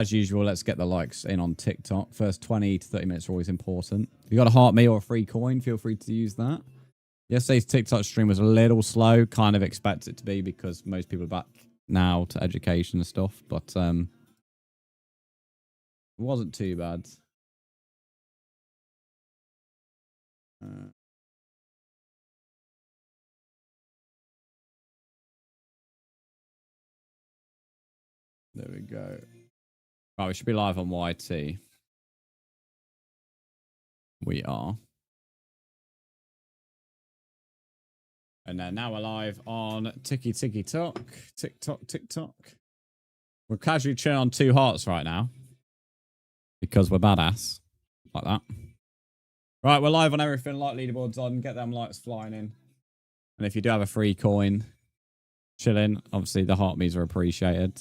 As usual, let's get the likes in on TikTok. First 20 to 30 minutes are always important. If you got a heart me or a free coin, feel free to use that. Yesterday's TikTok stream was a little slow. Kind of expect it to be because most people are back now to education and stuff. But it wasn't too bad. There we go. Right, we should be live on YT. We are. And now we're live on TikTok. We're casually chilling on 2 hearts right now. Because we're badass. Like that. Right, we're live on everything. Like leaderboards on. Get them lights flying in. And if you do have a free coin, chilling. Obviously, the heart me's are appreciated.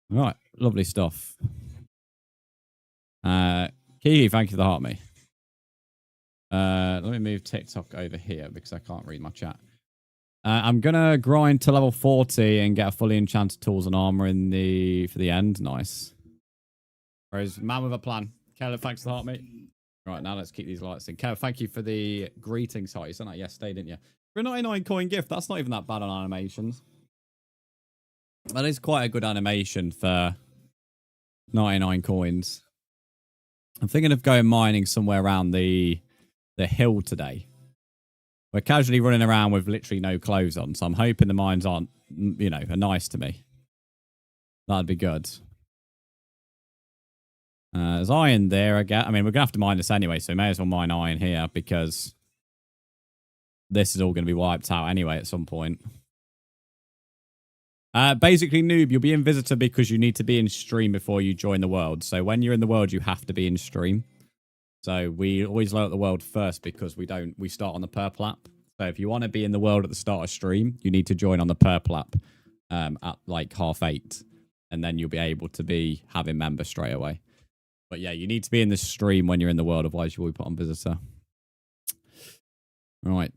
Right, lovely stuff. Kiki, thank you for the heart me. Let me move TikTok over here because I can't read my chat. I'm gonna grind to level 40 and get a fully enchanted tools and armor for the end. Nice. Whereas man with a plan. Caleb, thanks for the heart, mate. Right, now let's keep these lights in. Caleb, thank you for the greetings heart. You sent that yesterday, didn't you? For a 99 coin gift, that's not even that bad on animations. That is quite a good animation for 99 coins. I'm thinking of going mining somewhere around the hill today. We're casually running around with literally no clothes on, so I'm hoping the mines aren't, you know, are nice to me. That'd be good. There's iron there, I guess. I mean, we're going to have to mine this anyway, so we may as well mine iron here because this is all going to be wiped out anyway at some point. Basically, noob, you'll be in visitor because you need to be in stream before you join the world. So when you're in the world, you have to be in stream. So we always load up the world first because we start on the purple app. So if you want to be in the world at the start of stream, you need to join on the purple app at like 8:30. And then you'll be able to be having members straight away. But yeah, you need to be in the stream when you're in the world. Otherwise, you will be put on visitor. Right.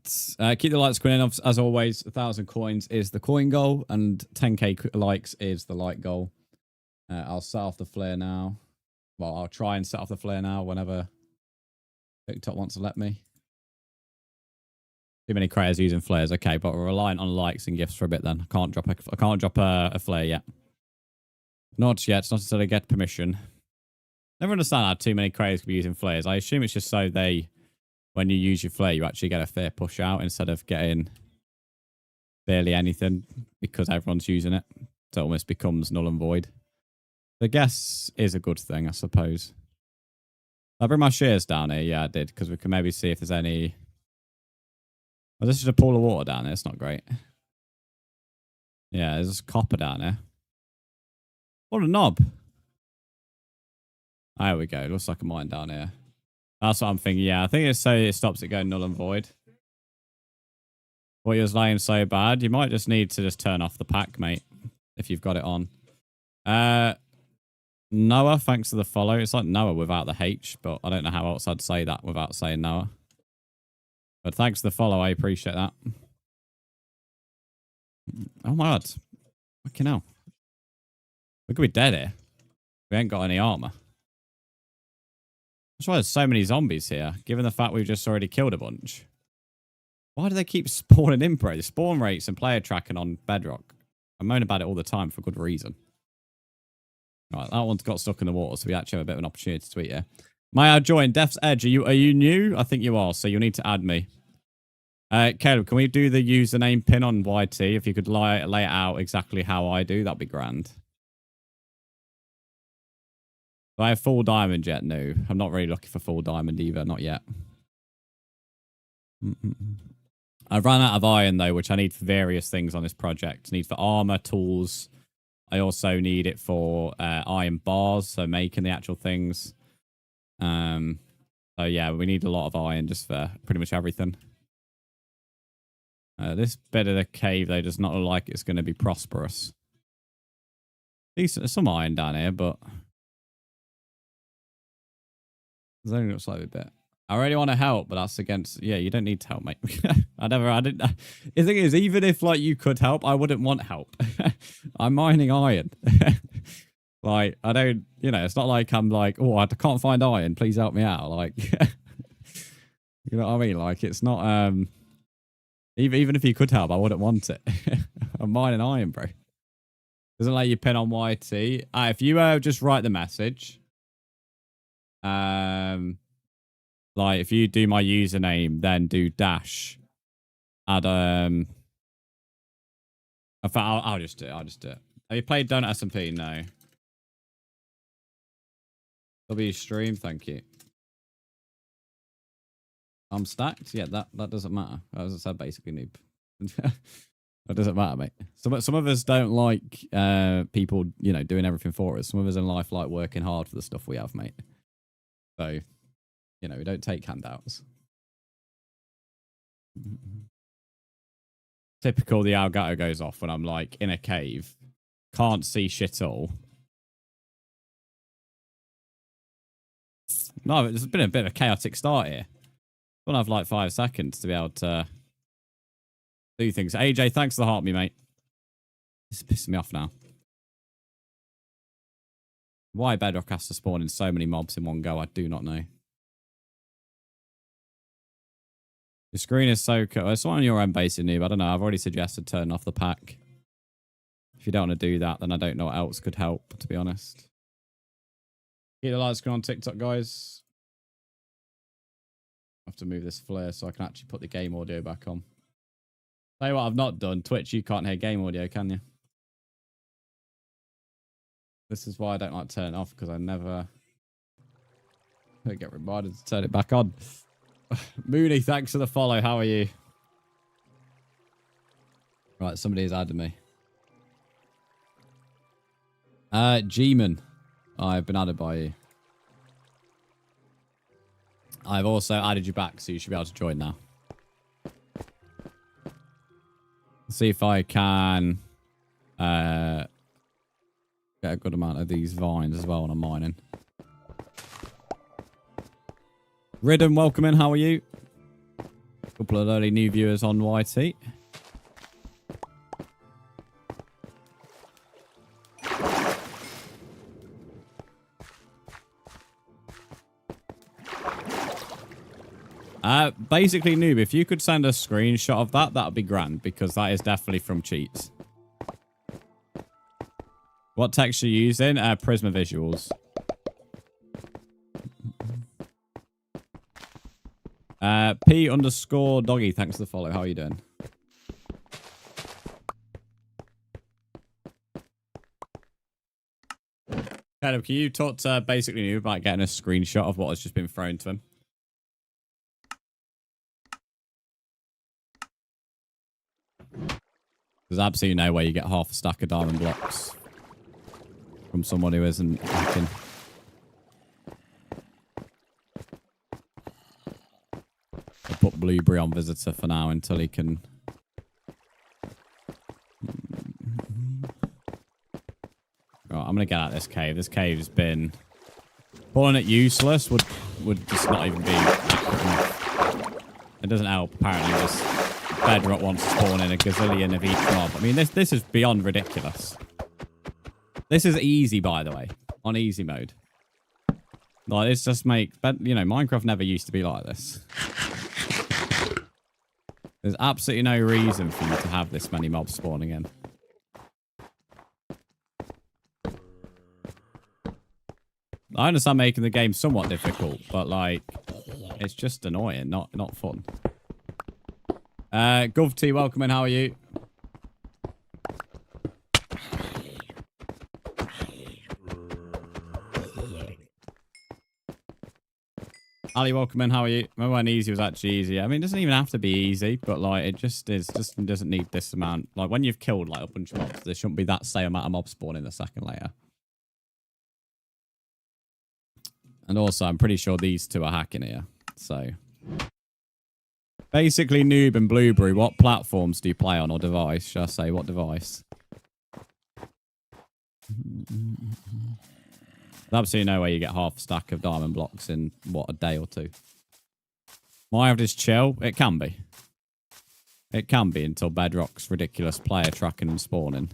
Keep the likes going in. As always, 1,000 coins is the coin goal, and 10k likes is the like goal. I'll set off the flare now. Well, I'll try and set off the flare now whenever TikTok wants to let me. Too many creators using flares. Okay, but we're reliant on likes and gifts for a bit then. I can't drop a flare yet. Not yet. Not until I get permission. Never understand how too many creators could be using flares. I assume it's just so when you use your flare, you actually get a fair push out instead of getting barely anything because everyone's using it. So it almost becomes null and void. The guess is a good thing, I suppose. I bring my shares down here. Yeah, I did, because we can maybe see if there's any. Oh, this is a pool of water down there. It's not great. Yeah, there's copper down there. What a knob. Oh, there we go. Looks like a mine down here. That's what I'm thinking. Yeah, I think it's so it stops it going null and void. What you're laying so bad, you might just need to just turn off the pack, mate, if you've got it on. Noah, thanks for the follow. It's like Noah without the H, but I don't know how else I'd say that without saying Noah. But thanks for the follow. I appreciate that. Oh my god. Fucking hell. We could be dead here. We ain't got any armor. That's why there's so many zombies here, given the fact we've just already killed a bunch. Why do they keep spawning in, bro? The spawn rates and player tracking on Bedrock. I moan about it all the time for good reason. Right, that one's got stuck in the water, so we actually have a bit of an opportunity to tweet here. May I join? Death's Edge, are you new? I think you are, so you'll need to add me. Caleb, can we do the username pin on YT? If you could lay it out exactly how I do, that'd be grand. Do I have full diamond yet? No. I'm not really looking for full diamond either. Not yet. I've run out of iron, though, which I need for various things on this project. I need for armor, tools. I also need it for iron bars, so making the actual things. So, yeah, we need a lot of iron just for pretty much everything. This bit of the cave, though, does not look like it's going to be prosperous. Decent. There's some iron down here, but... There's only looks like a bit. I really want to help, but that's against... Yeah, you don't need to help, mate. I didn't... The thing is, even if, like, you could help, I wouldn't want help. I'm mining iron. Like, I don't, you know, it's not like I'm like, oh, I can't find iron. Please help me out. Like, you know what I mean? Like, it's not, even if you could help, I wouldn't want it. I'm mining iron, bro. Doesn't let you pin on YT. If you just write the message, like if you do my username, then do dash. Add in fact, I'll just do it. I'll just do it. Have you played Donut SMP? No. W stream, thank you. I'm stacked. Yeah, that doesn't matter. As I said, basically noob. That doesn't matter, mate. Some of us don't like people, you know, doing everything for us. Some of us in life like working hard for the stuff we have, mate. So, you know, we don't take handouts. Typical, the Elgato goes off when I'm like in a cave, can't see shit all. No, it's been a bit of a chaotic start here. I'll have like 5 seconds to be able to do things. AJ, thanks for the heart me, mate. This is pissing me off now. Why Bedrock has to spawn in so many mobs in one go, I do not know. Your screen is so cool. It's on your own basic noob. I don't know. I've already suggested turning off the pack. If you don't want to do that, then I don't know what else could help, to be honest. Keep the light screen on TikTok, guys. I have to move this flare so I can actually put the game audio back on. Tell you what I've not done. Twitch, you can't hear game audio, can you? This is why I don't like to turn it off, because I never get reminded to turn it back on. Mooney, thanks for the follow. How are you? Right, somebody has added me. G-Man, I've been added by you. I've also added you back, so you should be able to join now. Let's see if I can get a good amount of these vines as well when I'm mining. Ridden, welcome in. How are you? Couple of early new viewers on YT. Basically, noob, if you could send a screenshot of that, that would be grand, because that is definitely from cheats. What text are you using? Prisma Visuals. P_doggy, thanks for the follow. How are you doing? Caleb, can you talk to basically noob about getting a screenshot of what has just been thrown to him? There's absolutely no way you get half a stack of diamond blocks from someone who isn't hacking. I'll put Blueberry on visitor for now until he can... Right, I'm going to get out of this cave. This cave's been... Calling it useless would just not even be accurate enough. It doesn't help, apparently. Just Bedrock wants to spawn in a gazillion of each mob. I mean, this is beyond ridiculous. This is easy, by the way, on easy mode. Like, this just makes... You know, Minecraft never used to be like this. There's absolutely no reason for you to have this many mobs spawning in. I understand making the game somewhat difficult, but, like, it's just annoying, not fun. GovT, welcome in. How are you? Ali, welcome in. How are you? Remember when easy was actually easy? I mean, it doesn't even have to be easy, but like it just is. Just doesn't need this amount. Like when you've killed like a bunch of mobs, there shouldn't be that same amount of mobs spawning a second later. And also, I'm pretty sure these two are hacking here. So, basically, Noob and Blueberry, what platforms do you play on or device? Should I say what device? There's absolutely no way you get half a stack of diamond blocks in, what, a day or two. Minecraft is chill. It can be. It can be until Bedrock's ridiculous player tracking and spawning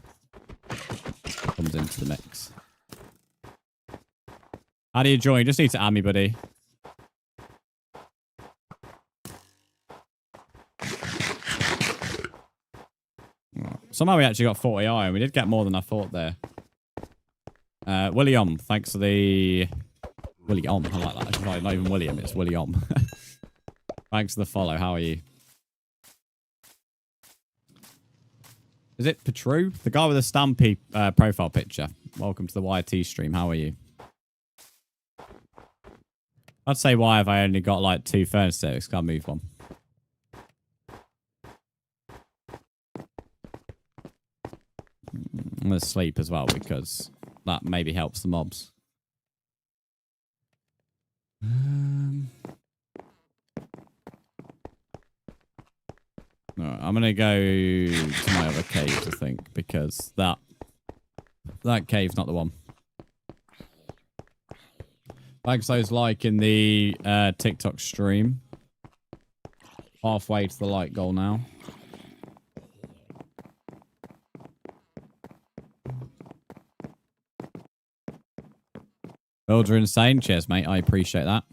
comes into the mix. How do you join? You just need to add me, buddy. Somehow we actually got 40 iron. We did get more than I thought there. William, thanks for the... William, I like that. It's not even William, it's William. Thanks for the follow. How are you? Is it Petru? The guy with the Stampy profile picture. Welcome to the YT stream. How are you? I'd say why have I only got like 2 furnace sticks? Can't move one. I'm going to sleep as well because that maybe helps the mobs. No, I'm going to go to my other cave, I think, because that cave's not the one. Thanks those liking the TikTok stream. Halfway to the like goal now. Builder insane. Cheers, mate. I appreciate that.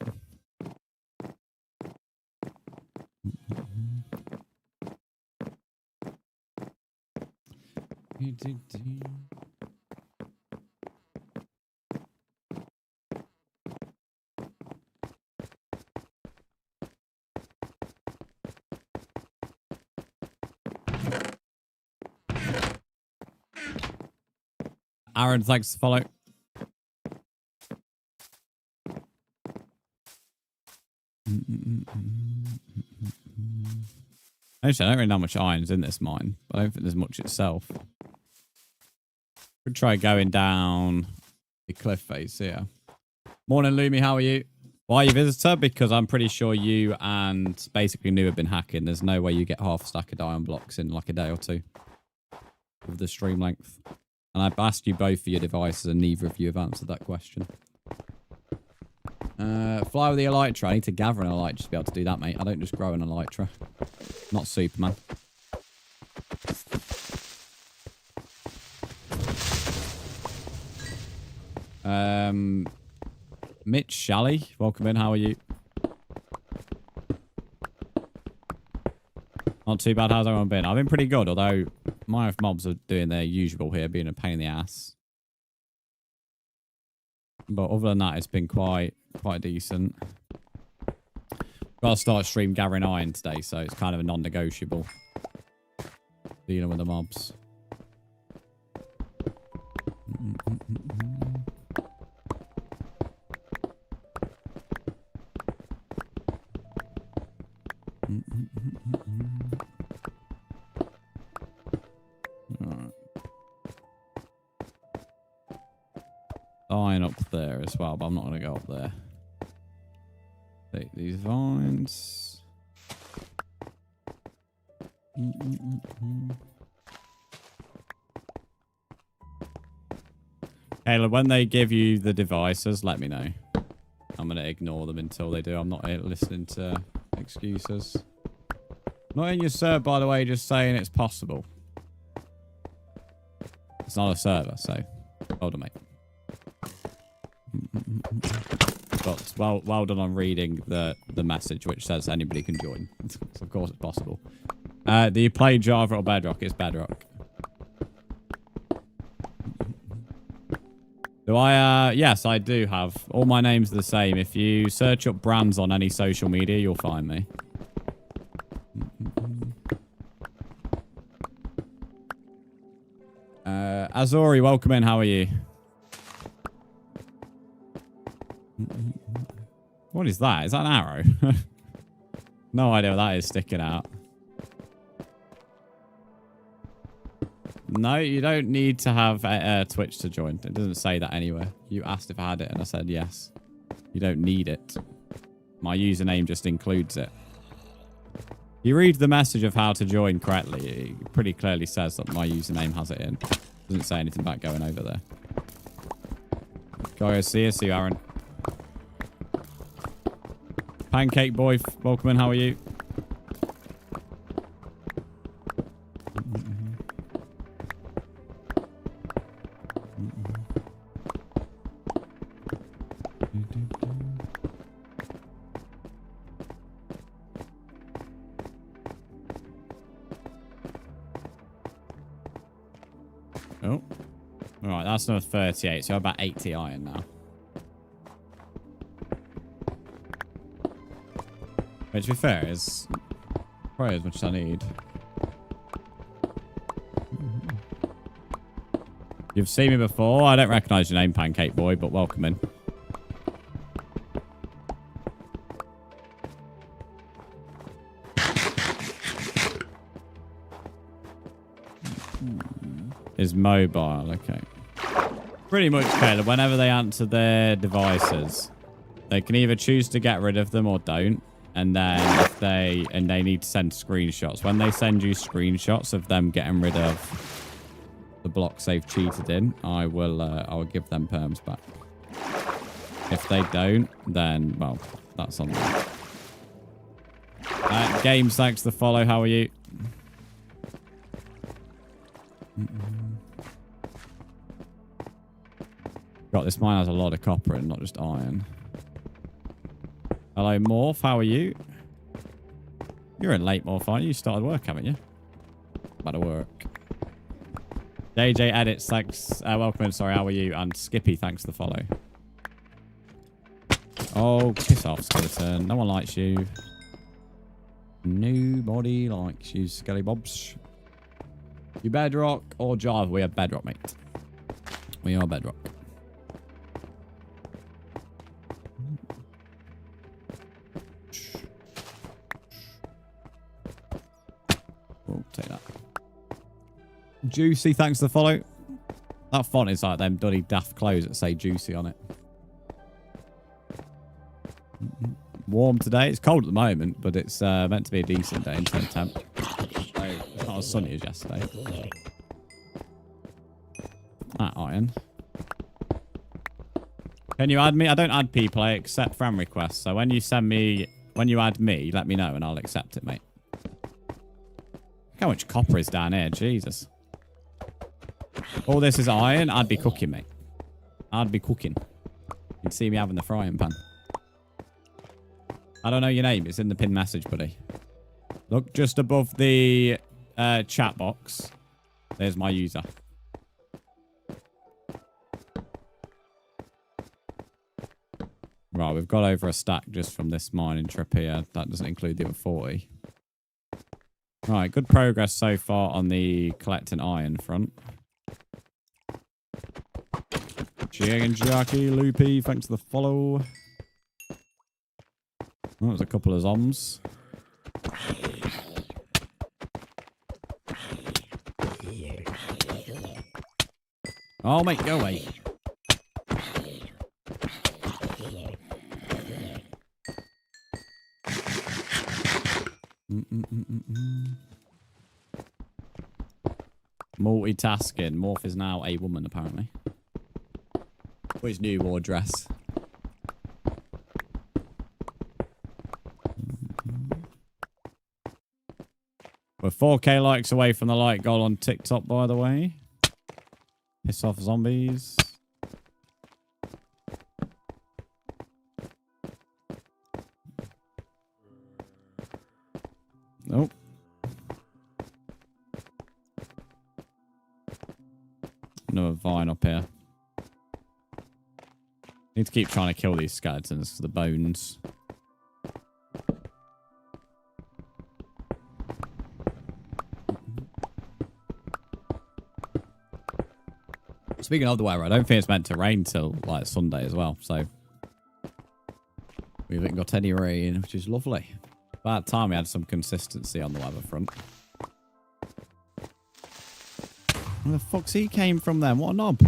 Aaron, thanks for follow. Actually, I don't really know how much iron's in this mine, but I don't think there's much itself. Could try going down the cliff face here. Morning, Lumi. How are you? Why are you visitor? Because I'm pretty sure you and basically New have been hacking. There's no way you get half a stack of diamond blocks in like a day or two with the stream length. And I've asked you both for your devices and neither of you have answered that question. Fly with the elytra. I need to gather an elytra to be able to do that, mate. I don't just grow an elytra. Not Superman. Mitch Shalley, welcome in. How are you? Not too bad. How's everyone been? I've been pretty good, although my mobs are doing their usual here, being a pain in the ass. But other than that, it's been quite decent. Got to start stream gathering iron today, so it's kind of a non-negotiable dealing with the mobs. Iron up there as well, but I'm not going to go up there. Take these vines. Caleb, when they give you the devices, let me know. I'm going to ignore them until they do. I'm not listening to excuses. Not in your server, by the way, just saying it's possible. It's not a server, so hold on, mate. But well done on reading the message which says anybody can join. So of course it's possible. Do you play Java or Bedrock? It's Bedrock. Do I? Yes, I do have. All my names are the same. If you search up Brzndz on any social media, you'll find me. Azori, welcome in. How are you? What is that? Is that an arrow? No idea what that is sticking out. No, you don't need to have Twitch to join. It doesn't say that anywhere. You asked if I had it and I said yes. You don't need it. My username just includes it. You read the message of how to join correctly. It pretty clearly says that my username has it in. Doesn't say anything about going over there. Go see you, Aaron. Pancake boy, welcome in. How are you? Oh. Alright, that's another 38, so about 80 iron now. Which, to be fair, is probably as much as I need. You've seen me before. I don't recognise your name, Pancake Boy, but welcome in. Is mobile, okay. Pretty much, Caleb, whenever they answer their devices, they can either choose to get rid of them or don't. And then if they need to send screenshots. When they send you screenshots of them getting rid of the blocks they've cheated in, I will give them perms back. If they don't, then well, that's on them. Games, thanks for the follow. How are you? God, this mine has a lot of copper and not just iron. Hello, Morph. How are you? You're in late, Morph, aren't you? You started work, haven't you? About to work. JJ Edits, thanks. Welcome in. Sorry, how are you? And Skippy, thanks for the follow. Oh, piss off, Skeleton. No one likes you. Nobody likes you, Skelly Bobs. You bedrock or Java? We are bedrock, mate. We are bedrock. Oh, take that. Juicy, thanks for the follow. That font is like them bloody daft clothes that say Juicy on it. Warm today. It's cold at the moment, but it's meant to be a decent day in terms of temp. So it's not as sunny as yesterday. That iron. Can you add me? I don't add people. I accept friend requests. So when you add me, let me know and I'll accept it, mate. Look how much copper is down here. Jesus. All this is iron. I'd be cooking, mate. I'd be cooking. You can see me having the frying pan. I don't know your name. It's in the pinned message, buddy. Look just above the chat box. There's my user. Right, we've got over a stack just from this mining trip here. That doesn't include the other 40. Right, good progress so far on the collecting iron front. Chicken Jockey, Loopy, thanks for the follow. Oh, there's a couple of zombs. Oh, mate, go away. Multitasking. Morph is now a woman, apparently. For his new war dress. We're 4K likes away from the like goal on TikTok, by the way. Piss off, zombies. Nope. Another vine up here. Need to keep trying to kill these skeletons for the bones. Speaking of the weather, I don't think it's meant to rain till like Sunday as well. So we haven't got any rain, which is lovely. About time we had some consistency on the weather front. Where the fuck's he came from then? What a knob.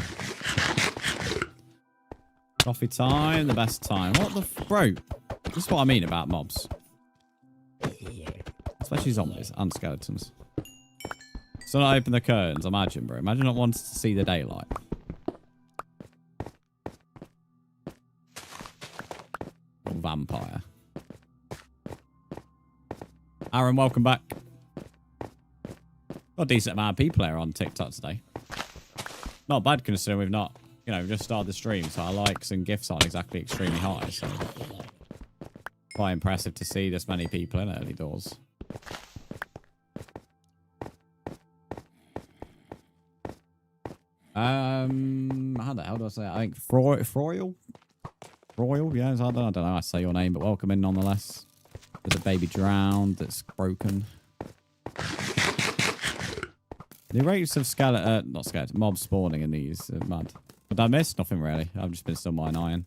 Coffee time, the best time. What the bro? This is what I mean about mobs. Especially zombies and skeletons. So not open the curtains, imagine, bro. Imagine not wanting to see the daylight. Vampire. Aaron, welcome back. Got a decent amount of people here on TikTok today. Not bad considering we've not you know, just started the stream, so our likes and gifts aren't exactly extremely high. So quite impressive to see this many people in early doors. How the hell do I say it? I think Froyle? Royal? Yeah, I don't know how to say your name, but welcome in nonetheless. There's a baby drowned that's broken. The rates of mob spawning in these are mad. But I missed nothing really. I've just been still mine iron.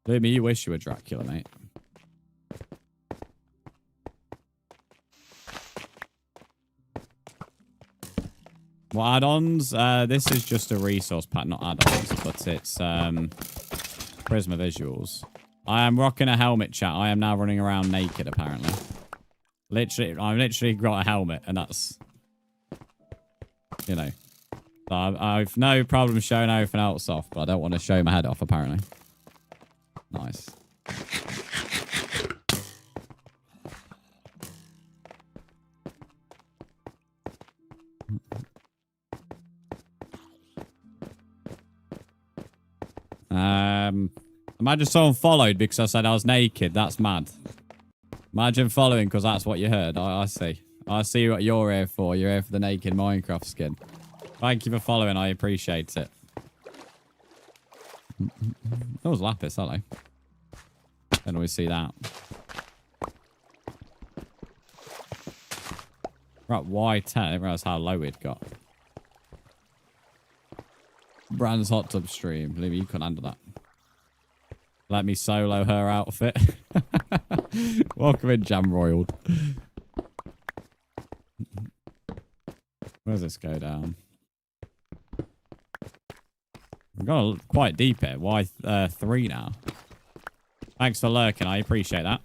Lumi, you wish you were Dracula, mate. What add-ons? This is just a resource pack, not add-ons, but it's Prisma visuals. I am rocking a helmet, chat. I am now running around naked, apparently. I've literally got a helmet, and that's, you know, I've no problem showing everything else off, but I don't want to show my head off, apparently. Nice. Imagine someone followed because I said I was naked. That's mad. Imagine following because that's what you heard. I see. I see what you're here for. You're here for the naked Minecraft skin. Thank you for following. I appreciate it. That was lapis, aren't they? Don't always see that. Right, Y10. I didn't realize how low it got. Brzndz hot tub stream. Believe me, you couldn't handle that. Let me solo her outfit. Welcome in, Jam Royal. Where does this go down? We've gone quite deep here. Why 3 now? Thanks for lurking. I appreciate that.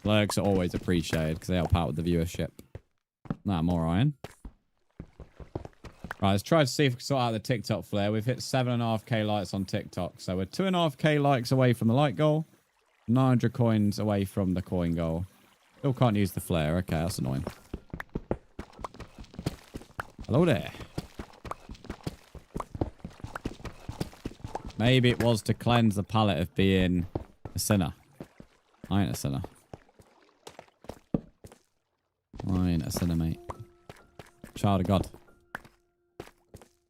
Lurks are always appreciated because they help out with the viewership. Nah, more iron. Right, let's try to see if we can sort out the TikTok flare. We've hit 7.5k likes on TikTok. So we're 2.5k likes away from the like goal. 900 coins away from the coin goal. Still can't use the flare. Okay, that's annoying. Hello there. Maybe it was to cleanse the palate of being a sinner. I ain't a sinner. I ain't a sinner, mate. Child of God.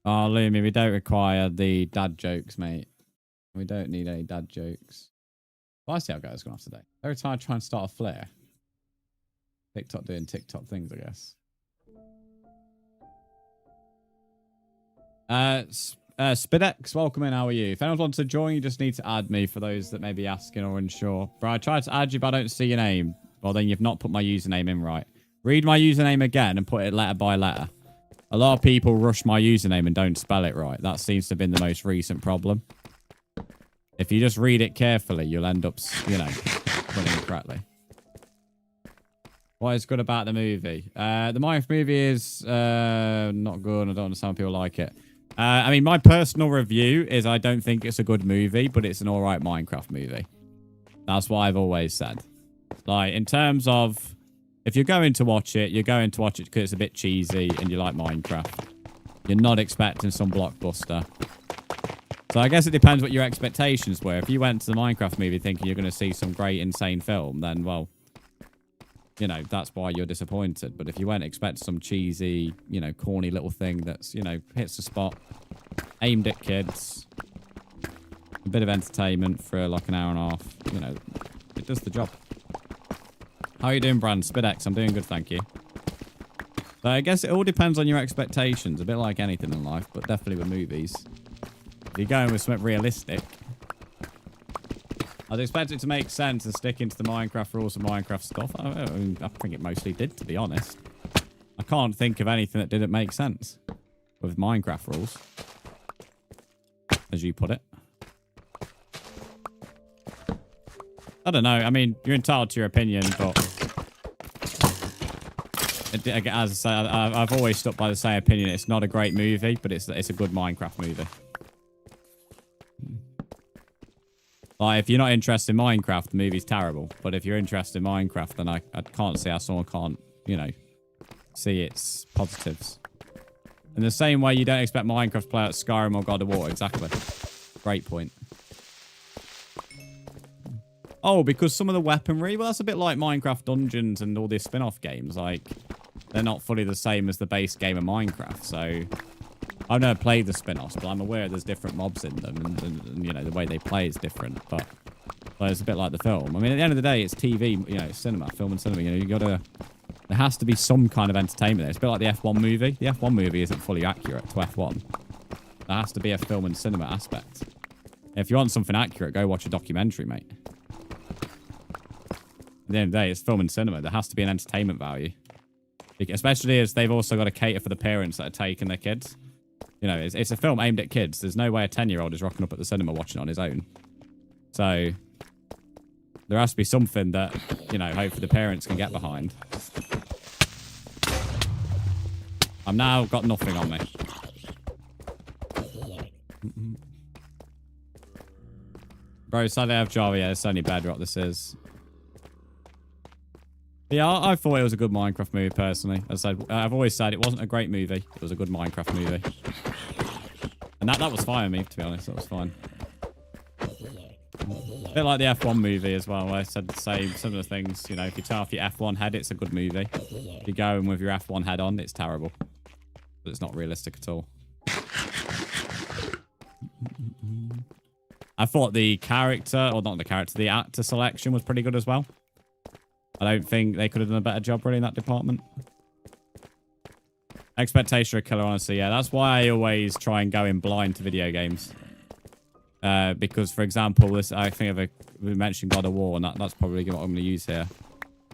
Oh, Lumi, we don't require the dad jokes, mate. We don't need any dad jokes. Well, I see how guys going off today. Every time I try and start a flare. TikTok doing TikTok things, I guess. Spidex, welcome in. How are you? If anyone wants to join, you just need to add me for those that may be asking or unsure. Bro, I tried to add you, but I don't see your name. Well, then you've not put my username in right. Read my username again and put it letter by letter. A lot of people rush my username and don't spell it right. That seems to have been the most recent problem. If you just read it carefully, you'll end up, you know, putting it correctly. What is good about the movie? The Minecraft movie is not good. I don't understand how people like it. I mean, my personal review is I don't think it's a good movie, but it's an alright Minecraft movie. That's what I've always said. Like, in terms of, if you're going to watch it, you're going to watch it because it's a bit cheesy and you like Minecraft. You're not expecting some blockbuster. So I guess it depends what your expectations were. If you went to the Minecraft movie thinking you're going to see some great, insane film, then, well, you know, that's why you're disappointed. But if you went expecting some cheesy, you know, corny little thing that's, you know, hits the spot, aimed at kids, a bit of entertainment for like an hour and a half, you know, it does the job. How are you doing, Brzndz? Spidex, I'm doing good, thank you. So I guess it all depends on your expectations, a bit like anything in life, but definitely with movies. If you're going with something realistic, I'd expect it to make sense and stick into the Minecraft rules and Minecraft stuff. I think it mostly did, to be honest. I can't think of anything that didn't make sense with Minecraft rules, as you put it. I don't know. I mean, you're entitled to your opinion, but as I say, I've always stuck by the same opinion. It's not a great movie, but it's a good Minecraft movie. Like, if you're not interested in Minecraft, the movie's terrible. But if you're interested in Minecraft, then I can't see how someone can't, you know, see its positives. In the same way you don't expect Minecraft to play out Skyrim or God of War. Exactly. Great point. Oh, because some of the weaponry, well, that's a bit like Minecraft Dungeons and all these spin-off games. Like, they're not fully the same as the base game of Minecraft. So, I've never played the spin-offs, but I'm aware there's different mobs in them. And you know, the way they play is different. But it's a bit like the film. I mean, at the end of the day, it's TV, you know, it's cinema, film and cinema. You know, you got to... There has to be some kind of entertainment there. It's a bit like the F1 movie. The F1 movie isn't fully accurate to F1. There has to be a film and cinema aspect. If you want something accurate, go watch a documentary, mate. At the end of the day, it's film and cinema. There has to be an entertainment value. Especially as they've also got to cater for the parents that are taking their kids. You know, it's a film aimed at kids. There's no way a 10-year-old is rocking up at the cinema watching it on his own. So, there has to be something that, you know, hopefully the parents can get behind. I've now got nothing on me. Bro, sadly I have Java. Yeah, it's only bedrock this is. Yeah, I thought it was a good Minecraft movie, personally. As I said, I've always said it wasn't a great movie. It was a good Minecraft movie. And that was fine with me, to be honest. That was fine. A bit like the F1 movie as well, where I said the same, similar things. You know, if you turn off your F1 head, it's a good movie. If you go in with your F1 head on, it's terrible. But it's not realistic at all. I thought the character, or not the character, the actor selection was pretty good as well. I don't think they could have done a better job really in that department. Expectation of a killer, honestly. Yeah, that's why I always try and go in blind to video games. Because, for example, this I think we mentioned God of War, and that's probably what I'm going to use here.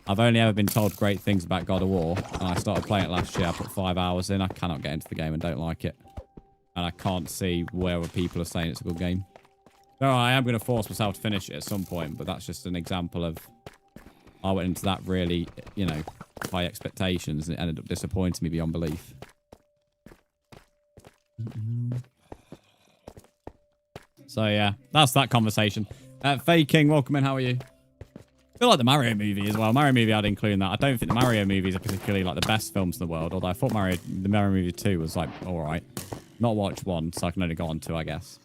I've only ever been told great things about God of War, and I started playing it last year. I put 5 hours in. I cannot get into the game and don't like it. And I can't see where people are saying it's a good game. So I am going to force myself to finish it at some point, but that's just an example of I went into that really, you know, high expectations, and it ended up disappointing me beyond belief. So, yeah, that's that conversation. Faking, welcome in. How are you? I feel like the Mario movie as well. Mario movie, I'd include in that. I don't think the Mario movies are particularly like the best films in the world, although I thought the Mario movie 2 was like, all right. Not watched 1, so I can only go on 2, I guess.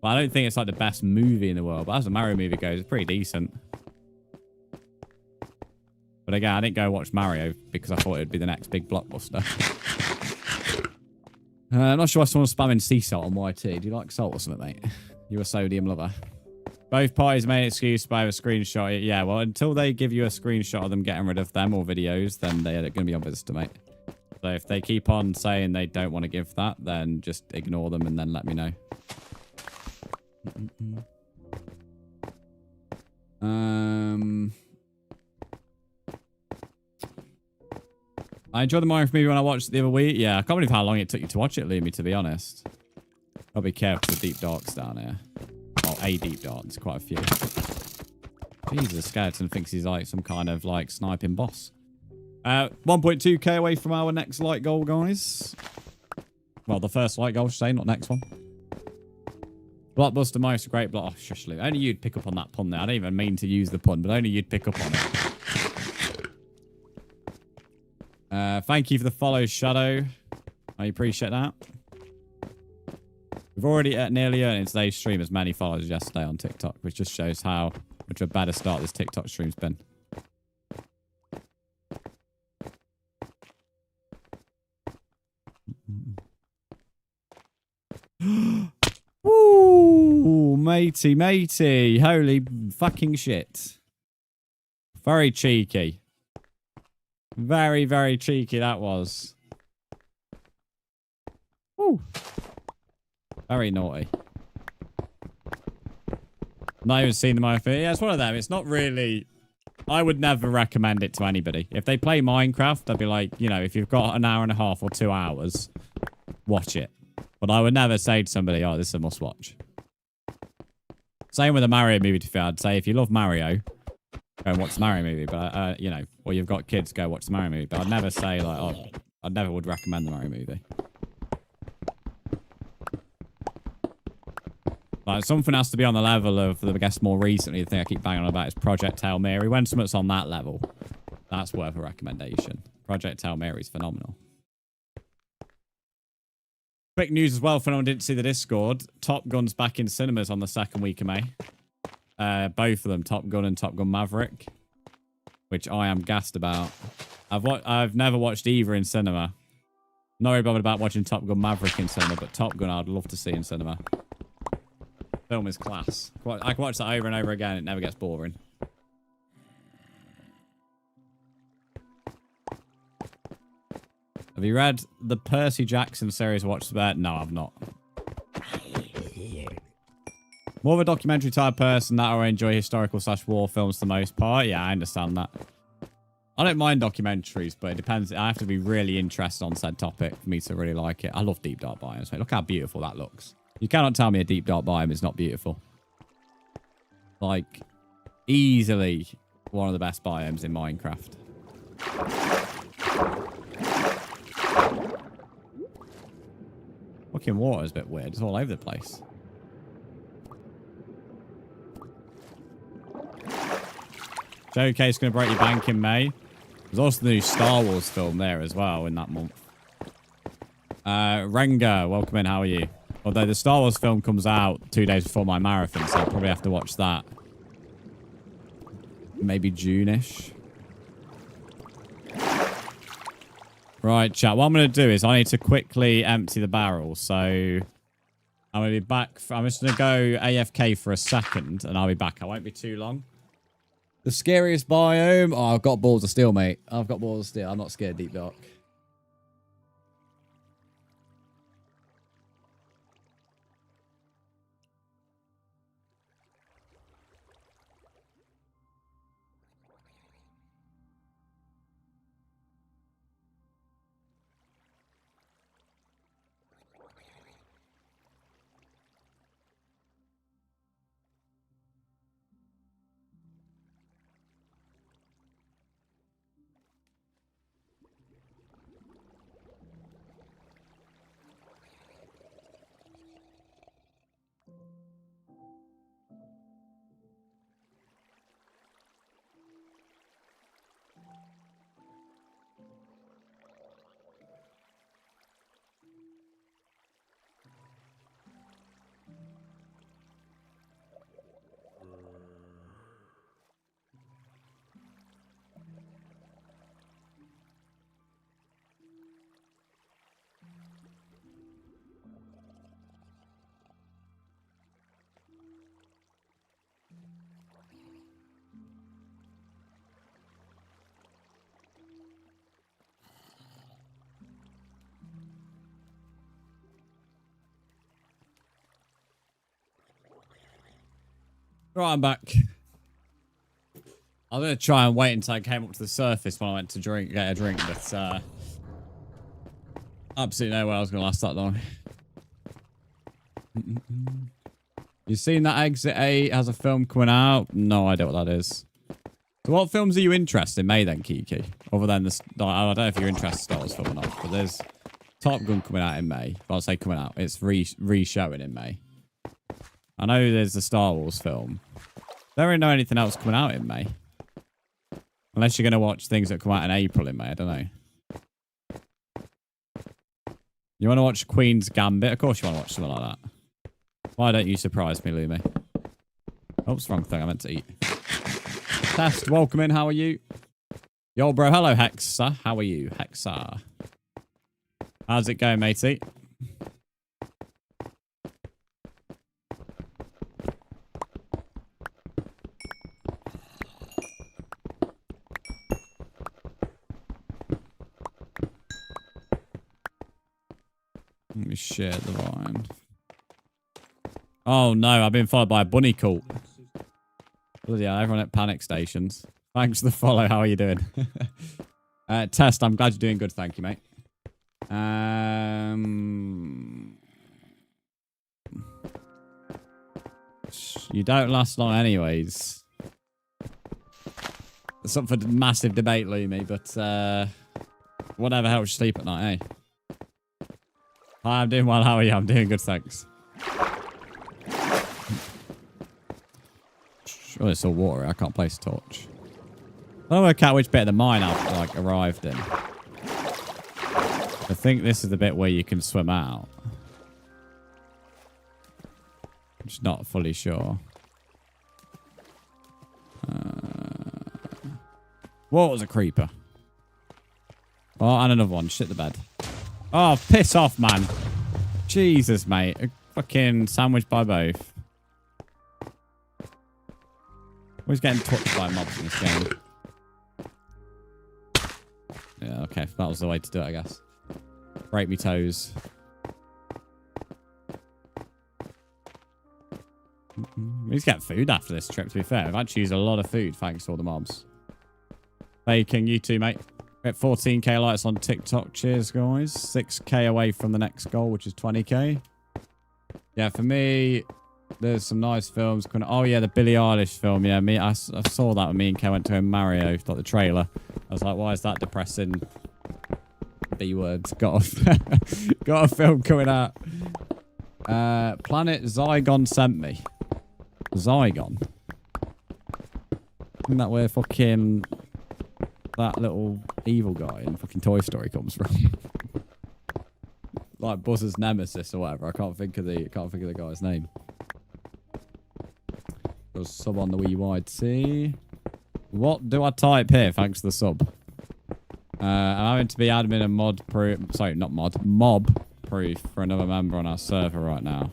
But I don't think it's like the best movie in the world. But as the Mario movie goes, it's pretty decent. But again, I didn't go watch Mario because I thought it'd be the next big blockbuster. I'm not sure why someone's spamming sea salt on YT. Do you like salt or something, mate? You're a sodium lover. Both parties made an excuse by a screenshot. Yeah, well, until they give you a screenshot of them getting rid of them or videos, then they're going to be on visitor, mate. So if they keep on saying they don't want to give that, then just ignore them and then let me know. I enjoyed the Minecraft movie when I watched it the other week. Yeah, I can't believe how long it took you to watch it, Lumi, to be honest. I'll be careful with deep darks down here. Well, a deep dark. There's quite a few. Jesus, the skeleton thinks he's like some kind of like sniping boss. 1.2k away from our next light goal, guys. Well, the first light goal, I should say, not next one. Blockbuster Mice, a great block. Oh, shush, Lou. Only you'd pick up on that pun there. I don't even mean to use the pun, but only you'd pick up on it. Thank you for the follow, Shadow. I appreciate that. We've already nearly earned in today's stream as many followers as yesterday on TikTok, which just shows how much of a better start this TikTok stream's been. Ooh, matey, matey. Holy fucking shit. Very cheeky. Very, very cheeky that was. Ooh. Very naughty. Not even seen the Minecraft. Yeah, it's one of them. It's not really... I would never recommend it to anybody. If they play Minecraft, I'd be like, you know, if you've got an hour and a half or 2 hours, watch it. But I would never say to somebody, oh, this is a must-watch. Same with the Mario movie, to be fair. I'd say if you love Mario, go and watch the Mario movie. But, you know, or you've got kids, go watch the Mario movie. But I'd never say, like, oh, I never would recommend the Mario movie. Like, something has to be on the level of, I guess, more recently, the thing I keep banging on about is Project Hail Mary. When something's on that level, that's worth a recommendation. Project Hail Mary is phenomenal. Quick news as well, for anyone who didn't see the Discord. Top Gun's back in cinemas on the 2nd week of May. Both of them, Top Gun and Top Gun Maverick, which I am gassed about. I've never watched either in cinema. Not really bothered about watching Top Gun Maverick in cinema, but Top Gun I'd love to see in cinema. Film is class. I can watch that over and over again. It never gets boring. Have you read the Percy Jackson series? Watched that? No, I've not. More of a documentary type person that I enjoy historical / war films for the most part. Yeah, I understand that. I don't mind documentaries, but it depends. I have to be really interested on said topic for me to really like it. I love deep dark biomes. Look how beautiful that looks. You cannot tell me a deep dark biome is not beautiful. Like, easily one of the best biomes in Minecraft. Fucking water is a bit weird. It's all over the place. Showcase going to break your bank in May. There's also the new Star Wars film there as well in that month. Renga, welcome in. How are you? Although the Star Wars film comes out 2 days before my marathon, so I'll probably have to watch that. Maybe June-ish. Right, chat. What I'm going to do is I need to quickly empty the barrel. So I'm going to be back. I'm just going to go AFK for a second, and I'll be back. I won't be too long. The scariest biome? Oh, I've got balls of steel, mate. I've got balls of steel. I'm not scared deep dark. Right, I'm back. I'm going to try and wait until I came up to the surface when I went to get a drink, but absolutely no way I was going to last that long. You seen that Exit 8 has a film coming out? No idea what that is. So what films are you interested in May then, Kiki? Other than this, I don't know if you're interested in Star Wars film or not, but there's Top Gun coming out in May. Well, I'll say coming out. It's re-showing in May. I know there's the Star Wars film. Don't really know anything else coming out in May. Unless you're going to watch things that come out in April in May. I don't know. You want to watch Queen's Gambit? Of course you want to watch something like that. Why don't you surprise me, Lumi? Oops, wrong thing. I meant to eat. Test, welcome in. How are you? Yo, bro. Hello, Hexa. How are you, Hexa? How's it going, matey? Let me share the vine. Oh no, I've been followed by a bunny cult. Bloody hell, everyone at panic stations. Thanks for the follow. How are you doing? Test, I'm glad you're doing good. Thank you, mate. You don't last long anyways. It's up for massive debate, Lumi, but whatever helps you sleep at night, eh? Hi, I'm doing well. How are you? I'm doing good, thanks. Oh, it's all water. I can't place a torch. I don't work out which bit of the mine I've like arrived in. I think this is the bit where you can swim out. I'm just not fully sure. What was a creeper? Oh, and another one. Shit the bed. Oh, piss off, man. Jesus, mate. A fucking sandwich by both. Always getting touched by mobs in this game. Yeah, okay. That was the way to do it, I guess. Break me toes. We need to get food after this trip, to be fair. I've actually used a lot of food thanks to all the mobs. Baking, you too, mate. Get 14k likes on TikTok. Cheers, guys. 6k away from the next goal, which is 20k. Yeah, for me, there's some nice films. Oh, yeah, the Billie Eilish film. Yeah, I saw that when me and Kay went to a Mario, like the trailer. I was like, why is that depressing? B words. Got a film coming out. Planet Zygon sent me. Zygon? Isn't that where fucking that little evil guy in fucking Toy Story comes from? Like Buzz's nemesis or whatever. I can't think of the guy's name. There's sub on the wee wide C. What do I type here? Thanks to the sub. I'm having to be admin and mod proof. Sorry, not mod. Mob proof for another member on our server right now.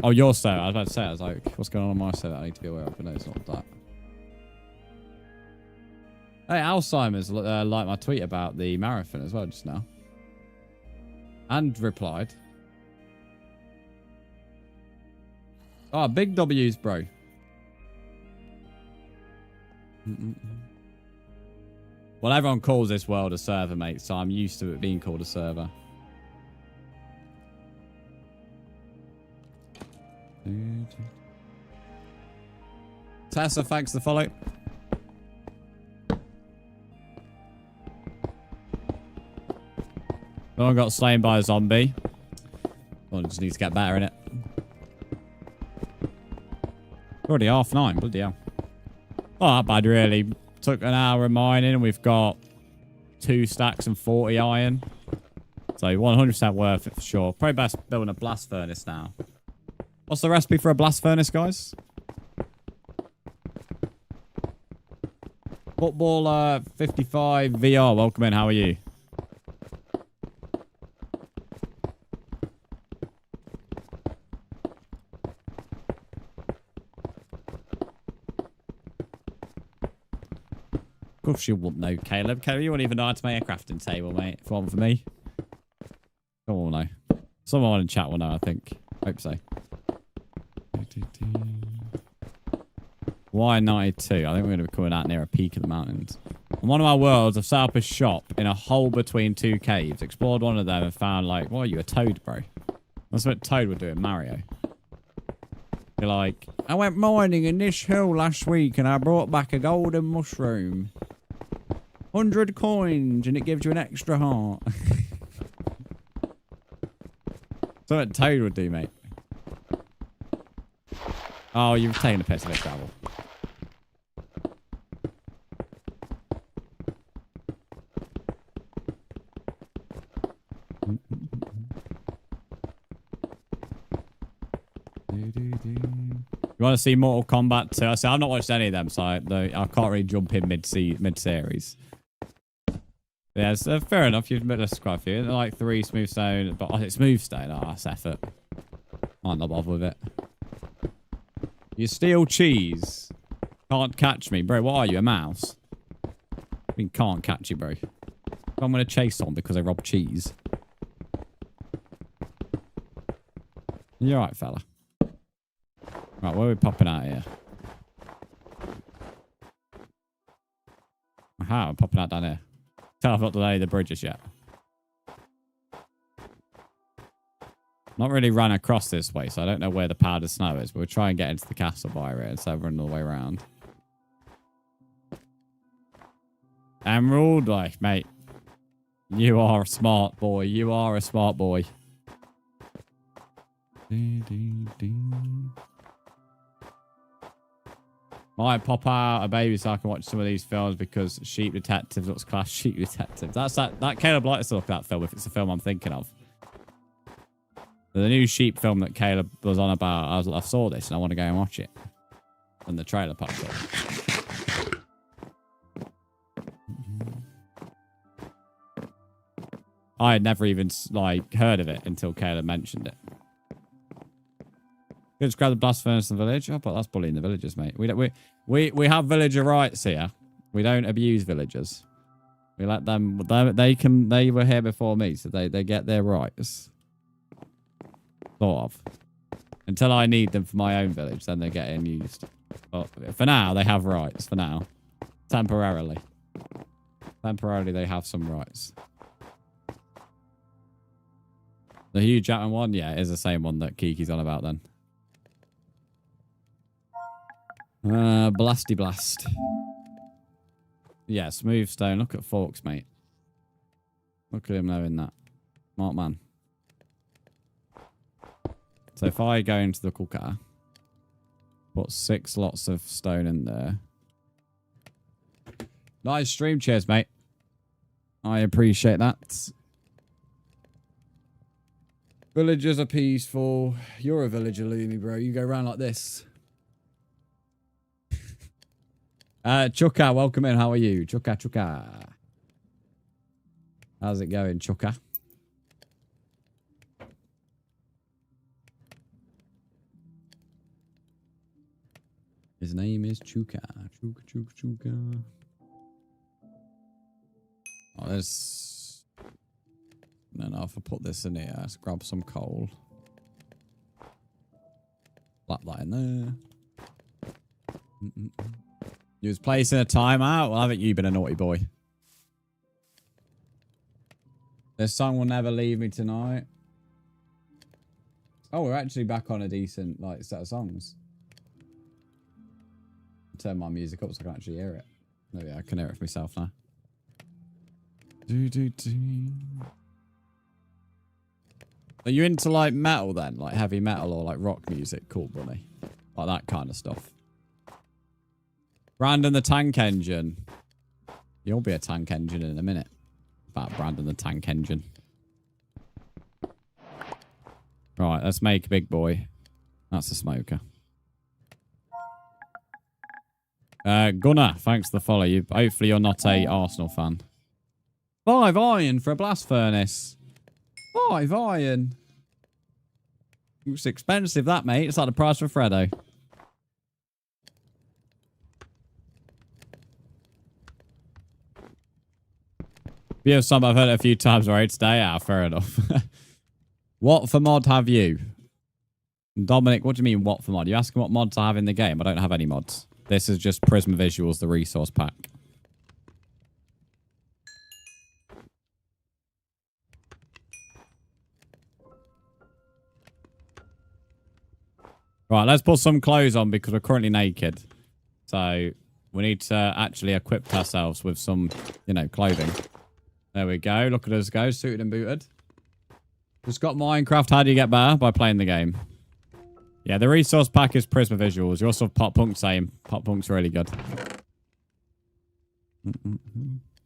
Oh, your server. I was about to say, I was like, what's going on my server? I need to be aware of, but no, it's not that. Hey, Alzheimer's liked my tweet about the marathon as well just now. And replied. Oh, big W's, bro. Well, everyone calls this world a server, mate, so I'm used to it being called a server. Tessa, thanks for the follow. No one got slain by a zombie. Well, just needs to get better in it. Already 9:30, bloody hell. Not that bad, really. Took an hour of mining and we've got 2 stacks and 40 iron. So 100% worth it for sure. Probably best building a blast furnace now. What's the recipe for a blast furnace, guys? Footballer 55 VR, welcome in. How are you? Of course you wouldn't know, Caleb. Caleb, you wouldn't even know how to make a crafting table, mate. If one for me. Someone will know. Someone in chat will know, I think. Hope so. Y92. I think we're going to be coming out near a peak of the mountains. On one of my worlds, I've set up a shop in a hole between 2 caves. Explored one of them and found, like, what are you, a toad, bro? That's what Toad would do in Mario. You're like, I went mining in this hill last week and I brought back a golden mushroom. 100 coins and it gives you an extra heart. That's what Toad would do, mate. Oh, you've taken a piss of this gravel. You want to see Mortal Kombat 2? I say I've not watched any of them, so I can't really jump in mid-series. Yeah, so fair enough. You've met us quite a few. Like 3 smooth stone, but it's smooth stone. Oh, that's effort. Might not bother with it. You steal cheese. Can't catch me, bro. What are you, a mouse? I mean, can't catch you, bro. I'm gonna chase on because I robbed cheese. You're right, fella. Right, where are we popping out here? Aha, I'm popping out down here. Tell I've not done any of the bridges yet. Not really run across this way, so I don't know where the powdered snow is, but we'll try and get into the castle by it instead of running all the way around. Emerald, like, mate. You are a smart boy. You are a smart boy. Might pop out a baby so I can watch some of these films because Sheep Detective looks class. Sheep Detective. That's that Caleb likes to look at that film if it's a film I'm thinking of. The new sheep film that Caleb was on about, I saw this and I want to go and watch it. And the trailer popped up. I had never even like heard of it until Caleb mentioned it. Just grab the blast furnace in the village. Oh, but that's bullying the villagers, mate. We have villager rights here. We don't abuse villagers. We let them. They were here before me, so they get their rights. Sort of. Until I need them for my own village, then they're getting used. But for now, they have rights. For now, temporarily. Temporarily, they have some rights. The Hugh Jackman one, yeah, is the same one that Kiki's on about then. Blasty blast. Yeah, smooth stone. Look at Forks, mate. Look at him knowing that. Smart man. So if I go into the cooker, put 6 lots of stone in there. Nice stream. Cheers, mate. I appreciate that. Villagers are peaceful. You're a villager, Looney, bro. You go around like this. Chuka, welcome in. How are you? Chuka. How's it going, Chuka? His name is Chuka. Chuka. Oh, there's... No, if I put this in here, let's grab some coal. Slap that in there. You was placing a timeout? Well, haven't you been a naughty boy? This song will never leave me tonight. Oh, we're actually back on a decent set of songs. Turn my music up so I can actually hear it. Oh yeah, I can hear it for myself now. Are you into metal then? Like heavy metal or rock music? Cool, bunny. Like that kind of stuff. Brandon the Tank Engine. You'll be a tank engine in a minute. About Brandon the Tank Engine. Right, let's make Big Boy. That's a smoker. Gunnar, thanks for the follow. Hopefully you're not a Arsenal fan. 5 iron for a blast furnace. 5 iron. It's expensive, that, mate. It's like the price for Freddo. You have some I've heard it a few times already today. Ah, fair enough. What for mod have you? Dominic, what do you mean, what for mod? You asking what mods I have in the game? I don't have any mods. This is just Prisma Visuals, the resource pack. Right, let's put some clothes on because we're currently naked. So we need to actually equip ourselves with some, clothing. There we go. Look at us go, suited and booted. Just got Minecraft. How do you get better? By playing the game. Yeah, the resource pack is Prisma Visuals. You also have Pop Punk same. Pop Punk's really good.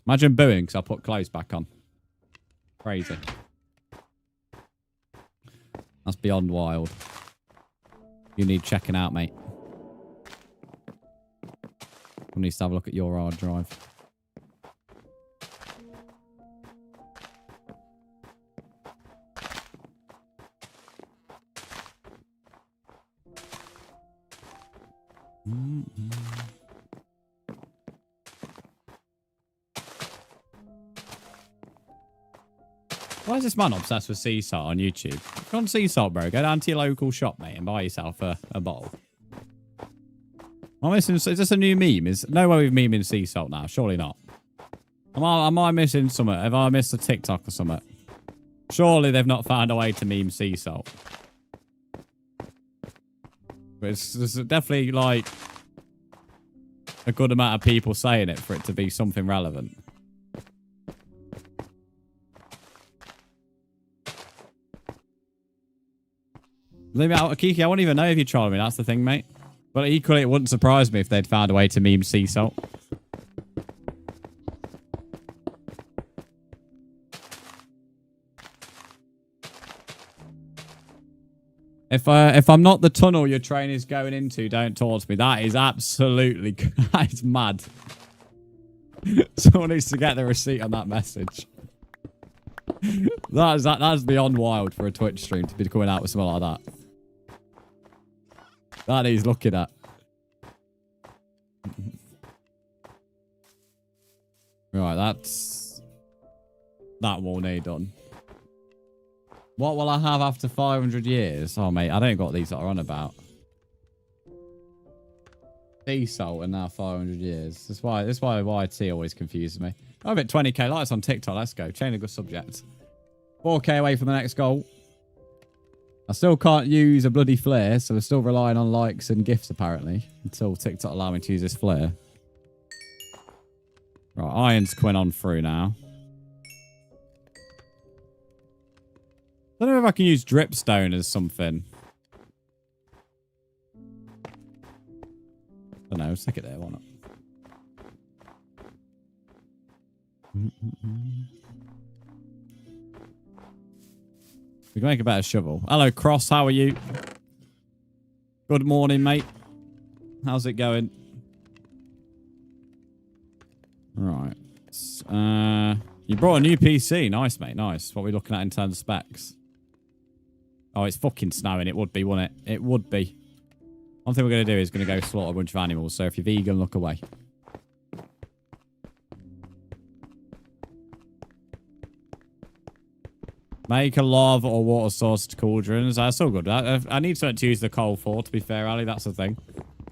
Imagine booing because I'll put clothes back on. Crazy. That's beyond wild. You need checking out, mate. We need to have a look at your hard drive. Why is this man obsessed with sea salt on YouTube? Go on sea salt, bro. Go down to your local shop, mate, and buy yourself a bottle. Is this a new meme? Is no way we've memeing sea salt now? Surely not. Am I missing something? Have I missed a TikTok or something? Surely they've not found a way to meme sea salt. But there's definitely a good amount of people saying it for it to be something relevant. Maybe Kiki, I won't even know if you troll me. That's the thing, mate. But equally, it wouldn't surprise me if they'd found a way to meme sea salt. If I'm not the tunnel your train is going into, don't talk to me. That is absolutely that is mad. Someone needs to get the receipt on that message. That's beyond wild for a Twitch stream to be coming out with something like that. That he's looking at. Right, that's that wall need done. What will I have after 500 years? Oh, mate, I don't got these that are on about. Sea salt and now 500 years. That's why YT always confuses me. Oh, I'm at 20k likes on TikTok. Let's go. Chain a good subject. 4k away from the next goal. I still can't use a bloody flare, so we're still relying on likes and gifts, apparently, until TikTok allow me to use this flare. Right, iron's coming on through now. I don't know if I can use dripstone as something. I don't know, stick it there, why not? We can make a better shovel. Hello, Cross, how are you? Good morning, mate. How's it going? Right. You brought a new PC. Nice, mate, nice. What are we looking at in terms of specs? Oh, it's fucking snowing. It would be, wouldn't it? It would be. One thing we're going to do is going to go slaughter a bunch of animals. So if you're vegan, look away. Make a lava or water source cauldrons. That's all good. I need something to use the coal for, to be fair, Ali. That's the thing.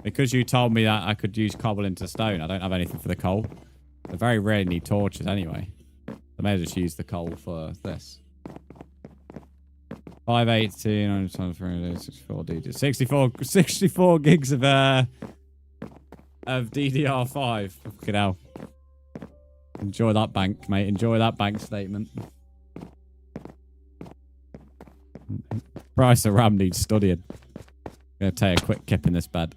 Because you told me that I could use cobble into stone, I don't have anything for the coal. I very rarely need torches anyway. I may as well just use the coal for this. 518, 64 gigs of DDR5. Fucking hell. Enjoy that bank, mate. Enjoy that bank statement. Price of RAM needs studying. I'm going to take a quick kip in this bed.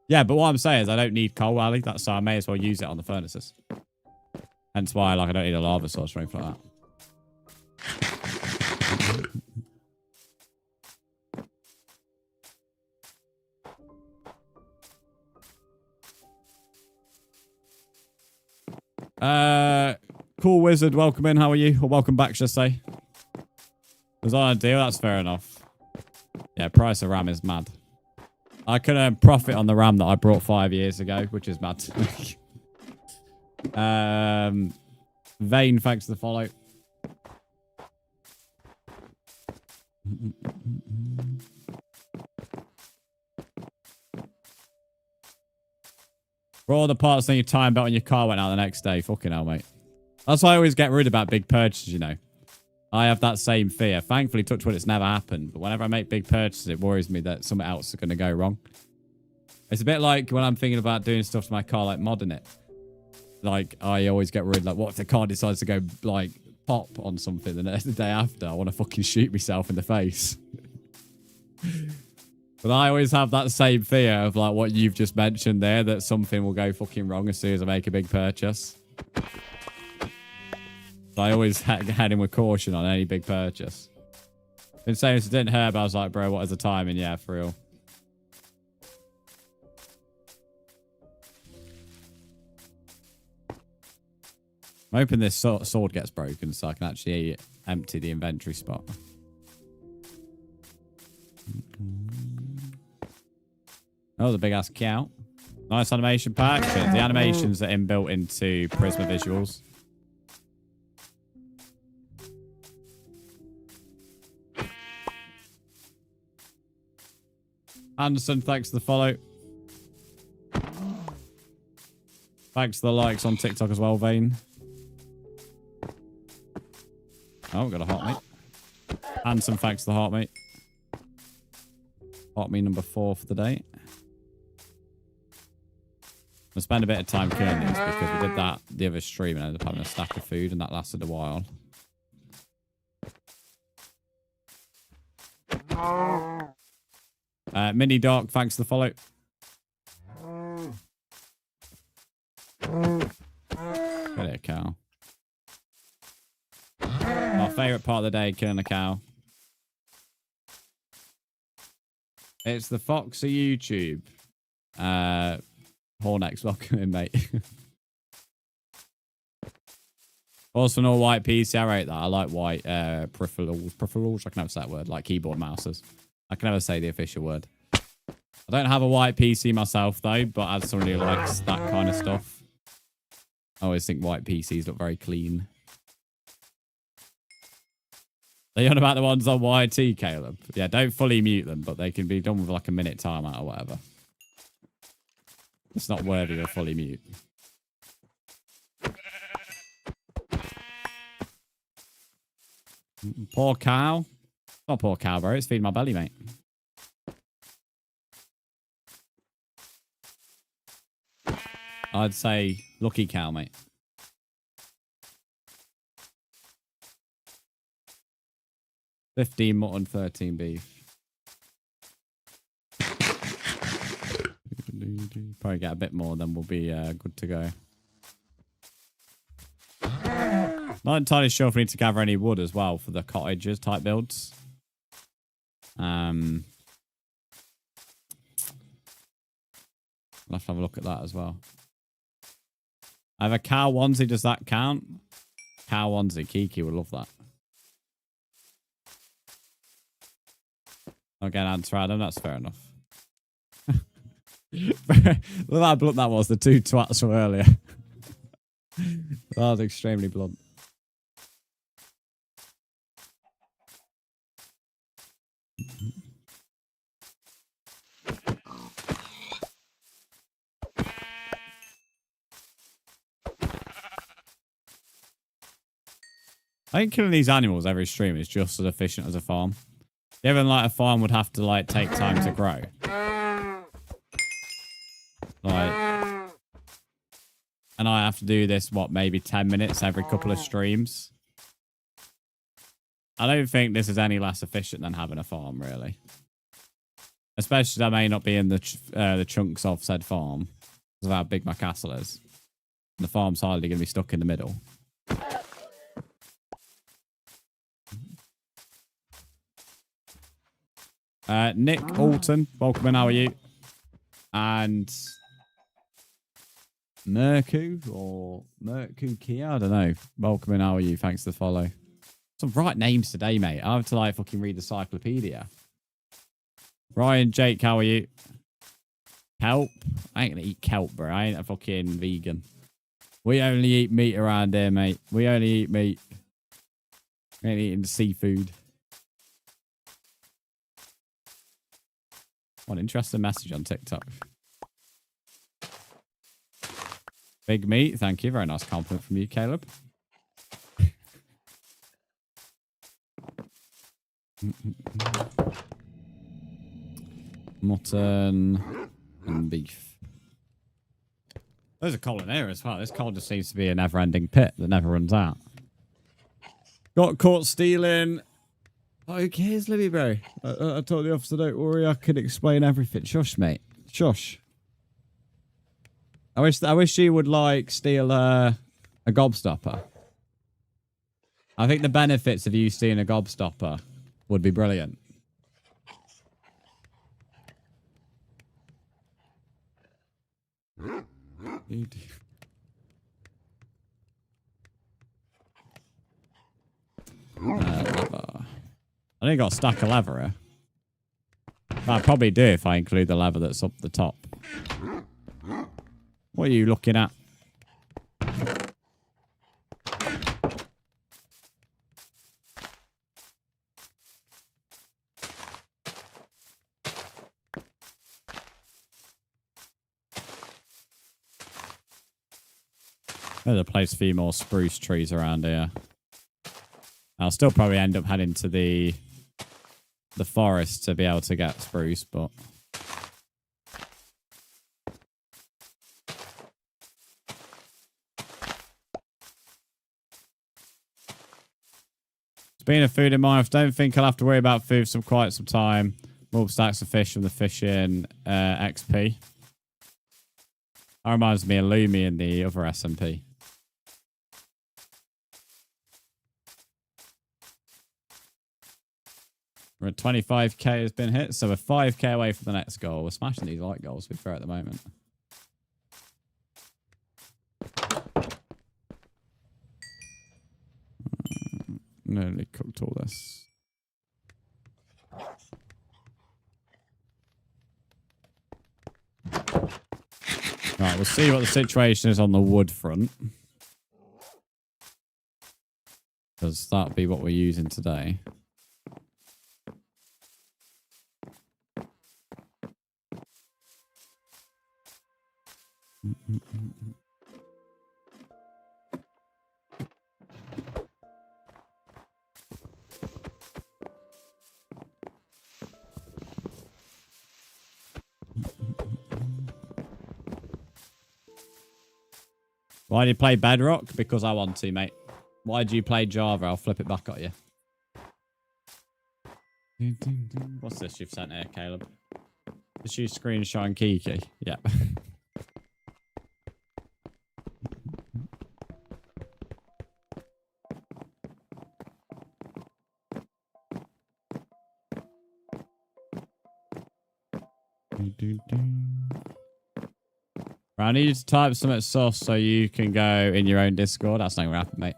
Yeah, but what I'm saying is I don't need coal, Ali. That's so I may as well use it on the furnaces. Hence why I don't need a lava source or anything like that. Cool Wizard, welcome in. How are you? Or welcome back, should I say. Was on a deal? That's fair enough. Yeah, price of RAM is mad. I can earn profit on the RAM that I brought 5 years ago, which is mad. Vane, thanks for the follow. For all the parts on your time belt and your car went out the next day. Fucking hell, mate. That's why I always get worried about big purchases, you know. I have that same fear. Thankfully, touch wood, it's never happened. But whenever I make big purchases, it worries me that something else is going to go wrong. It's a bit like when I'm thinking about doing stuff to my car, like modding it. Like, I always get worried, like, what if the car decides to go, like, pop on something and the day after I want to fucking shoot myself in the face. But I always have that same fear of, like, what you've just mentioned there, that something will go fucking wrong as soon as I make a big purchase. So I always head in with caution on any big purchase. Been saying this, it didn't hurt, but I was like, bro, what is the timing? Yeah, for real. I'm hoping this sword gets broken so I can actually empty the inventory spot. Oh, the big ass cow. Nice animation pack. The animations are inbuilt into Prisma visuals. Anderson, thanks for the follow. Thanks for the likes on TikTok as well, Vane. Oh, we've got a heart, mate. Handsome, thanks for the heart, mate. Heart me number 4 for the day. I'm going to spend a bit of time killing these because we did that the other stream and ended up having a stack of food and that lasted a while. Mini Dark, thanks for the follow. Get it, a cow. Our favourite part of the day, killing a cow. It's the Fox of YouTube. Hornex, welcome in, mate. Also, no white PC. I rate that. I like white peripherals. I can never say that word. Like keyboard mouses. I can never say the official word. I don't have a white PC myself, though, but as someone who likes that kind of stuff, I always think white PCs look very clean. Are you on about the ones on YT, Caleb? Yeah, don't fully mute them, but they can be done with like a minute timeout or whatever. It's not worthy of a fully mute. Poor cow. Not poor cow, bro. It's feeding my belly, mate. I'd say lucky cow, mate. $15 mutton, $13 beef. Probably get a bit more, then we'll be good to go. Not entirely sure if we need to gather any wood as well for the cottages type builds. I'll have to have a look at that as well. I have a cow onesie. Does that count? Cow onesie. Kiki would love that. I'll get an answer, Adam. That's fair enough. Look at how blunt that was. The two twats from earlier. That was extremely blunt. I think killing these animals every stream is just as efficient as a farm. Even like a farm would have to like take time to grow. Like, and I have to do this, what, maybe 10 minutes every couple of streams. I don't think this is any less efficient than having a farm, really. Especially I may not be in the chunks of said farm because of how big my castle is. The farm's hardly going to be stuck in the middle. Nick Alton, welcome in, how are you? And Merku Kia, I don't know. Welcome in, how are you? Thanks for the follow. Some right names today, mate. I have to like fucking read the encyclopedia. Ryan, Jake, how are you? Kelp? I ain't gonna eat kelp, bro. I ain't a fucking vegan. We only eat meat around here, mate. We only eat meat. We ain't eating seafood. What an interesting message on TikTok. Big meat, thank you. Very nice compliment from you, Caleb. Mutton and beef. There's a coal in here as well. This coal just seems to be a never-ending pit that never runs out. Got caught stealing. Oh, who cares, Libby, bro? I told the officer, don't worry, I can explain everything. Shush, mate. Shush. I wish she would, like, steal a gobstopper. I think the benefits of you stealing a gobstopper would be brilliant. Leather. I think I got a stack of leather here. I'd probably do if I include the leather that's up the top. What are you looking at? There's a place for more spruce trees around here. I'll still probably end up heading to the forest to be able to get spruce, but Speaking of food in Minecraft, don't think I'll have to worry about food for quite some time. More stacks of fish from the fishing XP. That reminds me of Lumi and the other SMP. We're at 25k has been hit, so we're 5k away from the next goal. We're smashing these light goals we throw at the moment. Nearly cooked all this. Right, we'll see what the situation is on the wood front. Because that'll be what we're using today. Why do you play Bedrock? Because I want to, mate. Why do you play Java? I'll flip it back at you. What's this you've sent here, Caleb? Just use screenshot and Kiki. Yeah. I need you to type something sus so you can go in your own Discord. That's not going to happen, mate.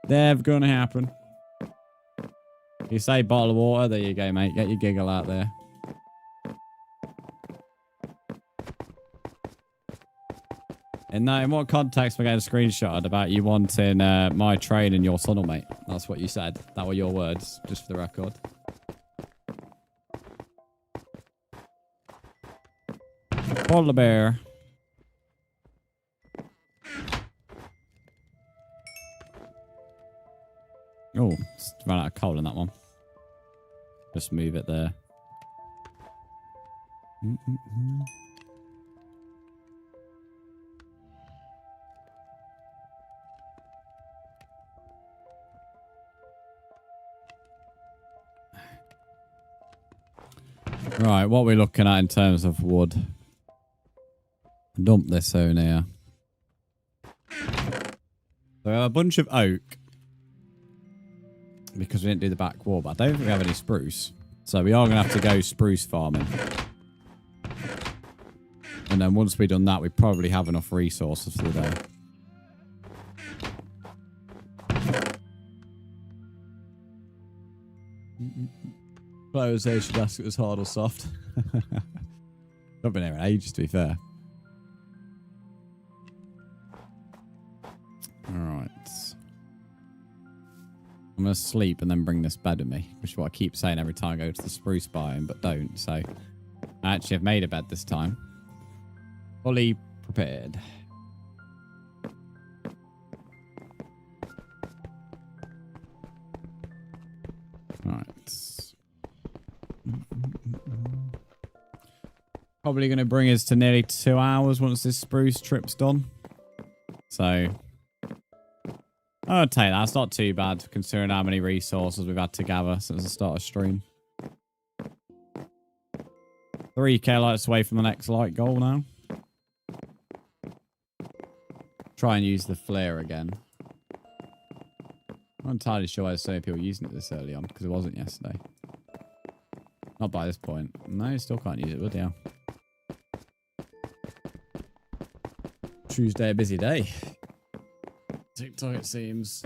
Never going to happen. You say bottle of water. There you go, mate. Get your giggle out there. In what context am I getting a screenshot about you wanting my train in your tunnel, mate? That's what you said. That were your words, just for the record. Polar bear. Oh, ran out of coal in that one. Just move it there. Right, what are we looking at in terms of wood? Dump this in here. So we have a bunch of oak. Because we didn't do the back wall, but I don't think we have any spruce. So we are going to have to go spruce farming. And then once we've done that, we probably have enough resources for the day. Players here should ask if it was hard or soft. Not been here in ages, to be fair. Alright. I'm going to sleep and then bring this bed with me, which is what I keep saying every time I go to the spruce biome, but don't. So I actually have made a bed this time. Fully prepared. Right. Probably going to bring us to nearly 2 hours once this spruce trip's done. So I'll tell you that's not too bad considering how many resources we've had to gather since the start of stream. 3k lights away from the next light goal now. Try and use the flare again. I'm not entirely sure why there's so many people using it this early on because it wasn't yesterday. Not by this point. No, you still can't use it, would you? Tuesday, a busy day. TikTok, it seems.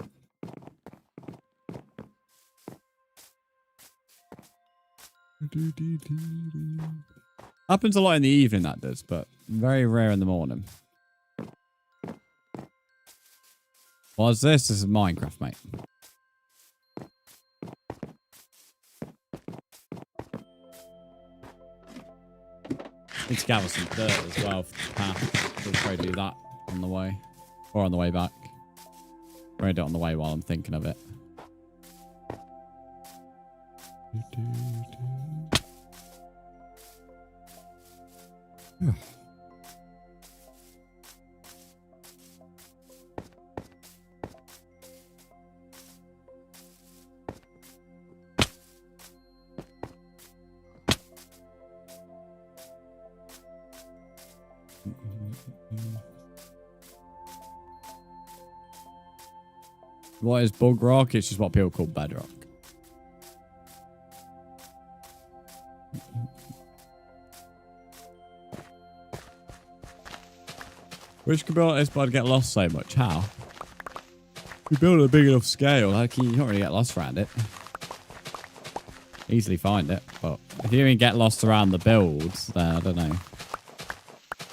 Happens a lot in the evening, that does, but very rare in the morning. What's this? This is Minecraft, mate. Need to gather some dirt as well for the path. We'll probably do that on the way. Or on the way back. We're going to do it on the way while I'm thinking of it. What is bug rock? It's just what people call bedrock. Which could be honest, but I'd get lost so much. How? You build a big enough scale, like you can't really get lost around it. Easily find it, but if you even get lost around the builds, then I don't know.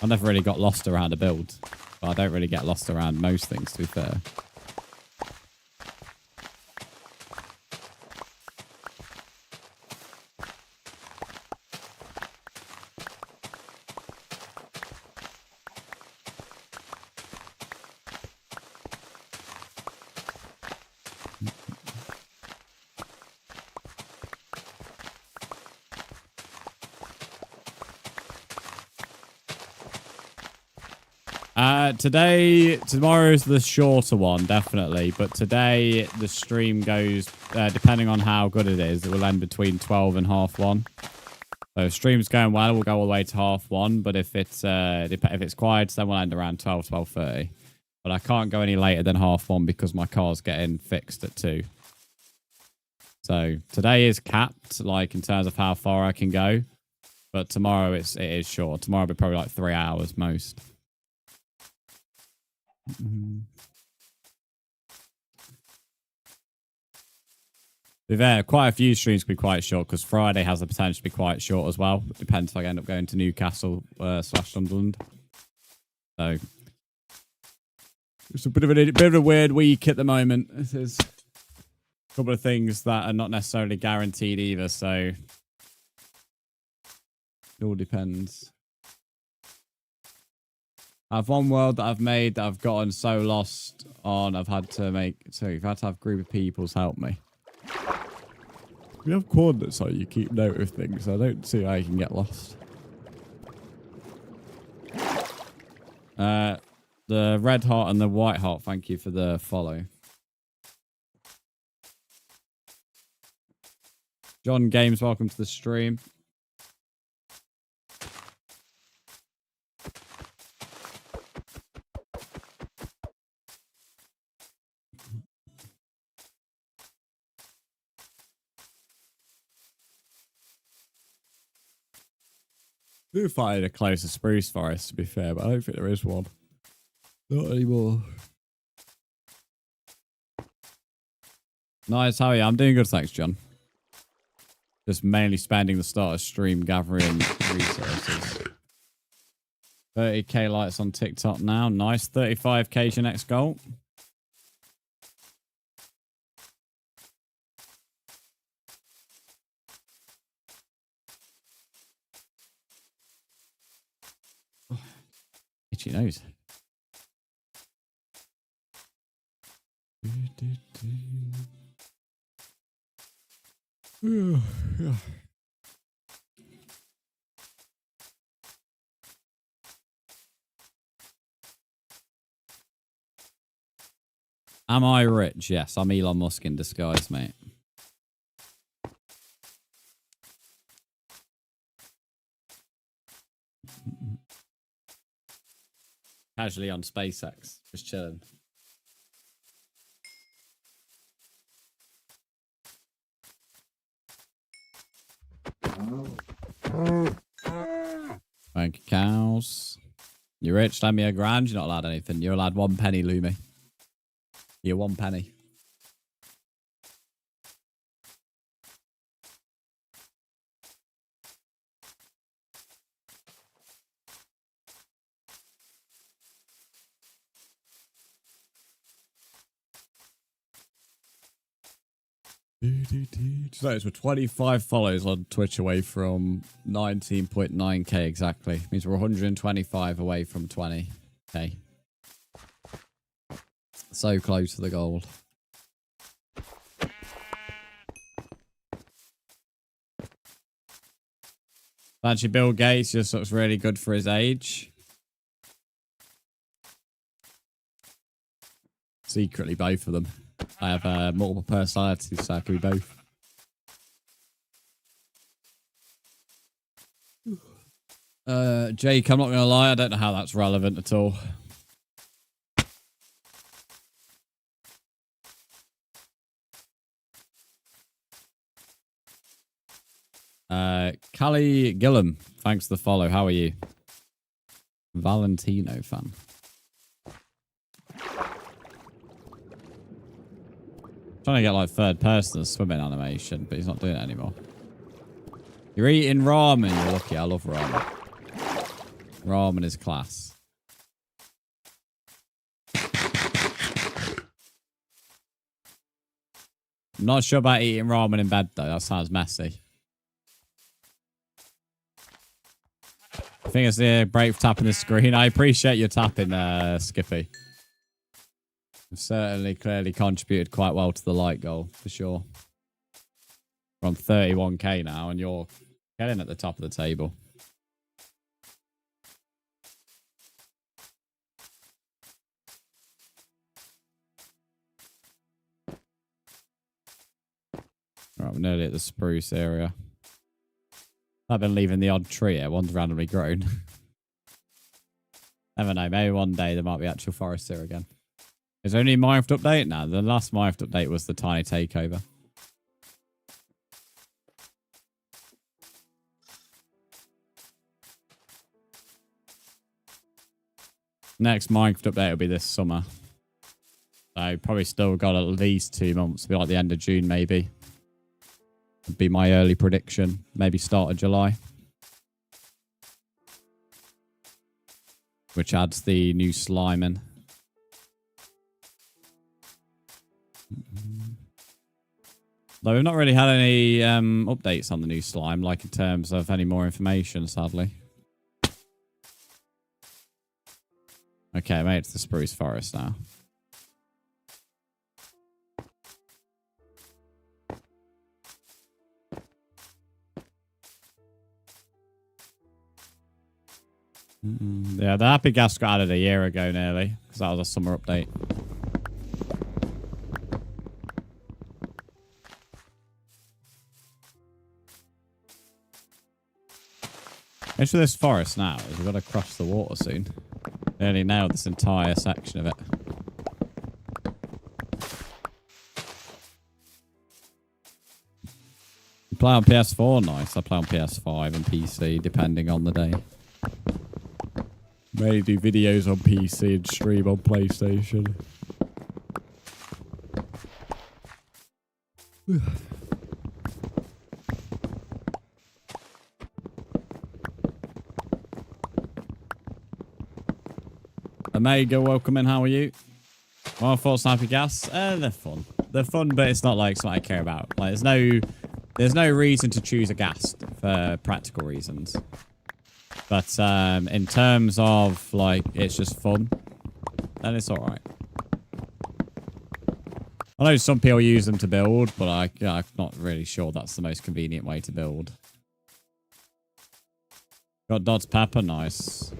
I never really got lost around a build, but I don't really get lost around most things, to be fair. Tomorrow's the shorter one, definitely. But today, the stream goes, depending on how good it is, it will end between 12 and half 1. So if stream's going well, we'll go all the way to half 1. But if it's quiet, then we'll end around 12, 12:30. But I can't go any later than half 1 because my car's getting fixed at 2. So today is capped, like in terms of how far I can go. But tomorrow it is short. Tomorrow will be probably like 3 hours most. Quite a few streams could be quite short because Friday has the potential to be quite short as well. It depends if I end up going to Newcastle / Sunderland. So it's a bit of a weird week at the moment. There's a couple of things that are not necessarily guaranteed either, so it all depends. I have one world that I've made that I've gotten so lost on. I've had to have a group of people's help me. We have coordinates so you keep note of things. I don't see how you can get lost. The red heart and the white heart, thank you for the follow. John Games, welcome to the stream. I do find a closer spruce forest, to be fair, but I don't think there is one. Not anymore. Nice, how are you? I'm doing good, thanks, John. Just mainly spending the start of stream gathering resources. 30k likes on TikTok now. Nice. 35k is your next goal. Itchy nose. Am I rich? Yes, I'm Elon Musk in disguise, mate. Casually on SpaceX, just chilling. Thank you, cows. You're rich, lend me a grand. You're not allowed anything. You're allowed 1 penny, Lumi. You're 1 penny. Just notice we're 25 follows on Twitch away from 19.9k exactly. Means we're 125 away from 20k. So close to the goal. Actually, Bill Gates just looks really good for his age. Secretly, both of them. I have multiple personalities, so I can be both. Jake, I'm not going to lie, I don't know how that's relevant at all. Callie Gillum, thanks for the follow. How are you? Valentino fan. Trying to get like third person swimming animation, but he's not doing it anymore. You're eating ramen. You're lucky. I love ramen. Ramen is class. I'm not sure about eating ramen in bed though. That sounds messy. I think it's the break for tapping the screen. I appreciate your tapping, Skippy. You've certainly clearly contributed quite well to the like goal, for sure. We're on 31k now, and you're getting at the top of the table. Right, we're nearly at the spruce area. I've been leaving the odd tree here. One's randomly grown. Never know. Maybe one day there might be actual forest here again. Is there any Minecraft update? No, the last Minecraft update was the tiny takeover. Next Minecraft update will be this summer. So probably still got at least 2 months. It'll be like the end of June maybe. Would be my early prediction. Maybe start of July. Which adds the new slime in. Though we've not really had any updates on the new slime, like in terms of any more information, sadly. Okay, I made it to the spruce forest now. Yeah, the happy gas got added a year ago nearly, because that was a summer update. The issue with this forest now is we've got to cross the water soon. Nearly nailed this entire section of it. You play on PS4? Nice. I play on PS5 and PC, depending on the day. May do videos on PC and stream on PlayStation. Omega, welcome in. How are you? My thoughts on Happy Gas? They're fun. They're fun, but it's not like something I care about. Like, there's no reason to choose a gas for practical reasons. But in terms of, like, it's just fun, then it's alright. I know some people use them to build, but I'm not really sure that's the most convenient way to build. Got Dot's Pepper, nice.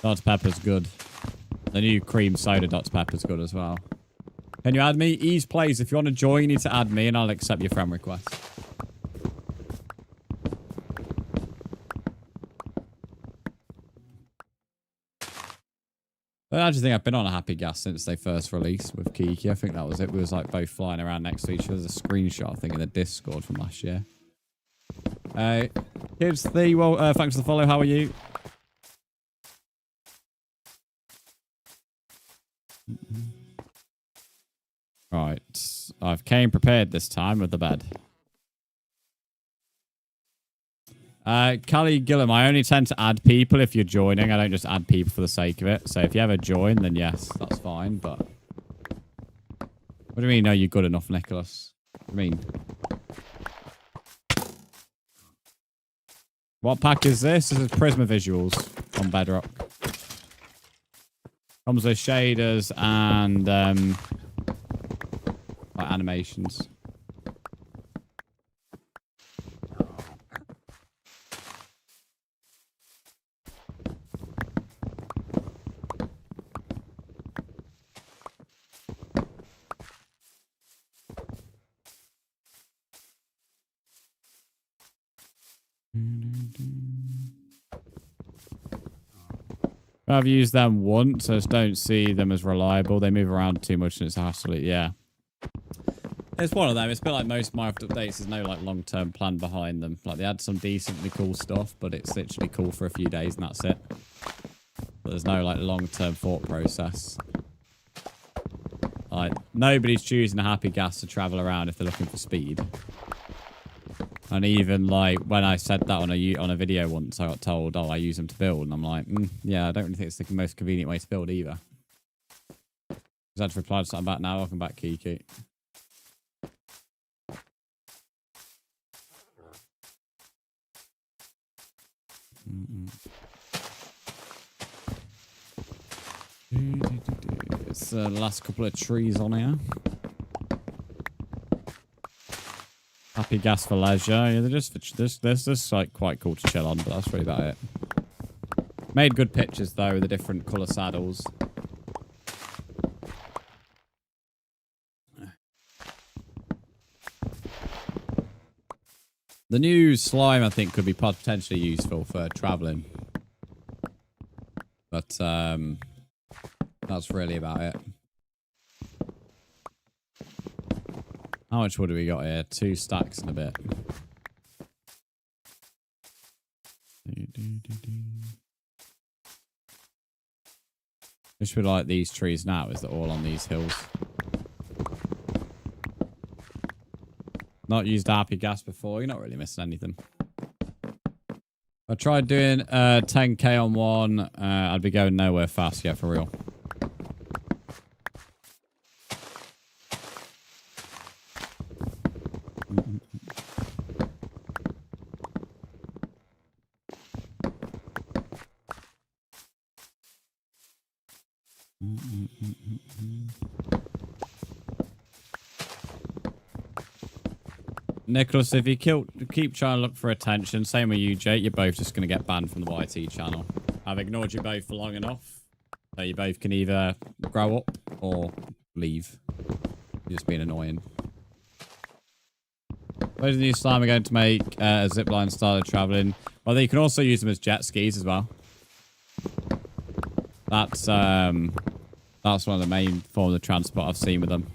Dot's Pepper's good. The new cream soda Dot's Pepper's good as well. Can you add me? Ease plays. If you want to join, you need to add me and I'll accept your friend request. I actually think I've been on a Happy Gas since they first released with Kiki. I think that was it. We was like both flying around next to each other. There's a screenshot, I think, in the Discord from last year. Kids, well, thanks for the follow. How are you? Right. I've came prepared this time with the bed. Callie Gillum, I only tend to add people if you're joining. I don't just add people for the sake of it. So if you ever join, then yes, that's fine. But what do you mean? No, you're good enough, Nicholas? What do you mean? What pack is this? This is Prisma Visuals on Bedrock. Comes with shaders and like animations. I've used them once. I just don't see them as reliable. They move around too much and it's a hassle. Yeah. It's one of them. It's a bit like most Minecraft updates. There's no like long-term plan behind them. Like they had some decently cool stuff, but it's literally cool for a few days and that's it. But there's no like long-term thought process. Like nobody's choosing a happy gas to travel around if they're looking for speed. And even like when I said that on a video once, I got told, "Oh, I use them to build," and I'm like, "Yeah, I don't really think it's the most convenient way to build either." I had to reply to something back now. Welcome back, Kiki. It's the last couple of trees on here. Happy gas for leisure. Yeah, they're just like quite cool to chill on, but that's really about it. Made good pictures though with the different colour saddles. The new slime, I think, could be potentially useful for travelling. But that's really about it. How much wood have we got here? 2 stacks and a bit. Which we like these trees now is they're all on these hills. Not used happy gas before. You're not really missing anything. I tried doing 10k on one. I'd be going nowhere fast. Yeah, for real. Nicholas, if you keep trying to look for attention, same with you, Jake, you're both just going to get banned from the YT channel. I've ignored you both for long enough, so you both can either grow up or leave. You're just being annoying. Those are the new slime are going to make a zipline style of traveling. Well, you can also use them as jet skis as well. That's one of the main forms of transport I've seen with them.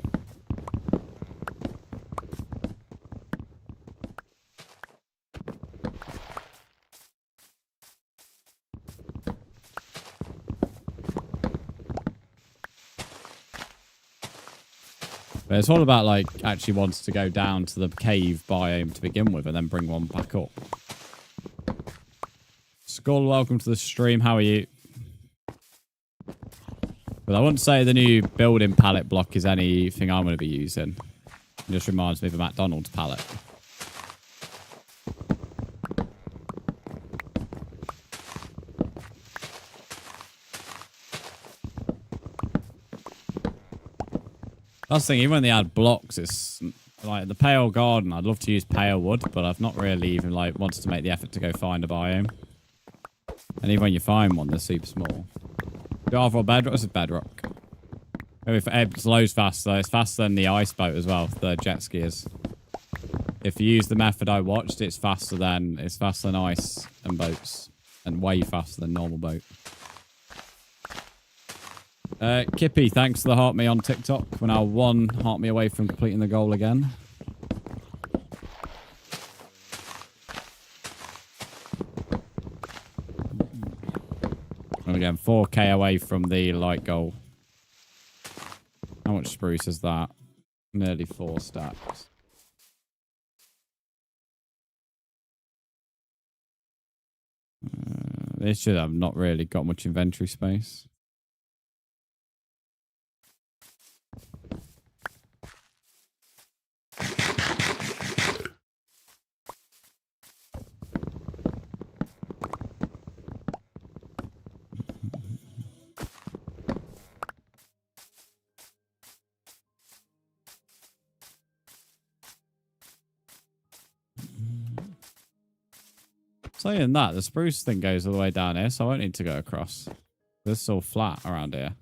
But it's all about like actually wants to go down to the cave biome to begin with and then bring one back up. Skull, welcome to the stream. How are you? But I wouldn't say the new building pallet block is anything I'm going to be using. It just reminds me of a McDonald's pallet. That's the thing, even when they add blocks, it's like the pale garden. I'd love to use pale wood, but I've not really even like wanted to make the effort to go find a biome. And even when you find one, they're super small. Java or bedrock? This is bedrock. It's loads faster. It's faster than the ice boat as well, the jet skiers. If you use the method I watched, it's faster than ice and boats. And way faster than normal boat. Kippy, thanks for the heart me on TikTok. We're now 1 heart me away from completing the goal again. And again, 4k away from the light goal. How much spruce is that? Nearly 4 stacks. This should have not really got much inventory space. Saying that, the spruce thing goes all the way down here, so I won't need to go across. This is all flat around here.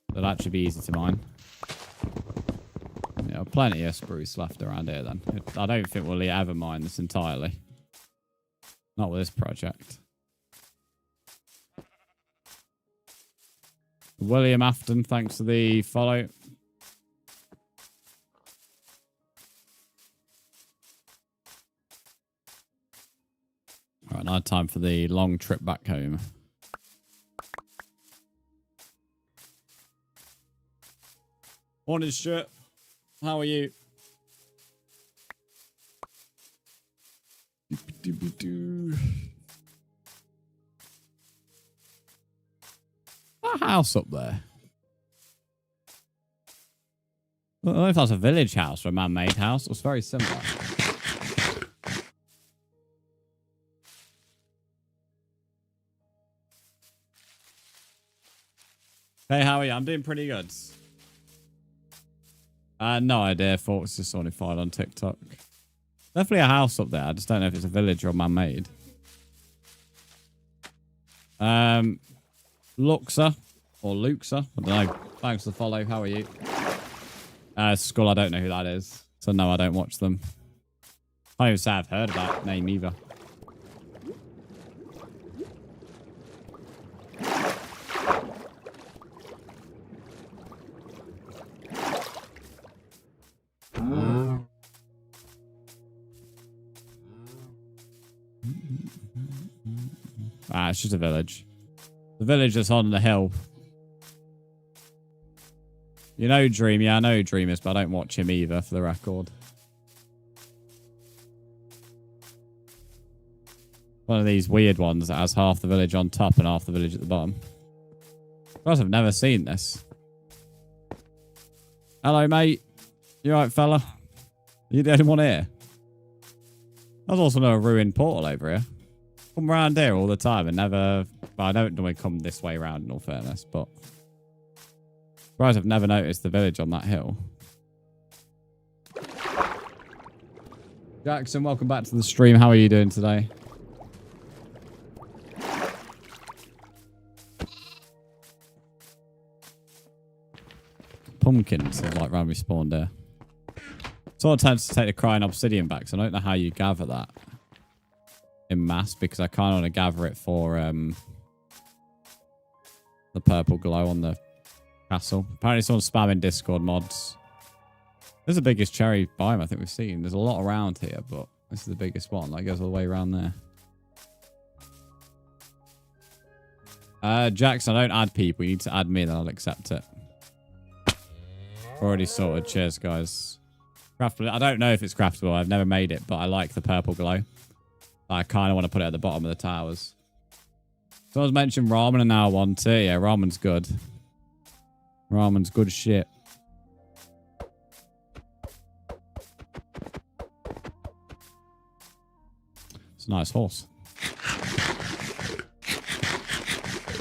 It'll actually be easy to mine. Yeah, plenty of spruce left around here then. I don't think we'll ever mine this entirely. Not with this project. William Afton, thanks for the follow. And I had time for the long trip back home. Morning, Stuart. How are you? That house up there. I don't know if that's a village house or a man-made house. It was very similar. Hey, how are you? I'm doing pretty good. No idea. Thought it was just only fired on TikTok. Definitely a house up there. I just don't know if it's a village or man-made. Luxa or Luxa. I don't know. Thanks for the follow. How are you? Skull, I don't know who that is. So no, I don't watch them. I don't even say I've heard of that name either. It's just a village. The village that's on the hill. You know Dream. Yeah, I know who Dream is, but I don't watch him either, for the record. One of these weird ones that has half the village on top and half the village at the bottom. Guys, I've never seen this. Hello, mate. You alright, fella? Are you the only one here? There's also no ruined portal over here. Come around here all the time and never... Well, I don't normally come this way around, in all fairness, but... Surprised I've never noticed the village on that hill. Jackson, welcome back to the stream. How are you doing today? Pumpkins have like randomly spawned there. Sort of tempted to take the crying obsidian back, so I don't know how you gather that in mass, because I kind of want to gather it for the purple glow on the castle. Apparently someone's spamming Discord mods. This is the biggest cherry biome I think we've seen. There's a lot around here, but this is the biggest one. That goes all the way around there. Jackson, I don't add people. You need to add me, then I'll accept it. Already sorted. Cheers, guys. Craftable. I don't know if it's craftable. I've never made it, but I like the purple glow. I kind of want to put it at the bottom of the towers. Someone's mentioned ramen and now I want it. Yeah, ramen's good. Ramen's good shit. It's a nice horse.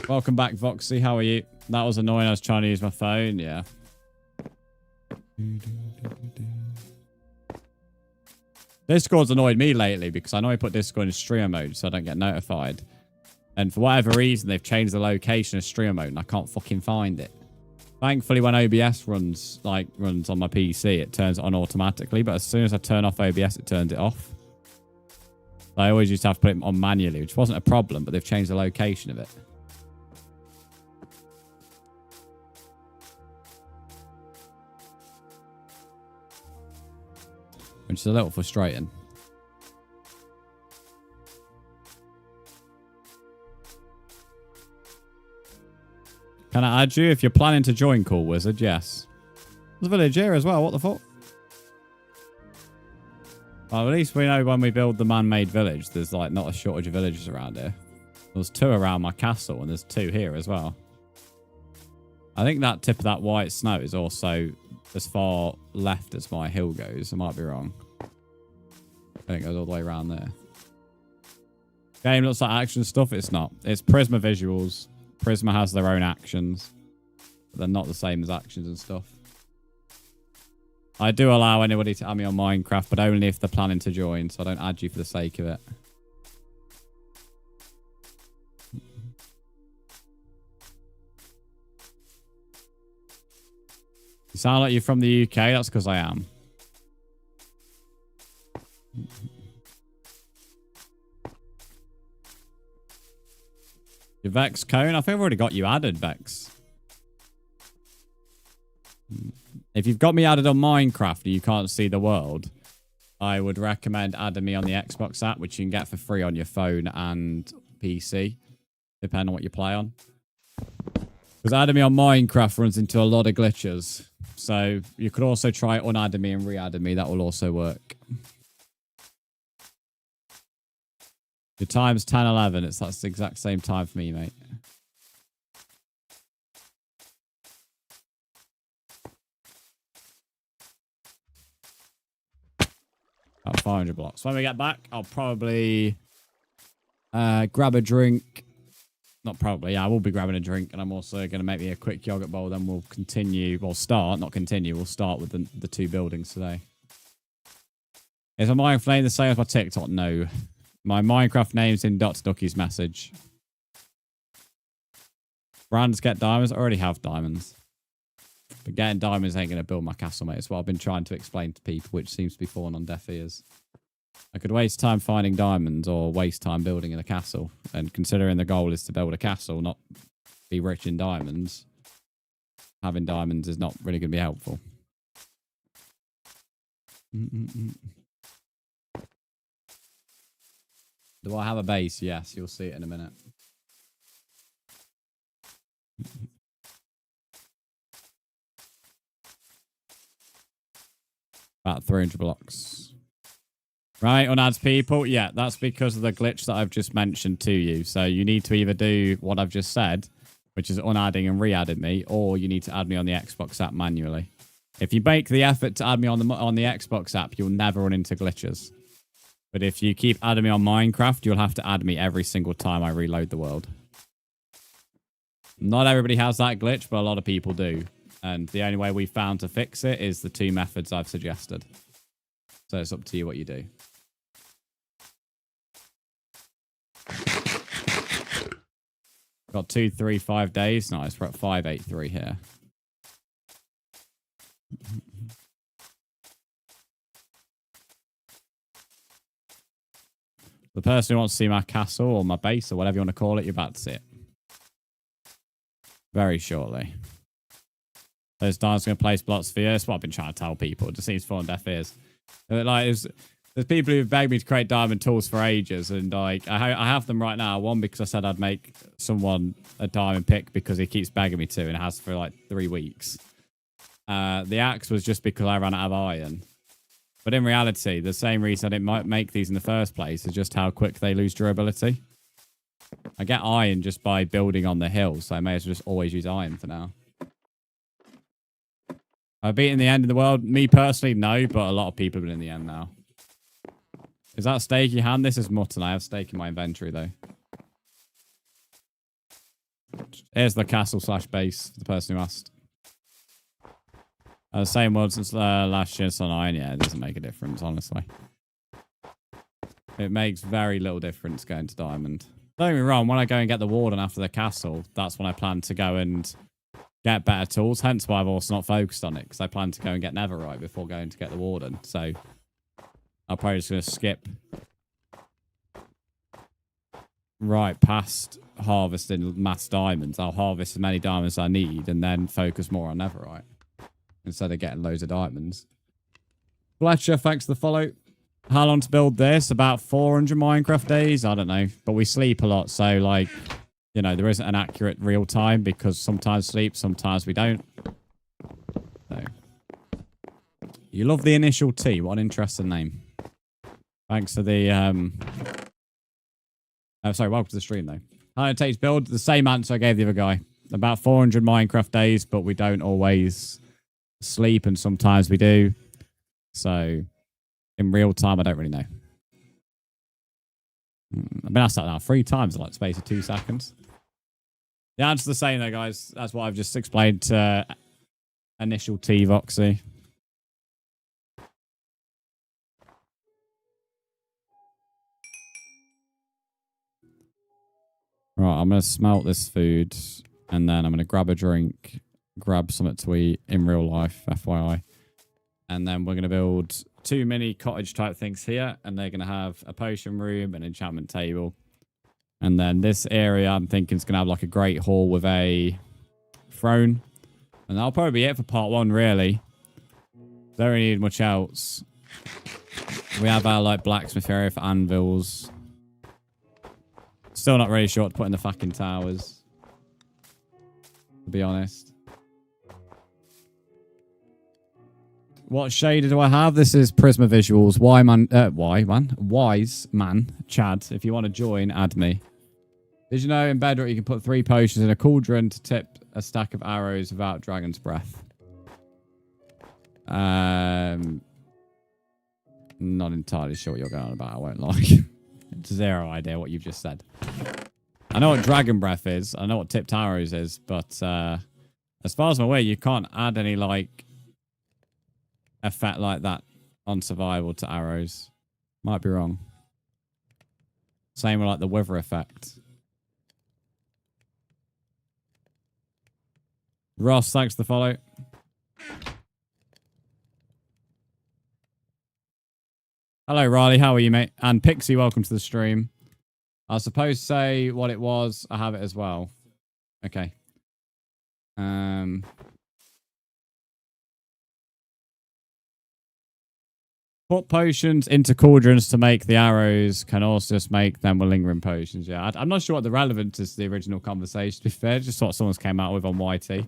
Welcome back, Voxy. How are you? That was annoying. I was trying to use my phone. Yeah. Discord's annoyed me lately because I know I put Discord in streamer mode so I don't get notified. And for whatever reason, they've changed the location of streamer mode and I can't fucking find it. Thankfully, when OBS runs on my PC, it turns it on automatically. But as soon as I turn off OBS, it turns it off. I always used to have to put it on manually, which wasn't a problem, but they've changed the location of it. Which is a little frustrating. Can I add you if you're planning to join Cool Wizard? Yes. There's a village here as well. What the fuck? Well, at least we know when we build the man-made village, there's like not a shortage of villages around here. There's 2 around my castle and there's 2 here as well. I think that tip of that white snow is also as far left as my hill goes. I might be wrong. I think it goes all the way around there. Game looks like action stuff. It's not. It's Prisma visuals. Prisma has their own actions. But they're not the same as actions and stuff. I do allow anybody to add me on Minecraft, but only if they're planning to join. So I don't add you for the sake of it. You sound like you're from the UK. That's because I am. Your Vex Cone? I think I've already got you added, Vex. If you've got me added on Minecraft and you can't see the world, I would recommend adding me on the Xbox app, which you can get for free on your phone and PC, depending on what you play on. Because adding me on Minecraft runs into a lot of glitches. So you could also try unadding me and re-adding me. That will also work. Your time's 10:11. That's the exact same time for me, mate. About 500 blocks. When we get back, I'll probably grab a drink. Not probably, yeah, I will be grabbing a drink. And I'm also going to make me a quick yogurt bowl. Then we'll continue. We'll start, not continue. We'll start with the 2 buildings today. Is my Minecraft name the same as my TikTok? No. My Minecraft name's in Dr. Ducky's message. Brzndz get diamonds. I already have diamonds. But getting diamonds ain't going to build my castle, mate. It's what I've been trying to explain to people, which seems to be falling on deaf ears. I could waste time finding diamonds or waste time building in a castle. And considering the goal is to build a castle, not be rich in diamonds, having diamonds is not really going to be helpful. Do I have a base? Yes, you'll see it in a minute. About 300 blocks. Right, unadds people. Yeah, that's because of the glitch that I've just mentioned to you. So you need to either do what I've just said, which is unadding and re-adding me, or you need to add me on the Xbox app manually. If you make the effort to add me on the Xbox app, you'll never run into glitches. But if you keep adding me on Minecraft, you'll have to add me every single time I reload the world. Not everybody has that glitch, but a lot of people do. And the only way we found to fix it is the 2 methods I've suggested. So it's up to you what you do. Got 2, 3, 5 days. Nice. We're at 583 here. The person who wants to see my castle or my base or whatever you want to call it, you're about to see it. Very shortly. Those diamonds going to place blocks for you. That's what I've been trying to tell people. It just seems falling deaf ears. There's people who've begged me to create diamond tools for ages, and like I have them right now. One because I said I'd make someone a diamond pick because he keeps begging me to, and has for like 3 weeks. The axe was just because I ran out of iron. But in reality, the same reason I didn't make these in the first place is just how quick they lose durability. I get iron just by building on the hill, so I may as well just always use iron for now. I've beaten the end of the world. Me personally, no, but a lot of people have been in the end now. Is that steak in your hand? This is mutton. I have steak in my inventory, though. Here's the castle / base for the person who asked. Same world since last year, so iron. Yeah, it doesn't make a difference, honestly. It makes very little difference going to diamond. Don't get me wrong, when I go and get the warden after the castle, that's when I plan to go and get better tools. Hence why I've also not focused on it, because I plan to go and get netherite before going to get the warden. So I'll probably just going to skip right past harvesting mass diamonds. I'll harvest as many diamonds as I need and then focus more on netherite instead of getting loads of diamonds. Fletcher, thanks for the follow. How long to build this? About 400 Minecraft days? I don't know. But we sleep a lot, so like, you know, there isn't an accurate real time because sometimes sleep, sometimes we don't. So. You love the initial T. What an interesting name. Thanks for the sorry, welcome to the stream though. How long it takes to build? The same answer I gave the other guy. About 400 Minecraft days, but we don't always sleep and sometimes we do. So in real time, I don't really know. I've been asked that now 3 times in like the space of 2 seconds. The answer's the same though, guys. That's what I've just explained to initial T Voxy. Right, I'm going to smelt this food and then I'm going to grab a drink, grab something to eat in real life, FYI. And then we're going to build 2 mini cottage type things here, and they're going to have a potion room, an enchantment table. And then this area I'm thinking is going to have like a great hall with a throne. And that'll probably be it for part 1, really. Don't really need much else. We have our like blacksmith area for anvils. Still not really sure what to put in the fucking towers, to be honest. What shader do I have? This is Prisma Visuals. Wise man, Chad. If you want to join, add me. Did you know in bedrock you can put 3 potions in a cauldron to tip a stack of arrows without dragon's breath? Not entirely sure what you're going on about. I won't lie. Zero idea what you've just said. I know what dragon breath is. I know what tipped arrows is, but as far as I'm aware, you can't add any like effect like that on survival to arrows. Might be wrong. Same with like the wither effect. Ross, thanks for the follow. Hello, Riley. How are you, mate? And Pixie, welcome to the stream. I suppose say what it was. I have it as well. Okay. Put potions into cauldrons to make the arrows. Can also just make them with lingering potions. Yeah, I'm not sure what the relevance is to the original conversation, to be fair. Just what someone's came out with on YT.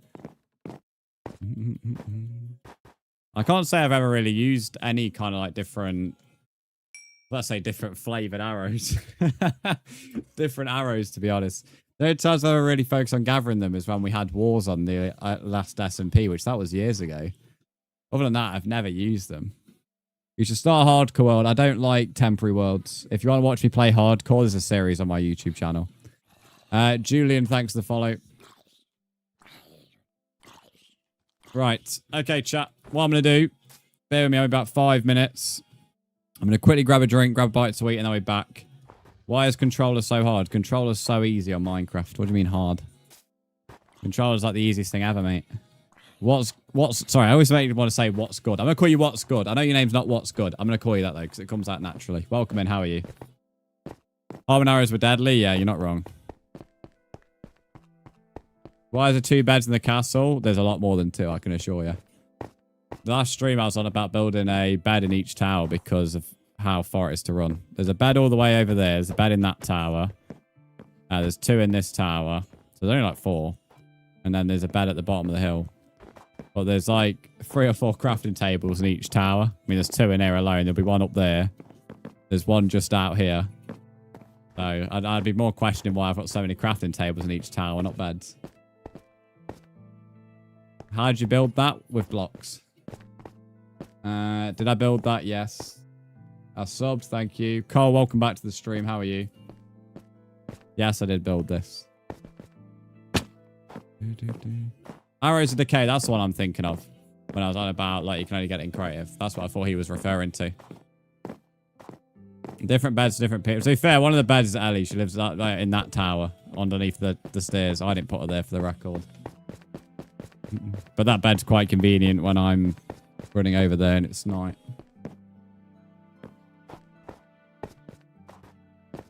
I can't say I've ever really used any kind of like different... Let's say different flavored arrows. Different arrows, to be honest. The only times I ever really focused on gathering them is when we had wars on the last SMP, which that was years ago. Other than that, I've never used them. You should start a hardcore world. I don't like temporary worlds. If you want to watch me play hardcore, there's a series on my YouTube channel. Julian, thanks for the follow. Right. Okay, chat. What I'm going to do, bear with me only about 5 minutes. I'm going to quickly grab a drink, grab a bite to eat, and then we'll be back. Why is controller so hard? Controller's so easy on Minecraft. What do you mean hard? Controller's like the easiest thing ever, mate. Sorry, I always make you want to say what's good. I'm going to call you what's good. I know your name's not what's good. I'm going to call you that, though, because it comes out naturally. Welcome in. How are you? Harm and arrows were deadly? Yeah, you're not wrong. Why is there 2 beds in the castle? There's a lot more than 2, I can assure you. The last stream I was on about building a bed in each tower because of how far it is to run. There's a bed all the way over there. There's a bed in that tower. There's 2 in this tower. So there's only like 4. And then there's a bed at the bottom of the hill. But there's like 3 or 4 crafting tables in each tower. I mean, there's 2 in here alone. There'll be 1 up there. There's 1 just out here. So I'd be more questioning why I've got so many crafting tables in each tower, not beds. How did you build that? With blocks. Did I build that? Yes. I subbed. Thank you. Cole, welcome back to the stream. How are you? Yes, I did build this. Arrows of Decay. That's the one I'm thinking of. When I was on about, like, you can only get it in creative. That's what I thought he was referring to. Different beds, different people. To be fair, one of the beds is Ellie. She lives in that tower underneath the stairs. I didn't put her there for the record. But that bed's quite convenient when I'm running over there and it's night.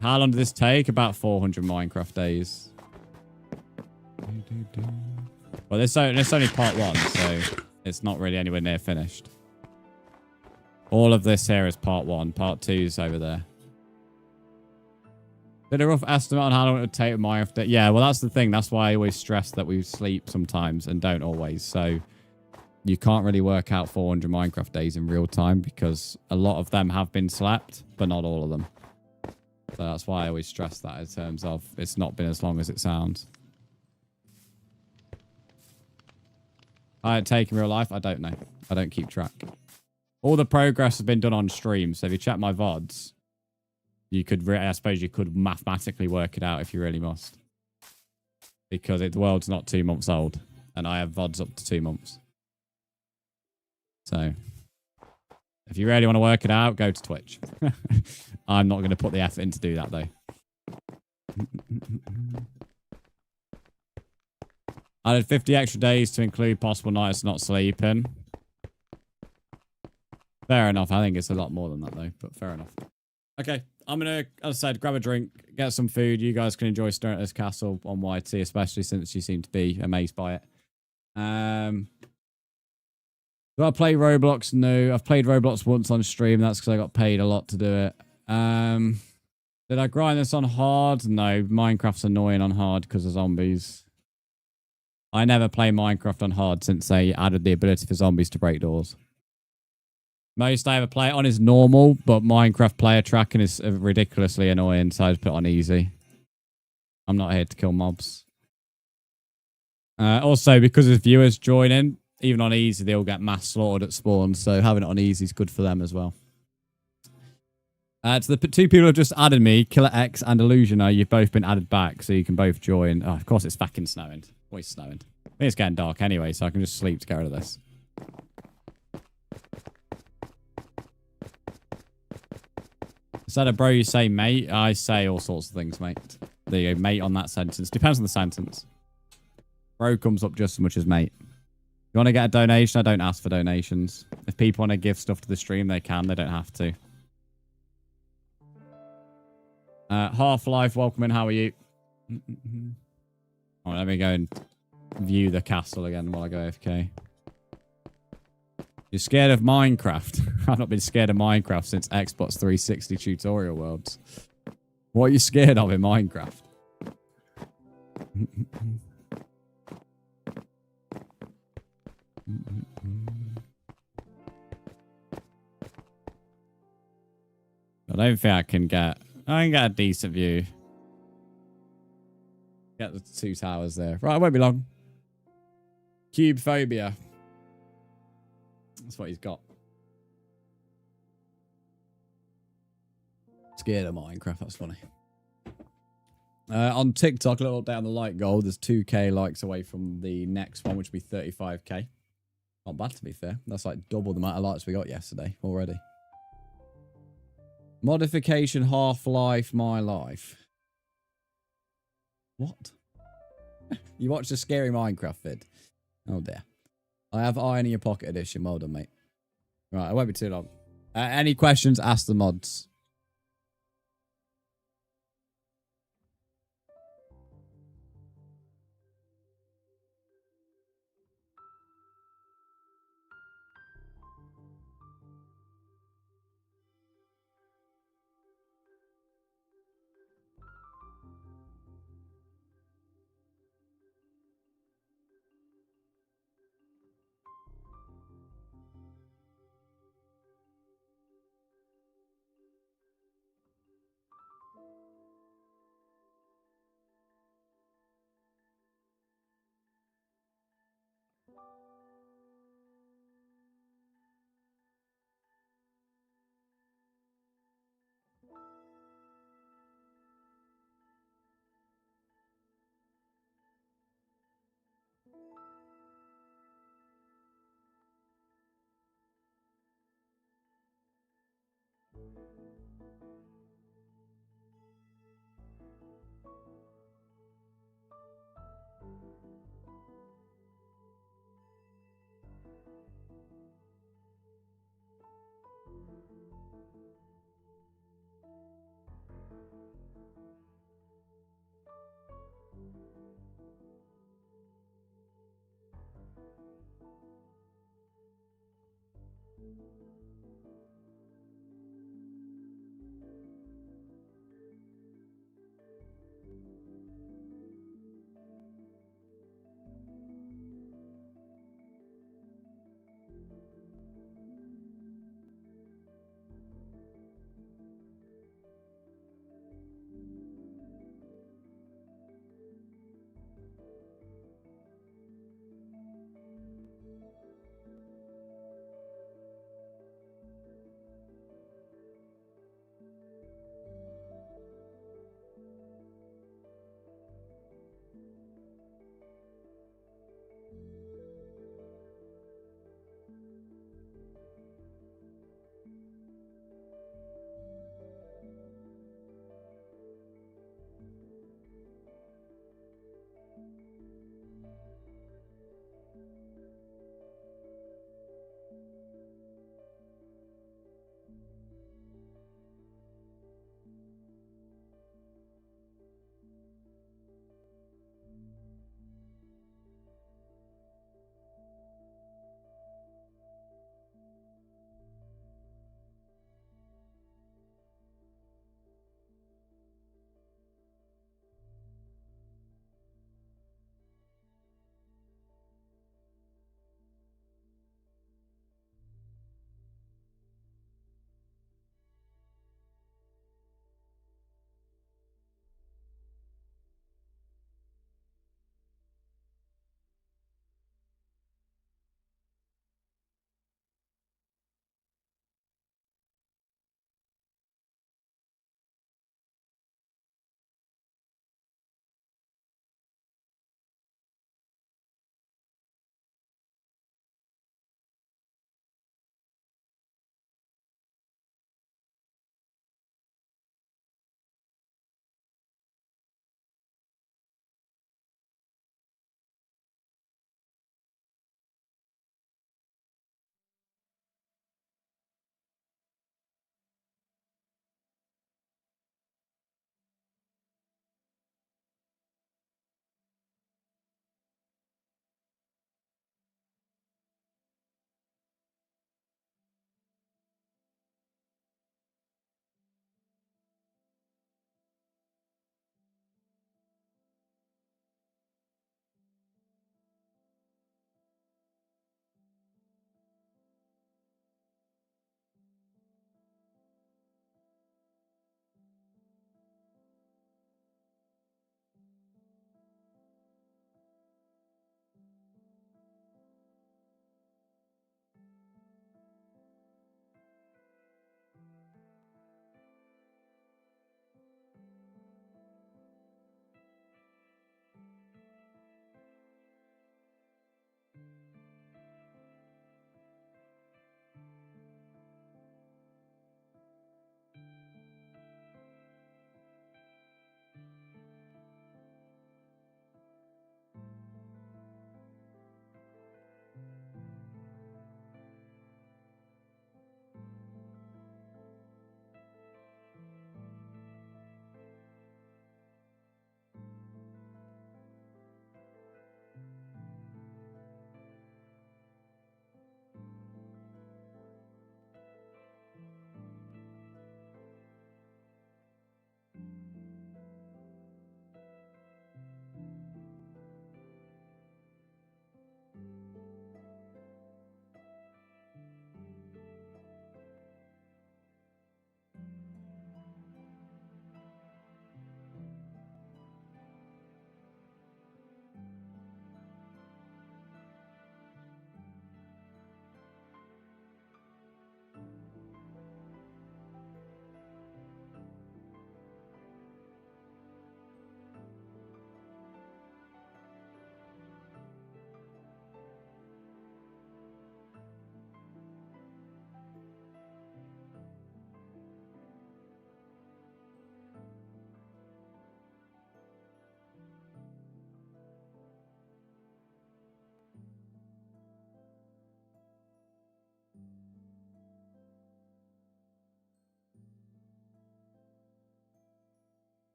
How long did this take? About 400 Minecraft days. Well, this only part 1, so it's not really anywhere near finished. All of this here is part 1. Part 2's over there. Did a rough estimate on how long it would take Minecraft? Yeah, well, that's the thing. That's why I always stress that we sleep sometimes and don't always. So you can't really work out 400 Minecraft days in real time because a lot of them have been slept, but not all of them. So that's why I always stress that in terms of it's not been as long as it sounds. I take in real life? I don't know. I don't keep track. All the progress has been done on stream. So if you check my VODs, you could, I suppose you could mathematically work it out if you really must. Because the world's not 2 months old. And I have VODs up to 2 months. So if you really want to work it out, go to Twitch. I'm not going to put the effort in to do that, though. I did 50 extra days to include possible nights not sleeping. Fair enough. I think it's a lot more than that, though. But fair enough. Okay. I'm going to, as I said, grab a drink, get some food. You guys can enjoy staring at this castle on YT, especially since you seem to be amazed by it. Do I play Roblox? No. I've played Roblox once on stream. That's because I got paid a lot to do it. Did I grind this on hard? No. Minecraft's annoying on hard because of zombies. I never play Minecraft on hard since they added the ability for zombies to break doors. Most I ever play it on is normal, but Minecraft player tracking is ridiculously annoying, so I just put it on easy. I'm not here to kill mobs. Also, because of viewers joining, even on easy, they all get mass slaughtered at spawn, so having it on easy is good for them as well. To the two people who have just added me, Killer X and Illusioner, you've both been added back, so you can both join. Oh, of course, it's fucking snowing. Always snowing. I think it's getting dark anyway, so I can just sleep to get rid of this. Instead of bro, you say mate. I say all sorts of things, mate. There you go, mate on that sentence. Depends on the sentence. Bro comes up just as much as mate. You want to get a donation? I don't ask for donations. If people want to give stuff to the stream, they can. They don't have to. Half-Life, welcome in. How are you? Oh, let me go and view the castle again while I go AFK. You're scared of Minecraft? I've not been scared of Minecraft since Xbox 360 tutorial worlds. What are you scared of in Minecraft? I don't think I can get a decent view. Get the two towers there. Right, it won't be long. Cube phobia. That's what he's got. Scared of Minecraft, that's funny. On TikTok, a little update on the like goal. There's 2k likes away from the next one, which will be 35k. Not bad, to be fair. That's like double the amount of likes we got yesterday already. Modification Half-Life My Life. What? You watched a scary Minecraft vid? Oh dear. I have Iron in Your Pocket edition. Well done, mate. Right, it won't be too long. Any questions, ask the mods.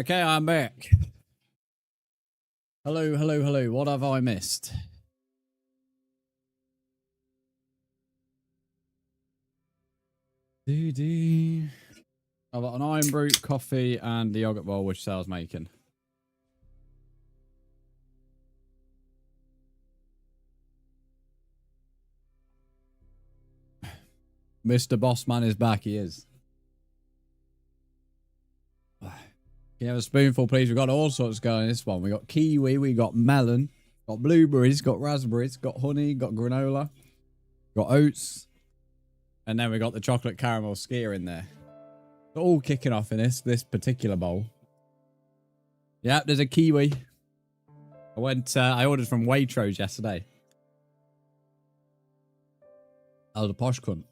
Okay, I'm back. Hello, hello, hello. What have I missed? I've got an iron brew, coffee, and the yogurt bowl, which Sal's making. Mr. Bossman is back. He is. Can you have a spoonful, please? We've got all sorts going in this one. We got kiwi, we got melon, got blueberries, got raspberries, got honey, got granola, got oats, and then we got the chocolate caramel skier in there. It's all kicking off in this particular bowl. Yeah, there's a kiwi. I ordered from Waitrose yesterday. I was a posh cunt.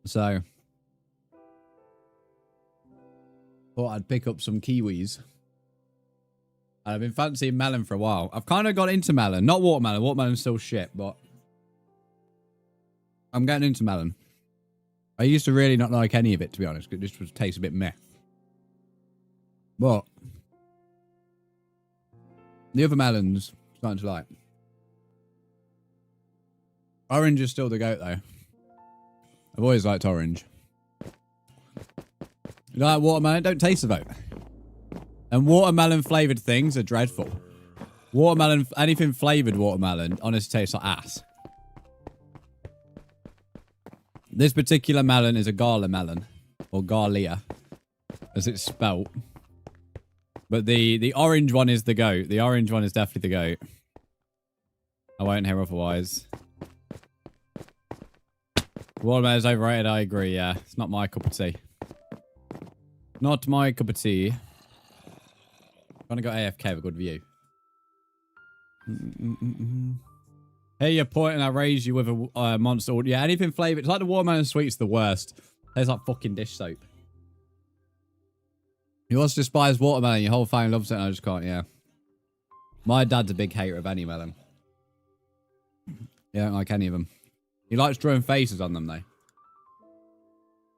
So thought I'd pick up some kiwis. I've been fancying melon for a while. I've kind of got into melon. Not watermelon. Watermelon's still shit, but I'm getting into melon. I used to really not like any of it, to be honest, because it just tastes a bit meh. But the other melons, starting to like. Orange is still the goat, though. I've always liked orange. You like watermelon? Don't taste the vote. And watermelon flavoured things are dreadful. Watermelon, anything flavoured watermelon, honestly tastes like ass. This particular melon is a gala melon. Or garlia, as it's spelt. But the orange one is the goat. The orange one is definitely the goat. I won't hear otherwise. Watermelon's overrated, I agree, yeah. It's not my cup of tea. Not my cup of tea. Trying to go AFK with a good view. Hey, you're pointing, I raised you with a monster. Yeah, anything flavoured. It's like the watermelon sweet's the worst. Tastes like fucking dish soap. You also despise watermelon. Your whole family loves it and I just can't, yeah. My dad's a big hater of any melon. He don't like any of them. He likes drawing faces on them, though.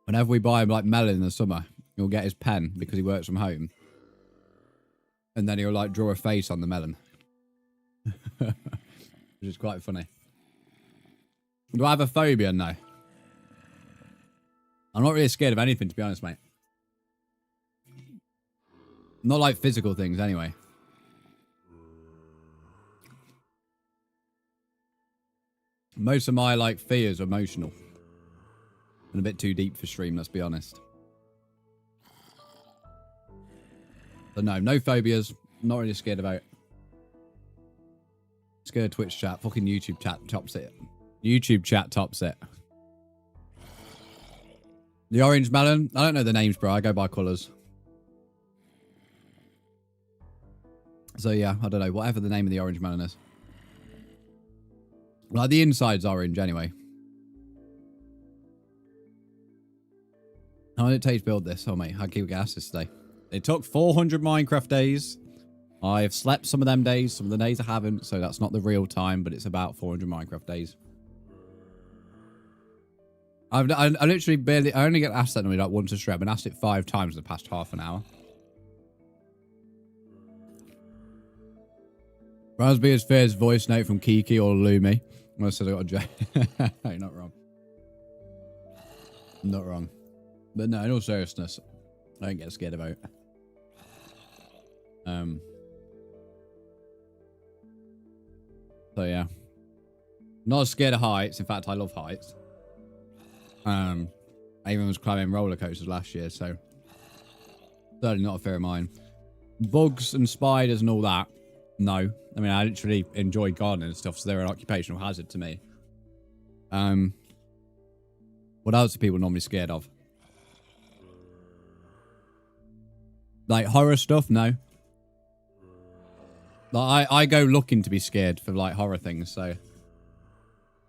Whenever we buy him, like, melon in the summer, he'll get his pen because he works from home. And then he'll, like, draw a face on the melon. Which is quite funny. Do I have a phobia? No. I'm not really scared of anything, to be honest, mate. Not like physical things, anyway. Most of my, like, fears are emotional. And a bit too deep for stream, let's be honest. But no, no phobias. Not really scared about it. Let's go to Twitch chat. Fucking YouTube chat tops it. YouTube chat tops it. The orange melon. I don't know the names, bro. I go by colours. So yeah, I don't know. Whatever the name of the orange melon is. Like the inside's orange anyway. How did it take to build this? Oh mate, I keep gas this today. It took 400 Minecraft days. I've slept some of them days. Some of the days I haven't. So that's not the real time, but it's about 400 Minecraft days. I literally barely... I only get asked that normally like once a stream. I've been asked it 5 times in the past half an hour. Raspberry's first voice note from Kiki or Lumi. I said I got a J. You're not wrong. I'm not wrong. But no, in all seriousness, I don't get scared about. So yeah. Not scared of heights. In fact, I love heights. I even was climbing roller coasters last year, so certainly not a fear of mine. Bugs and spiders and all that. No. I mean, I literally enjoy gardening and stuff, so they're an occupational hazard to me. What else are people normally scared of? Like horror stuff? No. Like, I go looking to be scared for like horror things, so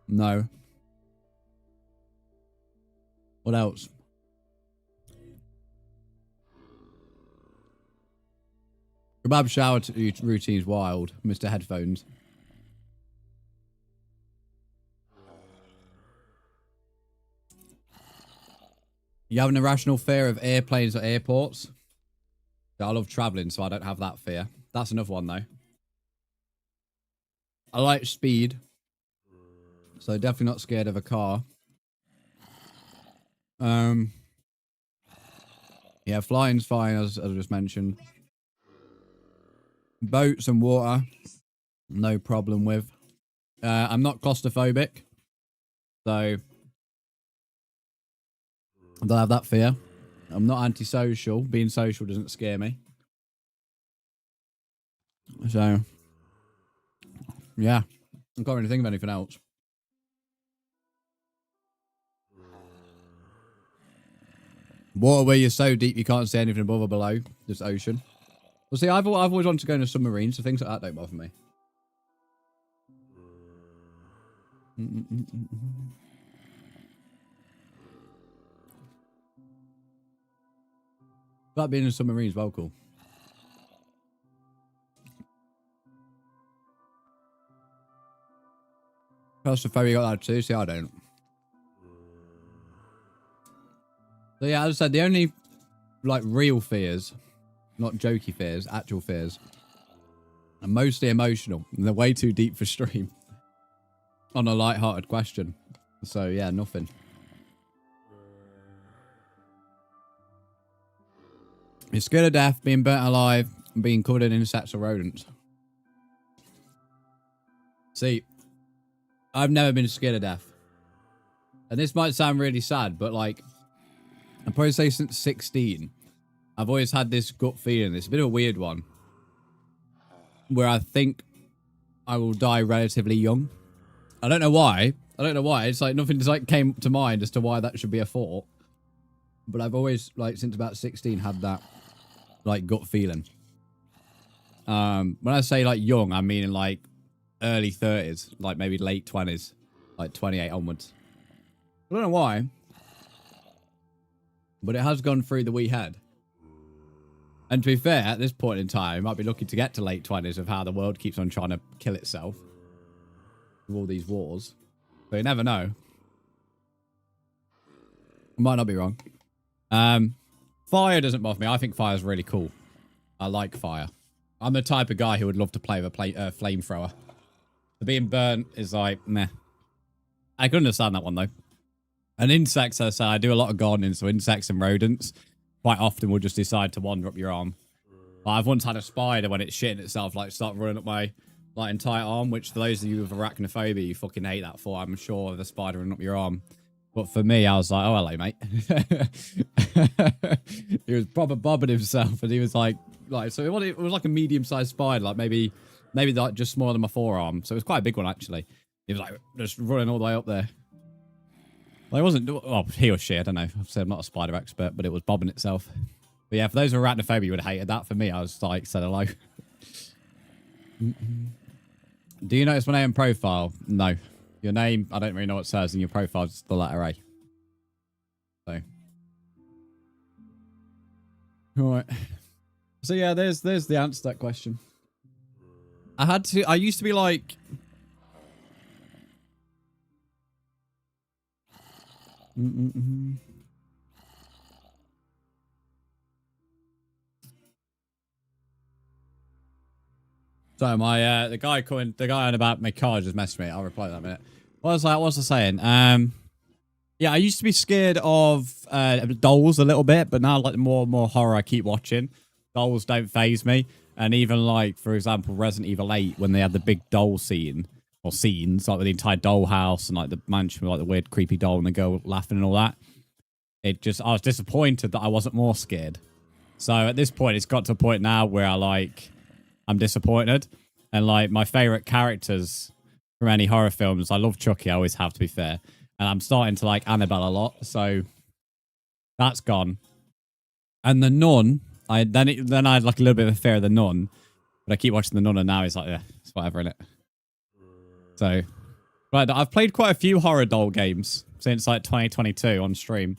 no. What else? Kebab shower routine's wild, Mr. Headphones. You have an irrational fear of airplanes or airports? I love traveling, so I don't have that fear. That's another one, though. I like speed. So definitely not scared of a car. Yeah, flying's fine, as I just mentioned. Boats and water, no problem with. I'm not claustrophobic, so I don't have that fear. I'm not antisocial. Being social doesn't scare me. So, yeah. I can't really think of anything else. Water where you're so deep you can't see anything above or below. Just ocean. Well, see, I've always wanted to go in a submarine, so things like that don't bother me. That being in a submarine is well cool. Claustrophobia got that too, see, I don't. So yeah, as I said, the only, like, real fears, not jokey fears, actual fears, are mostly emotional. And they're way too deep for stream. On a light-hearted question. So yeah, nothing. You're scared of death, being burnt alive, and being covered in insects or rodents. See, I've never been scared of death. And this might sound really sad, but like, I'd probably say since 16, I've always had this gut feeling. It's a bit of a weird one. Where I think I will die relatively young. I don't know why. I don't know why. It's like nothing just like came to mind as to why that should be a thought. But I've always, like, since about 16 had that, like, gut feeling. When I say, like, young, I mean, like, early 30s. Like, maybe late 20s. Like, 28 onwards. I don't know why. But it has gone through the wee head. And to be fair, at this point in time, I might be looking to get to late 20s of how the world keeps on trying to kill itself. With all these wars. But you never know. I might not be wrong. Fire doesn't bother me. I think fire's really cool. I like fire. I'm the type of guy who would love to play with a flamethrower. The being burnt is like, meh. I can understand that one, though. And insects, as I say, I do a lot of gardening, so insects and rodents quite often will just decide to wander up your arm. But I've once had a spider, when it's shitting itself, like, start running up my, like, entire arm, which for those of you with arachnophobia, you fucking hate that for, I'm sure, of a spider running up your arm. But for me, I was like, oh, hello, mate. He was proper bobbing himself, and he was like so it was like a medium-sized spider, like maybe Maybe like just smaller than my forearm. So it was quite a big one, actually. He was like just running all the way up there. Well, it wasn't, well, he or she, I don't know. I've said I'm not a spider expert, but it was bobbing itself. But yeah, for those who are arachnophobia, you would have hated that. For me, I was like, said hello. Do you notice my name and profile? No. Your name, I don't really know what it says, and your profile is the letter A. So. Alright. So yeah, there's the answer to that question. I used to be like... So my the guy on about my car just messaged me. I'll reply to that in a minute. What was I saying? Yeah, I used to be scared of dolls a little bit, but now like the more and more horror I keep watching, dolls don't faze me. And even like, for example, Resident Evil 8, when they had the big doll scene or scenes, like with the entire doll house and like the mansion with like the weird creepy doll and the girl laughing and all that. I was disappointed that I wasn't more scared. So at this point, it's got to a point now where I'm disappointed. And like my favorite characters from any horror films, I love Chucky, I always have, to be fair. And I'm starting to like Annabelle a lot, so that's gone. And the Nun, then I had like a little bit of a fear of the Nun, but I keep watching the Nun, and now it's like, yeah, it's whatever, innit? So, but I've played quite a few horror doll games since like 2022 on stream,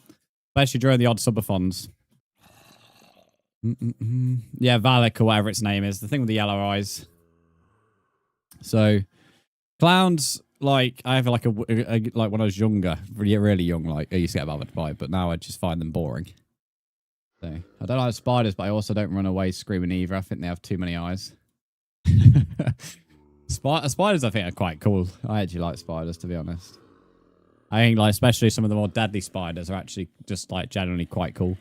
especially during the odd subathons. Yeah, Valak or whatever its name is, the thing with the yellow eyes. So, clowns. Like, I have like like when I was younger, really young, like I used to get bothered by, but now I just find them boring. So, I don't like spiders, but I also don't run away screaming either. I think they have too many eyes. Spiders, I think, are quite cool. I actually like spiders, to be honest. I think, like, especially some of the more deadly spiders are actually just like generally quite cool.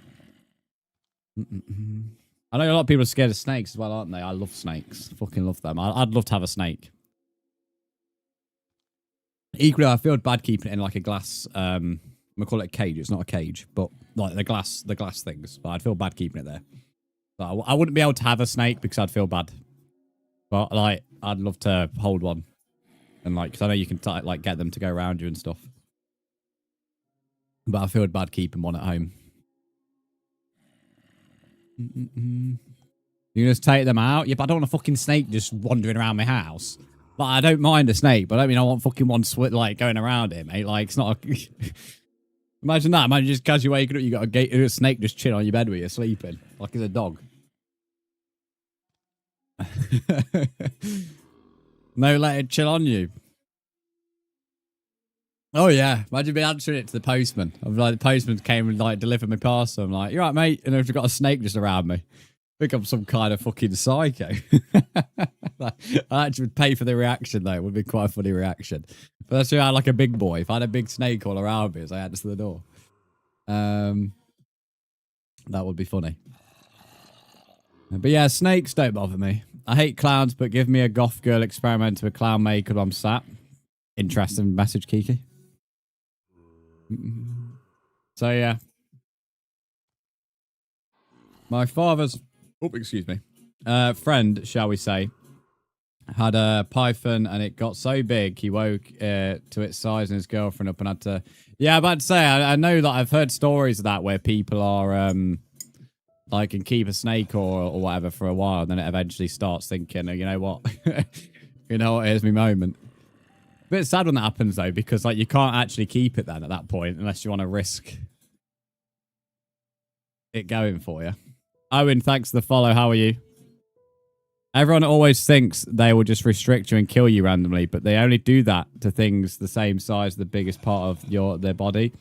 I know a lot of people are scared of snakes as well, aren't they? I love snakes. Fucking love them. I'd love to have a snake. Equally, I feel bad keeping it in like a glass. I'm gonna call it a cage. It's not a cage, but like the glass things. But I'd feel bad keeping it there. But I wouldn't be able to have a snake because I'd feel bad. But like, I'd love to hold one, and like, because I know you can like get them to go around you and stuff. But I feel bad keeping one at home. You just take them out. Yeah, but I don't want a fucking snake just wandering around my house. Like, I don't mind a snake, but I mean, I want fucking one like going around it, mate. Like, it's not a... Imagine that. Imagine just casually waking up, you got a snake just chilling on your bed where you're sleeping. Like it's a dog. No, let it chill on you. Oh, yeah. Imagine me answering it to the postman. I'm like, the postman came and like delivered my parcel. I'm like, you're right, mate. And I've got a snake just around me. I think I'm some kind of fucking psycho. I actually would pay for the reaction, though. It would be quite a funny reaction. But that's why I had like a big boy. If I had a big snake all around me as I answered the door. That would be funny. But yeah, snakes don't bother me. I hate clowns, but give me a goth girl experiment with a clown maker while I'm sat. Interesting message, Kiki. So yeah. My father's... Oh, excuse me. Friend, shall we say, had a python and it got so big he woke to its size and his girlfriend up and had to... Yeah, I'm about to say, I know that I've heard stories of that where people are, like, can keep a snake or whatever for a while and then it eventually starts thinking, oh, you know what? You know what? Here's my moment. A bit sad when that happens, though, because, like, you can't actually keep it then at that point unless you want to risk it going for you. Owen, thanks for the follow. How are you? Everyone always thinks they will just restrict you and kill you randomly, but they only do that to things the same size as the biggest part of their body,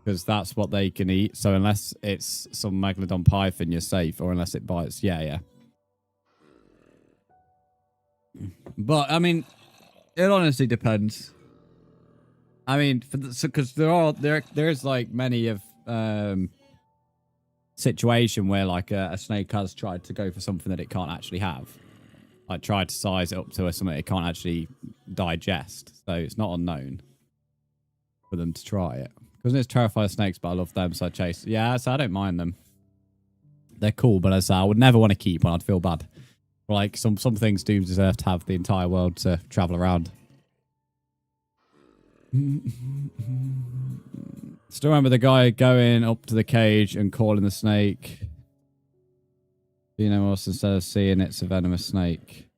because that's what they can eat. So unless it's some megalodon python, you're safe, or unless it bites. Yeah. But, I mean, it honestly depends. I mean, because there is, like, many of... situation where like a snake has tried to go for something that it can't actually have, like tried to size it up to something it can't actually digest, so it's not unknown for them to try it. Because it's terrified of snakes, but I love them, so I so I don't mind them. They're cool, but as I would never want to keep one. I'd feel bad. Like, some things do deserve to have the entire world to travel around. Still remember the guy going up to the cage and calling the snake. You know what? Instead of seeing it's a venomous snake.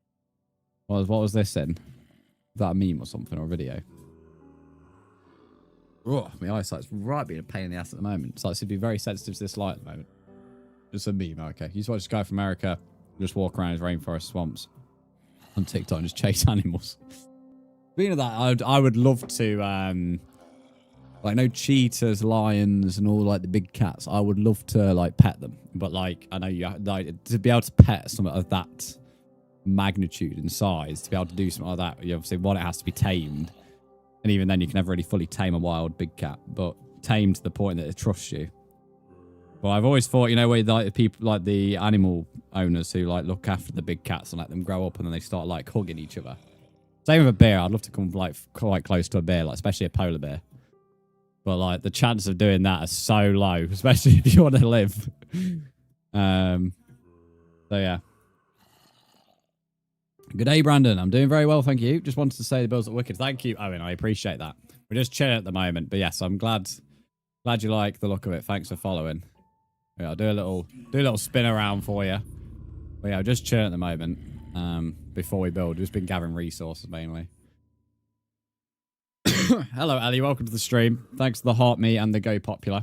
What was this in? Is that a meme or something, or a video? Oh, my eyesight's right being a pain in the ass at the moment. So I should be very sensitive to this light at the moment. Just a meme, okay. You just watch this guy from America just walk around his rainforest swamps on TikTok and just chase animals. Speaking of that, I would love to, like, no cheetahs, lions, and all, like, the big cats. I would love to, like, pet them. But, like, I know you like to be able to pet something of that magnitude and size, to be able to do something like that, you obviously, one, it has to be tamed. And even then, you can never really fully tame a wild big cat. But tamed to the point that it trusts you. Well, I've always thought, you know, where like the people, like the animal owners who like look after the big cats and let them grow up, and then they start like hugging each other. Same with a bear. I'd love to come like quite close to a bear, like especially a polar bear. But like the chance of doing that is so low, especially if you want to live. So yeah. Good day, Brandon. I'm doing very well, thank you. Just wanted to say the Bills are wicked. Thank you, Owen. I appreciate that. We're just chilling at the moment, but yes, I'm glad you like the look of it. Thanks for following. Yeah, I'll do a little spin around for you. But yeah, just chilling at the moment. Before we build, just been gathering resources mainly. Hello, Ellie. Welcome to the stream. Thanks for the heart me and the go popular.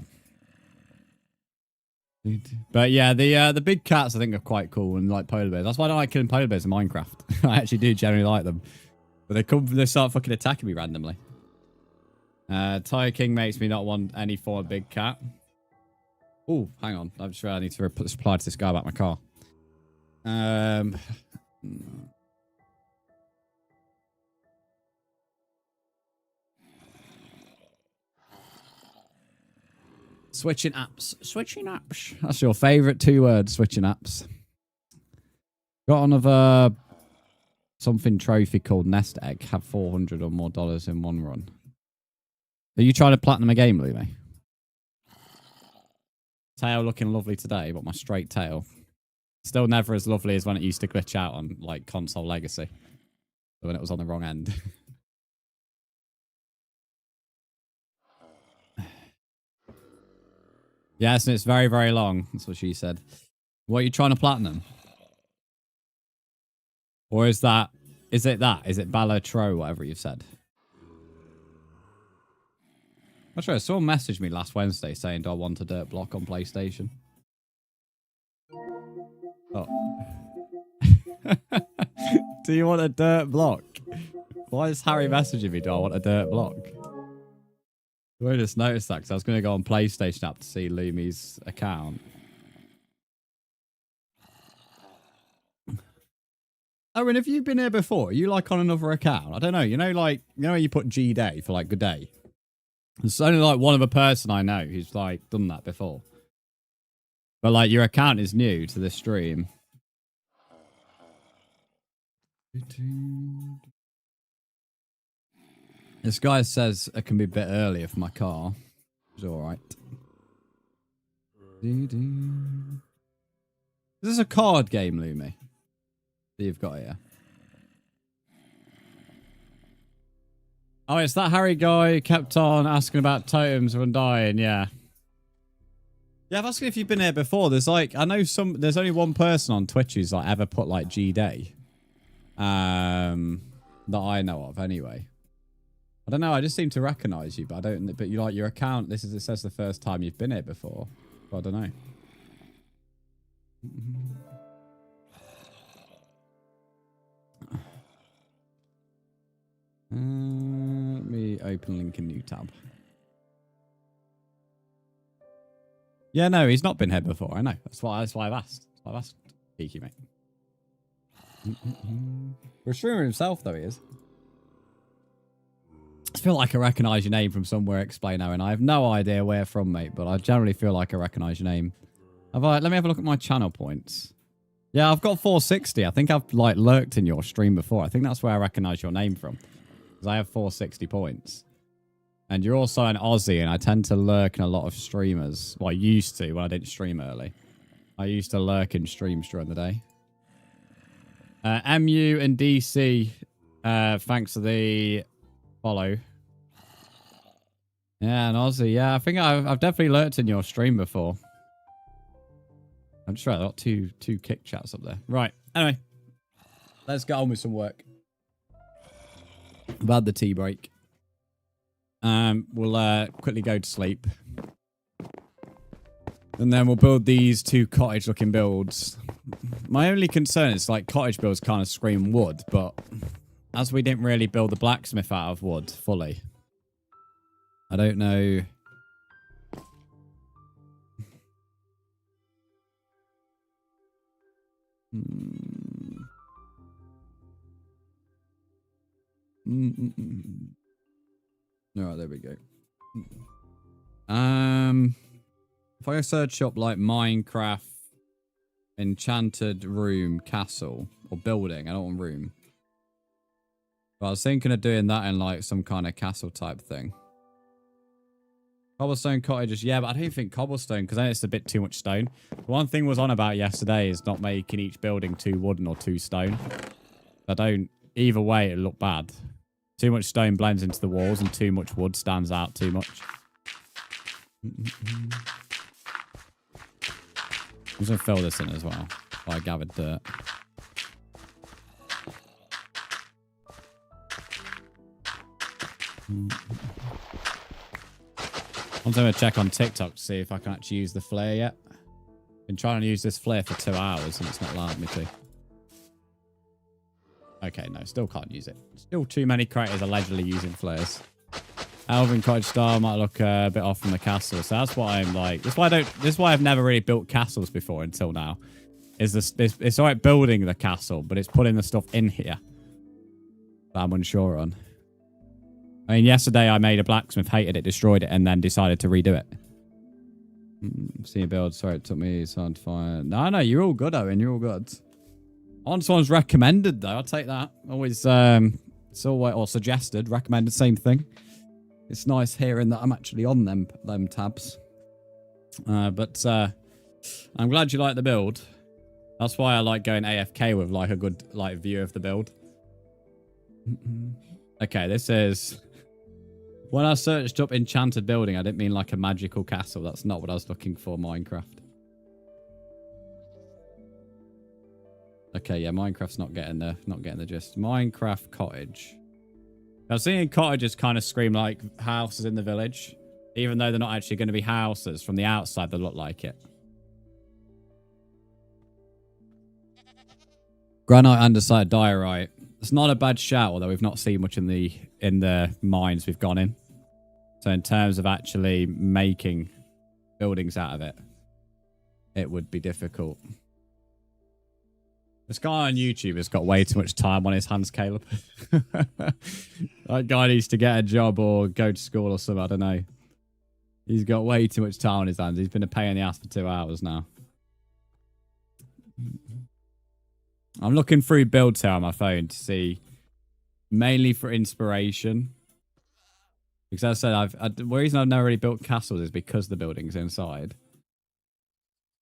But yeah, the big cats I think are quite cool, and like polar bears. That's why I don't like killing polar bears in Minecraft. I actually do generally like them, but they start fucking attacking me randomly. Tiger King makes me not want any form of big cat. Oh, hang on. I just realized I need to reply to this guy about my car. Switching apps. Switching apps. That's your favourite 2 words, switching apps. Got another something trophy called Nest Egg. Have $400 or more in one run. Are you trying to platinum a game, Lumi? Tail looking lovely today, but my straight tail. Still never as lovely as when it used to glitch out on like console legacy. When it was on the wrong end. Yes, and it's very, very long. That's what she said. What are you trying to platinum? Or is it that? Is it Balatro, whatever you've said? I'm sure someone messaged me last Wednesday saying, do I want a dirt block on PlayStation? Oh. Do you want a dirt block? Why is Harry messaging me, do I want a dirt block? I just noticed that because I was going to go on PlayStation app to see Lumi's account. Oh, and have you been here before? Are you like on another account? I don't know. You know, like, you know, you put G Day for like good day. There's only like one other person I know who's like done that before. But like your account is new to this stream. This guy says it can be a bit earlier for my car. It's alright. Is this a card game, Lumi? That you've got here? Oh, it's that Harry guy who kept on asking about totems of undying, yeah. Yeah, I'm asking if you've been here before. There's like, I know there's only one person on Twitch who's like ever put like G-Day. That I know of anyway. I don't know, I just seem to recognise you, but I don't, but you like your account, it says the first time you've been here before. But I don't know. Let me open link in new tab. Yeah, no, he's not been here before. I know. That's why I've asked. That's why I've asked. Geeky, mate. For a streamer himself, though, he is. I feel like I recognise your name from somewhere. Explain, Owen. I have no idea where from, mate, but I generally feel like I recognise your name. Let me have a look at my channel points. Yeah, I've got 460. I think I've like lurked in your stream before. I think that's where I recognise your name from. Because I have 460 points. And you're also an Aussie, and I tend to lurk in a lot of streamers. Well, I used to when I didn't stream early. I used to lurk in streams during the day. MU and DC, thanks for the follow. Yeah, and Aussie. Yeah, I think I've definitely lurked in your stream before. I'm just right. I got two kick chats up there. Right. Anyway, let's get on with some work. I've had the tea break. We'll quickly go to sleep. And then we'll build these 2 cottage-looking builds. My only concern is, like, cottage builds kind of scream wood, but as we didn't really build the blacksmith out of wood fully, I don't know. All right, there we go. If I search up like Minecraft enchanted room castle or building, I don't want room. But I was thinking of doing that in like some kind of castle type thing. Cobblestone cottages, yeah, but I don't think cobblestone because then it's a bit too much stone. One thing was on about yesterday is not making each building 2 wooden or 2 stone. I don't. Either way, it'll look bad. Too much stone blends into the walls and too much wood stands out too much. I'm just going to fill this in as well. I gathered dirt. I'm going to check on TikTok to see if I can actually use the flare yet. Been trying to use this flare for 2 hours and it's not allowed me to. Okay, no, still can't use it. Still too many creators allegedly using flares. Alvin Cottage style might look a bit off from the castle, so that's why I'm like. This is why I've never really built castles before until now. Is this? It's alright building the castle, but it's putting the stuff in here that I'm unsure on. I mean, yesterday I made a blacksmith, hated it, destroyed it, and then decided to redo it. See a build. Sorry, it took me time to find. No, you're all good, Owen. You're all good. On someone's recommended though, I'll take that. Always, it's always or suggested, recommended, same thing. It's nice hearing that I'm actually on them tabs. But I'm glad you like the build. That's why I like going AFK with like a good like view of the build. Okay, this is when I searched up enchanted building. I didn't mean like a magical castle. That's not what I was looking for. Minecraft. Okay, yeah, Minecraft's not getting the gist. Minecraft cottage. Now, seeing cottages kind of scream like houses in the village, even though they're not actually going to be houses. From the outside, they look like it. Granite, andesite, diorite. It's not a bad shout, although we've not seen much in the mines we've gone in. So in terms of actually making buildings out of it, it would be difficult. This guy on YouTube has got way too much time on his hands, Caleb. That guy needs to get a job or go to school or something. I don't know. He's got way too much time on his hands. He's been a pain in the ass for 2 hours now. I'm looking through builds here on my phone to see, mainly for inspiration. Because as I said, the reason I've never really built castles is because the building's inside.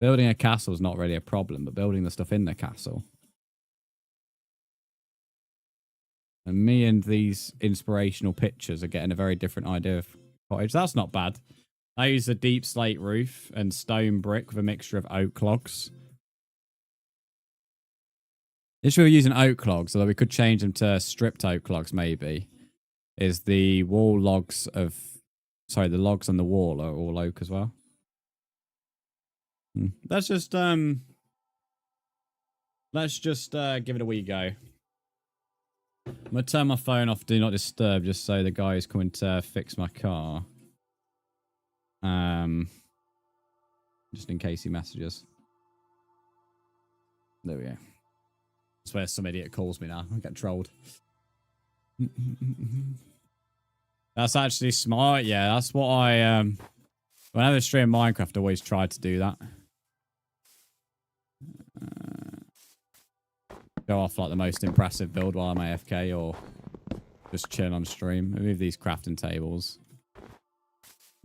Building a castle is not really a problem, but building the stuff in the castle. And me and these inspirational pictures are getting a very different idea of cottage. That's not bad. I use a deep slate roof and stone brick with a mixture of oak logs. The issue with using oak logs, although we could change them to stripped oak logs maybe, is the wall logs of... Sorry, the logs on the wall are all oak as well. Let's just give it a wee go. I'm gonna turn my phone off, do not disturb, just so the guy is coming to fix my car. Just in case he messages. There we go. I swear some idiot calls me now. I get trolled. That's actually smart. Yeah, that's what I whenever I stream Minecraft, I always try to do that. Go off like the most impressive build while I'm AFK or just chill on stream. Move these crafting tables.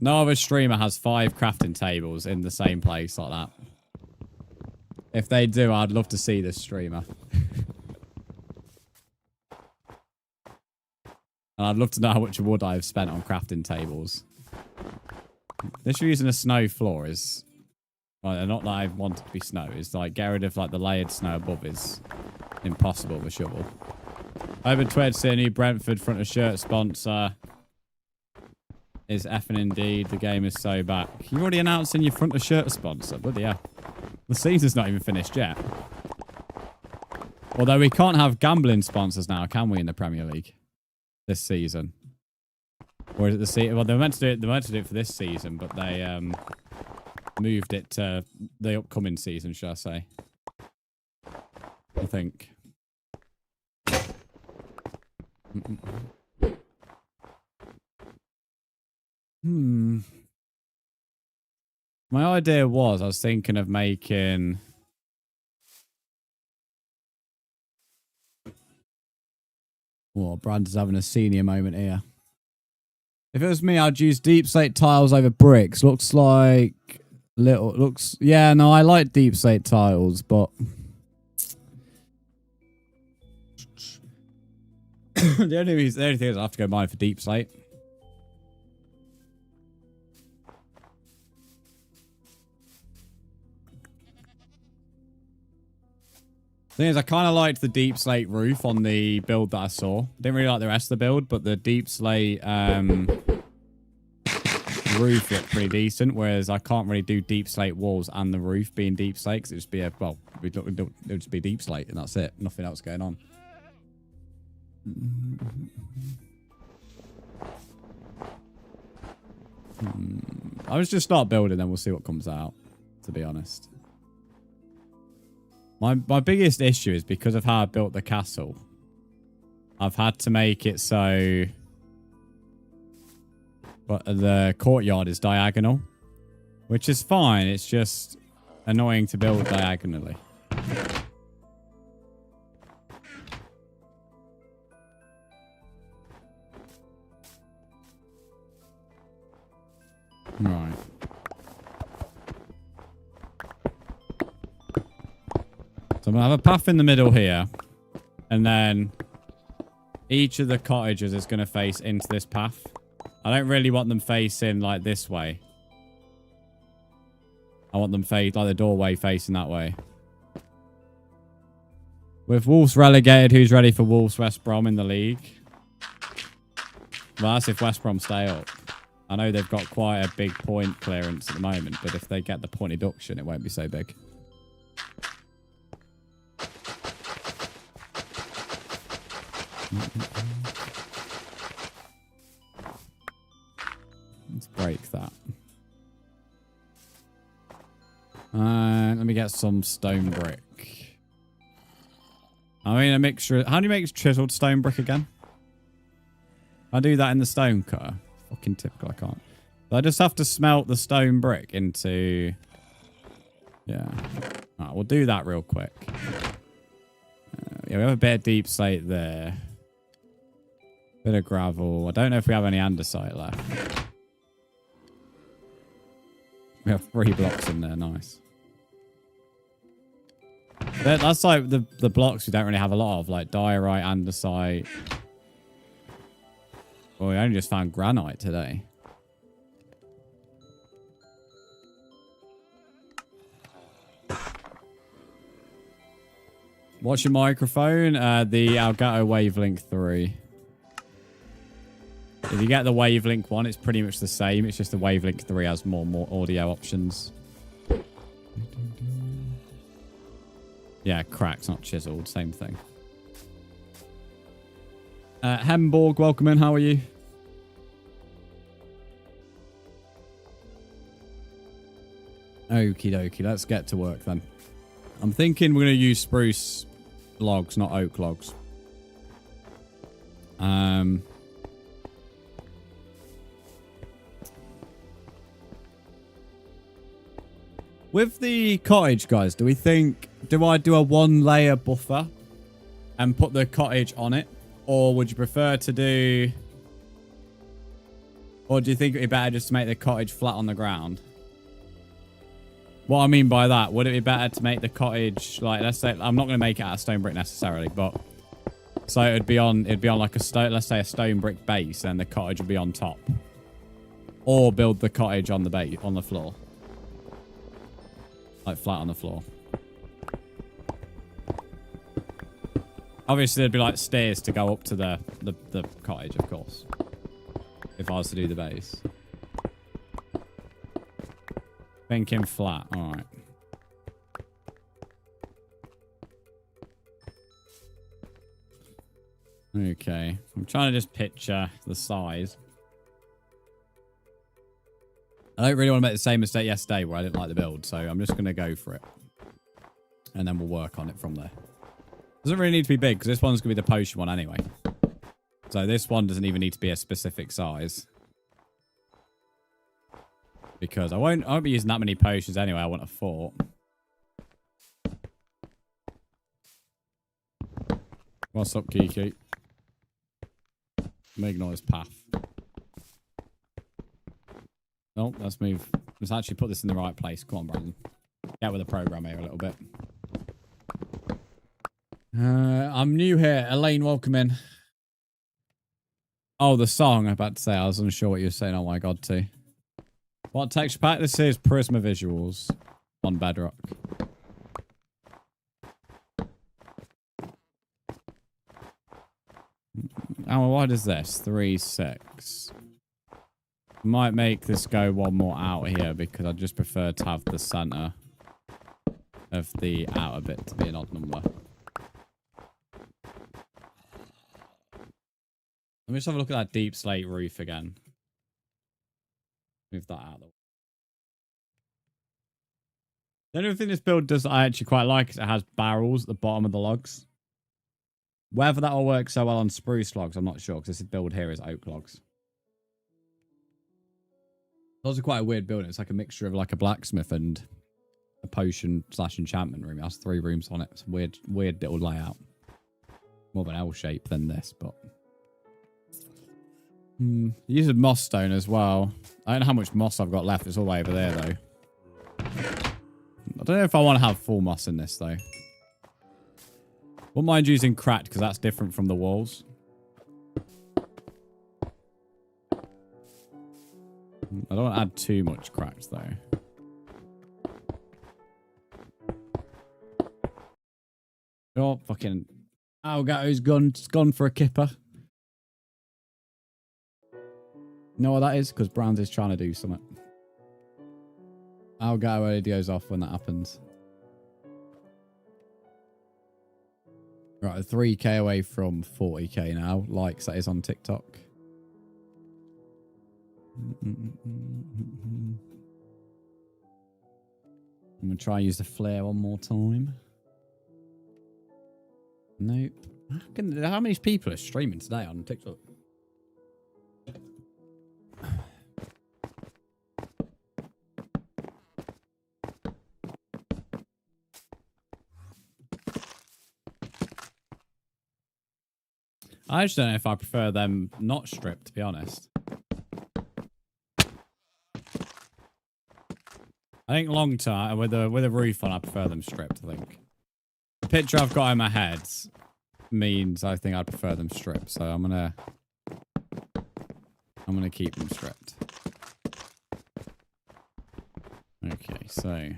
No other streamer has 5 crafting tables in the same place like that. If they do, I'd love to see this streamer. And I'd love to know how much wood I've spent on crafting tables. Literally using a snow floor is... Well, not that I want it to be snow. It's like, get rid of like the layered snow above is impossible with a shovel. Over Twitter to see a new Brentford front of shirt sponsor. Is effing indeed. The game is so back. You're already announcing your front of shirt sponsor. Bloody hell. The season's not even finished yet. Although we can't have gambling sponsors now, can we, in the Premier League? This season. Or is it the season? Well, they were meant to do it. They were meant to do it for this season, but they moved it to the upcoming season, shall I say? I think. My idea was I was thinking of making. Well, Brzndz is having a senior moment here. If it was me, I'd use deep slate tiles over bricks. Looks like yeah, no, I like deep slate tiles, but the only thing is I have to go mine for deep slate. Thing is, I kind of liked the deep slate roof on the build that I saw. Didn't really like the rest of the build, but the deep slate roof looked pretty decent. Whereas I can't really do deep slate walls and the roof being deep slate because it would just be a it would just be deep slate and that's it. Nothing else going on. I was just start building, then we'll see what comes out. To be honest. My biggest issue is because of how I built the castle. I've had to make it so... But the courtyard is diagonal. Which is fine. It's just annoying to build diagonally. Right. So I'm going to have a path in the middle here. And then each of the cottages is going to face into this path. I don't really want them facing like this way. I want them face like the doorway facing that way. With Wolves relegated, who's ready for Wolves West Brom in the league? Well, that's if West Brom stay up. I know they've got quite a big point clearance at the moment, but if they get the point deduction, it won't be so big. Let's break that. Let me get some stone brick. I mean, a mixture. How do you make chiseled stone brick again? I do that in the stone cutter. Fucking typical, I can't. So I just have to smelt the stone brick into... Yeah. Alright, we'll do that real quick. Yeah, we have a bit of deep slate there. Bit of gravel. I don't know if we have any andesite left. We have 3 blocks in there. Nice. That's like the blocks we don't really have a lot of, like diorite, andesite. Well, we only just found granite today. What's your microphone? The Elgato Wavelink 3. If you get the Wavelink 1, it's pretty much the same. It's just the Wavelink 3 has more audio options. Yeah, cracked, not chiseled. Same thing. Hemborg, welcome in. How are you? Okie dokie. Let's get to work then. I'm thinking we're going to use spruce logs, not oak logs. With the cottage, guys, do I do a 1-layer buffer and put the cottage on it? Or would you prefer to do... Or do you think it would be better just to make the cottage flat on the ground? What I mean by that, would it be better to make the cottage, like, let's say, I'm not going to make it out of stone brick necessarily, but So it'd be on like a stone, let's say a stone brick base, and the cottage would be on top. Or build the cottage on the base, on the floor. Like flat on the floor. Obviously there'd be like stairs to go up to the cottage, of course. If I was to do the base. Thinking flat, alright. Okay, I'm trying to just picture the size. I don't really want to make the same mistake yesterday where I didn't like the build, so I'm just going to go for it. And then we'll work on it from there. Doesn't really need to be big, because this one's going to be the potion one anyway. So this one doesn't even need to be a specific size. Because I won't be using that many potions anyway. I want a fort. What's up, Kiki? Let me ignore his path. Oh, let's move. Let's actually put this in the right place. Come on, Brandon. Get with the program here a little bit. I'm new here. Elaine, welcome in. Oh, the song. I'm about to say. I was unsure what you were saying. Oh my god, too. What texture pack? This is Prisma Visuals on Bedrock. Oh, what is this? 3, 6. Might make this go one more out here because I just prefer to have the center of the outer bit to be an odd number. Let me just have a look at that deep slate roof again. Move that out of the way. The only thing this build does that I actually quite like is it has barrels at the bottom of the logs. Whether that will work so well on spruce logs, I'm not sure, because this build here is oak logs. It's also quite a weird building. It's like a mixture of like a blacksmith and a potion / enchantment room. It has 3 rooms on it. It's a weird little layout. More of an L shape than this, but... Use a moss stone as well. I don't know how much moss I've got left. It's all the way over there, though. I don't know if I want to have full moss in this, though. Wouldn't mind using cracked, because that's different from the walls. I don't want to add too much cracked, though. Oh, fucking... Algato's gone for a kipper. You know what that is? Because Brzndz is trying to do something. Algato only goes off when that happens. Right, 3k away from 40k now. Likes that is on TikTok. I'm going to try and use the flare one more time. Nope. How many people are streaming today on TikTok? I just don't know if I prefer them not stripped, to be honest. I think long term, with a roof on, I prefer them stripped, I think. The picture I've got in my head means I think I prefer them stripped, so I'm gonna keep them stripped. Okay, so...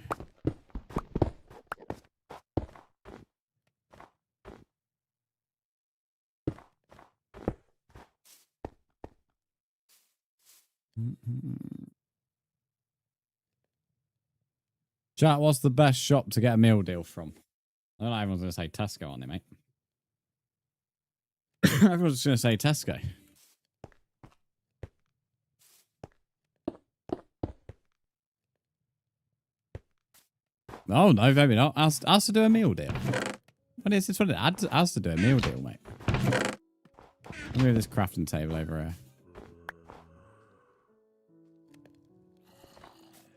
Chat, what's the best shop to get a meal deal from? I don't know, everyone's going to say Tesco, aren't they, mate? Everyone's just going to say Tesco. Oh, no, maybe not. Ask to do a meal deal. What is this? What it ask to do a meal deal, mate? Let me move this crafting table over here.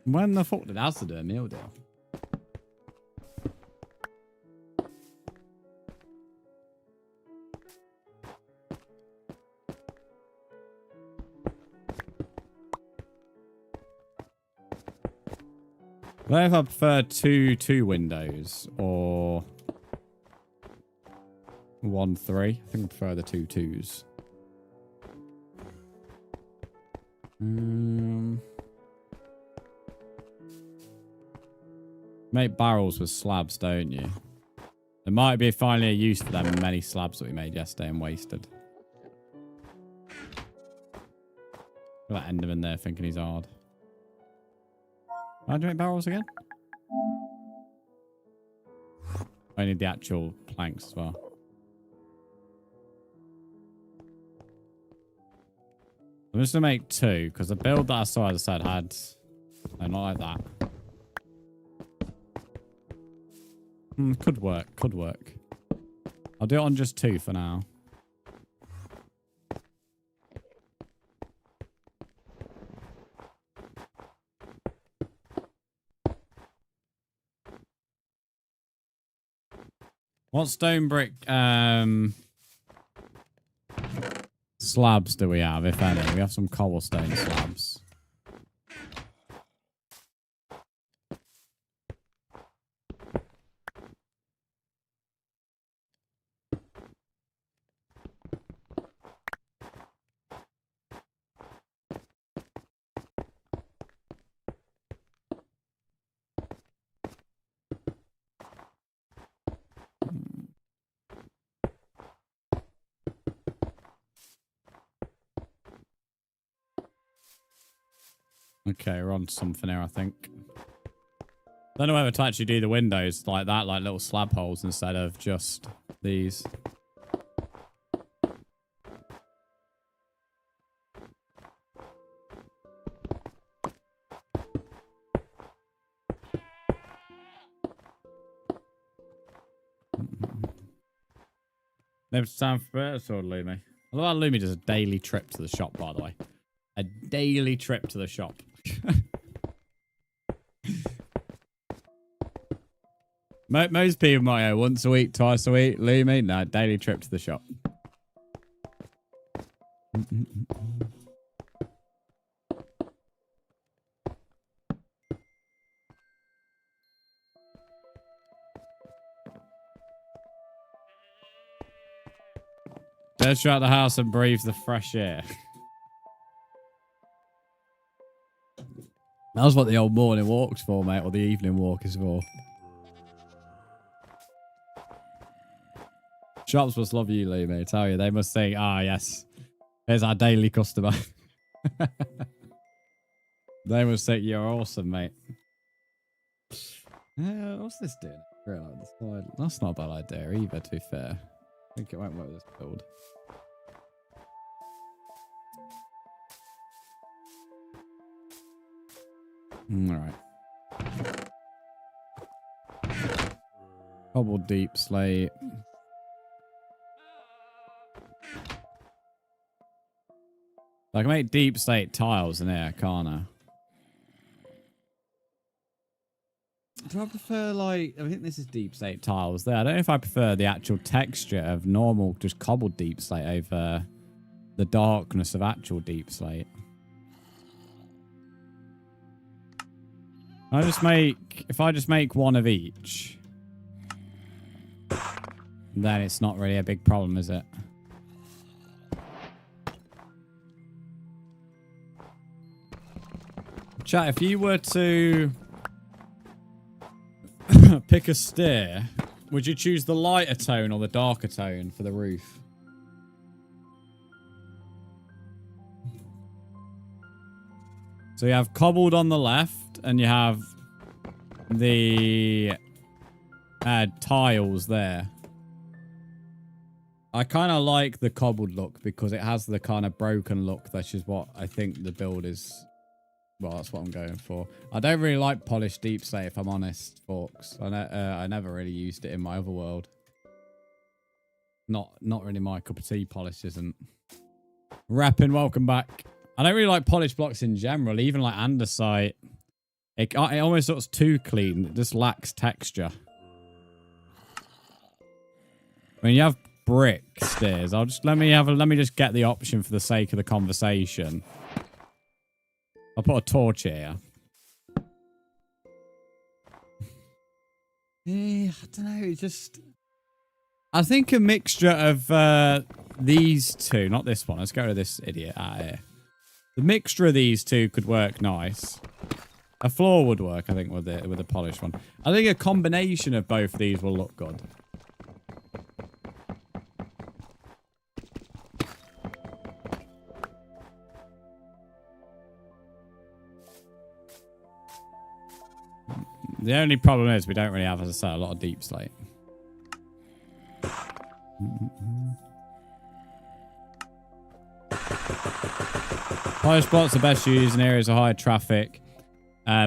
When the fuck did Asda do a meal deal? I don't know if I prefer two windows or 1, 3. I think I prefer the 2 2s. Make barrels with slabs, don't you? There might be finally a use for them many slabs that we made yesterday and wasted. Look at that Enderman there thinking he's hard. How do you make barrels again? I need the actual planks as well. I'm just going to make 2 because the build that I saw, as I said, had... No, not like that. Could work. Could work. I'll do it on just 2 for now. What stone brick slabs do we have, if any? We have some cobblestone slabs. Okay, we're on to something here, I think. Don't know whether to actually do the windows like that, like little slab holes instead of just these. Never time for better sword, Lumi. I love how Lumi does a daily trip to the shop, by the way. A daily trip to the shop. Most people might go once a week, twice a week. Lumi, no, daily trip to the shop. Just out the house and breathe the fresh air. That's what the old morning walk's for, mate, or the evening walk is for. Shops must love you, Lee, mate. I tell you, they must think, ah, yes, here's our daily customer. They must think you're awesome, mate. What's this doing? That's not a bad idea either, to be fair. I think it won't work with this build. Alright. Cobble deep slate. I can make deep slate tiles in here, can't I? Do I prefer, like... I think this is deep slate tiles there. I don't know if I prefer the actual texture of normal, just cobbled deep slate over the darkness of actual deep slate. If I just make one of each, then it's not really a big problem, is it? Chat, if you were to pick a stair, would you choose the lighter tone or the darker tone for the roof? So you have cobbled on the left, and you have the tiles there. I kind of like the cobbled look because it has the kind of broken look. That's just what I think the build is. Well, that's what I'm going for. I don't really like polished deep slate, if I'm honest, folks. I never really used it in my other world. Not really my cup of tea. Polish isn't. Rapping, welcome back. I don't really like polished blocks in general, even like andesite. It almost looks too clean. It just lacks texture. When you have brick stairs, let me just get the option for the sake of the conversation. I'll put a torch here. I don't know. It just I think a mixture of these two, not this one. Let's go to this idiot out here. The mixture of these two could work nice. A floor would work, I think, with the polished one. I think a combination of both of these will look good. The only problem is we don't really have, as I said, a lot of deep slate. Polished blocks are best used in areas of high traffic.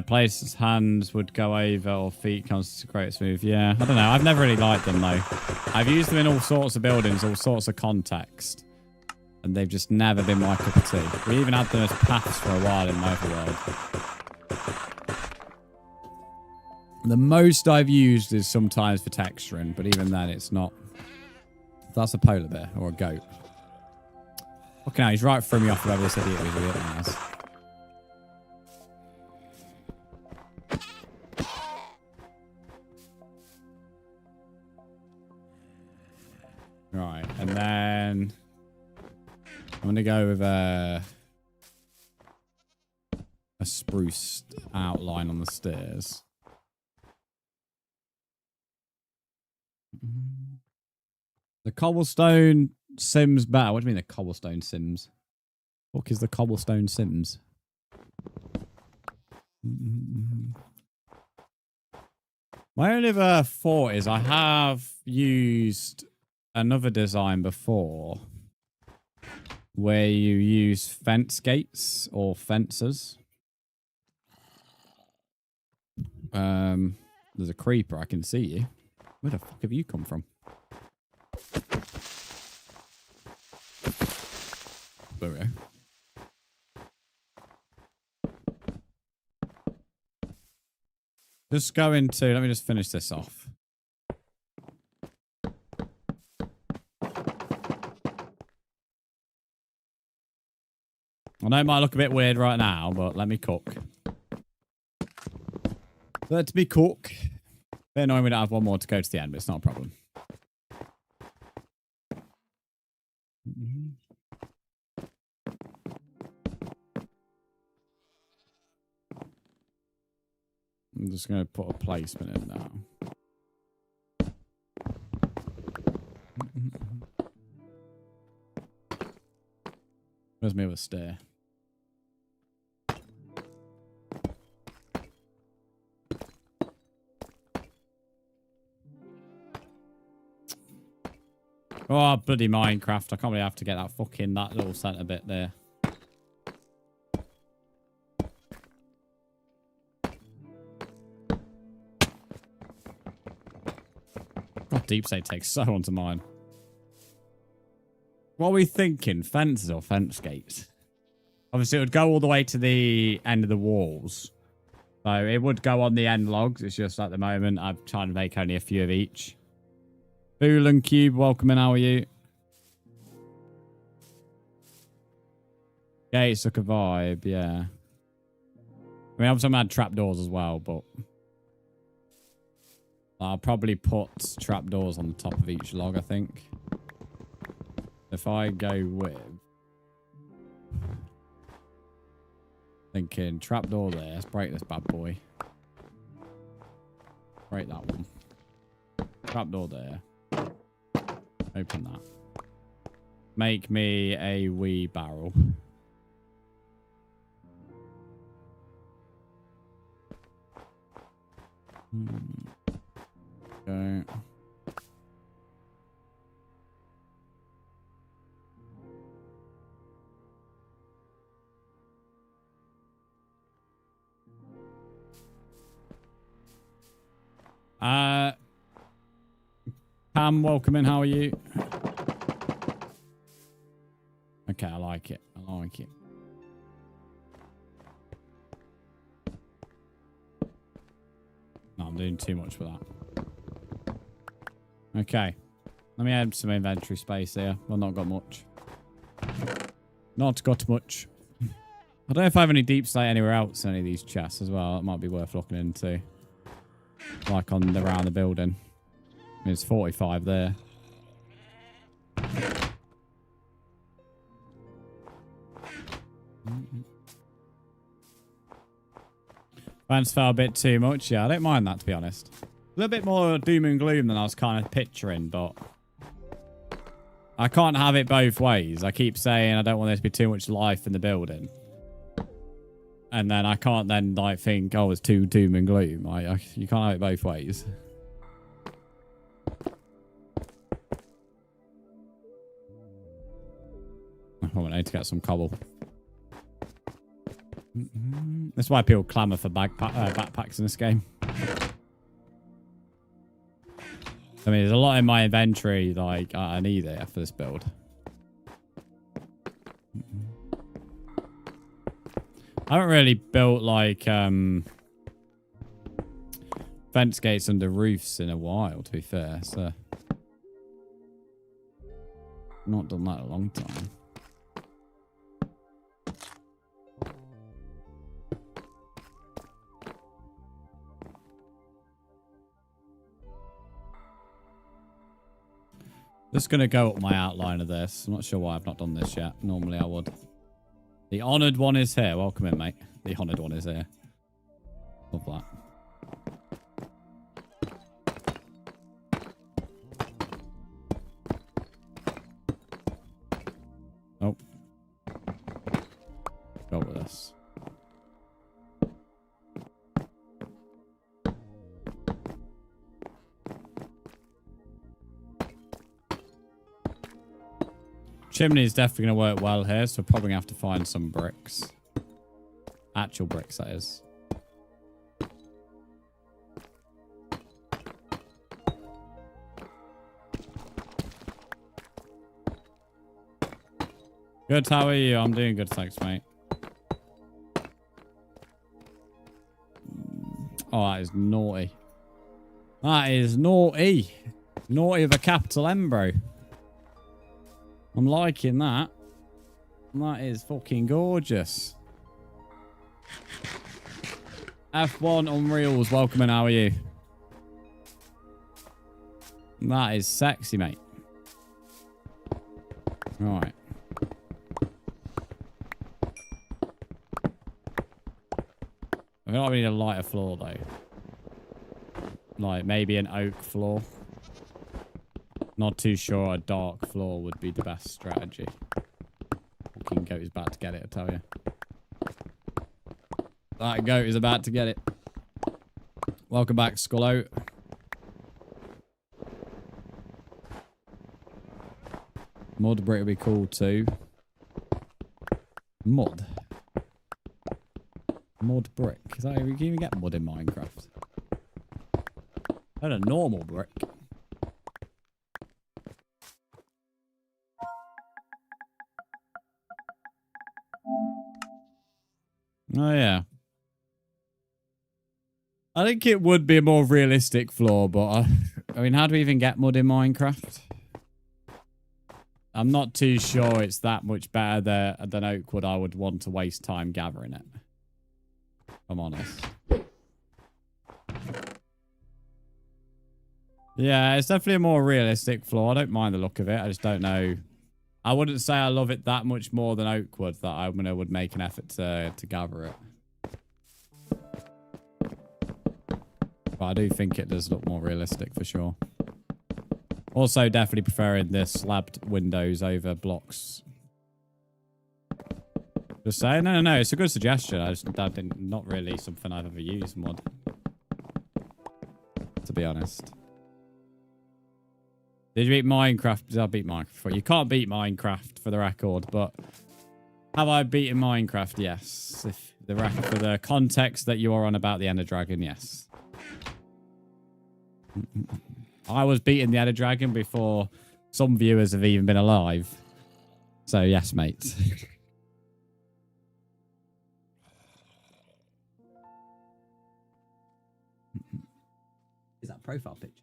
Places hands would go over or feet consecrate smooth. Yeah, I don't know. I've never really liked them though. I've used them in all sorts of buildings, all sorts of context. And they've just never been my cup of tea. We even had them as paths for a while in my overworld. The most I've used is sometimes for texturing, but even then it's not. That's a polar bear or a goat. Okay, now he's right through me off whoever this idiot was with it. Right, and then I'm going to go with a spruce outline on the stairs. The cobblestone Sims better. What do you mean the cobblestone Sims? What is the cobblestone Sims? My only other thought is I have used another design before where you use fence gates or fences. There's a creeper. I can see you. Where the fuck have you come from? There we go. Just go into... Let me just finish this off. I know it might look a bit weird right now, but let me cook. Let me cook. Bit annoying we don't have one more to go to the end, but it's not a problem. I'm just going to put a placement in now. Where's my other stair? Oh, bloody Minecraft. I can't really have to get that little centre bit there. God, deep state takes so onto mine. What are we thinking? Fences or fence gates? Obviously, it would go all the way to the end of the walls. So it would go on the end logs. It's just at the moment, I'm trying to make only a few of each. Fool and Cube, welcome in. How are you? Gates look a vibe, yeah. I mean, obviously, I'm going to add trapdoors as well, but I'll probably put trapdoors on the top of each log, I think. If I go with... Thinking trapdoor there. Let's break this bad boy. Break that one. Trapdoor there. Open that. Make me a wee barrel. Okay. Pam, welcome in. How are you? Okay, I like it. I like it. No, I'm doing too much for that. Okay. Let me add some inventory space here. Well, not got much. Not got much. I don't know if I have any deep slate anywhere else in any of these chests as well. That might be worth looking into. Like on around the building. I mean, it's 45 there. Fans felt a bit too much. Yeah, I don't mind that, to be honest. A little bit more doom and gloom than I was kind of picturing, but I can't have it both ways. I keep saying I don't want there to be too much life in the building. And then I can't then like think, oh, it's too doom and gloom. You can't have it both ways. Oh, I need to get some cobble. That's why people clamour for backpacks in this game. I mean, there's a lot in my inventory, like, I need it for this build. I haven't really built, like, fence gates under roofs in a while, to be fair, so... Not done that in a long time. Just going to go up my outline of this. I'm not sure why I've not done this yet. Normally I would. The honoured one is here. Welcome in, mate. The honoured one is here. Love that. Oh. Go with this. Chimney is definitely going to work well here, so we're probably going to have to find some bricks. Actual bricks, that is. Good, how are you? I'm doing good, thanks, mate. Oh, that is naughty. That is naughty. Naughty with a capital M, bro. I'm liking that. That is fucking gorgeous. F1 Unreals, welcome in. How are you? That is sexy, mate. Right. I feel like we need a lighter floor, though. Like, maybe an oak floor. Not too sure a dark floor would be the best strategy. Fucking goat is about to get it, I tell you. That goat is about to get it. Welcome back, Skullout. Mud brick would be cool too. Mud. Mud brick. Is that, you can even get mud in Minecraft? And a normal brick. Oh, yeah. I think it would be a more realistic floor, but I mean, how do we even get mud in Minecraft? I'm not too sure it's that much better there than oak wood. I would want to waste time gathering it. If I'm honest. Yeah, it's definitely a more realistic floor. I don't mind the look of it. I just don't know. I wouldn't say I love it that much more than oak wood that I would make an effort to gather it. But I do think it does look more realistic for sure. Also, definitely preferring the slabbed windows over blocks. Just saying, no, it's a good suggestion. Not really something I've ever used mod. To be honest. Did you beat Minecraft? Did I beat Minecraft? You can't beat Minecraft for the record, but have I beaten Minecraft? Yes. If for the context that you are on about the Ender Dragon, yes. I was beating the Ender Dragon before some viewers have even been alive. So, yes, mate. Is that a profile picture?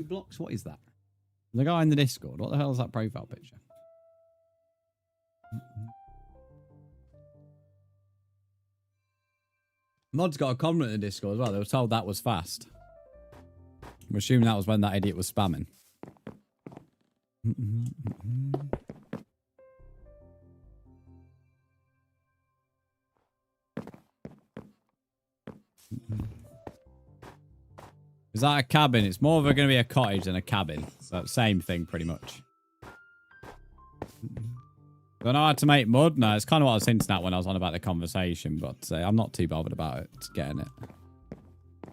Blocks? What is that? The guy in the Discord. What the hell is that profile picture? Mod's got a comment in the Discord as well. They were told that was fast. I'm assuming that was when that idiot was spamming. Is that a cabin? It's more of going to be a cottage than a cabin. So same thing, pretty much. Don't know how to make mud. No, it's kind of what I was hinting at when I was on about the conversation, but I'm not too bothered about it. Getting it.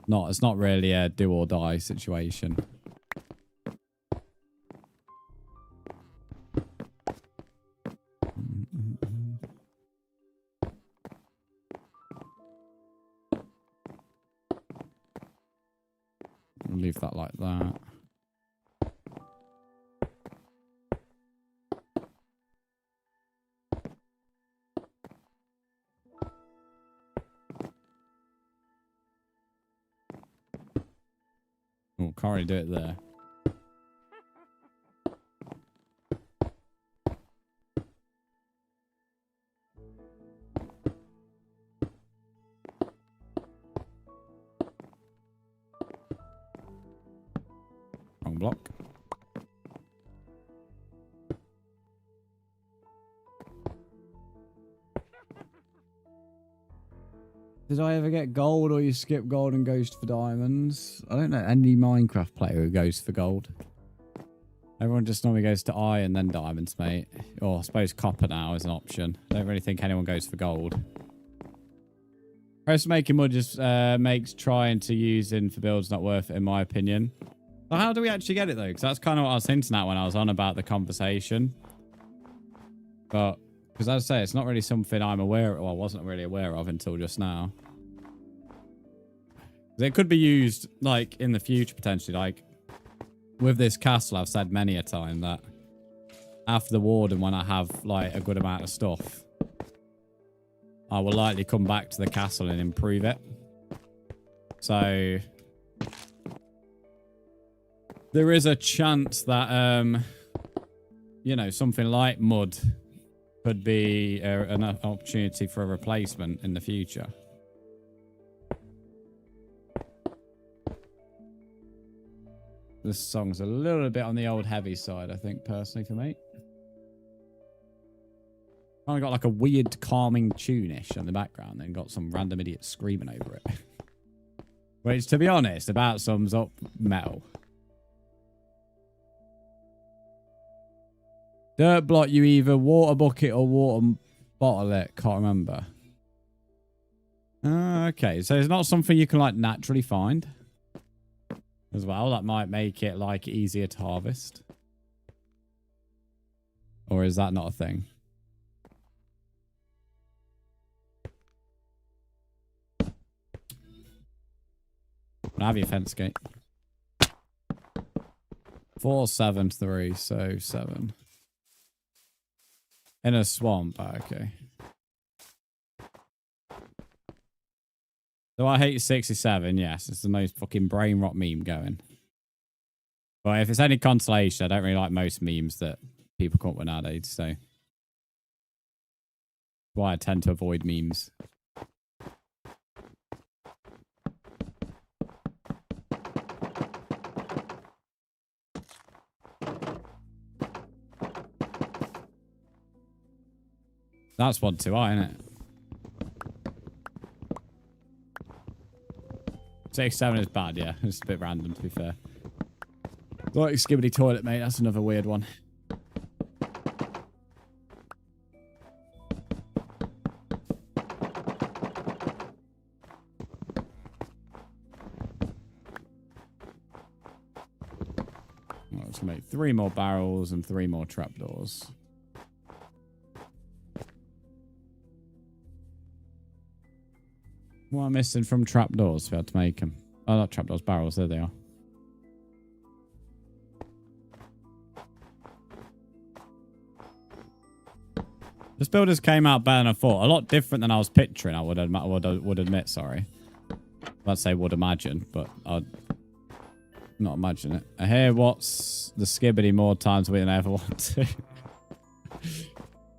It's not really a do or die situation. I'll leave that like that. Oh, can't really do it there. Wrong block. Did I ever get gold, or you skip gold and goes for diamonds? I don't know any Minecraft player who goes for gold. Everyone just normally goes to iron and then diamonds, mate. Or I suppose copper now is an option. I don't really think anyone goes for gold. Press making mud just makes trying to use in for builds not worth it, in my opinion. So how do we actually get it, though? Because that's kind of what I was hinting at when I was on about the conversation. But... because as I say, it's not really something I'm aware of, or I wasn't really aware of until just now. It could be used, like, in the future, potentially. Like, with this castle, I've said many a time that after the warden, when I have, like, a good amount of stuff, I will likely come back to the castle and improve it. So, there is a chance that, you know, something like mud could be an opportunity for a replacement in the future. This song's a little bit on the old heavy side, I think, personally, for me. Kind of got like a weird calming tune-ish in the background, then got some random idiot screaming over it. Which, to be honest, about sums up metal. Dirt block, you either water bucket or water bottle it. Can't remember. Okay, so it's not something you can like naturally find as well. That might make it like easier to harvest. Or is that not a thing? Have your fence gate. 473, so 7. In a swamp, okay. So I hate 67, yes. It's the most fucking brain rot meme going. But if it's any consolation, I don't really like most memes that people come up with nowadays, so. That's why I tend to avoid memes. That's 1 2 I, isn't it? 67 is bad, yeah. It's a bit random, to be fair. Like Skibbity Toilet, mate. That's another weird one. Let's make 3 more barrels and 3 more trapdoors. What am I missing from trapdoors to be able to make them? Oh, not trapdoors, barrels. There they are. This builders came out better than I thought. A lot different than I was picturing, I would admit, sorry. I'd say would imagine, but I'd not imagine it. I hear what's the Skibbity more times a week than I ever want to.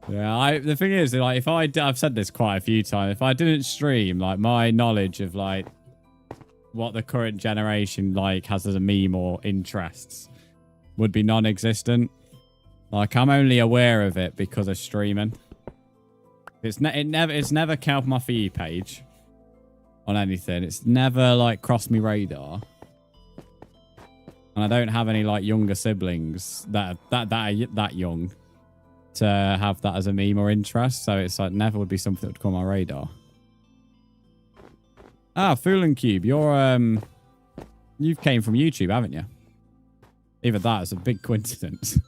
Yeah, the thing is, like, if I've said this quite a few times, if I didn't stream, like, my knowledge of, like, what the current generation, like, has as a meme or interests would be non-existent. Like, I'm only aware of it because of streaming. It's never come up my For You page. on anything. It's never like crossed me radar. And I don't have any like younger siblings that are that young to have that as a meme or interest. So it's like never would be something that would come on my radar. Ah, Fool and Cube, you've came from YouTube, haven't you? Even that is a big coincidence.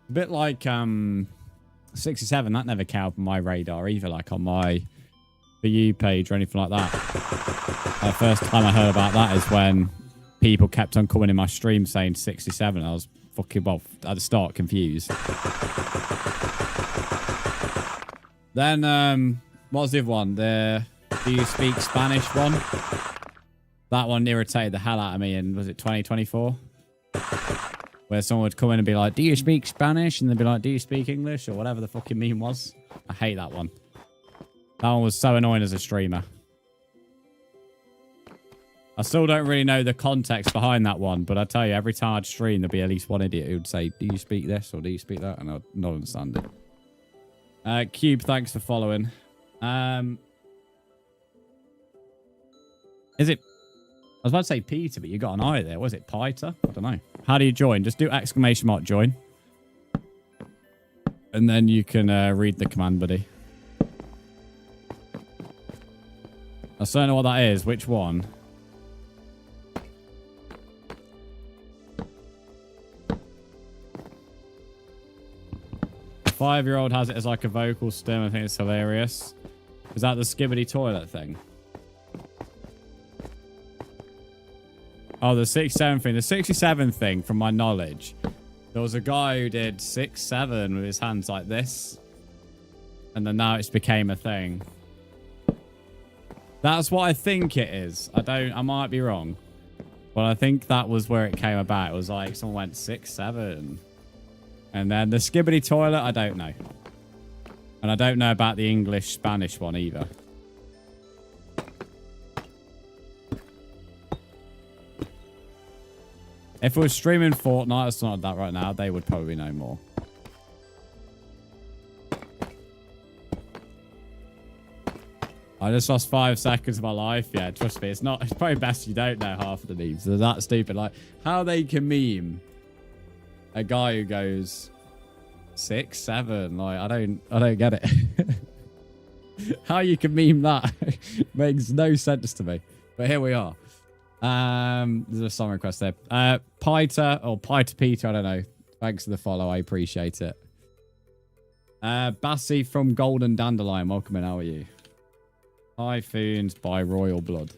A bit like 67, that never came up on my radar either, like on my For You page or anything like that. The first time I heard about that is when people kept on coming in my stream saying 67. I was fucking, well, at the start confused. Then, what was the other one? The Do You Speak Spanish one? That one irritated the hell out of me in, was it 2024? Where someone would come in and be like, do you speak Spanish? And they'd be like, do you speak English? Or whatever the fucking meme was. I hate that one. That one was so annoying as a streamer. I still don't really know the context behind that one, but I tell you, every time I'd stream, there'd be at least one idiot who would say, do you speak this or do you speak that? And I'd not understand it. Cube, thanks for following. Is it... I was about to say Peter, but you got an I there. Was it Peter? I don't know. How do you join? Just do ! join. And then you can read the command, buddy. I still don't know what that is. Which one? A 5-year-old has it as like a vocal stem. I think it's hilarious. Is that the skibbity toilet thing? Oh, the 6-7 thing. The 67 thing, from my knowledge, there was a guy who did 6-7 with his hands like this. And then now it's became a thing. That's what I think it is. I might be wrong. But I think that was where it came about. It was like someone went 6-7. And then the skibbity toilet, I don't know. And I don't know about the English-Spanish one either. If it was streaming Fortnite or something like that right now, they would probably know more. I just lost 5 seconds of my life. Yeah, trust me, it's probably best you don't know half of the memes. They're that stupid. Like, how they can meme a guy who goes 6-7. Like, I don't get it. How you can meme that makes no sense to me. But here we are. There's a song request there. Peter or Peter, I don't know. Thanks for the follow. I appreciate it. Bassie from Golden Dandelion. Welcome in. How are you? Typhoons by Royal Blood.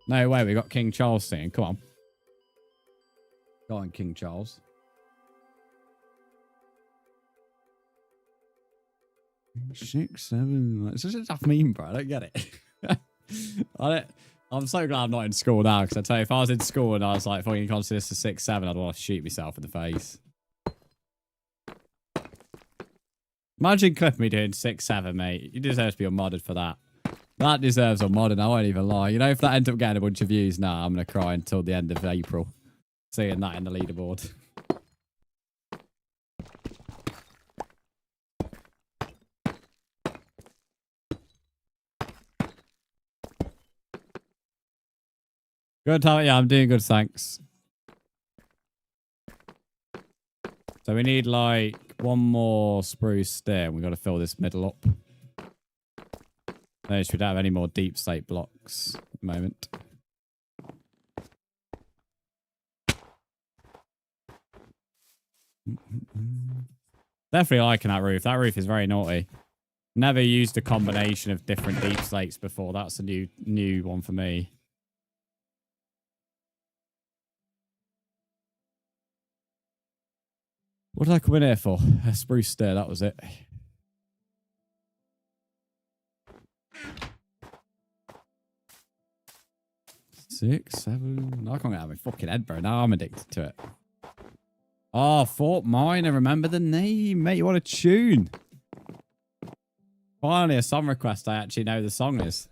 No way. We got King Charles singing. Come on. Go on, King Charles. 6-7. It's such a tough meme, bro. I don't get it. I'm so glad I'm not in school now, because I tell you, if I was in school and I was like, fucking consider this a 6-7, I'd want to shoot myself in the face. Imagine clipping me doing 6-7, mate. You deserve to be unmodded for that. That deserves unmodded, I won't even lie. You know, if that ends up getting a bunch of views, nah, I'm going to cry until the end of April. Seeing that in the leaderboard. Good, how? Yeah, I'm doing good, thanks. So we need like one more spruce stem. We've got to fill this middle up. No, we don't have any more deep slate blocks at the moment. Definitely liking that roof. That roof is very naughty. Never used a combination of different deep slates before. That's a new one for me. What did I come in here for? A spruce stair, that was it. Six, 7. I can't get out of my fucking head, bro. Now I'm addicted to it. Oh, Fort Mine. I remember the name. Mate, you want a tune? Finally, a song request I actually know the song is.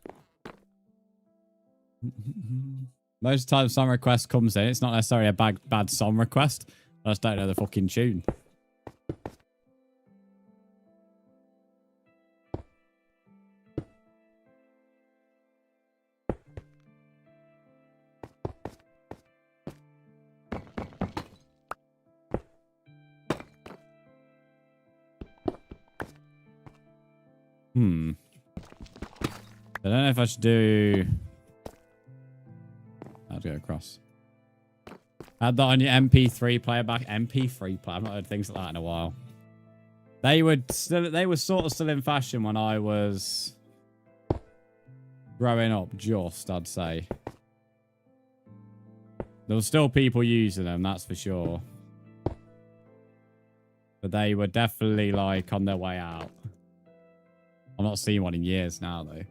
Most of the time song request comes in, it's not necessarily a bad song request. I just don't know the fucking tune. I don't know if I should do... I'll go across. Add that on your MP3 player back. MP3 player. I've not heard things like that in a while. They were sort of still in fashion when I was growing up, just, I'd say. There were still people using them, that's for sure. But they were definitely, like, on their way out. I'm not seeing one in years now, though.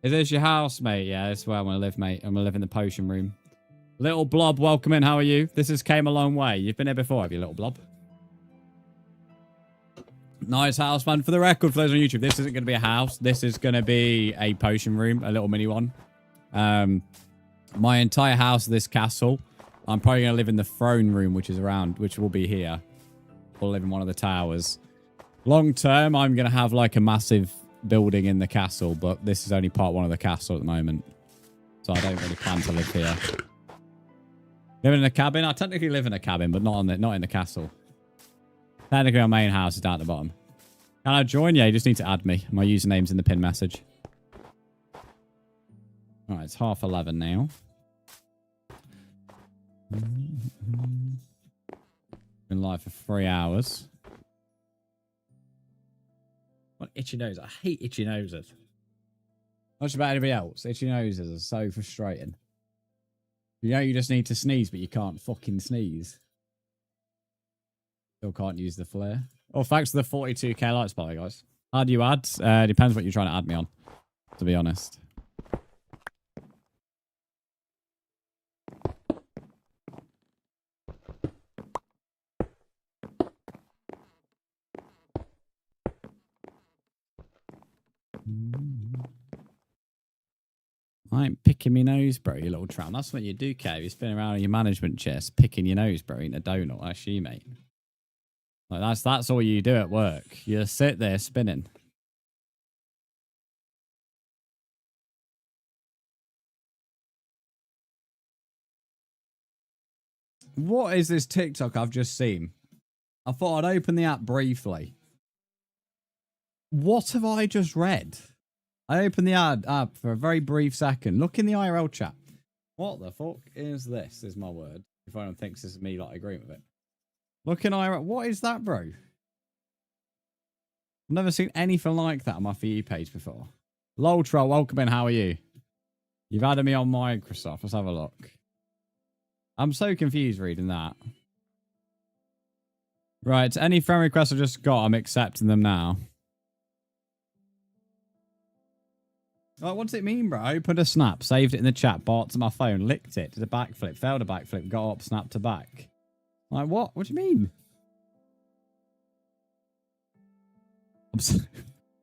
Is this your house, mate? Yeah, this is where I want to live, mate. I'm going to live in the potion room. Little Blob, welcome in. How are you? This has came a long way. You've been here before, have you, Little Blob? Nice house, man. For the record, for those on YouTube, this isn't going to be a house. This is going to be a potion room, a little mini one. My entire house, this castle, I'm probably going to live in the throne room, which will be here. We'll live in one of the towers. Long term, I'm going to have like a massive building in the castle, but this is only part one of the castle at the moment. So I don't really plan to live here. Living in a cabin? I technically live in a cabin, but not in the castle. Technically, our main house is down at the bottom. Can I join? Yeah, you just need to add me. My username's in the pin message. Alright, it's 11:30 now. Been live for 3 hours. What itchy nose? I hate itchy noses. Not sure about anybody else. Itchy noses are so frustrating. You know you just need to sneeze, but you can't fucking sneeze. Still can't use the flare. Oh, thanks to the 42k lights, by the way, guys. How do you add? Depends what you're trying to add me on, to be honest. I ain't picking me nose, bro, you little tramp. That's what you do, Kev. You spin around in your management chair, picking your nose, bro, in a donut. That's you, mate. Like that's all you do at work. You just sit there spinning. What is this TikTok I've just seen? I thought I'd open the app briefly. What have I just read? I opened the app for a very brief second. Look in the IRL chat. What the fuck is this? Is my word. If anyone thinks this is me, like, agreeing with it. Look in IRL. What is that, bro? I've never seen anything like that on my For You page before. Lol Troll, welcome in. How are you? You've added me on Microsoft. Let's have a look. I'm so confused reading that. Right, any friend requests I just got, I'm accepting them now. Like, what does it mean, bro? I opened a snap, saved it in the chat, bought to my phone, licked it, did a backflip, failed a backflip, got up, snapped to back. Like, what? What do you mean?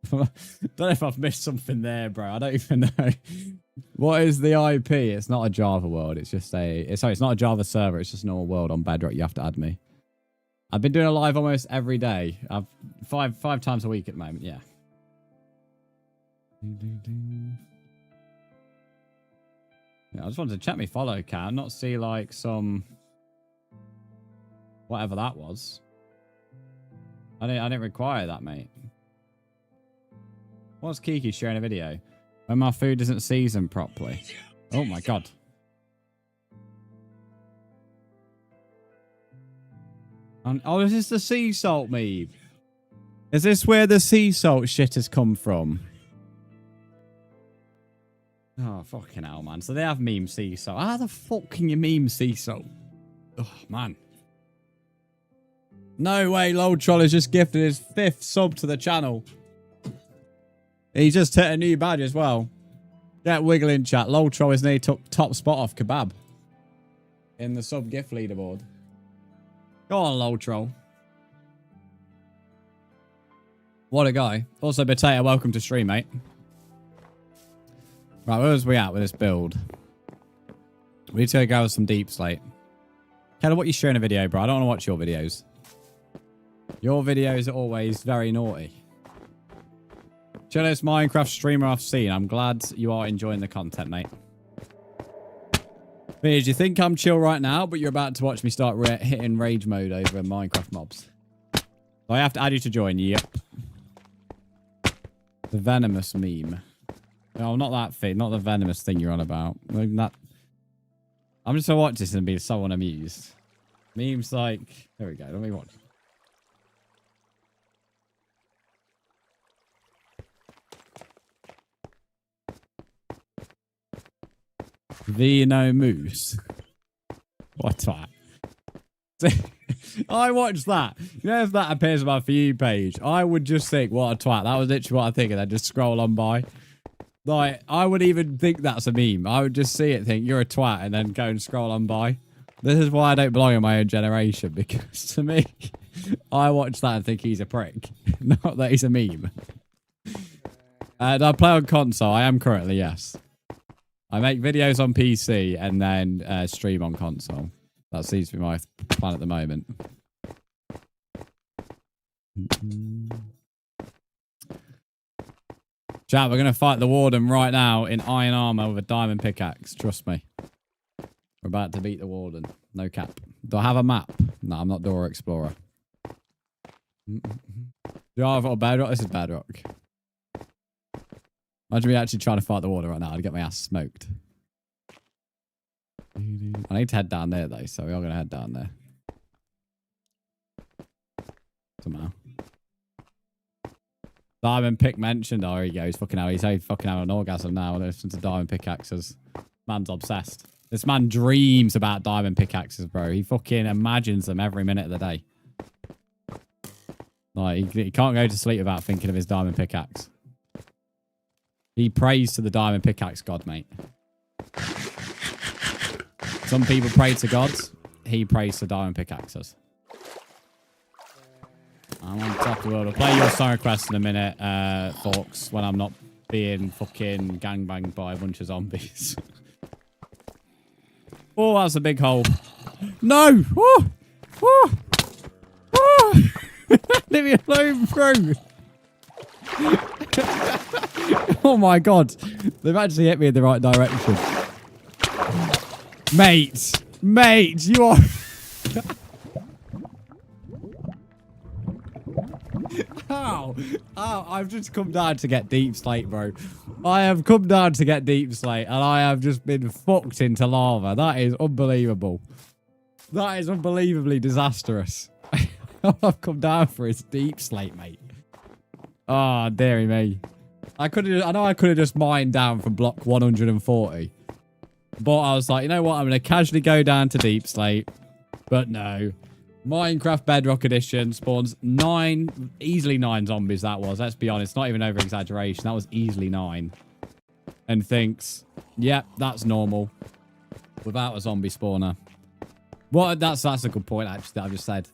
Don't know if I've missed something there, bro. I don't even know. What is the IP? It's not a Java world. It's just sorry, it's not a Java server. It's just a normal world on Bedrock. You have to add me. I've been doing a live almost every day. I've five times a week at the moment. Yeah. Yeah, I just wanted to check my follow count, not see like some whatever that was. I didn't require that, mate. What's Kiki sharing a video? When my food isn't seasoned properly. Oh my god. And, oh, is this the sea salt meme? Is this where the sea salt shit has come from? Oh, fucking hell, man. So they have meme sea salt. How the fuck can you meme sea salt? Oh, man. No way, Lol Troll has just gifted his 5th sub to the channel. He just hit a new badge as well. Get wiggling, chat. Lol Troll is nearly took top spot off Kebab in the sub gift leaderboard. Go on, Lol Troll. What a guy. Also, Potato, welcome to stream, mate. Right, where was we at with this build? We need to go with some deep slate. Keller, what are you sharing a video, bro? I don't want to watch your videos. Your videos are always very naughty. Chillest Minecraft streamer I've seen. I'm glad you are enjoying the content, mate. Beers, you think I'm chill right now, but you're about to watch me start hitting rage mode over in Minecraft mobs. So I have to add you to join. Yep. The venomous meme. No, not that thing. Not the venomous thing you're on about. That. I'm just going to watch this and be so unamused. Memes like... There we go. Let me watch. Vino Moose. What a twat. I watched that. You know, if that appears on my For You page, I would just think, what a twat. That was literally what I think, and then just scroll on by. Like, I would even think that's a meme. I would just see it, think, you're a twat, and then go and scroll on by. This is why I don't belong in my own generation, because to me, I watch that and think he's a prick. Not that he's a meme. Do I play on console? I am currently, yes. I make videos on PC and then stream on console. That seems to be my plan at the moment. Chat, we're going to fight the warden right now in iron armor with a diamond pickaxe. Trust me. We're about to beat the warden. No cap. Do I have a map? No, I'm not Dora Explorer. Do I have a bedrock? This is bedrock. Imagine me actually trying to fight the warden right now. I'd get my ass smoked. I need to head down there though, so we are going to head down there. Somehow. Diamond pick mentioned. Oh, here he goes. Fucking hell. He's fucking having an orgasm now. Listen to diamond pickaxes. Man's obsessed. This man dreams about diamond pickaxes, bro. He fucking imagines them every minute of the day. Like, he can't go to sleep without thinking of his diamond pickaxe. He prays to the diamond pickaxe god, mate. Some people pray to gods. He prays to diamond pickaxes. I'm on top of the world. I'll play your song request in a minute, folks, when I'm not being fucking gangbanged by a bunch of zombies. Oh, that's a big hole. No! Oh! Oh! Oh! Leave me alone, bro! Oh my god. They've actually hit me in the right direction. Mate! Mate, you are... Ow! Ow, I've just come down to get deep slate, bro. I have come down to get deep slate, and I have just been fucked into lava. That is unbelievable. That is unbelievably disastrous. I've come down for his deep slate, mate. Oh, dearie me. I know I could have just mined down from block 140. But I was like, you know what? I'm going to casually go down to deep slate. But no. Minecraft Bedrock Edition spawns easily 9 zombies, that was. Let's be honest, not even over exaggeration. That was easily 9. And thinks, yep, that's normal. Without a zombie spawner. Well, that's a good point, actually, that I've just said.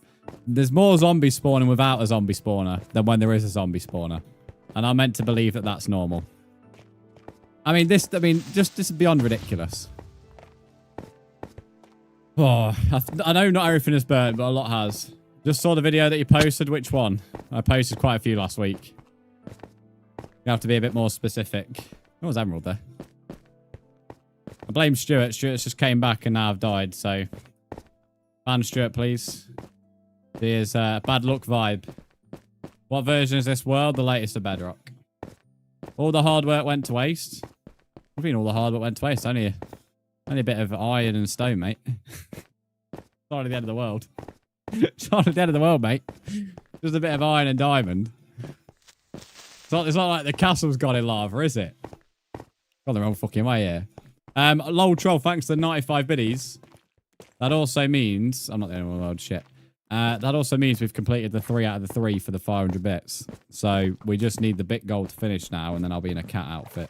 There's more zombies spawning without a zombie spawner than when there is a zombie spawner. And I'm meant to believe that that's normal. This is beyond ridiculous. Oh, I know not everything is burnt, but a lot has. Just saw the video that you posted. Which one? I posted quite a few last week. You have to be a bit more specific. What was Emerald there? I blame Stuart. Stuart's just came back and now I've died, so... Ban Stuart, please. Here's bad luck vibe. What version is this world? The latest of Bedrock. All the hard work went to waste. What do you mean all the hard work went to waste? Only a bit of iron and stone, mate. It's not the end of the world. It's not the end of the world, mate. Just a bit of iron and diamond. It's not like the castle's gone in lava, is it? Gone the wrong fucking way here. Lol troll, thanks to the 95 biddies. That also means... I'm not the only one in the world, shit. That also means we've completed the 3 out of the 3 for the 500 bits. So we just need the bit goal to finish now, and then I'll be in a cat outfit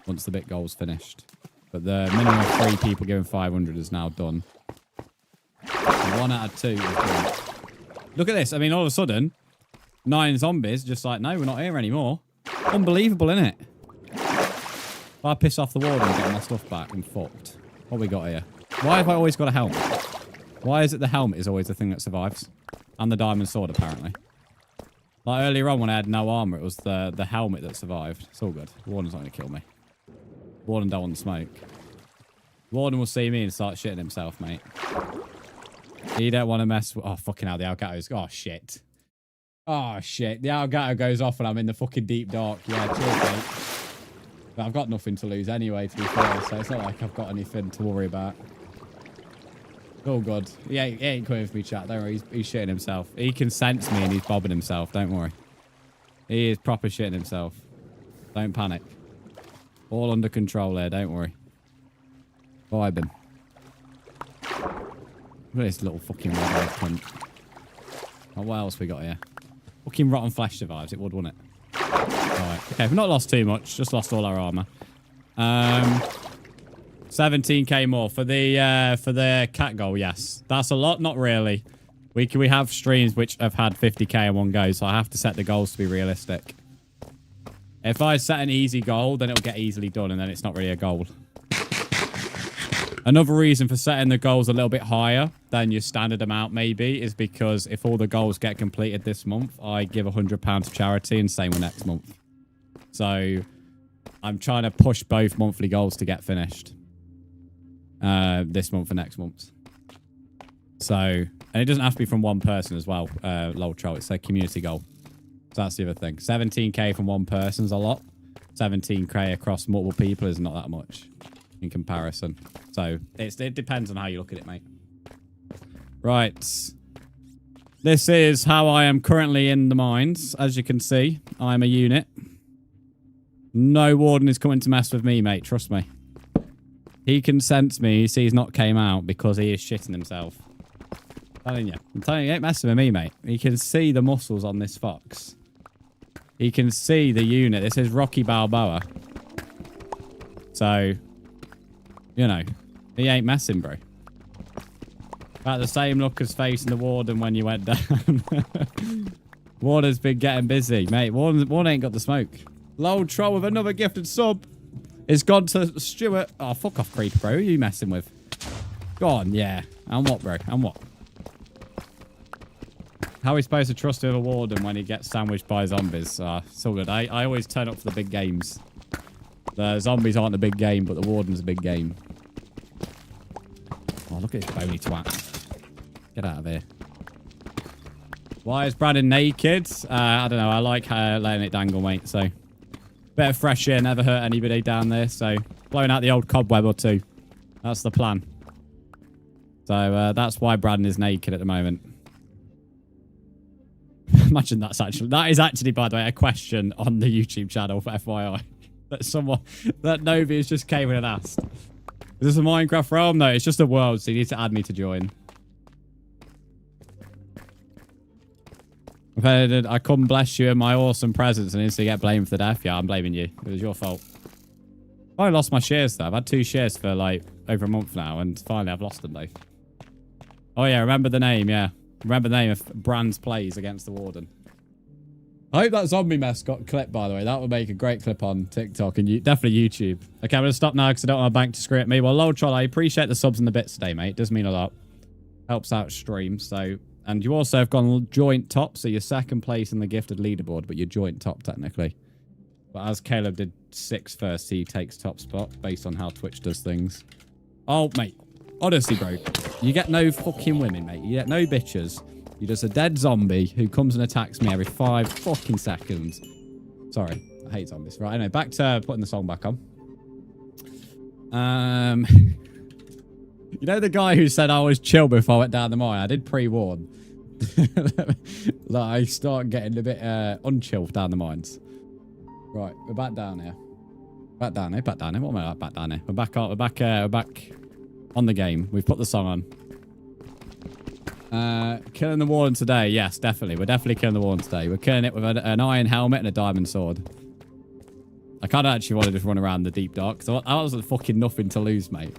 once the bit goal's finished. But the minimum of 3 people giving 500 is now done. 1 out of 2 is done. Look at this. All of a sudden, 9 zombies just like, no, we're not here anymore. Unbelievable, innit? If I piss off the warden and get my stuff back, I'm fucked. What we got here? Why have I always got a helmet? Why is it the helmet is always the thing that survives? And the diamond sword, apparently. Like earlier on when I had no armor, it was the helmet that survived. It's all good. The warden's not going to kill me. Warden don't want smoke. Warden will see me and start shitting himself, mate. He don't want to mess with... Oh, fucking hell, the Elgato's... Oh, shit. Oh, shit. The Elgato goes off when I'm in the fucking deep dark. Yeah, cheers, mate. But I've got nothing to lose anyway, to be fair, so it's not like I've got anything to worry about. Oh, God. He ain't coming with me, chat. Don't worry. He's shitting himself. He can sense me and he's bobbing himself. Don't worry. He is proper shitting himself. Don't panic. All under control there. Don't worry. Vibing. Look at this little fucking red cunt. Oh, what else we got here? Fucking rotten flesh survives. It would, wouldn't it? Alright. Okay, we've not lost too much. Just lost all our armor. 17k more for the cat goal. Yes, that's a lot. Not really. We have streams which have had 50k in one go, so I have to set the goals to be realistic. If I set an easy goal, then it'll get easily done, and then it's not really a goal. Another reason for setting the goals a little bit higher than your standard amount, maybe, is because if all the goals get completed this month, I give £100 to charity, and same with next month. So I'm trying to push both monthly goals to get finished. This month and next month. So, and it doesn't have to be from one person as well, lol troll. It's a community goal. So that's the other thing. 17k from one person's a lot. 17k across multiple people is not that much in comparison. So it depends on how you look at it, mate. Right. This is how I am currently in the mines. As you can see, I'm a unit. No warden is coming to mess with me, mate. Trust me. He can sense me. He sees not came out because he is shitting himself. I'm telling you, he ain't messing with me, mate. He can see the muscles on this fox. He can see the unit. This is Rocky Balboa. So, you know, he ain't messing, bro. About the same look as facing the warden when you went down. Warden's been getting busy, mate. Warden ain't got the smoke. Lol troll with another gifted sub. It's gone to Stuart. Oh, fuck off, creeper, bro. Who are you messing with? Go on, yeah. And what, bro? And what? How are we supposed to trust a warden when he gets sandwiched by zombies? It's all good. I always turn up for the big games. The zombies aren't the big game, but the warden's a big game. Oh, look at this bony twat. Get out of here. Why is Brandon naked? I don't know. I like letting it dangle, mate, so... Bit of fresh air, never hurt anybody down there, so blowing out the old cobweb or two. That's the plan. So that's why Brandon is naked at the moment. Imagine that is actually, by the way, a question on the YouTube channel for FYI. that Novius just came in and asked. Is this a Minecraft realm? No, it's just a world, so you need to add me to join. I come bless you in my awesome presence and instantly get blamed for the death. Yeah, I'm blaming you. It was your fault. I lost my shares though. I've had 2 shares for like over a month now, and finally I've lost them both. Oh yeah, remember the name, yeah. Remember the name of Brzndz plays against the warden. I hope that zombie mess got clipped, by the way. That would make a great clip on TikTok and definitely YouTube. Okay, I'm going to stop now because I don't want my bank to screw at me. Well, lol troll, I appreciate the subs and the bits today, mate. It does mean a lot. Helps out stream, so... And you also have gone joint top, so you're second place in the gifted leaderboard, but you're joint top technically. But as Caleb did 6th first, he takes top spot based on how Twitch does things. Oh, mate. Honestly, bro. You get no fucking women, mate. You get no bitches. You're just a dead zombie who comes and attacks me every 5 fucking seconds. Sorry. I hate zombies. Right, anyway, back to putting the song back on. You know the guy who said I was chill before I went down the mine? I did pre-warn. Like, I start getting a bit unchill down the mines. Right, we're back down here. Back down here. What am I like back down here? We're back on the game. We've put the song on. Killing the warden today. Yes, definitely. We're definitely killing the warden today. We're killing it with an iron helmet and a diamond sword. I kind of actually want to just run around the deep dark. So that was fucking nothing to lose, mate.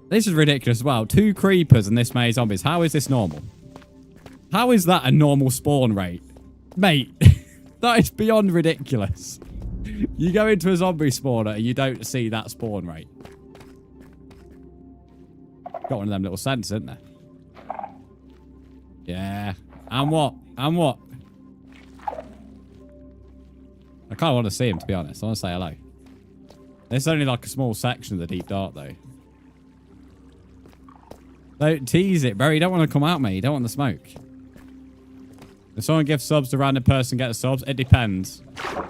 This is ridiculous as well. 2 creepers and this many zombies. How is this normal? How is that a normal spawn rate? Mate, that is beyond ridiculous. You go into a zombie spawner and you don't see that spawn rate. Got one of them little sensors, isn't there? Yeah. And what? And what? I kind of want to see him, to be honest. I want to say hello. This is only like a small section of the deep dark, though. Don't tease it, bro. You don't want to come out, mate. You don't want the smoke. If someone gives subs to a random person get the subs, it depends.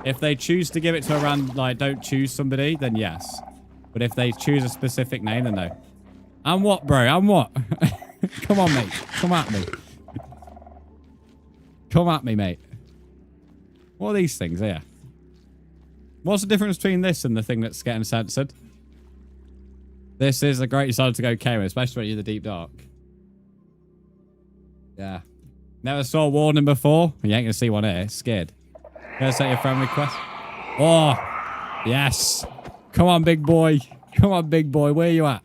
If they choose to give it to a random, like, don't choose somebody, then yes. But if they choose a specific name, then no. I'm what, bro? I'm what? Come on, mate. Come at me. Come at me, mate. What are these things here? What's the difference between this and the thing that's getting censored? This is a great side to go K with, especially when you're in the deep dark. Yeah. Never saw a warning before? You ain't gonna see one here. Scared. Gonna set your friend request. Oh, yes. Come on, big boy. Come on, big boy. Where you at?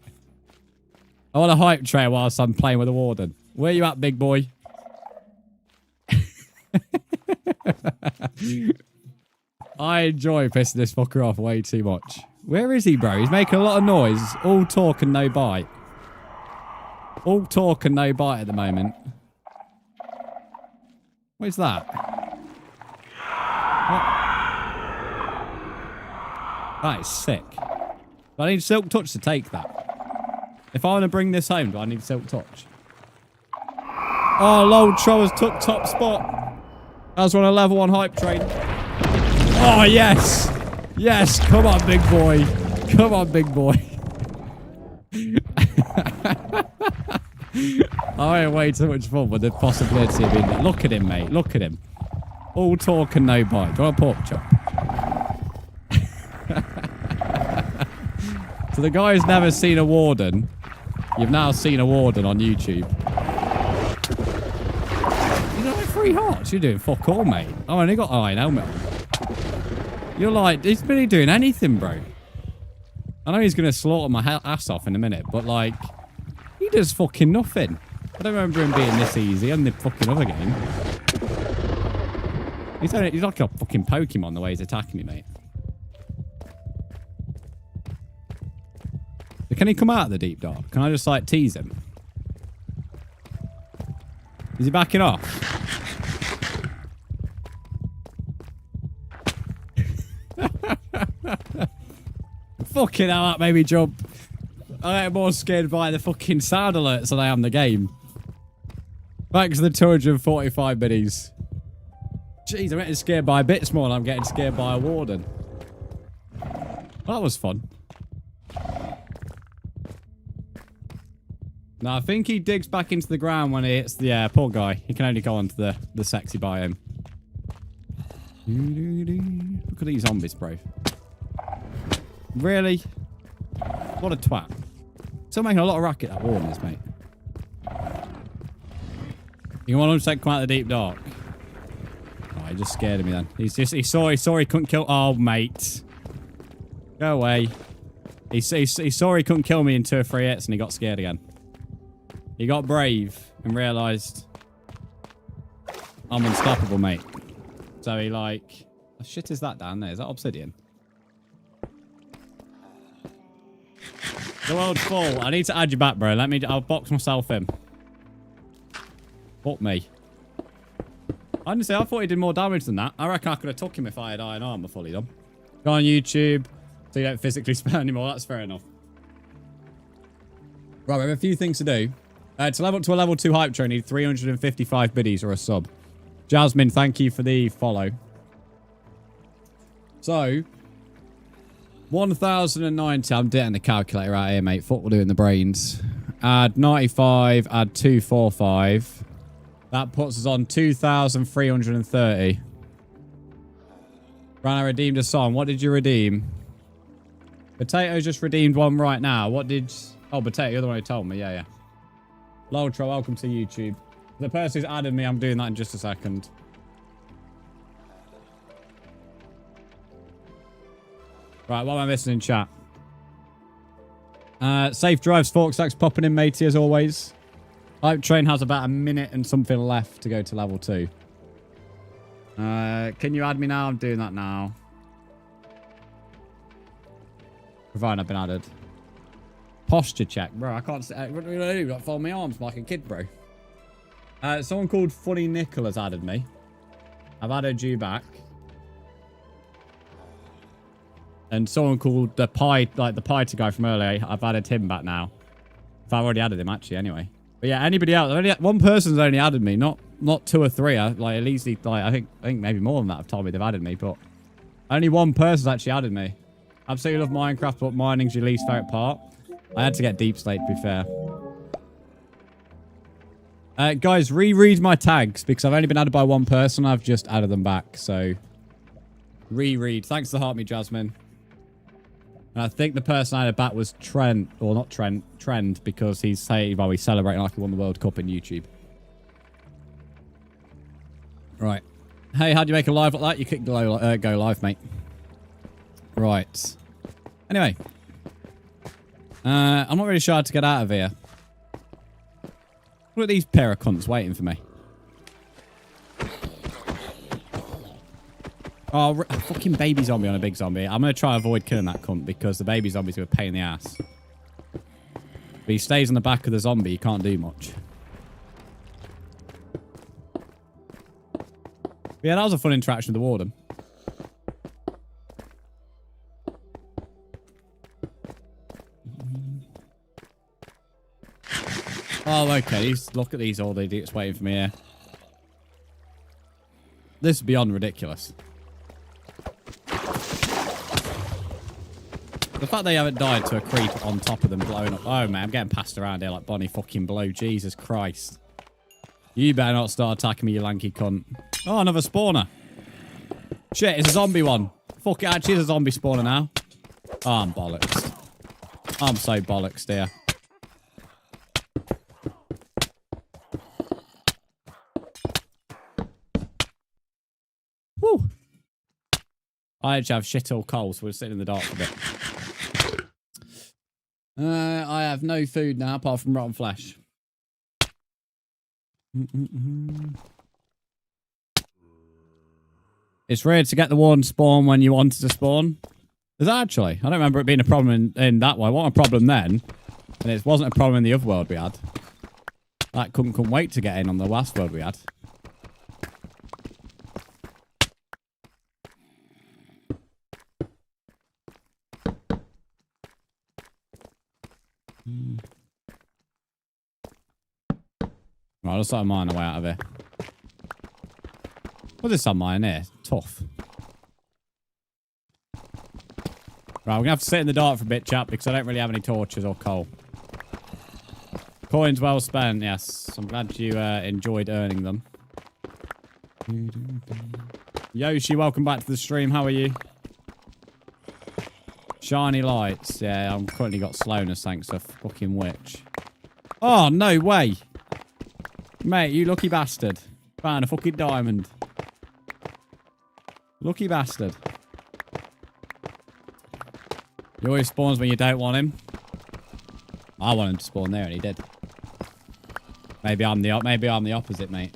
I want a hype tray whilst I'm playing with the warden. Where you at, big boy? I enjoy pissing this fucker off way too much. Where is he, bro? He's making a lot of noise. All talk and no bite. All talk and no bite at the moment. What is that? What? That is sick. But I need Silk Touch to take that. If I want to bring this home, do I need Silk Touch? Oh, lol, Trollers took top spot. I was on a level 1 hype train. Oh, yes. Yes, come on, big boy. Come on, big boy. I had way too much fun with the possibility of being there. Look at him, mate. Look at him. All talk and no bite. Do you want a pork chop? So the guy who's never seen a warden, you've now seen a warden on YouTube. You got like 3 hearts. You're doing fuck all, mate. I only got iron helmet on. You're like, he's barely doing anything, bro. I know he's going to slaughter my ass off in a minute, but like, he does fucking nothing. I don't remember him being this easy on the fucking other game. He's like a fucking Pokemon the way he's attacking me, mate. So can he come out of the deep dark? Can I just like tease him? Is he backing off? Fucking hell, that made me jump. I get more scared by the fucking sound alerts than I am the game. Thanks to the 245 minis. Jeez, I'm getting scared by bits more than I'm getting scared by a warden. That was fun. No, I think he digs back into the ground when he hits the... Yeah, poor guy. He can only go onto the sexy biome. Look at these zombies, bro. Really? What a twat. Still making a lot of racket, that warden is, mate. You want him to come out of the deep dark? Oh, he just scared of me then. He saw he couldn't kill... Oh, mate. Go away. He saw he couldn't kill me in 2 or 3 hits and he got scared again. He got brave and realised I'm unstoppable, mate. So he like... What shit is that down there? Is that obsidian? The world's full. I need to add you back, bro. I'll box myself in. Fuck me. Honestly, I thought he did more damage than that. I reckon I could have took him if I had iron armor fully done. Go on YouTube so you don't physically spam anymore. That's fair enough. Right, we have a few things to do. To level up to a level 2 hype train, you need 355 biddies or a sub. Jasmine, thank you for the follow. So, 1,090. I'm getting the calculator out here, mate. What we'll do in the brains. Add 95, add 245. That puts us on 2,330. Ran, I redeemed a song. What did you redeem? Potato just redeemed one right now. What did... Oh, Potato, you're the one who told me. Yeah, yeah. Loltro, welcome to YouTube. The person who's added me, I'm doing that in just a second. Right, what am I missing in chat? Safe drives, fork stacks popping in, matey, as always. Hype train has about a minute and something left to go to level 2. Can you add me now? I'm doing that now. Provided I've been added. Posture check. Bro, I can't say... What do I do? Like, fold my arms like a kid, bro. Someone called Funny Nickel has added me. I've added you back. And someone called the pie, like the pie guy from earlier, I've added him back now. If I've already added him, actually, anyway. But yeah, anybody else? One person's only added me, not not 2 or 3. Like at least like I think maybe more than that have told me they've added me, but only one person's actually added me. Absolutely love Minecraft, but mining's your least favorite part. I had to get deep slate to be fair. Guys, reread my tags because I've only been added by one person. I've just added them back, so reread. Thanks to Heart Me Jasmine. And I think the person I added back was Trent, or not Trent, Trend, because he's saying, well, he's celebrating like he won the World Cup in YouTube. Right. Hey, how do you make a live like that? You click go live, mate. Right. Anyway. I'm not really sure how to get out of here. Look at these pair of cunts waiting for me. Oh, a fucking baby zombie on a big zombie. I'm going to try and avoid killing that cunt because the baby zombie's going to pain in the ass. But he stays on the back of the zombie. He can't do much. But yeah, that was a fun interaction with the warden. Oh, okay. Look at these old idiots waiting for me here. This is beyond ridiculous. The fact they haven't died to a creep on top of them blowing up. Oh, man. I'm getting passed around here like Bonnie fucking Blue. Jesus Christ. You better not start attacking me, you lanky cunt. Oh, another spawner. Shit, it's a zombie one. Fuck, it actually is a zombie spawner now. Oh, I'm bollocks. I'm so bollocks, dear. Woo. I actually have shit all coal, so we're sitting in the dark for a bit. I have no food now apart from rotten flesh. It's rare to get the one spawn when you wanted to spawn. Is that actually? I don't remember it being a problem in that way. It wasn't a problem then. And it wasn't a problem in the other world we had. That couldn't wait to get in on the last world we had. Right, let's start mining our way out of here. What's this on mine here? Tough. Right, we're going to have to sit in the dark for a bit, chap, because I don't really have any torches or coal. Coins well spent, yes. I'm glad you enjoyed earning them. Yoshi, welcome back to the stream. How are you? Shiny lights. Yeah, I've currently got slowness thanks to fucking witch. Oh, no way. Mate, you lucky bastard. Found a fucking diamond. Lucky bastard. He always spawns when you don't want him. I want him to spawn there and he did. Maybe I'm the opposite, mate.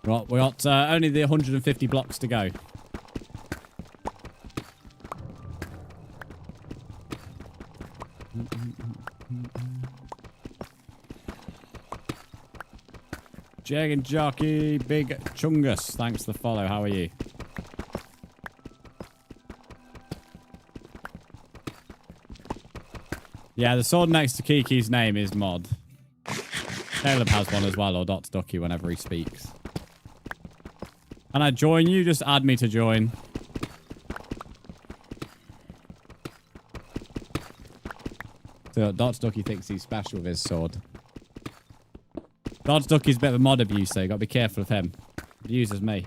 Right, we got only the 150 blocks to go. Jag and Jockey, Big Chungus. Thanks for the follow. How are you? Yeah, the sword next to Kiki's name is Mod. Caleb has one as well, or Dr. Ducky whenever he speaks. Can I join you? Just add me to join. So Dr. Ducky thinks he's special with his sword. Dr. Ducky's a bit of a mod abuser. You got to be careful of him. He uses me.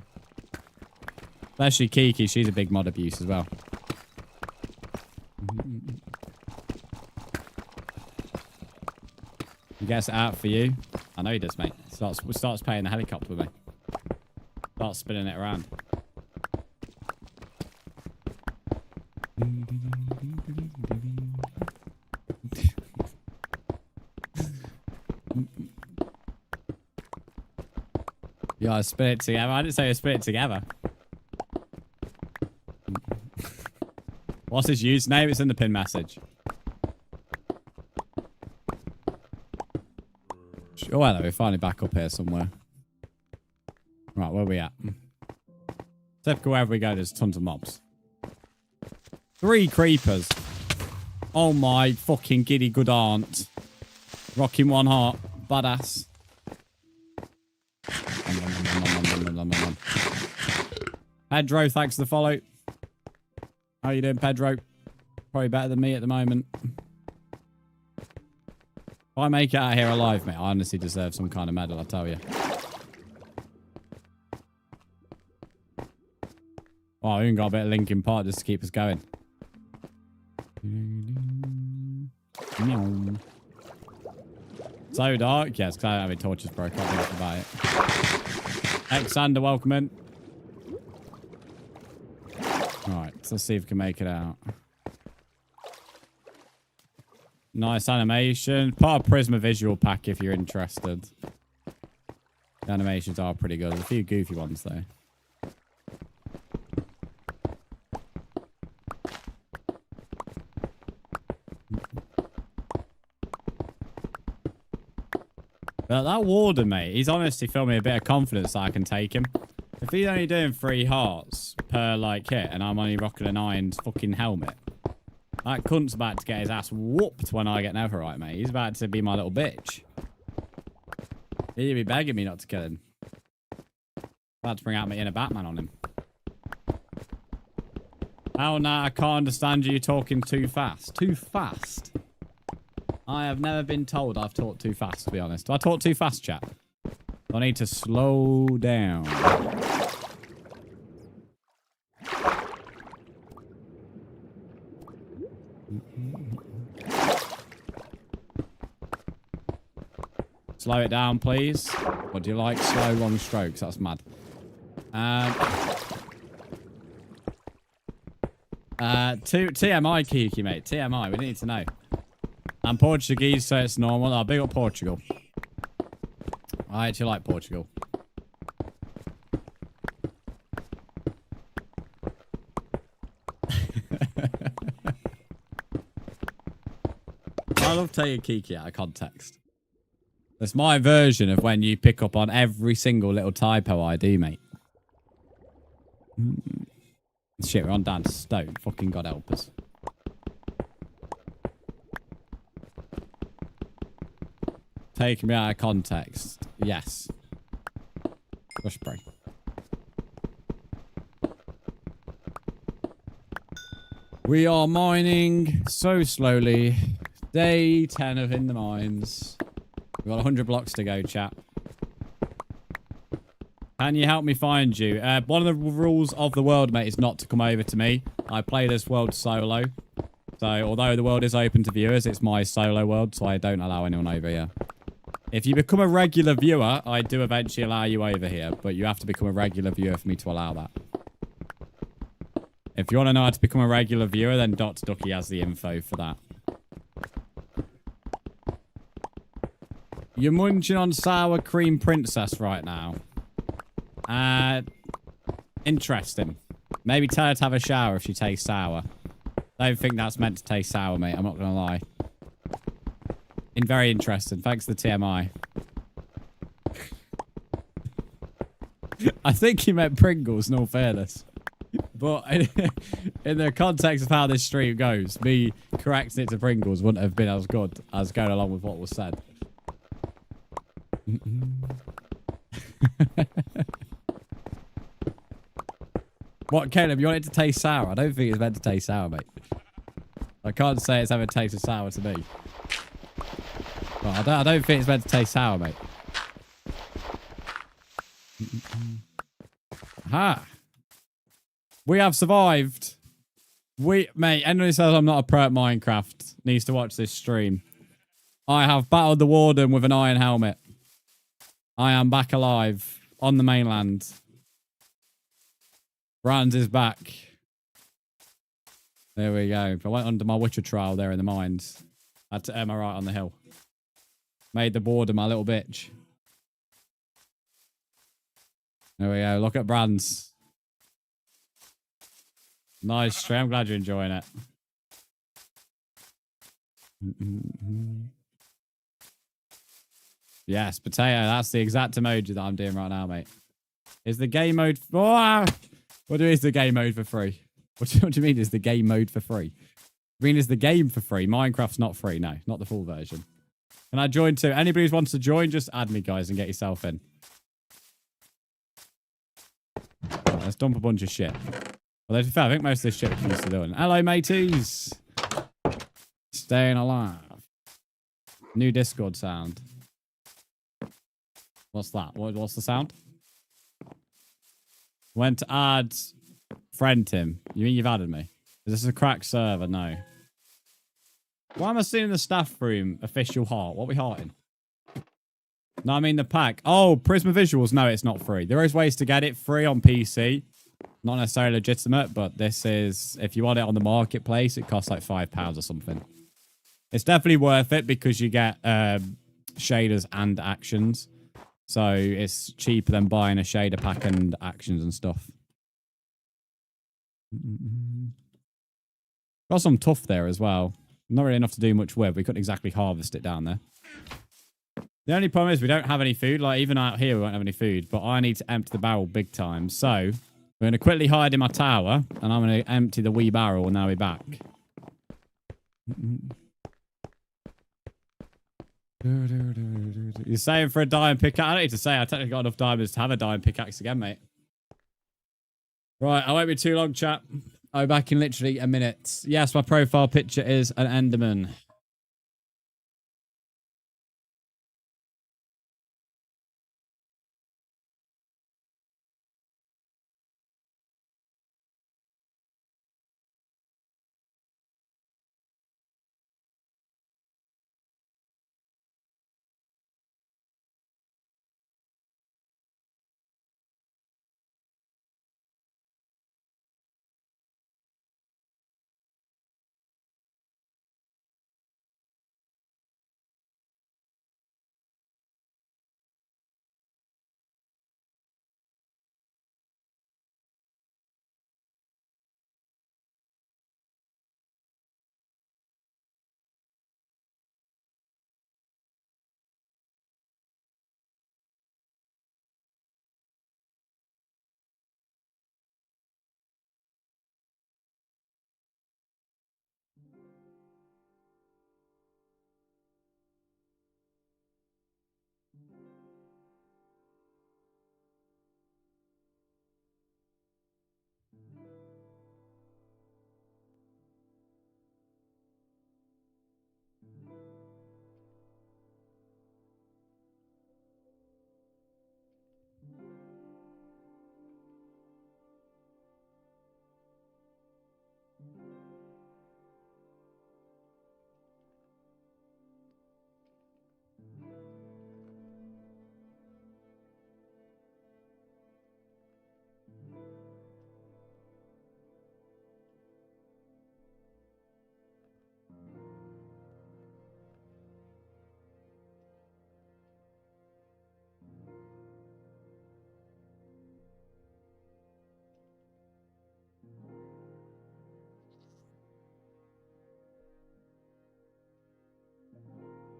Especially Kiki. She's a big mod abuse as well. He gets it out for you. I know he does, mate. Starts paying the helicopter with me. Starts spinning it around. Yeah, I spin it together. I didn't say I spin it together. What's his username? It's in the pin message. Oh, hello. We're finally back up here somewhere. Right, where are we at? Typical wherever we go, there's tons of mobs. 3 creepers. Oh my fucking giddy good aunt. Rocking one heart. Badass. Pedro, thanks for the follow. How you doing, Pedro? Probably better than me at the moment. If I make it out here alive, mate, I honestly deserve some kind of medal, I tell you. Oh, we even got a bit of Linkin Park just to keep us going. So dark. Yes, because I don't have any torches, bro. I can't do anything about it. Xander, welcome in. Alright, so let's see if we can make it out. Nice animation. Part of Prisma Visual Pack if you're interested. The animations are pretty good. There's a few goofy ones though. But that warden, mate, he's honestly filled me a bit of confidence that I can take him. If he's only doing 3 hearts per, like, hit, and I'm only rocking an iron's fucking helmet, that cunt's about to get his ass whooped when I get netherite, mate. He's about to be my little bitch. He'd be begging me not to kill him. About to bring out my inner Batman on him. Oh, no, I can't understand you talking too fast. Too fast? I have never been told I've talked too fast, to be honest. Do I talk too fast, chat? I need to slow down. Slow it down, please. Or do you like slow, long strokes? That's mad. TMI, Kiki, mate. TMI. We need to know. I'm Portuguese, so it's normal. Oh, big up Portugal. I actually like Portugal. I love taking Kiki out of context. That's my version of when you pick up on every single little typo I do, mate. Shit, we're on down to stone. Fucking God help us. Taking me out of context. Yes. Push spray. We are mining so slowly. Day 10 of In the Mines. We've got 100 blocks to go, chat. Can you help me find you? One of the rules of the world, mate, is not to come over to me. I play this world solo. So, although the world is open to viewers, it's my solo world, so I don't allow anyone over here. If you become a regular viewer, I do eventually allow you over here, but you have to become a regular viewer for me to allow that. If you want to know how to become a regular viewer, then Dr. Ducky has the info for that. You're munching on sour cream princess right now. Interesting. Maybe tell her to have a shower if she tastes sour. Don't think that's meant to taste sour, mate. I'm not going to lie. Very interesting. Thanks for the TMI. I think he meant Pringles, in all fairness. But in the context of how this stream goes, me correcting it to Pringles wouldn't have been as good as going along with what was said. What, Caleb? You want it to taste sour? I don't think it's meant to taste sour, mate. I can't say it's ever tasted sour to me. Well, I don't think it's meant to taste sour, mate. Ha! We have survived. Mate, anyone who says I'm not a pro at Minecraft needs to watch this stream. I have battled the warden with an iron helmet. I am back alive on the mainland. Brzndz is back. There we go. I went under my Witcher trial there in the mines. I had to air my right on the hill. Made the border my little bitch. There we go. Look at Brzndz. Nice stream. I'm glad you're enjoying it. Yes, potato. That's the exact emoji that I'm doing right now, mate. Is the game mode... Oh! What is the game mode for free? What do you mean is the game mode for free? I mean, is the game for free? Minecraft's not free. No, not the full version. Can I join too? Anybody who wants to join, just add me, guys, and get yourself in. Right, let's dump a bunch of shit. Well, to be fair, I think most of this shit we used to doing. Hello, mateys. Staying alive. New Discord sound. What's that? What's the sound? Went to add friend him. You mean you've added me? Is this a cracked server? No. Why am I seeing the staff room official heart? What are we hearting? No, I mean the pack. Oh, Prisma Visuals. No, it's not free. There is ways to get it free on PC. Not necessarily legitimate, but this is, if you want it on the marketplace, it costs like £5 or something. It's definitely worth it because you get shaders and actions. So it's cheaper than buying a shader pack and actions and stuff. Got some tough there as well. Not really enough to do much with. We couldn't exactly harvest it down there. The only problem is we don't have any food. Like, even out here, we won't have any food. But I need to empty the barrel big time. So, we're going to quickly hide in my tower. And I'm going to empty the wee barrel and now we're back. You're saying for a diamond pickaxe? I don't need to say. I technically got enough diamonds to have a diamond pickaxe again, mate. Right, I won't be too long, chat. I'll be back in literally a minute. Yes, my profile picture is an Enderman.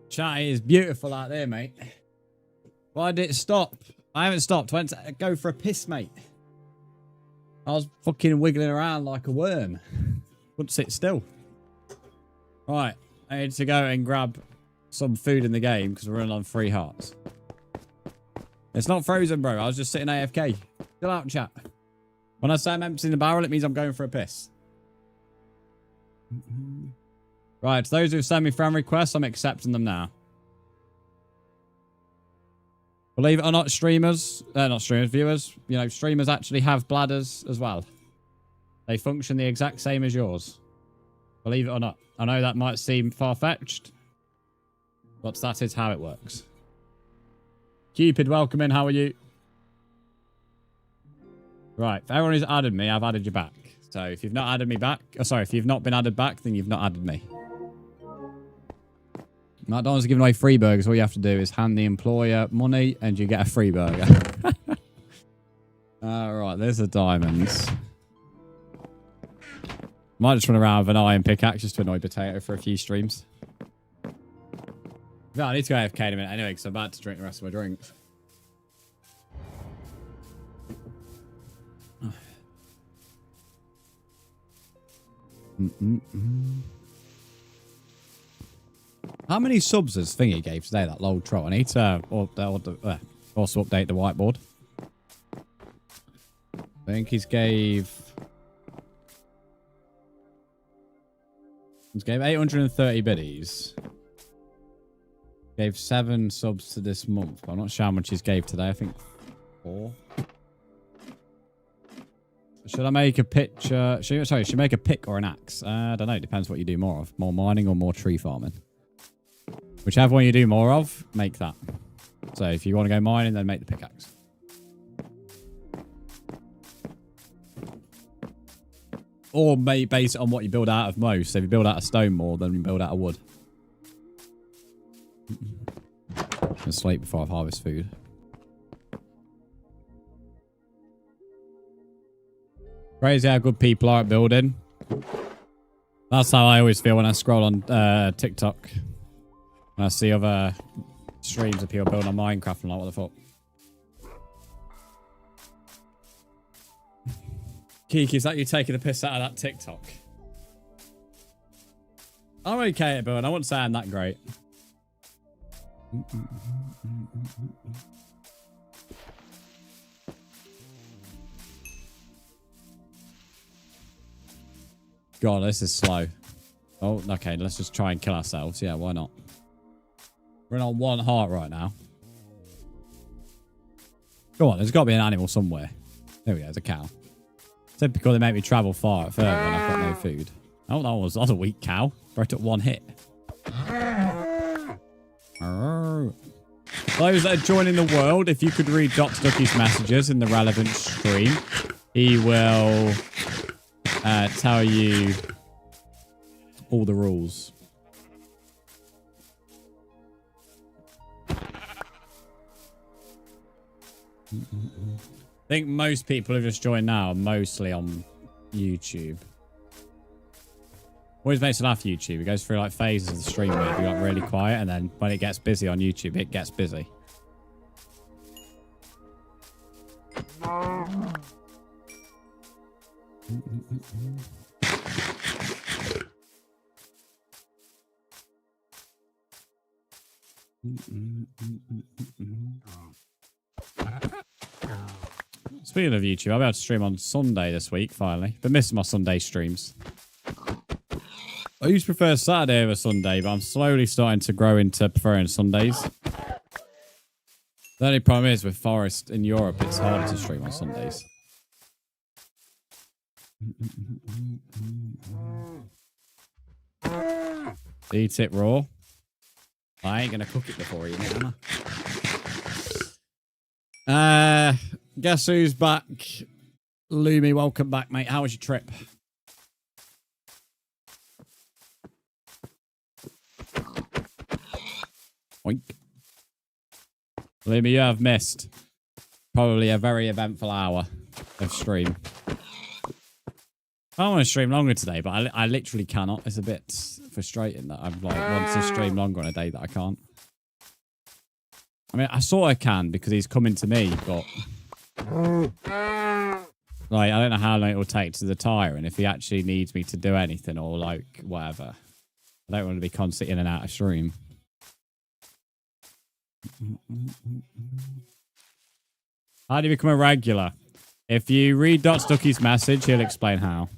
Chat is beautiful out there, mate. Why did it stop? I haven't stopped. I went to go for a piss, mate. I was fucking wiggling around like a worm. Wouldn't sit still. Right. I need to go and grab some food in the game because we're running on 3 hearts. It's not frozen, bro. I was just sitting AFK. Chill out, chat. When I say I'm emptying the barrel, it means I'm going for a piss. Right, to those who've sent me friend requests, I'm accepting them now. Believe it or not, streamers, not streamers, viewers, you know, streamers actually have bladders as well. They function the exact same as yours. Believe it or not. I know that might seem far-fetched, but that is how it works. Cupid, welcome in. How are you? Right, for everyone who's added me, I've added you back. So if you've not added me back, oh, sorry, if you've not been added back, then you've not added me. McDonald's are giving away free burgers. All you have to do is hand the employer money and you get a free burger. Right, there's the diamonds. Might just run around with an iron pickaxe just to annoy Potato for a few streams. No, I need to go AFK in a minute anyway because I'm about to drink the rest of my drinks. How many subs has Thingy gave today, that lol troll? I need to also update the whiteboard. I think he's gave 830 biddies. Gave 7 subs to this month. But I'm not sure how much he's gave today. I think 4. Should I make a picture? Should I make a pick or an axe? I don't know. It depends what you do more of. More mining or more tree farming. Whichever one you do more of, make that. So if you want to go mining, then make the pickaxe. Or base it on what you build out of most. So if you build out of stone more, then you build out of wood. I'm gonna sleep before I harvest food. Crazy how good people are at building. That's how I always feel when I scroll on TikTok. When I see other streams of people building on Minecraft, I'm like, what the fuck? Kiki, is that you taking the piss out of that TikTok? I'm okay at building. I wouldn't say I'm that great. God, this is slow. Oh, okay. Let's just try and kill ourselves. Yeah, why not? We're on 1 heart right now. Go on, there's got to be an animal somewhere. There we go, there's a cow. Typical, they make me travel far further when I've got no food. Oh, that was a weak cow. Bro took 1 hit. Those that are joining the world, if you could read Dr. Ducky's messages in the relevant stream, he will tell you all the rules. I think most people who just joined now are mostly on YouTube. Always makes me laugh, YouTube. It goes through like phases of the stream where it'll be like really quiet, and then when it gets busy on YouTube, it gets busy. Speaking of YouTube, I'll be able to stream on Sunday this week, finally. Been missing my Sunday streams. I used to prefer Saturday over Sunday, but I'm slowly starting to grow into preferring Sundays. The only problem is with Forest in Europe, it's harder to stream on Sundays. Eat it raw. I ain't going to cook it before you, am I? Guess who's back? Lumi, welcome back, mate. How was your trip? Oink. Lumi, you have missed probably a very eventful hour of stream. I want to stream longer today, but I literally cannot. It's a bit frustrating that I'm like want to stream longer on a day that I can't. I mean, I sort of can because he's coming to me, but like I don't know how long it will take to the tire, and if he actually needs me to do anything or like whatever. I don't want to be constantly in and out of stream. How do you become a regular? If you read Stucky's message, he'll explain how.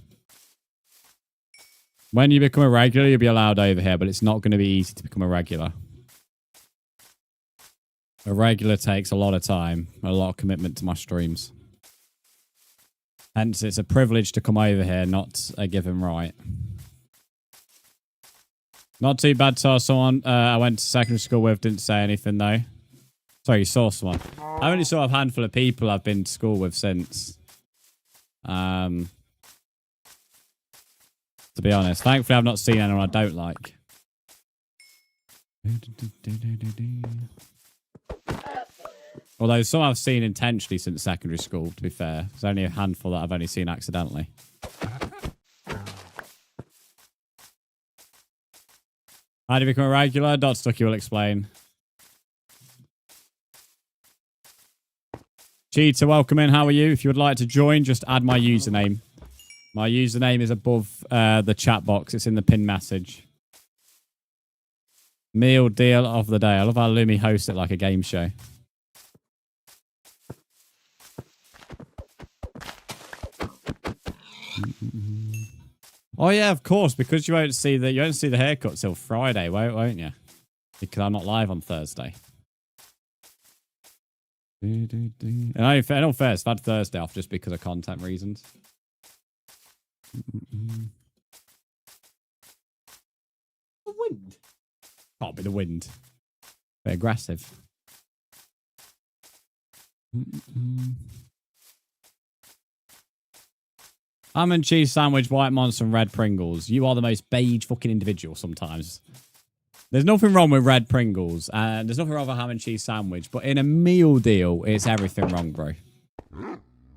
When you become a regular, you'll be allowed over here, but it's not going to be easy to become a regular. A regular takes a lot of time, a lot of commitment to my streams. Hence, it's a privilege to come over here, not a given right. Not too bad, saw someone I went to secondary school with, didn't say anything though. Sorry, you saw someone. I only saw a handful of people I've been to school with since. To be honest. Thankfully, I've not seen anyone I don't like. Although some I've seen intentionally since secondary school, to be fair. There's only a handful that I've only seen accidentally. How do you become a regular? Stucky will explain. Cheetah, welcome in. How are you? If you would like to join, just add my username. My username is above the chat box. It's in the pin message. Meal deal of the day. I love how Lumi hosts it like a game show. Oh yeah, of course, because you won't see the haircut till Friday, won't you? Because I'm not live on Thursday. And I don't first, I've had Thursday off just because of content reasons. The wind. Can't be the wind. Bit aggressive. Ham and cheese sandwich, white monster, and red Pringles. You are the most beige fucking individual sometimes. There's nothing wrong with red Pringles, and there's nothing wrong with a ham and cheese sandwich, but in a meal deal, it's everything wrong, bro.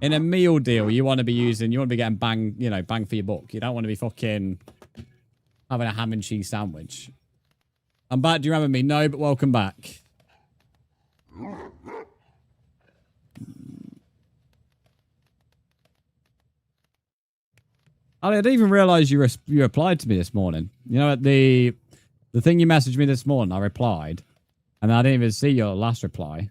In a meal deal, you want to be getting bang, bang for your buck. You don't want to be fucking having a ham and cheese sandwich. I'm back. Do you remember me? No, but welcome back. I didn't even realize you replied to me this morning. You know, the thing you messaged me this morning, I replied. And I didn't even see your last reply.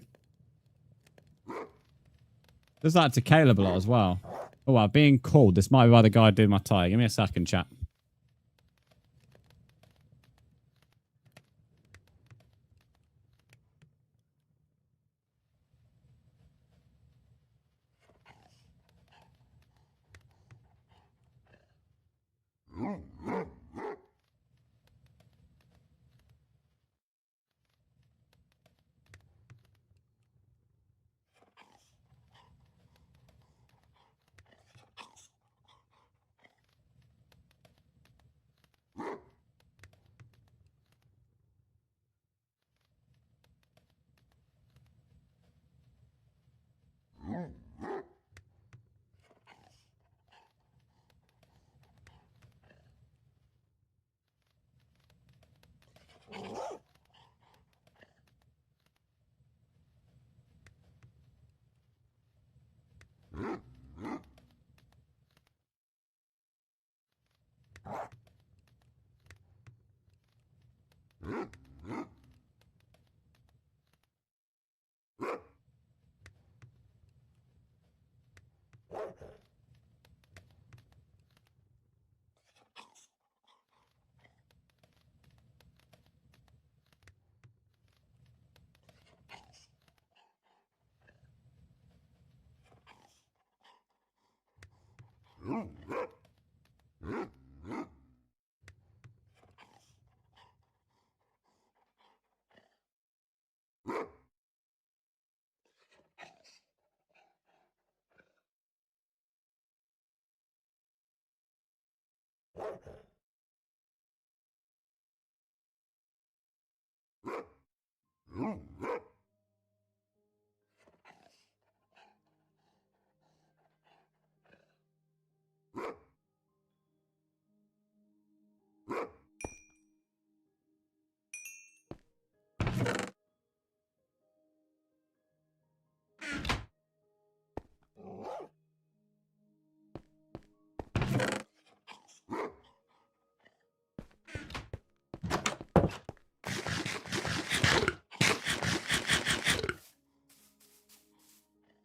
Does that to Caleb a lot as well. Oh, I'm being called. This might be why the guy did my tie. Give me a second, chat.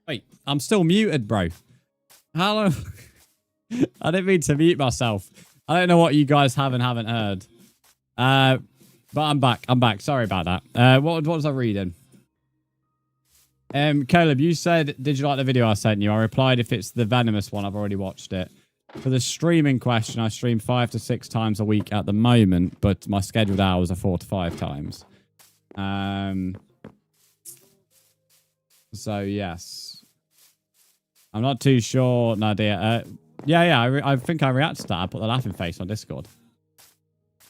Wait, I'm still muted, bro. Hello. I didn't mean to mute myself. I don't know what you guys have and haven't heard. But I'm back. I'm back. Sorry about that. What was I reading? Caleb, you said, did you like the video I sent you? I replied, if it's the venomous one, I've already watched it. For the streaming question, I stream 5 to 6 times a week at the moment, but my scheduled hours are 4 to 5 times. So, yes. I'm not too sure, Nadia. I think I reacted to that. I put the laughing face on Discord.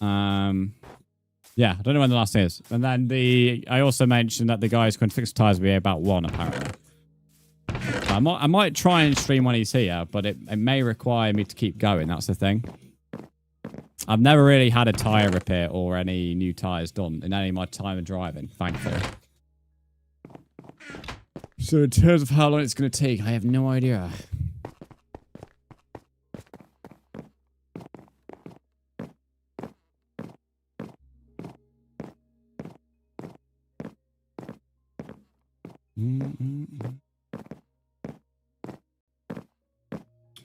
Yeah, I don't know when the last is. And then I also mentioned that the guy's going to fix tires will be about 1, apparently. So I might try and stream when he's here, but it may require me to keep going. That's the thing. I've never really had a tire repair or any new tires done in any of my time of driving, thankfully. So in terms of how long it's going to take, I have no idea.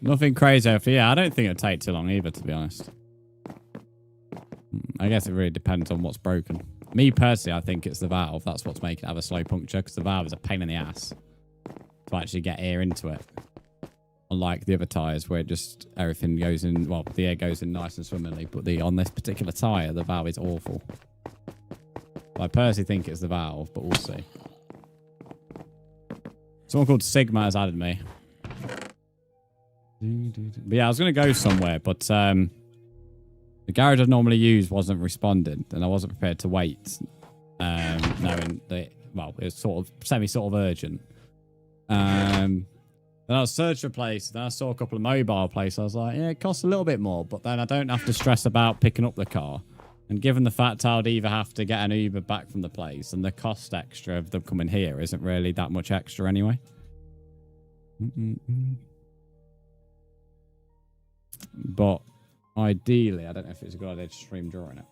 Nothing crazy. Yeah, I don't think it'll take too long either, to be honest. I guess it really depends on what's broken. Me personally, I think it's the valve. That's what's making it have a slow puncture, because the valve is a pain in the ass to actually get air into it. Unlike the other tyres where it just, everything goes in, well, the air goes in nice and swimmingly. But on this particular tyre, the valve is awful. I personally think it's the valve, but we'll see. Someone called Sigma has added me. But yeah, I was going to go somewhere, but the garage I normally use wasn't responding, and I wasn't prepared to wait, knowing that, well, it was sort of sort of urgent. Then I was searching for a place, then I saw a couple of mobile places. I was like, yeah, it costs a little bit more, but then I don't have to stress about picking up the car. And given the fact I'd either have to get an Uber back from the place, and the cost extra of them coming here isn't really that much extra anyway. But ideally, I don't know if it's a good idea to stream drawing it.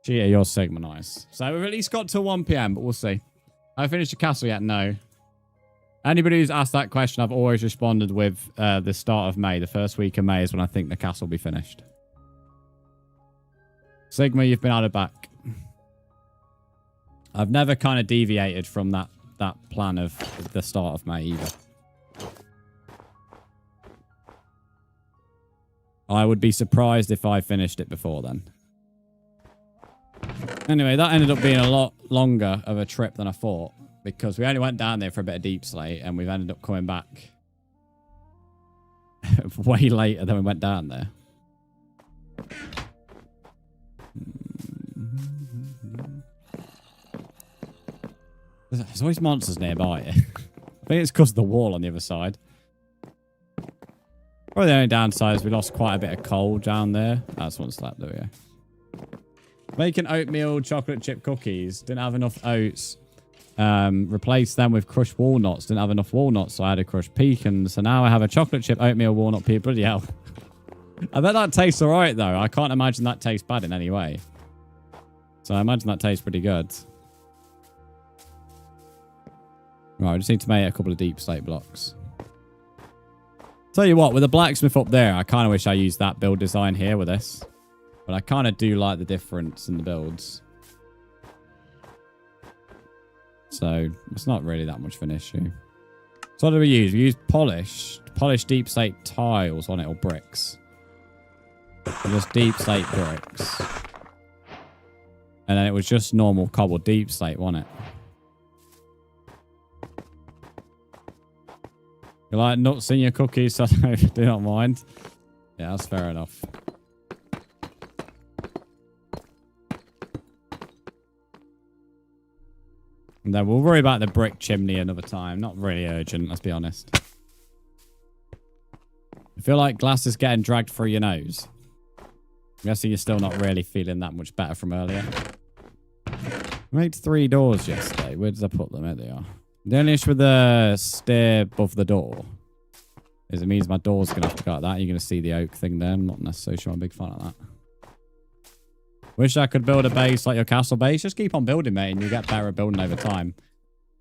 Cheater, you're Sigma, nice. So we've at least got till 1 PM, but we'll see. Have I finished the castle yet? No. Anybody who's asked that question, I've always responded with the start of May. The first week of May is when I think the castle will be finished. Sigma, you've been added back. I've never kind of deviated from that plan of the start of May either. I would be surprised if I finished it before then. Anyway, that ended up being a lot longer of a trip than I thought, because we only went down there for a bit of deep slate, and we've ended up coming back way later than we went down there. There's always monsters nearby. I think it's because of the wall on the other side. Probably the only downside is we lost quite a bit of coal down there. That's one slap though, yeah. Making oatmeal chocolate chip cookies. Didn't have enough oats. Replaced them with crushed walnuts. Didn't have enough walnuts, so I had to crush pecans. So now I have a chocolate chip oatmeal walnut pea. Bloody hell. I bet that tastes alright though. I can't imagine that tastes bad in any way. So I imagine that tastes pretty good. Right, I just need to make a couple of deep slate blocks. Tell you what, with the blacksmith up there, I kind of wish I used that build design here with this. But I kind of do like the difference in the builds. So it's not really that much of an issue. So what do we use? We use polished deep slate tiles on it, or bricks. So just deep slate bricks. And then it was just normal cobbled deep slate, wasn't it? You like nuts in your cookies, so I do not mind. Yeah, that's fair enough. And then we'll worry about the brick chimney another time. Not really urgent, let's be honest. I feel like glass is getting dragged through your nose. I'm guessing you're still not really feeling that much better from earlier. I made 3 doors yesterday. Where did I put them? There they are. The only issue with the stair above the door is it means my door's going to have to go like that. You're going to see the oak thing there. I'm not necessarily sure I'm a big fan of that. Wish I could build a base like your castle base. Just keep on building, mate, and you'll get better at building over time.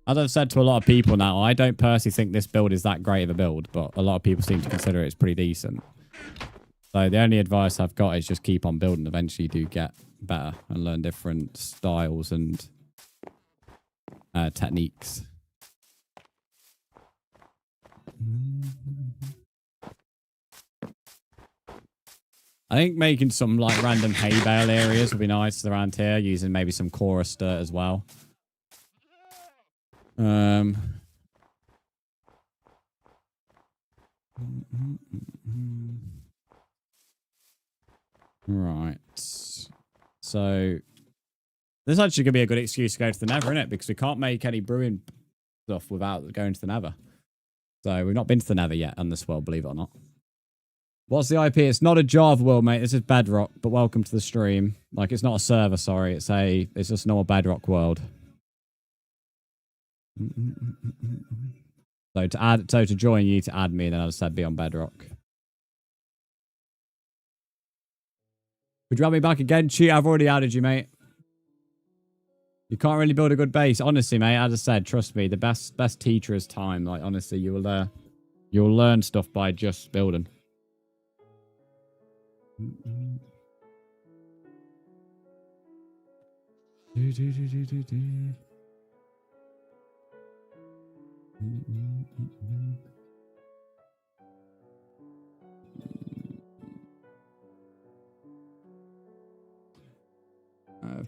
As I've said to a lot of people now, I don't personally think this build is that great of a build, but a lot of people seem to consider it's pretty decent. So the only advice I've got is just keep on building. Eventually you do get better and learn different styles and techniques. I think making some like random hay bale areas would be nice around here, using maybe some chorus dirt as well. Right. So this is actually going to be a good excuse to go to the Nether, isn't it? Because we can't make any brewing stuff without going to the Nether. So we've not been to the Nether yet on this world, believe it or not. What's the IP? It's not a Java world, mate. This is Bedrock, but welcome to the stream. Like, it's not a server, sorry. It's just a normal Bedrock world. So to join, you need to add me, then I just said be on Bedrock. Would you add me back again? Cheat, I've already added you, mate. You can't really build a good base. Honestly, mate, as I said, trust me, the best teacher is time. Like, honestly, you will You'll learn stuff by just building.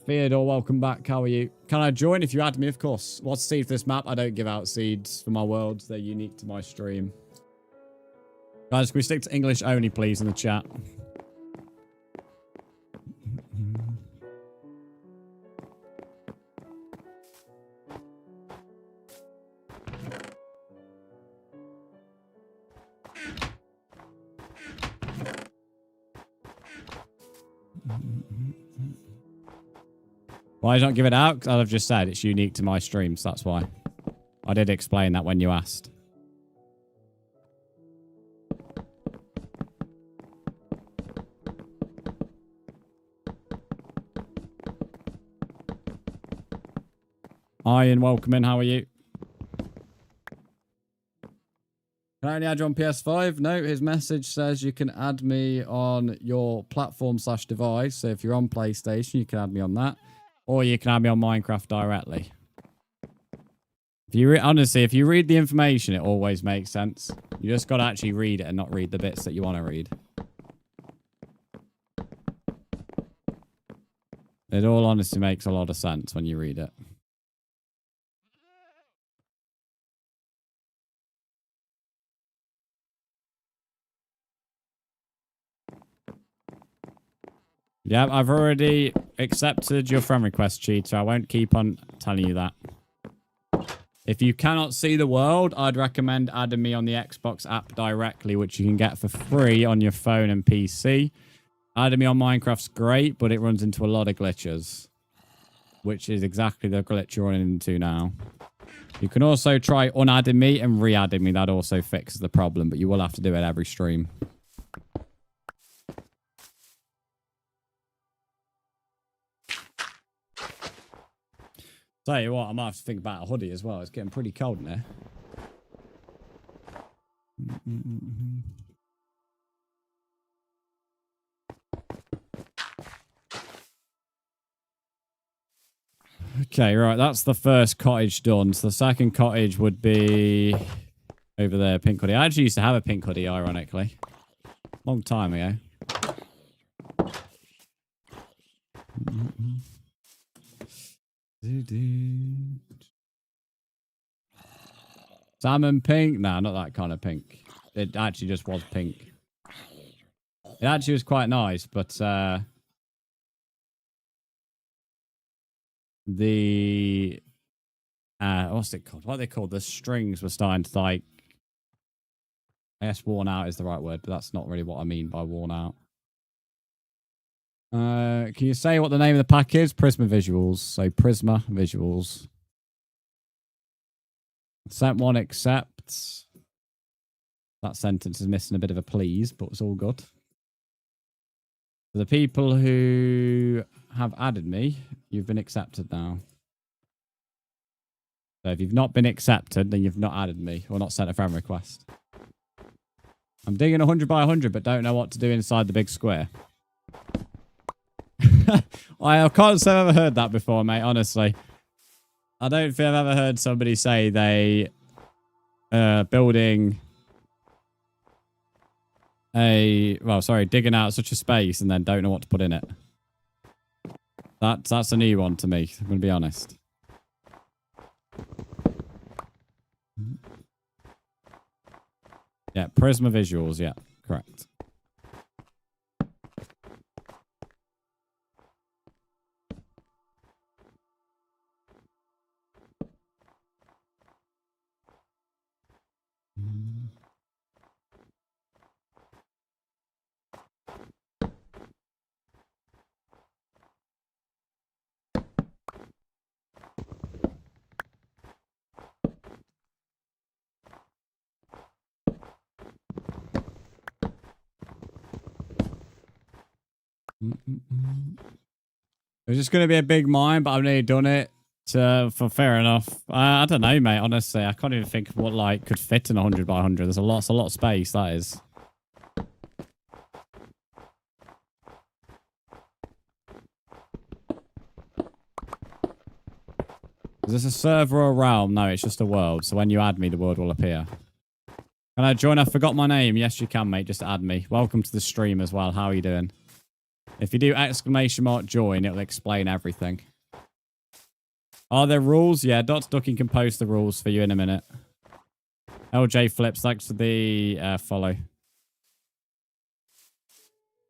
Theodore, welcome back. How are you? Can I join if you add me? Of course. What's the seed for this map? I don't give out seeds for my worlds. They're unique to my stream. Guys, can we stick to English only, please, in the chat? Why don't give it out? Because I've just said it's unique to my streams. That's why. I did explain that when you asked. Ian, welcome in. How are you? Can I only add you on PS5? No, his message says you can add me on your platform/device. So if you're on PlayStation, you can add me on that. Or you can add me on Minecraft directly. If you honestly, if you read the information, it always makes sense. You just got to actually read it and not read the bits that you want to read. It all honestly makes a lot of sense when you read it. Yeah, I've already accepted your friend request, cheater. I won't keep on telling you that. If you cannot see the world, I'd recommend adding me on the Xbox app directly, which you can get for free on your phone and PC. Adding me on Minecraft's great, but it runs into a lot of glitches, which is exactly the glitch you're running into now. You can also try unadding me and re-adding me. That also fixes the problem, but you will have to do it every stream. Tell you what, I might have to think about a hoodie as well. It's getting pretty cold in there. Okay, right. That's the first cottage done. So the second cottage would be over there, pink hoodie. I actually used to have a pink hoodie, ironically. Long time ago. Salmon pink? Nah, not that kind of pink. It actually just was pink. It actually was quite nice, but the what's it called? What are they called? The strings were starting to, like, I guess worn out is the right word, but that's not really what I mean by worn out. Can you say what the name of the pack is? Prisma Visuals. So Prisma Visuals. Sent one accepts. That sentence is missing a bit of a please, but it's all good. For the people who have added me, you've been accepted now. So if you've not been accepted, then you've not added me or not sent a friend request. I'm digging 100 by 100, but don't know what to do inside the big square. I can't say I've ever heard that before, mate, honestly. I don't think I've ever heard somebody say they building digging out such a space and then don't know what to put in it. That's a new one to me, I'm going to be honest. Yeah, Prisma Visuals, yeah, correct. It was just going to be a big mine, but I've nearly done it. For fair enough. I don't know, mate. Honestly, I can't even think of what like could fit in 100 by 100. There's a lot of space. That is. Is this a server or a realm? No, it's just a world. So when you add me, the world will appear. Can I join? I forgot my name. Yes, you can, mate. Just add me. Welcome to the stream as well. How are you doing? If you do ! Join, it'll explain everything. Are there rules? Yeah, Dr. Ducking can post the rules for you in a minute. LJ Flips, thanks for the follow.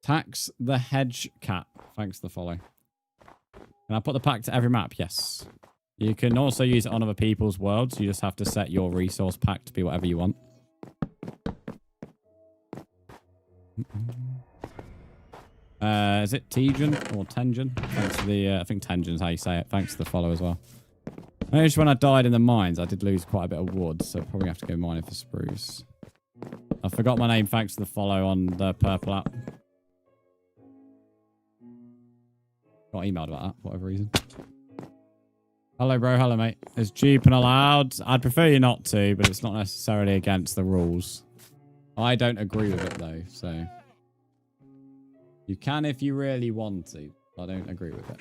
Tax the Hedge Cat, thanks for the follow. Can I put the pack to every map? Yes. You can also use it on other people's worlds. You just have to set your resource pack to be whatever you want. Is it Tejan or Tengen? Thanks for the, I think Tengen's how you say it. Thanks for the follow as well. Notice when I died in the mines, I did lose quite a bit of wood, so probably have to go mining for spruce. I forgot my name. Thanks for the follow on the purple app. Got emailed about that for whatever reason. Hello, bro. Hello, mate. Is duping allowed? I'd prefer you not to, but it's not necessarily against the rules. I don't agree with it, though, so... You can if you really want to. I don't agree with it.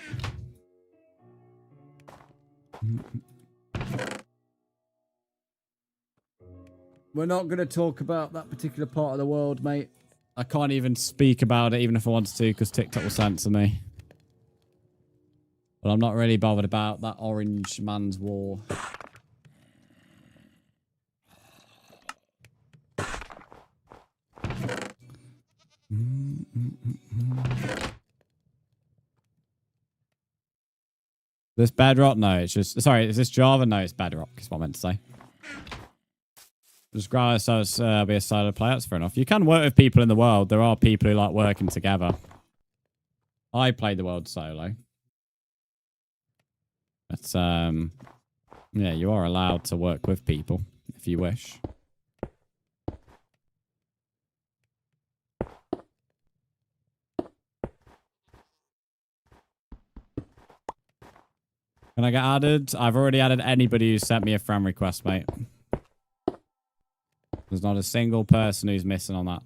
We're not going to talk about that particular part of the world, mate. I can't even speak about it, even if I wanted to, because TikTok will censor me. But I'm not really bothered about that orange man's war. This bedrock? No, it's just... Sorry, is this Java? No, it's bedrock, is what I meant to say. Just grab it so it's be a solo player. That's fair enough. You can work with people in the world. There are people who like working together. I played the world solo. But, yeah, you are allowed to work with people if you wish. Can I get added? I've already added anybody who sent me a friend request, mate. There's not a single person who's missing on that.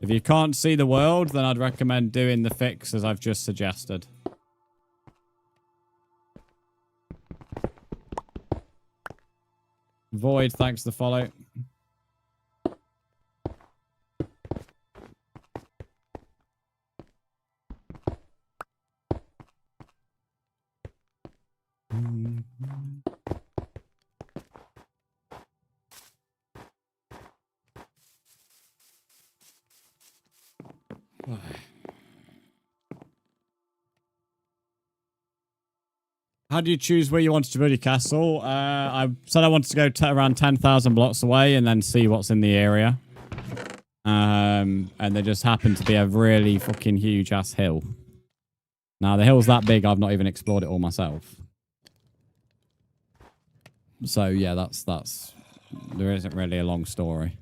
If you can't see the world, then I'd recommend doing the fix as I've just suggested. Void, thanks for the follow. How do you choose where you wanted to build your castle? I said I wanted to go around 10,000 blocks away and then see what's in the area. And there just happened to be a really fucking huge ass hill. Now, the hill's that big, I've not even explored it all myself. So, yeah, that's... There isn't really a long story.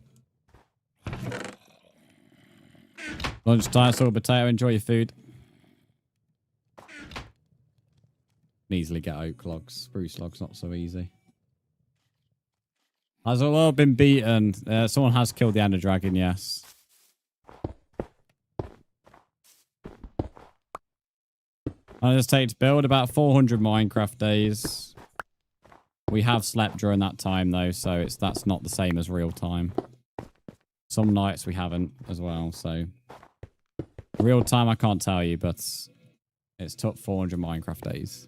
Lunchtime, salt potato, enjoy your food. Can easily get oak logs. Spruce logs, not so easy. Has the world been beaten? Someone has killed the Ender Dragon, yes. How does it take to build? About 400 Minecraft days. We have slept during that time, though, so that's not the same as real time. Some nights we haven't as well, so... Real time, I can't tell you, but it's took 400 Minecraft days.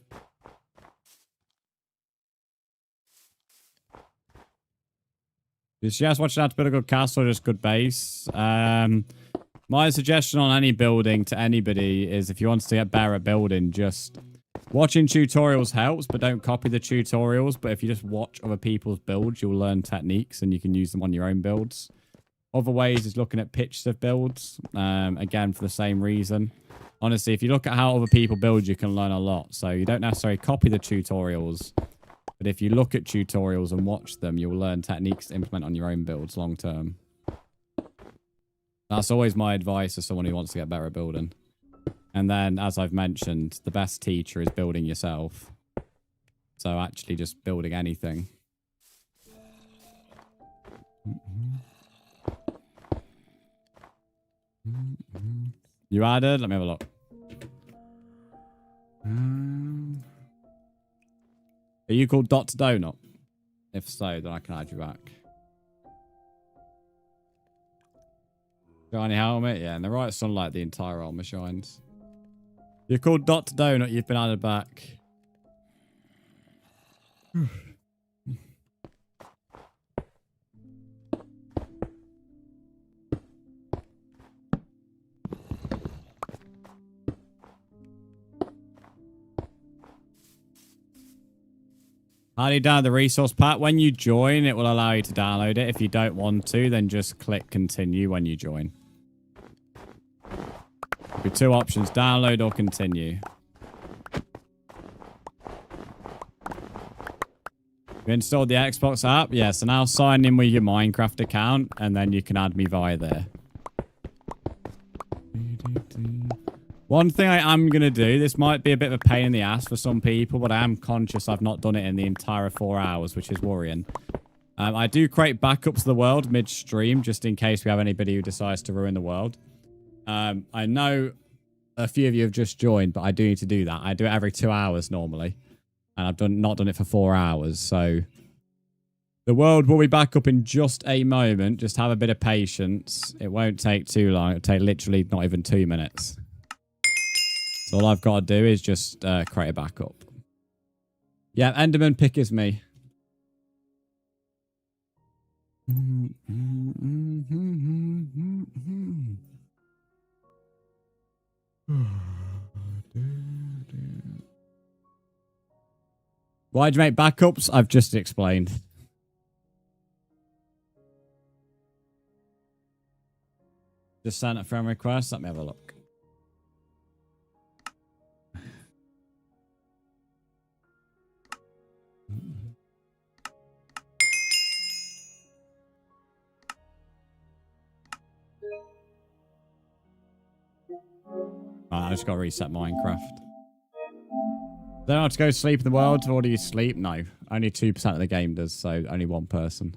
Is she just watching how to build a good castle or just good base? My suggestion on any building to anybody is if you want to get better at building, just watching tutorials helps, but don't copy the tutorials. But if you just watch other people's builds, you'll learn techniques and you can use them on your own builds. Other ways is looking at pictures of builds, again, for the same reason. Honestly, if you look at how other people build, you can learn a lot. So you don't necessarily copy the tutorials, but if you look at tutorials and watch them, you'll learn techniques to implement on your own builds long term. That's always my advice to someone who wants to get better at building. And then, as I've mentioned, the best teacher is building yourself. So actually just building anything. You added? Let me have a look. Are you called Dot Donut? If so, then I can add you back. Shiny helmet? Yeah, in the right sunlight, the entire armor shines. You're called Dot Donut. You've been added back. How do you download the resource pack? When you join, it will allow you to download it. If you don't want to, then just click continue when you join. There'll be two options, download or continue. You installed the Xbox app? Yeah, so now sign in with your Minecraft account, and then you can add me via there. One thing I am going to do, this might be a bit of a pain in the ass for some people, but I am conscious I've not done it in the entire 4 hours, which is worrying. I do create backups of the world mid-stream, just in case we have anybody who decides to ruin the world. I know a few of you have just joined, but I do need to do that. I do it every 2 hours normally, and I've not done it for 4 hours, so... The world will be back up in just a moment. Just have a bit of patience. It won't take too long. It'll take literally not even 2 minutes. So all I've got to do is just create a backup. Yeah, Enderman pick is me. Why'd you make backups? I've just explained. Just sent a friend request. Let me have a look. I just got to reset Minecraft. Don't have to go sleep in the world, or do you sleep? No. Only 2% of the game does, so only one person.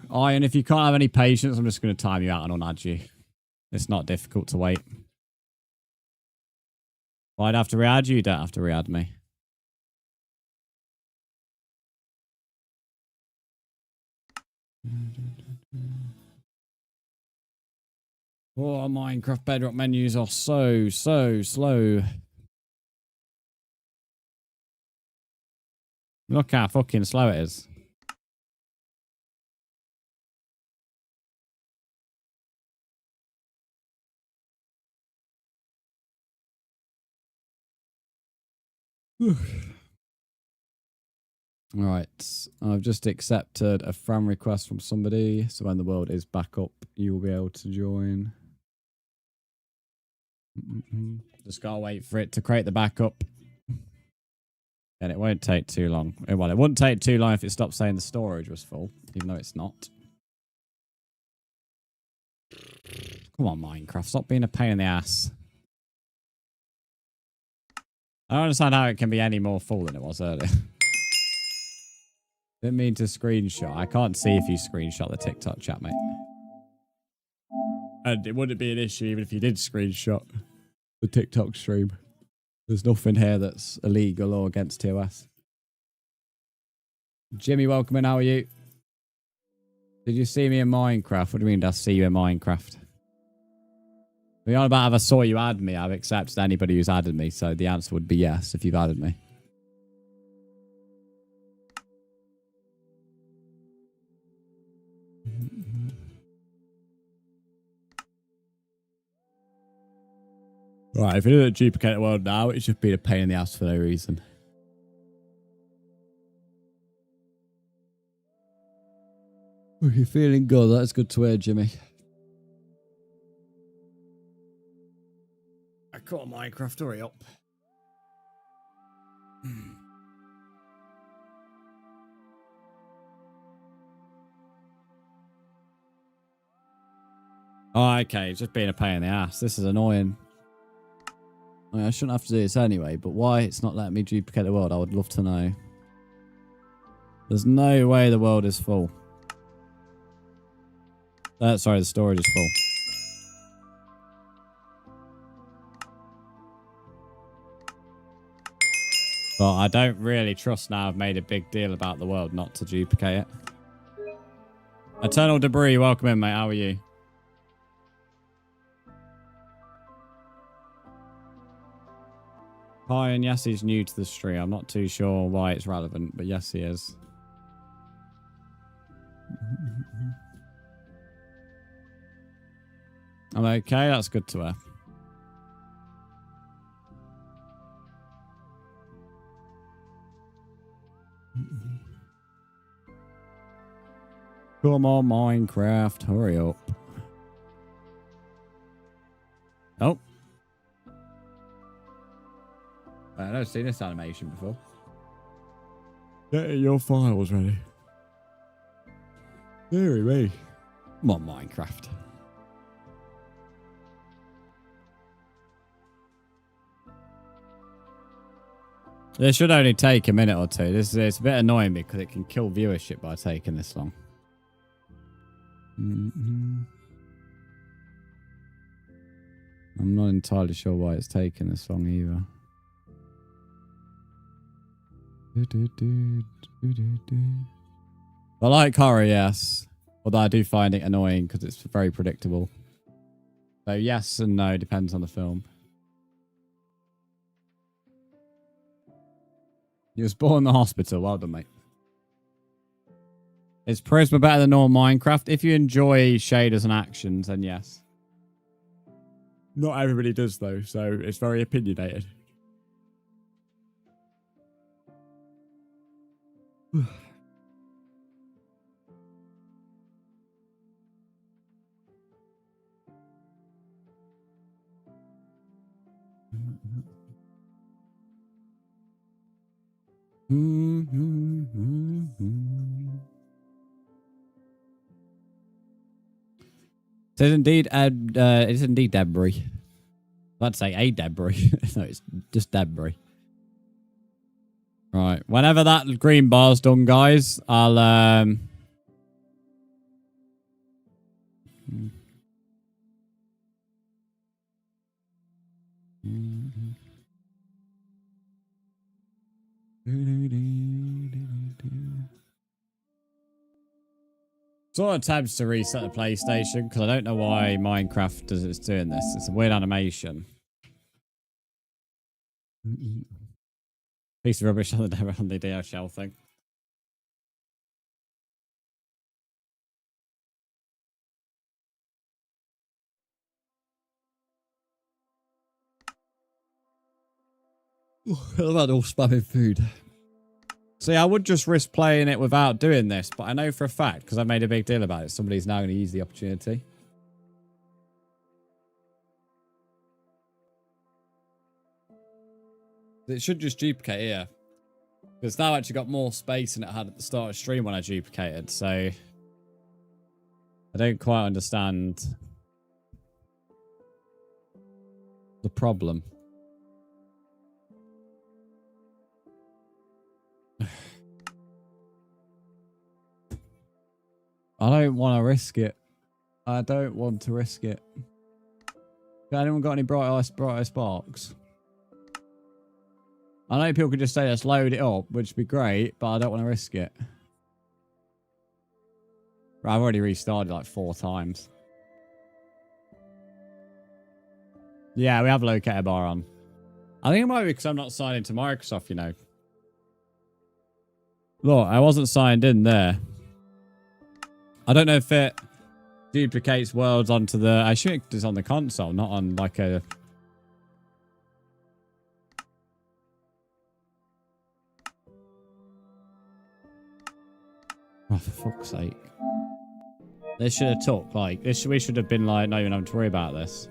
Iron, if you can't have any patience, I'm just going to time you out and unadd you. It's not difficult to wait. Well, I'd have to re-add you. You don't have to re-add me. Oh, Minecraft Bedrock menus are so slow. Look how fucking slow it is. Alright, I've just accepted a friend request from somebody, so when the world is back up, you will be able to join. Just gotta wait for it to create the backup. And it won't take too long. Well, it wouldn't take too long if it stopped saying the storage was full, even though it's not. Come on, Minecraft, stop being a pain in the ass. I don't understand how it can be any more full than it was earlier. Didn't mean to screenshot. I can't see if you screenshot the TikTok chat, mate. And it wouldn't be an issue even if you did screenshot the TikTok stream. There's nothing here that's illegal or against TOS. Jimmy, welcome in. How are you? Did you see me in Minecraft? What do you mean, did I see you in Minecraft? We're on about if I saw you add me. I've accepted anybody who's added me, so the answer would be yes if you've added me. Right, if you didn't duplicate the world now, it's just been a pain in the ass for no reason. Oh, you're feeling good. That's good to hear, Jimmy. I caught Minecraft. Hurry up. Oh, okay. Just being a pain in the ass. This is annoying. I mean, I shouldn't have to do this anyway, but why it's not letting me duplicate the world, I would love to know. There's no way the world is full. Sorry, the storage is full. But I don't really trust now I've made a big deal about the world not to duplicate it. Eternal Debris, welcome in, mate. How are you? Hi, and yes, he's new to the stream. I'm not too sure why it's relevant, but yes, he is. I'm okay. That's good to hear. Come on, Minecraft. Hurry up. Oh. I've never seen this animation before. Get your files ready. Deary me. Come on, Minecraft. This should only take a minute or two. It's a bit annoying because it can kill viewership by taking this long. I'm not entirely sure why it's taking this long either. I like horror, yes. Although I do find it annoying because it's very predictable. So yes and no, depends on the film. You was born in the hospital. Well done, mate. Is Prisma better than normal Minecraft? If you enjoy shaders and actions, then yes. Not everybody does, though, so it's very opinionated. It is indeed debris. Let's say a debris. No, it's just debris. Right. Whenever that green bar's done, guys, I'll sort of attempts to reset the PlayStation because I don't know why Minecraft is doing this. It's a weird animation. Piece of rubbish on the DHL thing. I love that all spamming food. See, I would just risk playing it without doing this, but I know for a fact, because I made a big deal about it, somebody's now going to use the opportunity. It should just duplicate here. Because now I actually got more space than it had at the start of the stream when I duplicated, so I don't quite understand the problem. I don't want to risk it. I don't want to risk it. Has anyone got any bright eye sparks? I know people could just say let's load it up, which would be great, but I don't want to risk it. Right, I've already restarted like 4 times. Yeah, we have locator bar on. I think it might be because I'm not signed into Microsoft, you know. Look, I wasn't signed in there. I don't know if it duplicates worlds onto the... I assume it's on the console, not on like a... Oh, for fuck's sake. This should have took, like... we should have been, like, not even having to worry about this.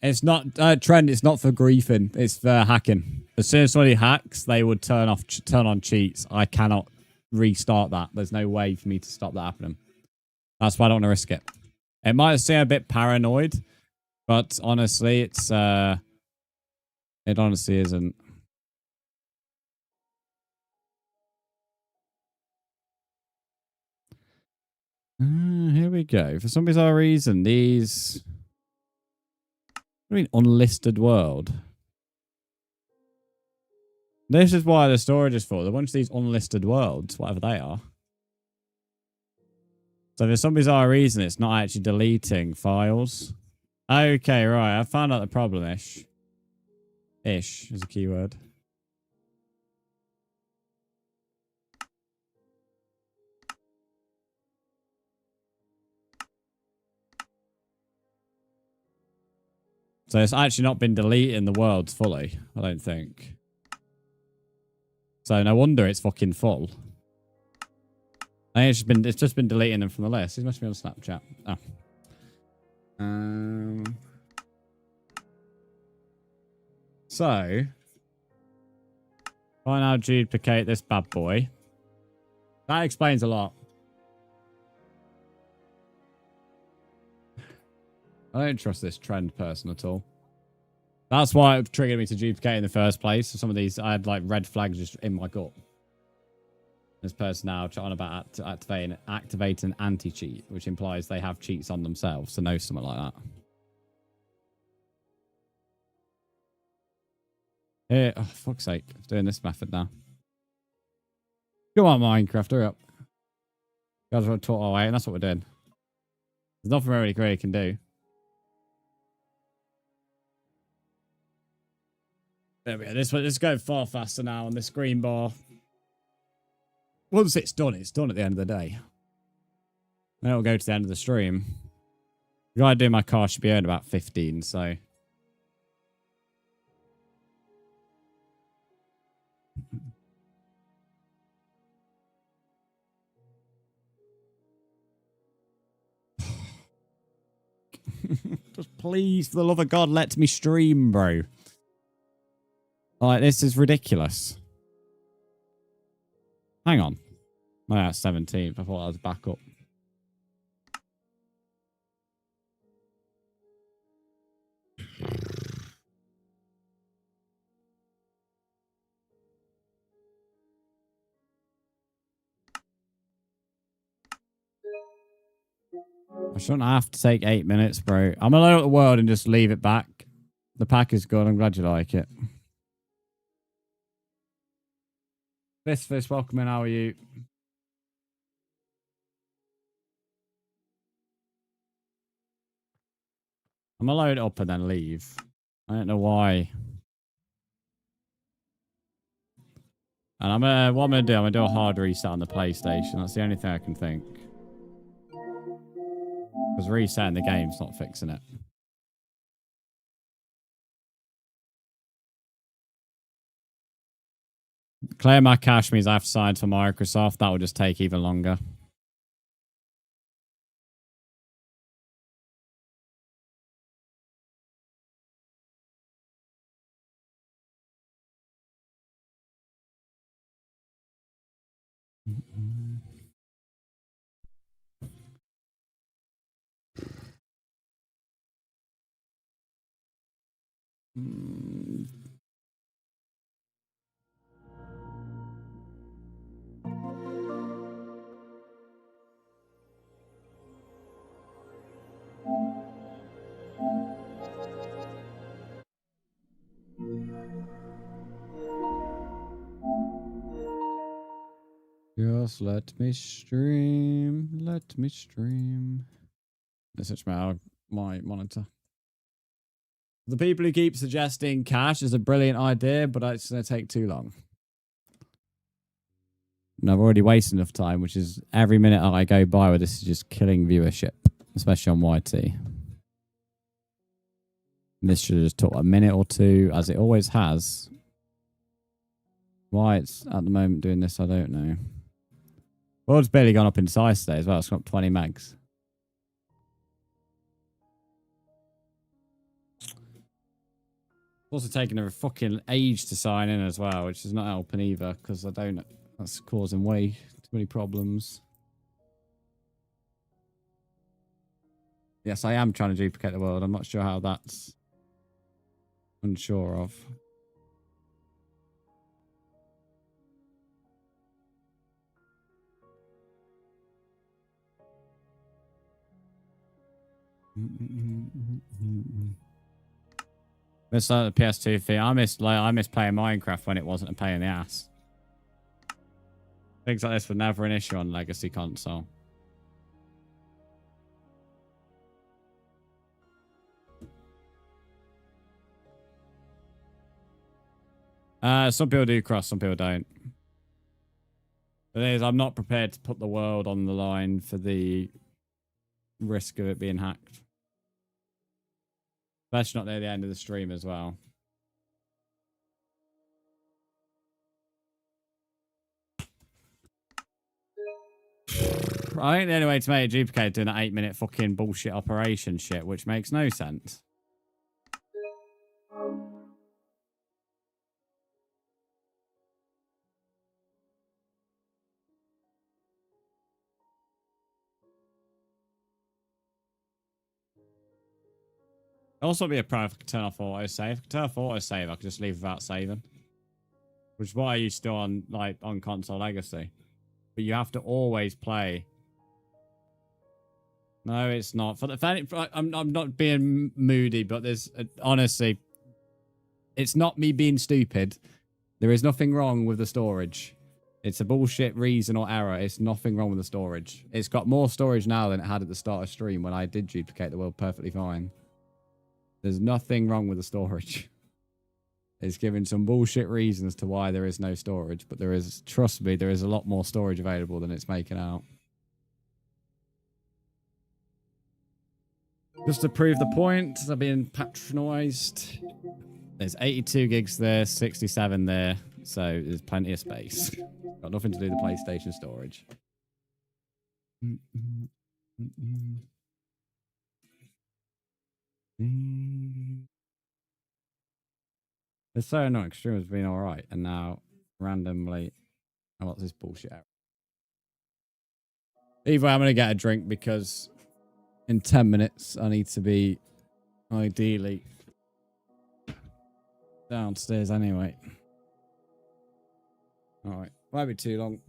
It's not Trent. It's not for griefing. It's for hacking. As soon as somebody hacks, they would turn on cheats. I cannot restart that. There's no way for me to stop that happening. That's why I don't want to risk it. It might seem a bit paranoid, but honestly, it's it honestly isn't. Here we go. For some bizarre reason, these. What do you mean unlisted world? This is why the storage is full. A bunch of these unlisted worlds, whatever they are. So for some bizarre reason, it's not actually deleting files. Okay, right. I found out the problem ish. Ish is a keyword. So it's actually not been deleting the worlds fully, I don't think. So no wonder it's fucking full. I think it's just been deleting them from the list. It must be on Snapchat. Oh. So why now duplicate this bad boy? That explains a lot. I don't trust this trend person at all. That's why it triggered me to duplicate in the first place. So some of these, I had like red flags just in my gut. This person now on about activating anti-cheat, which implies they have cheats on themselves. So no, something like that. Here, oh, fuck's sake. I'm doing this method now. Come on, Minecraft, hurry up. You guys want to talk our way, and that's what we're doing. There's nothing really great you can do. There we go. This is going far faster now on this green bar. Once it's done at the end of the day. Then it'll go to the end of the stream. The guy doing my car should be earning about 15, so. Just please, for the love of God, let me stream, bro. Like, this is ridiculous. Hang on. Oh, yeah, 17th. I thought I was back up. I shouldn't have to take 8 minutes, bro. I'm gonna load up the world and just leave it back. The pack is good. I'm glad you like it. Fist, welcome in. How are you? I'm gonna load it up and then leave. I don't know why. And what I'm gonna do, I'm gonna do a hard reset on the PlayStation. That's the only thing I can think. Because resetting the game's not fixing it. Clear my cache means I have to sign for Microsoft. That will just take even longer. Just let me stream. Let me stream. Let's switch my monitor. The people who keep suggesting cache is a brilliant idea, but it's going to take too long. And I've already wasted enough time, which is every minute I go by where this is just killing viewership, especially on YT. And this should have just took a minute or two, as it always has. Why it's at the moment doing this, I don't know. World's barely gone up in size today as well. It's gone up 20 megs. also taking a fucking age to sign in as well, which is not helping either, because I don't... That's causing way too many problems. Yes, I am trying to duplicate the world. I'm not sure how that's... Unsure of. Miss the PS2 thing. I miss playing Minecraft when it wasn't a pain in the ass. Things like this were never an issue on legacy console. Some people do cross, some people don't. But it is, I'm not prepared to put the world on the line for the risk of it being hacked. Especially not near the end of the stream as well. I think the only way to make it duplicate doing that 8-minute fucking bullshit operation shit, which makes no sense. Also be a pro if I could turn off autosave. If I could turn off autosave, I could just leave without saving. Which is what I used to do on console legacy. But you have to always play. No, it's not. I'm not being moody, but there's honestly, it's not me being stupid. There is nothing wrong with the storage. It's a bullshit reason or error. It's nothing wrong with the storage. It's got more storage now than it had at the start of stream when I did duplicate the world perfectly fine. There's nothing wrong with the storage. It's giving some bullshit reasons to why there is no storage, but there is, trust me, there is a lot more storage available than it's making out. Just to prove the point, they're being patronised. There's 82 gigs there, 67 there, so there's plenty of space. Got nothing to do with the PlayStation storage. It's so annoying. Stream has been alright, and now randomly, oh, what's this bullshit out? Either way, I'm going to get a drink because in 10 minutes I need to be ideally downstairs anyway. Alright, won't be too long.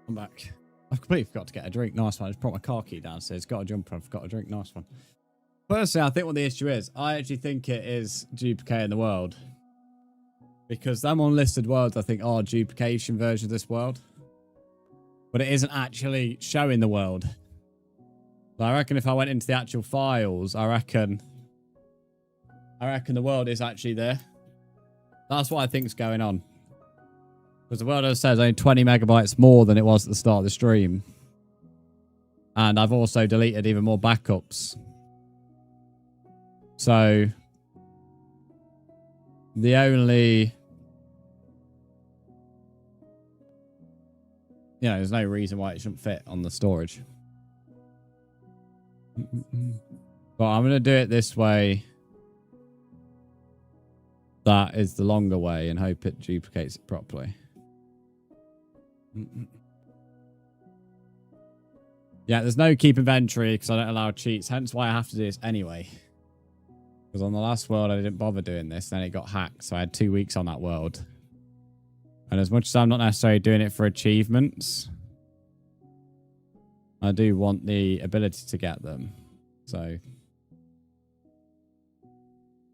I'm back. I've completely forgot to get a drink. Nice one. I just brought my car key downstairs. Got a jumper. I've got a drink. Nice one. Personally, I think what the issue is, I actually think it is duplicating the world. Because them unlisted worlds, I think, are duplication versions of this world. But it isn't actually showing the world. So I reckon if I went into the actual files, I reckon the world is actually there. That's what I think is going on. Because the world, as I said, is only 20 megabytes more than it was at the start of the stream. And I've also deleted even more backups. So the only, there's no reason why it shouldn't fit on the storage. But I'm going to do it this way. That is the longer way and hope it duplicates it properly. Yeah, there's no keep inventory because I don't allow cheats. Hence why I have to do this anyway. Because on the last world, I didn't bother doing this. Then it got hacked. So I had 2 weeks on that world. And as much as I'm not necessarily doing it for achievements, I do want the ability to get them. So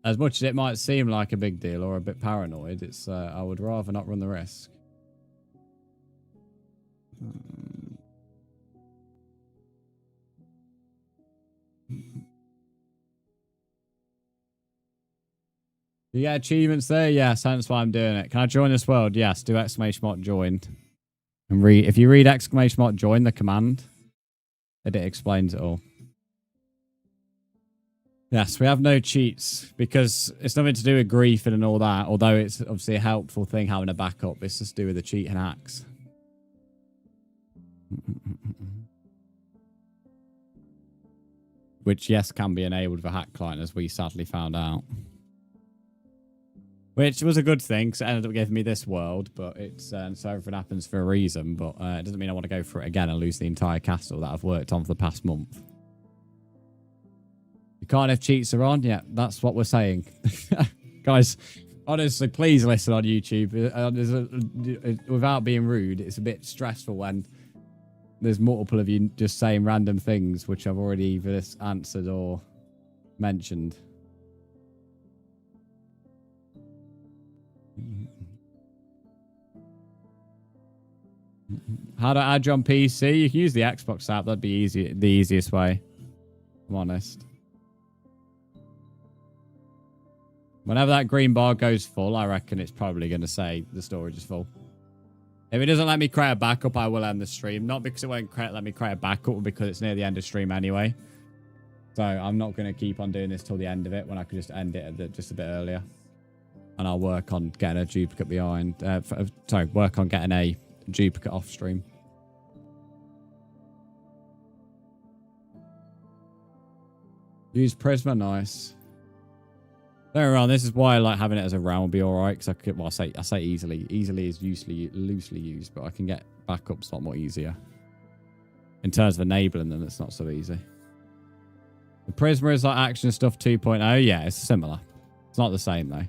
as much as it might seem like a big deal or a bit paranoid, it's I would rather not run the risk. You get achievements there? Yes, that's why I'm doing it. Can I join this world? Yes, do exclamation mark join. And read. If you read exclamation mark join, the command, it explains it all. Yes, we have no cheats because it's nothing to do with griefing and all that, although it's obviously a helpful thing having a backup. It's just to do with the cheat and hacks. Which, yes, can be enabled with a hack client, as we sadly found out. Which was a good thing, because it ended up giving me this world, but it's so everything happens for a reason, but it doesn't mean I want to go for it again and lose the entire castle that I've worked on for the past month. You can't if cheats are on? Yeah, that's what we're saying. Guys, honestly, please listen on YouTube. Without being rude, it's a bit stressful when there's multiple of you just saying random things, which I've already either answered or mentioned. How to add you on PC? You can use the Xbox app. That'd be easy, the easiest way. I'm honest. Whenever that green bar goes full, I reckon it's probably going to say the storage is full. If it doesn't let me create a backup, I will end the stream. Not because it won't let me create a backup, but because it's near the end of stream anyway. So I'm not going to keep on doing this till the end of it when I could just end it just a bit earlier. And I'll work on getting a duplicate behind. Work on getting a duplicate off stream. Use Prisma, nice. Don't get me wrong, this is why I like having it as a round would be alright, because I could, well, I say easily. Easily is loosely used, but I can get backups a lot more easier. In terms of enabling them, it's not so easy. The Prisma is like Action Stuff 2.0. Yeah, it's similar. It's not the same though.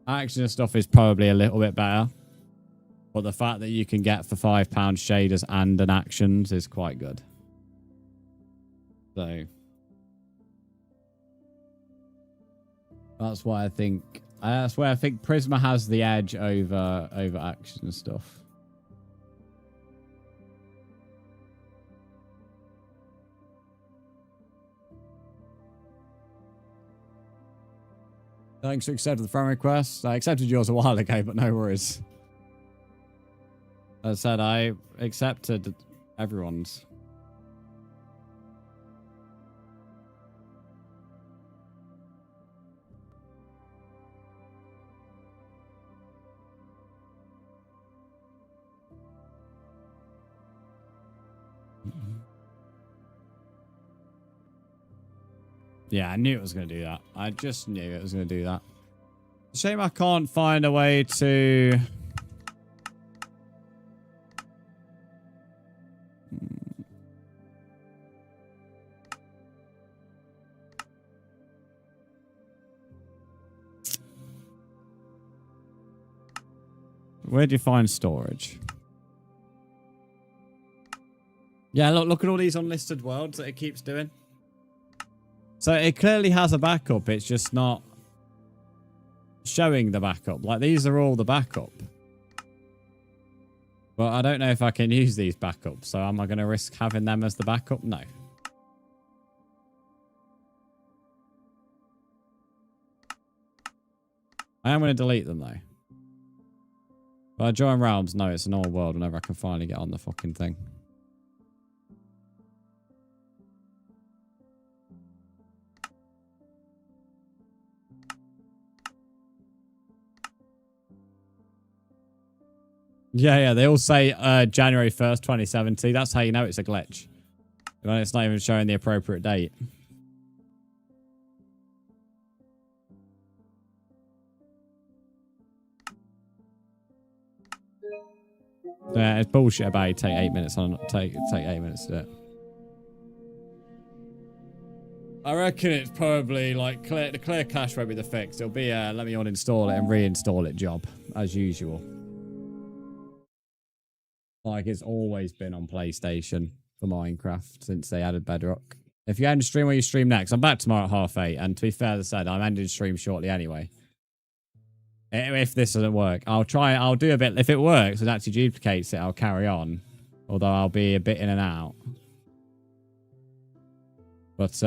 Action Stuff is probably a little bit better. But the fact that you can get for £5 shaders and an actions is quite good. So that's why I think Prisma has the edge over Action Stuff. Thanks for accepting the friend request. I accepted yours a while ago, but no worries. As I said, I accepted everyone's. Yeah, I knew it was going to do that. I just knew it was going to do that. Shame I can't find a way to... Where do you find storage? Yeah, look at all these unlisted worlds that it keeps doing. So it clearly has a backup. It's just not showing the backup. Like, these are all the backup. But I don't know if I can use these backups. So am I going to risk having them as the backup? No. I am going to delete them, though. But I join realms. No, it's an old world whenever I can finally get on the fucking thing. Yeah, they all say January 1st, 2070. That's how you know it's a glitch. When it's not even showing the appropriate date. Yeah, it's bullshit about it. Take 8 minutes on take 8 minutes to do it. I reckon it's probably like the clear cache won't be the fix. It'll be let me uninstall it and reinstall it job as usual. Like it's always been on PlayStation for Minecraft since they added Bedrock. If you end stream where you stream next, I'm back tomorrow at 8:30. And to be fair, as I said, I'm ending stream shortly anyway. If this doesn't work, I'll do a bit. If it works and actually duplicates it, I'll carry on. Although I'll be a bit in and out. But,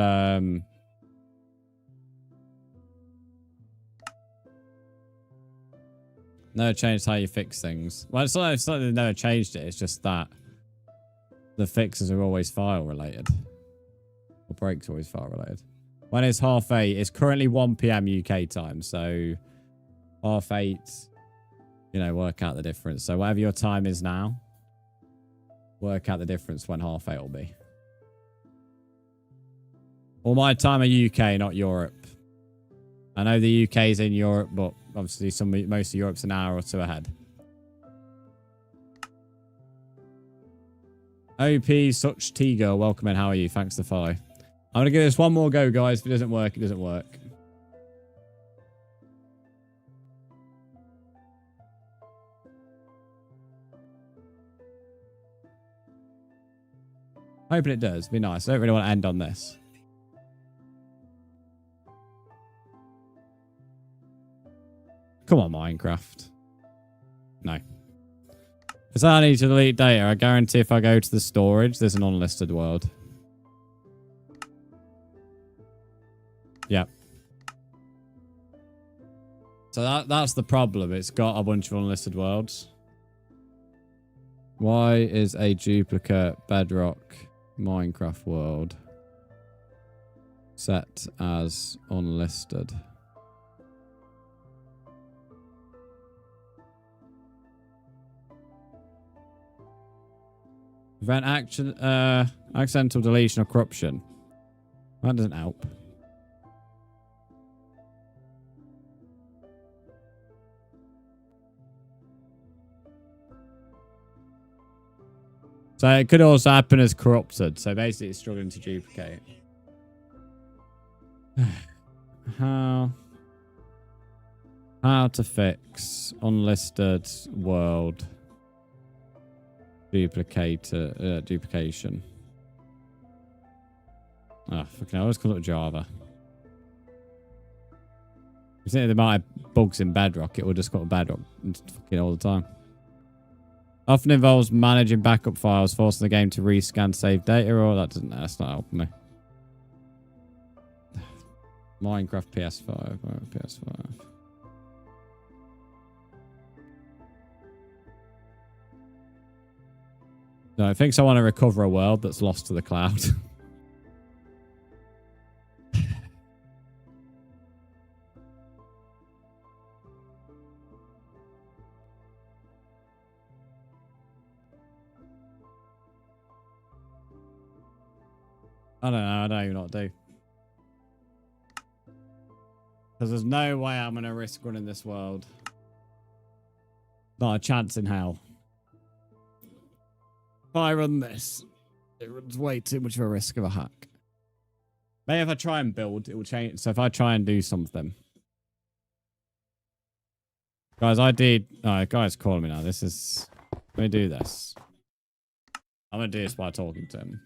never changed how you fix things. Well, it's not that they never changed it. It's just that the fixes are always file related. Or breaks are always file related. When it's 8:30, it's currently 1 PM UK time. So 8:30, you know, work out the difference. So whatever your time is now, work out the difference when 8:30 will be. Well, my time are UK, not Europe. I know the UK is in Europe, but obviously most of Europe's an hour or two ahead. OP such T-girl, welcome in. How are you? Thanks for the follow. I'm gonna give this one more go, guys. If it doesn't work, it doesn't work. Hoping it does. Be nice. I don't really want to end on this. Come on, Minecraft. No. If I need to delete data, I guarantee if I go to the storage, there's an unlisted world. Yep. So that's the problem. It's got a bunch of unlisted worlds. Why is a duplicate bedrock Minecraft world set as unlisted? Prevent accidental deletion or corruption. That doesn't help. So it could also happen as corrupted. So basically it's struggling to duplicate. How to fix unlisted world duplication. Oh, fucking hell. Let's call it Java. You think they might have bugs in Bedrock, it will just go to Bedrock fucking all the time. Often involves managing backup files, forcing the game to rescan saved data, or that's not helping me. Minecraft PS5. PS5. No, I think I want to recover a world that's lost to the cloud. I don't know. I don't even know what to do. Because there's no way I'm going to risk running this world. Not a chance in hell. If I run this, it runs way too much of a risk of a hack. Maybe if I try and build, it will change. So if I try and do something. Guys, I did... Oh, guys calling me now. This is... Let me do this. I'm going to do this by talking to him.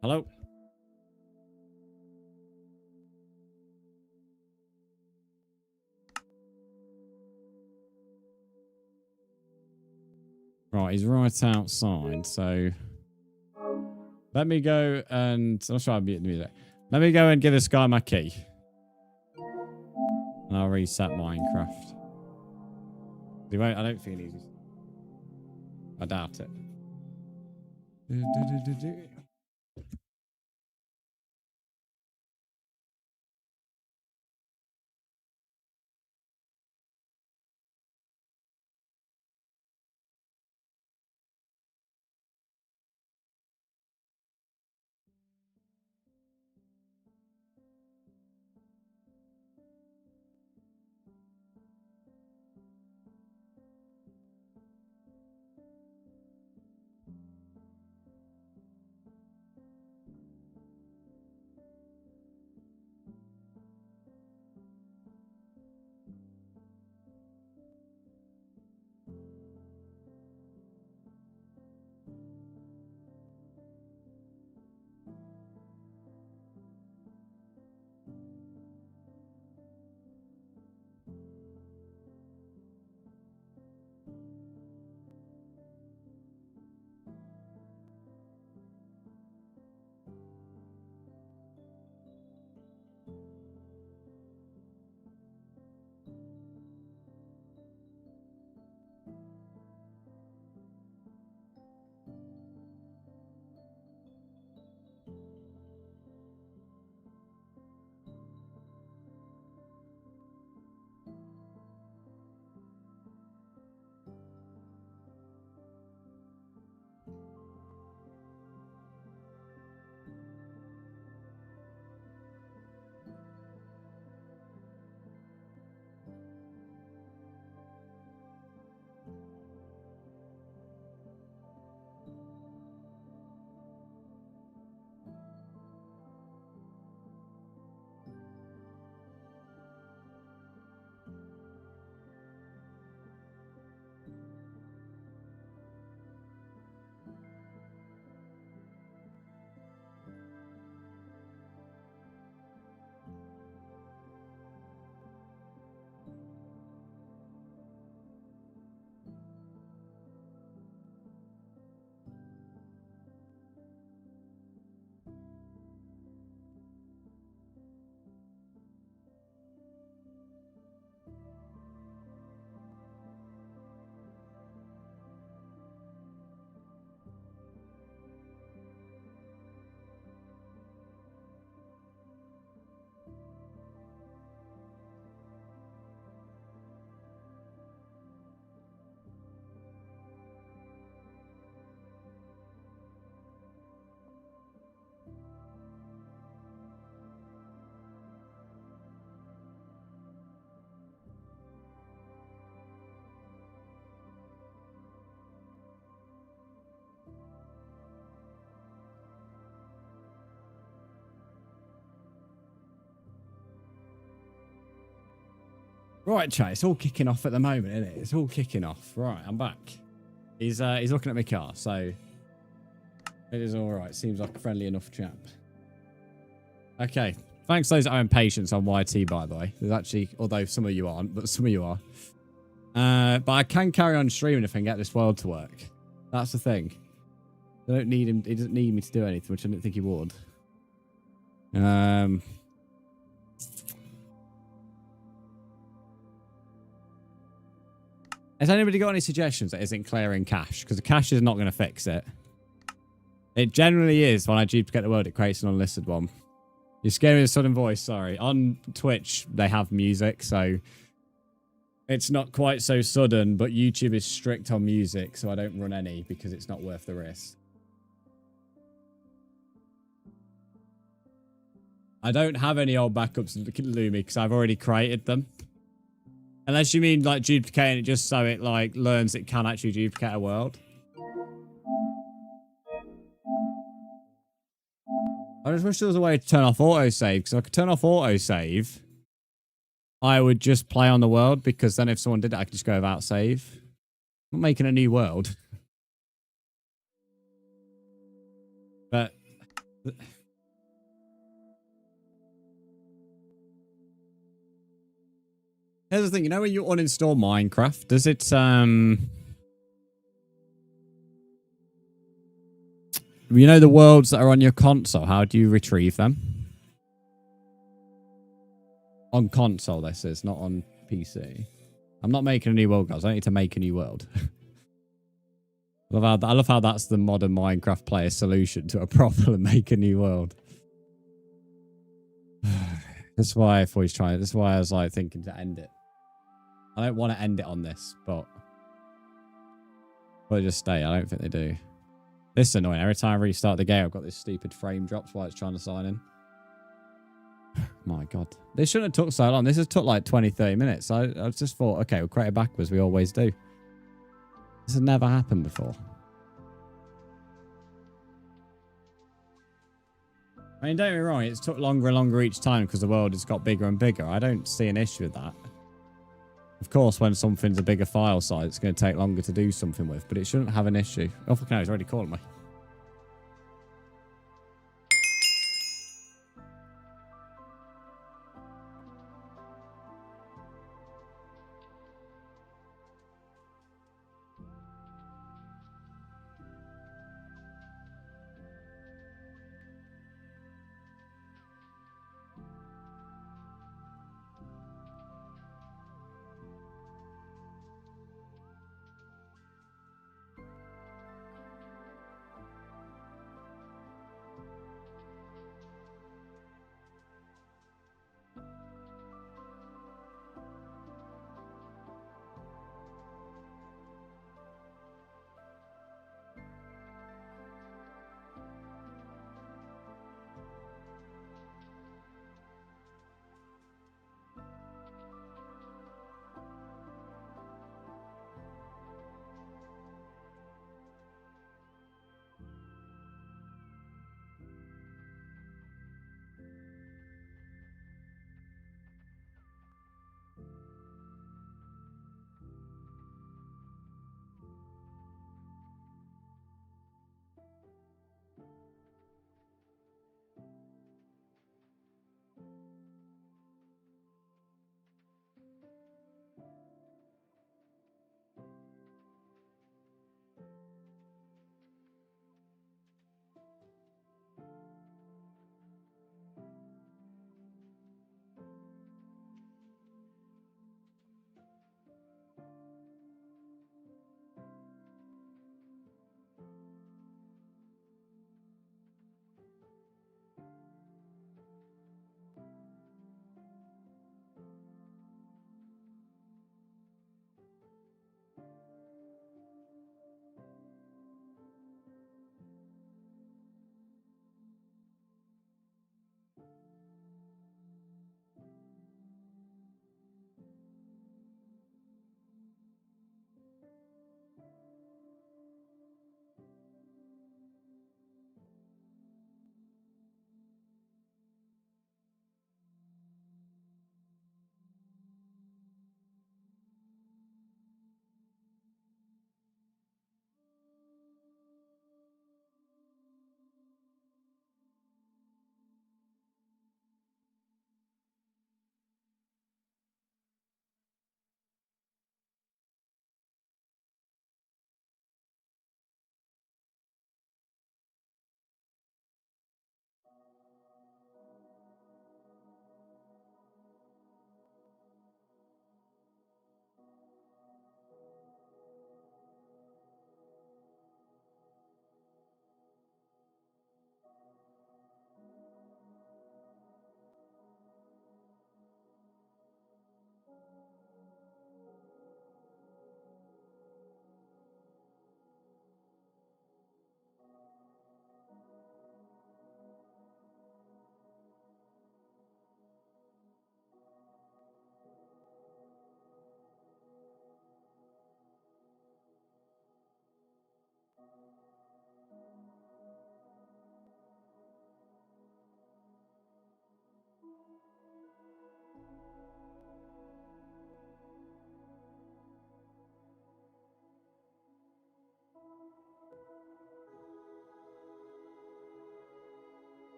Hello? Right, he's right outside, so... Let me go and... I'll try and mute the music. Let me go and give this guy my key. And I'll reset Minecraft. He won't, I don't think he needs... I doubt it. Right, chat. It's all kicking off at the moment, isn't it? It's all kicking off. Right, I'm back. He's looking at my car, so it is all right. Seems like a friendly enough chap. Okay. Thanks to those that are impatient on YT, by the way. There's actually, although some of you aren't, but some of you are. But I can carry on streaming if I can get this world to work. That's the thing. I don't need him. He doesn't need me to do anything, which I didn't think he would. Has anybody got any suggestions that isn't clearing cache? Because the cache is not going to fix it. It generally is when I duplicate the world, it creates an unlisted one. You're scaring with a sudden voice, sorry. On Twitch, they have music, so it's not quite so sudden, but YouTube is strict on music, so I don't run any because it's not worth the risk. I don't have any old backups, Lumi, because I've already created them. Unless you mean like duplicating it just so it like learns it can actually duplicate a world. I just wish there was a way to turn off autosave, because if I could turn off autosave, I would just play on the world, because then if someone did it, I could just go without save. I'm not making a new world. But here's the thing, you know when you uninstall Minecraft, does it you know the worlds that are on your console, how do you retrieve them? On console, this is, not on PC. I'm not making a new world, guys. I don't need to make a new world. I love how that's the modern Minecraft player solution to a problem, make a new world. That's why I've always tried it. That's why I was like thinking to end it. I don't want to end it on this, but will they just stay? I don't think they do. This is annoying. Every time I restart the game, I've got this stupid frame drops while it's trying to sign in. My God. This shouldn't have took so long. This has took like 20, 30 minutes. I just thought, okay, we'll create it backwards. We always do. This has never happened before. I mean, don't get me wrong. It's took longer and longer each time because the world has got bigger and bigger. I don't see an issue with that. Of course, when something's a bigger file size, it's going to take longer to do something with, but it shouldn't have an issue. Oh, fuck no, he's already calling me.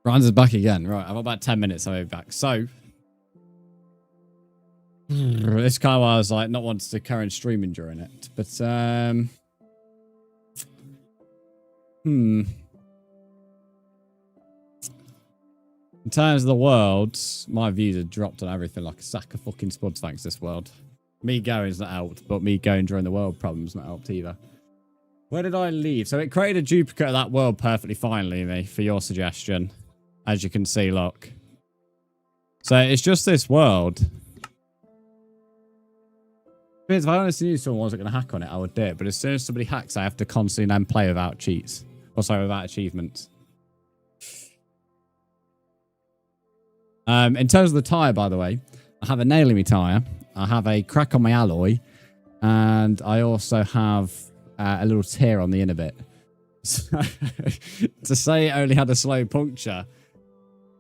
Brzndz is back again. Right, I've got about 10 minutes. I'll be back. So, this kind of why I was like, not wanting to current streaming during it. But, in terms of the world, my views have dropped on everything like a sack of fucking spuds thanks to this world. Me going's not helped, but me going during the world problem's not helped either. Where did I leave? So it created a duplicate of that world perfectly finally, me, for your suggestion. As you can see, look. So it's just this world. If I honestly knew someone wasn't going to hack on it, I would do it. But as soon as somebody hacks, I have to constantly then play without cheats. Or sorry, without achievements. In terms of the tyre, by the way, I have a nail in my tyre. I have a crack on my alloy. And I also have a little tear on the inner bit. So, to say it only had a slow puncture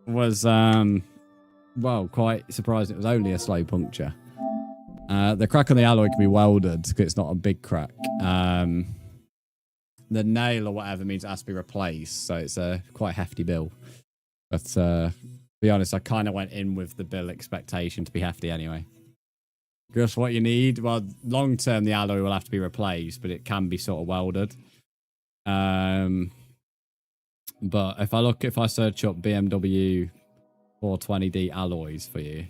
was, well, quite surprising. It was only a slow puncture. The crack on the alloy can be welded because it's not a big crack. The nail or whatever means it has to be replaced. So it's a quite hefty bill. But to be honest, I kind of went in with the bill expectation to be hefty anyway. Just what you need. Well, long term, the alloy will have to be replaced, but it can be sort of welded. But if I search up BMW 420D alloys for you,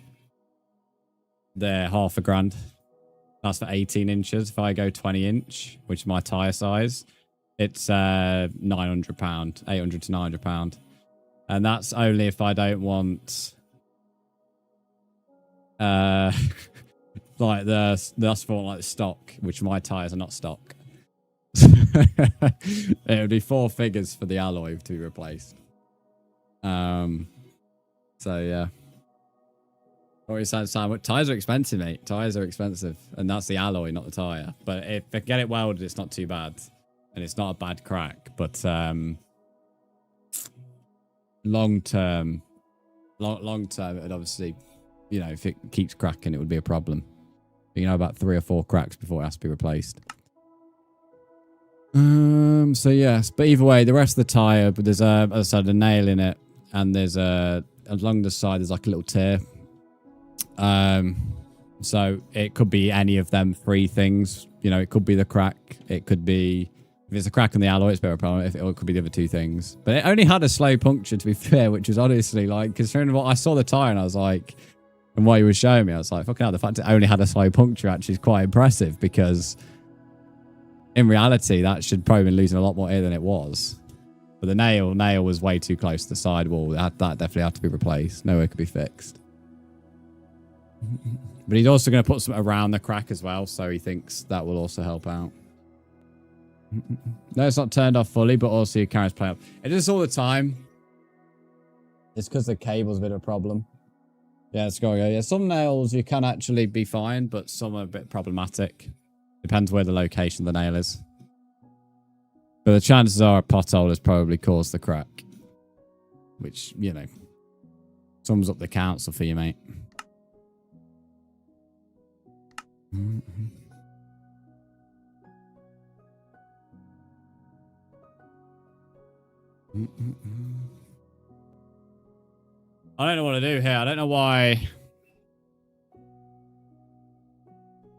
they're $1,000. That's for 18 inches. If I go 20 inch, which is my tyre size, it's £900, £800 to £900. And that's only if I don't want like that's for like the stock, which my tyres are not stock. It would be 4 figures for the alloy to be replaced. So yeah. What are you saying, Sam? Tyres are expensive, mate. Tyres are expensive. And that's the alloy, not the tyre. But if I get it welded, it's not too bad. And it's not a bad crack. But long term, it'd obviously, you know, if it keeps cracking, it would be a problem. You know, about 3 or 4 cracks before it has to be replaced. So yes, but either way, the rest of the tyre, but there's as I said, a nail in it, and there's along the side there's like a little tear. So it could be any of them 3 things. You know, it could be the crack. It could be, if it's a crack on the alloy, it's a bit of a problem. It could be the other 2 things. But it only had a slow puncture, to be fair, which was honestly like, considering what I saw the tyre and I was like, and what he was showing me, I was like, fucking hell, the fact it only had a slow puncture actually is quite impressive, because in reality, that should probably been losing a lot more air than it was. But the nail was way too close to the sidewall. That definitely had to be replaced. No way it could be fixed. But he's also going to put something around the crack as well, so he thinks that will also help out. No, it's not turned off fully, but also your camera's playing up. It is all the time. It's because the cable's a bit of a problem. Yeah, it's going to go. Yeah, some nails you can actually be fine, but some are a bit problematic. Depends where the location of the nail is. But the chances are a pothole has probably caused the crack. Which, you know, sums up the council for you, mate. I don't know what to do here. I don't know why.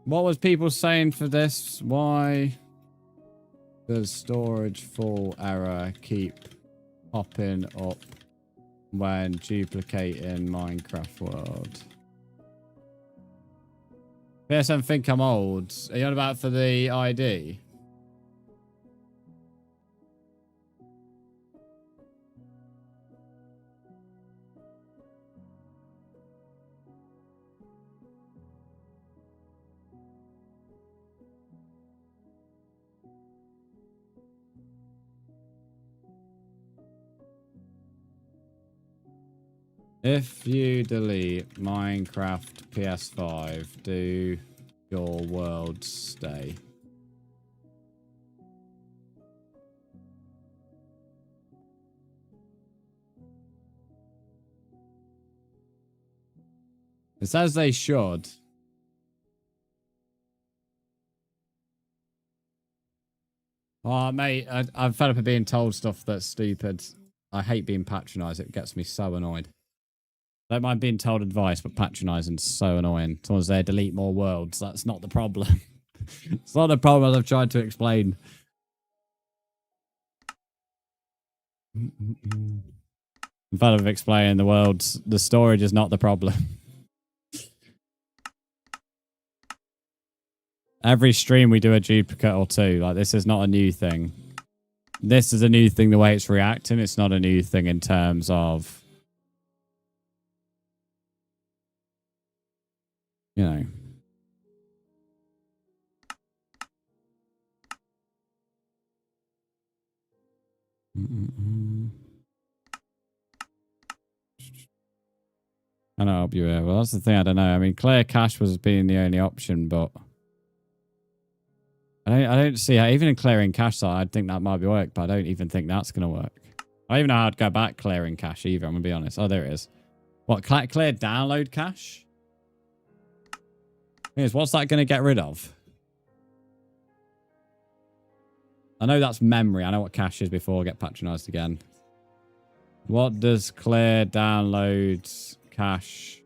What was people saying for this? Why does storage full error keep popping up when duplicating Minecraft world? PSN think I'm old. Are you on about for the ID? If you delete Minecraft PS5, do your world stay? It says they should. Oh, mate, I'm fed up of being told stuff that's stupid. I hate being patronised. It gets me so annoyed. Don't mind being told advice, but patronising is so annoying. Someone's there, delete more worlds. That's not the problem. It's not the problem as I've tried to explain. Instead of explaining the worlds, the storage is not the problem. Every stream we do a duplicate or two. Like, this is not a new thing. This is a new thing the way it's reacting. It's not a new thing in terms of, you know. I know, help you here. Well, that's the thing. I don't know. I mean, clear cache was being the only option, but I don't see how, even in clearing cache, I'd think that might be work, but I don't even think that's going to work. I don't even know how I'd go back clearing cache either. I'm going to be honest. Oh, there it is. What, clear download cache? What's that going to get rid of? I know that's memory. I know what cache is before I get patronised again. What does clear downloads cache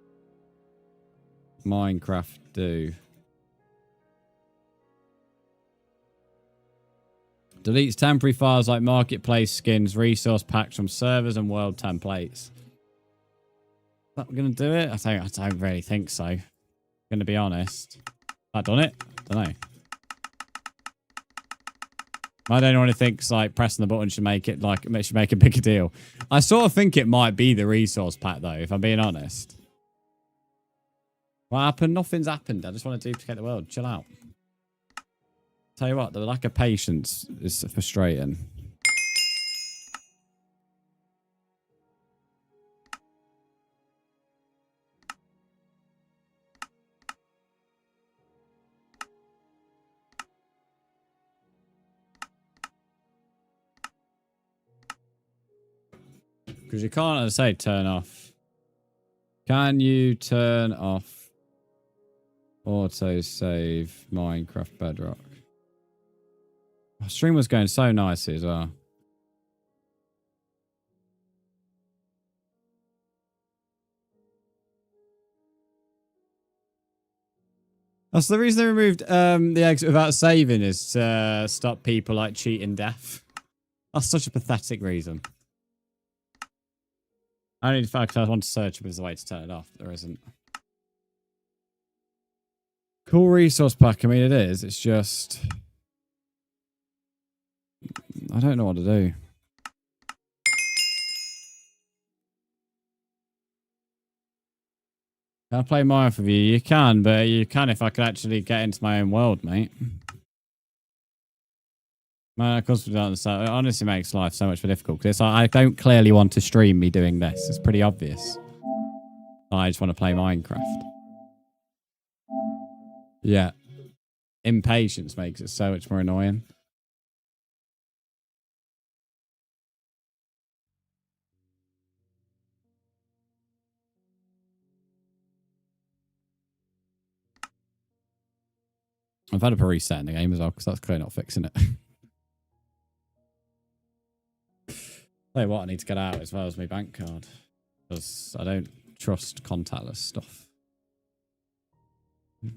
Minecraft do? Deletes temporary files like marketplace skins, resource packs from servers and world templates. Is that going to do it? I don't really think so. Going to be honest. Have I done it? I don't know. I don't want to think like pressing the button should make it like it should make a bigger deal. I sort of think it might be the resource pack though, if I'm being honest. What happened? Nothing's happened. I just want to duplicate the world. Chill out. Tell you what, the lack of patience is frustrating. Because you can't, as I say, turn off. Can you turn off autosave Minecraft Bedrock? My stream was going so nicely as well. That's the reason they removed the exit without saving is to stop people like cheating death. That's such a pathetic reason. I need to I want to search if there's a way to turn it off. There isn't. Cool resource pack. I mean, it is. It's just... I don't know what to do. Can I play Minecraft with you? You can, but you can if I could actually get into my own world, mate. Man, of course we don't understand. It honestly makes life so much more difficult because I don't clearly want to stream me doing this. It's pretty obvious. I just want to play Minecraft. Yeah. Impatience makes it so much more annoying. I've had a reset in the game as well because that's clearly not fixing it. Tell you what, I need to get out as well as my bank card because I don't trust contactless stuff. No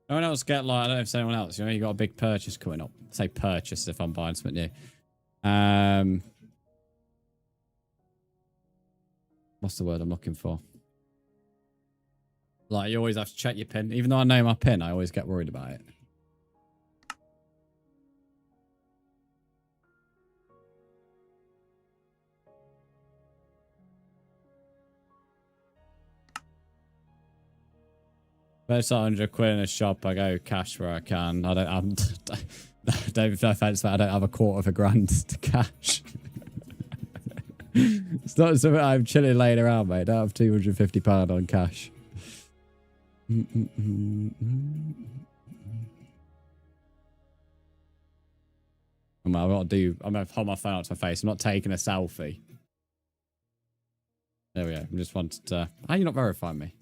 one else get like, I don't know if it's anyone else, you know, you got a big purchase coming up. Say purchase if I'm buying something new. What's the word I'm looking for? Like, you always have to check your PIN. Even though I know my PIN, I always get worried about it. But it's 100 quid in a shop. I go cash where I can. I don't no offense, but I don't have a $250,000 to cash. It's not something I'm chilling laying around, mate. I don't have £250 on cash. I've got to do. I'm going to hold my phone up to my face. I'm not taking a selfie. There we go. I just wanted to. How are you not verifying me?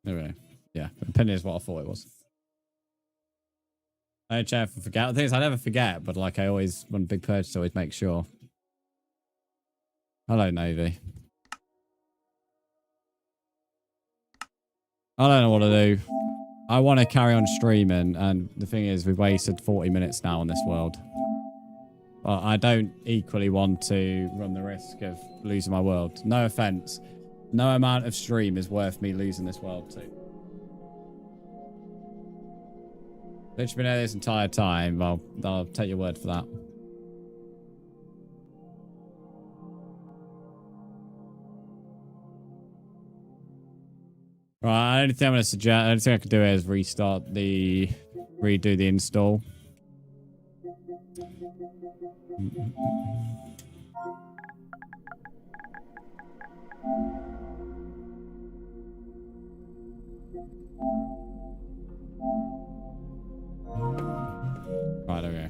There we go. Yeah, the pin is what I thought it was. I don't check for forget. The thing is, I never forget, but like I always, when big purchase, I always make sure. Hello, Navy. I don't know what to do. I want to carry on streaming, and the thing is, we've wasted 40 minutes now on this world. But I don't equally want to run the risk of losing my world. No offense. No amount of stream is worth me losing this world to. Literally been here this entire time. Well, I'll take your word for that. Right, the only thing I'm going to suggest, the only thing I could do is redo the install. Right, okay.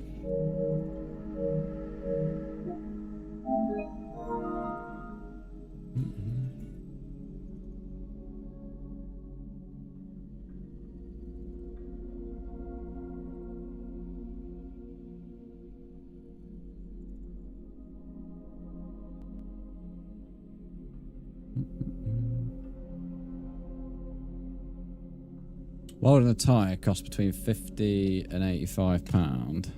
Welding a tyre costs between £50 and £85.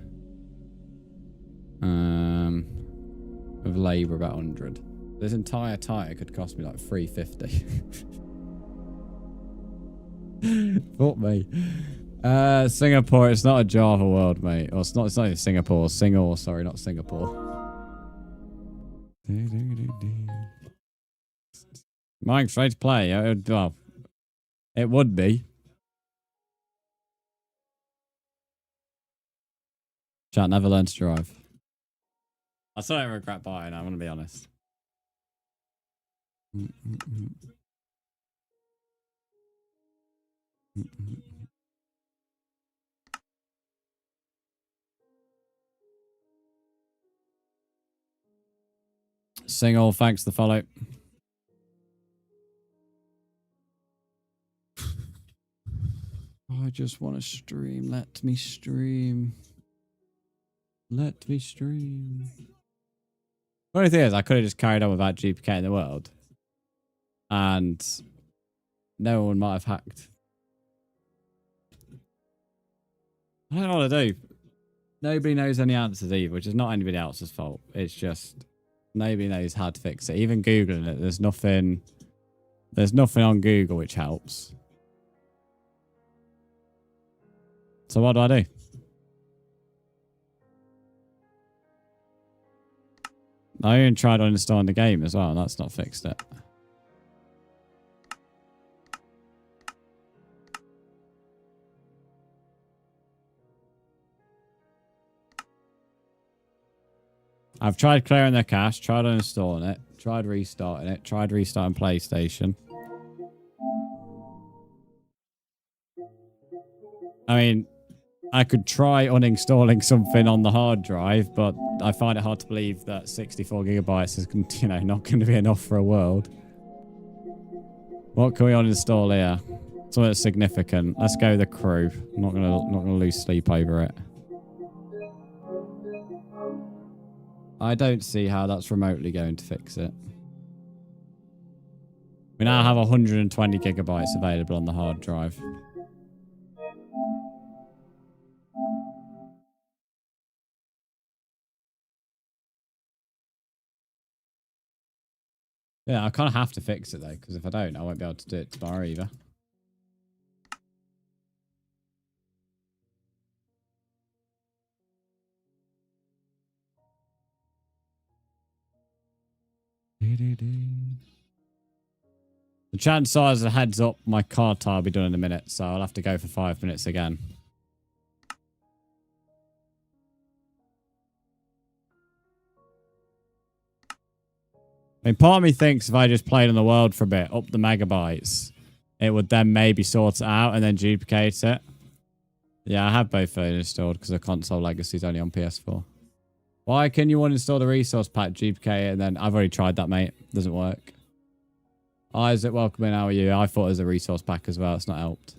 With labour about 100. This entire tyre could cost me like £3.50. Fuck me. Singapore, it's not a Java world, mate. Or it's not even Singapore. Singapore, sorry, not Singapore. Mike's free to play. Well, it would be. Chat never learned to drive. I sort of regret buying, I'm going to be honest. Single, thanks for the follow. I just want to stream. Let me stream. Let me stream. The only thing is, I could have just carried on without GPK in the world. And no one might have hacked. I don't know what to do. Nobody knows any answers either, which is not anybody else's fault. It's just nobody knows how to fix it. Even Googling it, there's nothing on Google which helps. So what do I do? I even tried uninstalling the game as well, and that's not fixed it. I've tried clearing the cache, tried uninstalling it, tried restarting it, tried restarting PlayStation. I mean, I could try uninstalling something on the hard drive, but I find it hard to believe that 64 gigabytes is, you know, not going to be enough for a world. What can we uninstall here? Something that's significant. Let's go the crew. I'm not gonna lose sleep over it. I don't see how that's remotely going to fix it. We now have 120 gigabytes available on the hard drive. Yeah, I kind of have to fix it though, because if I don't, I won't be able to do it tomorrow either. The chance is a heads up, my car tire will be done in a minute, so I'll have to go for 5 minutes again. I mean, part of me thinks if I just played on the world for a bit, up the megabytes, it would then maybe sort it out and then duplicate it. Yeah, I have both phones installed because the console legacy is only on PS4. Why can you uninstall the resource pack, duplicate it, and then... I've already tried that, mate. Doesn't work. Isaac, welcome in. How are you? I thought it was a resource pack as well. It's not helped.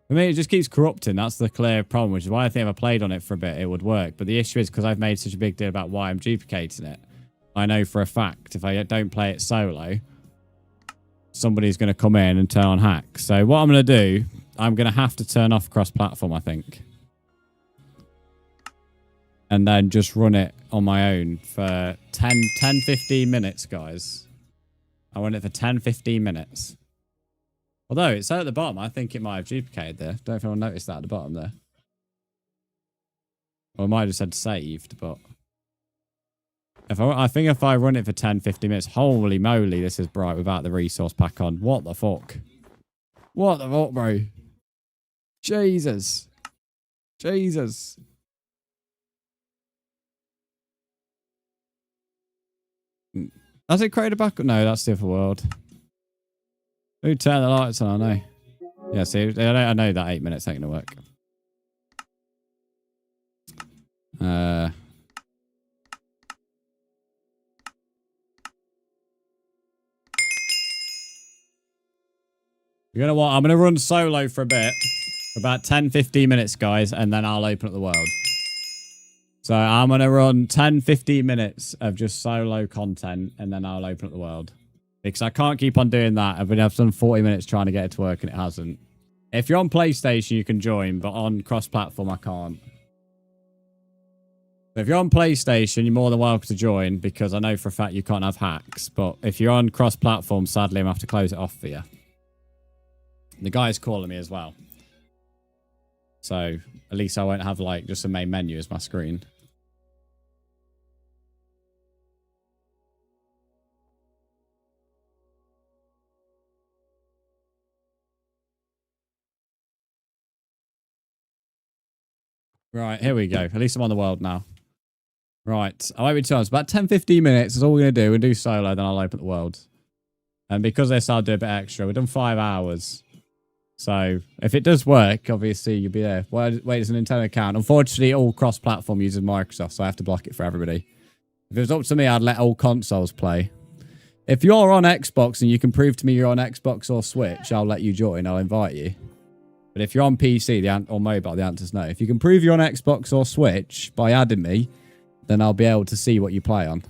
I mean, it just keeps corrupting. That's the clear problem, which is why I think if I played on it for a bit, it would work. But the issue is because I've made such a big deal about why I'm duplicating it. I know for a fact if I don't play it solo, somebody's going to come in and turn on hacks. So what I'm going to do, I'm going to have to turn off cross-platform, I think. And then just run it on my own for 15 minutes, guys. I run it for 10-15 minutes. Although it's at the bottom, I think it might have duplicated there. Don't know if anyone noticed that at the bottom there. Or I might have just said saved, but... I think if I run it for 10-15 minutes, holy moly, this is bright without the resource pack on. What the fuck? What the fuck, bro? Jesus. Jesus. Has it created a backup? No, that's the other world. Who turned the lights on? I know. Yeah, see, I know that 8 minutes ain't gonna work. You know what? I'm gonna run solo for a bit. For about 10-15 minutes, guys, and then I'll open up the world. So I'm going to run 10-15 minutes of just solo content, and then I'll open up the world. Because I can't keep on doing that. I've done 40 minutes trying to get it to work, and it hasn't. If you're on PlayStation, you can join, but on cross-platform, I can't. So if you're on PlayStation, you're more than welcome to join, because I know for a fact you can't have hacks. But if you're on cross-platform, sadly, I'm going to have to close it off for you. The guy's calling me as well. So at least I won't have like just a main menu as my screen. Right, here we go. At least I'm on the world now. Right, I won't be too honest. About 10-15 minutes is all we're going to do. We'll do solo, then I'll open the world. And because of this, I'll do a bit extra. We've done 5 hours. So if it does work, obviously you'll be there. Wait, it's a Nintendo account. Unfortunately, all cross-platform uses Microsoft, so I have to block it for everybody. If it was up to me, I'd let all consoles play. If you're on Xbox and you can prove to me you're on Xbox or Switch, I'll let you join. I'll invite you. But if you're on PC or mobile, the answer's no. If you can prove you're on Xbox or Switch by adding me, then I'll be able to see what you play on.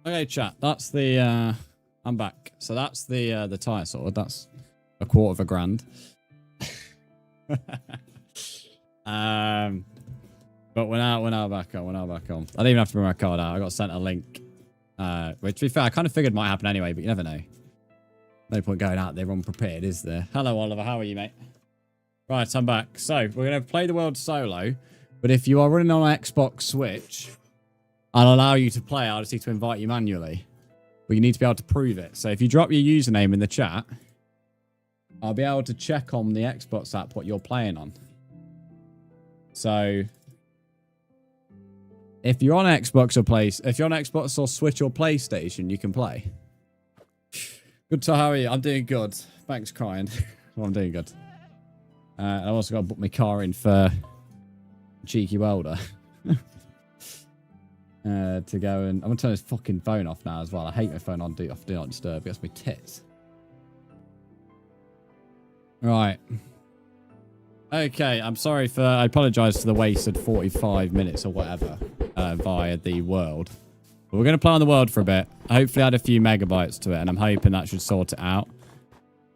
Okay, chat. That's the I'm back. So that's the tire sword. That's $250,000. But we're now back on. I didn't even have to bring my card out. I got sent a link. Which, to be fair, I kind of figured might happen anyway, but you never know. No point going out there unprepared, is there? Hello, Oliver. How are you, mate? Right, I'm back. So, we're going to play the world solo. But if you are running on an Xbox Switch, I'll allow you to play. I'll just need to invite you manually. But you need to be able to prove it. So, if you drop your username in the chat, I'll be able to check on the Xbox app what you're playing on. So, if you're on Xbox or Switch or PlayStation, you can play. Good to how are you? I'm doing good. Thanks, crying. Well, I'm doing good. I've also got to book my car in for cheeky welder. To go and I'm gonna turn this fucking phone off now as well. I hate my phone on do not disturb. It gets me tits. Right. Okay, I'm sorry for... I apologise for the wasted 45 minutes or whatever via the world. But we're going to play on the world for a bit. Hopefully add a few megabytes to it, and I'm hoping that should sort it out.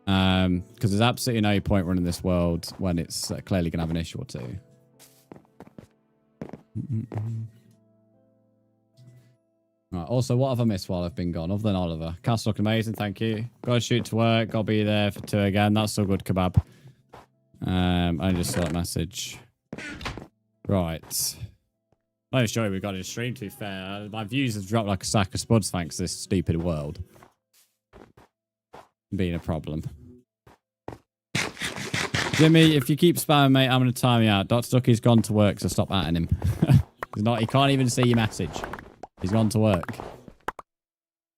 Because there's absolutely no point running this world when it's clearly going to have an issue or two. Right, also, what have I missed while I've been gone? Other than Oliver. Castle looking amazing, thank you. Got to shoot to work. Got to be there for 2 again. That's so good, kebab. I just saw that message. Right. I'm not sure we got a stream, to be fair. My views have dropped like a sack of spuds thanks to this stupid world being a problem. Jimmy, if you keep spamming, mate, I'm going to time you out. Dr. Ducky's gone to work, so stop atting him. He can't even see your message. He's gone to work.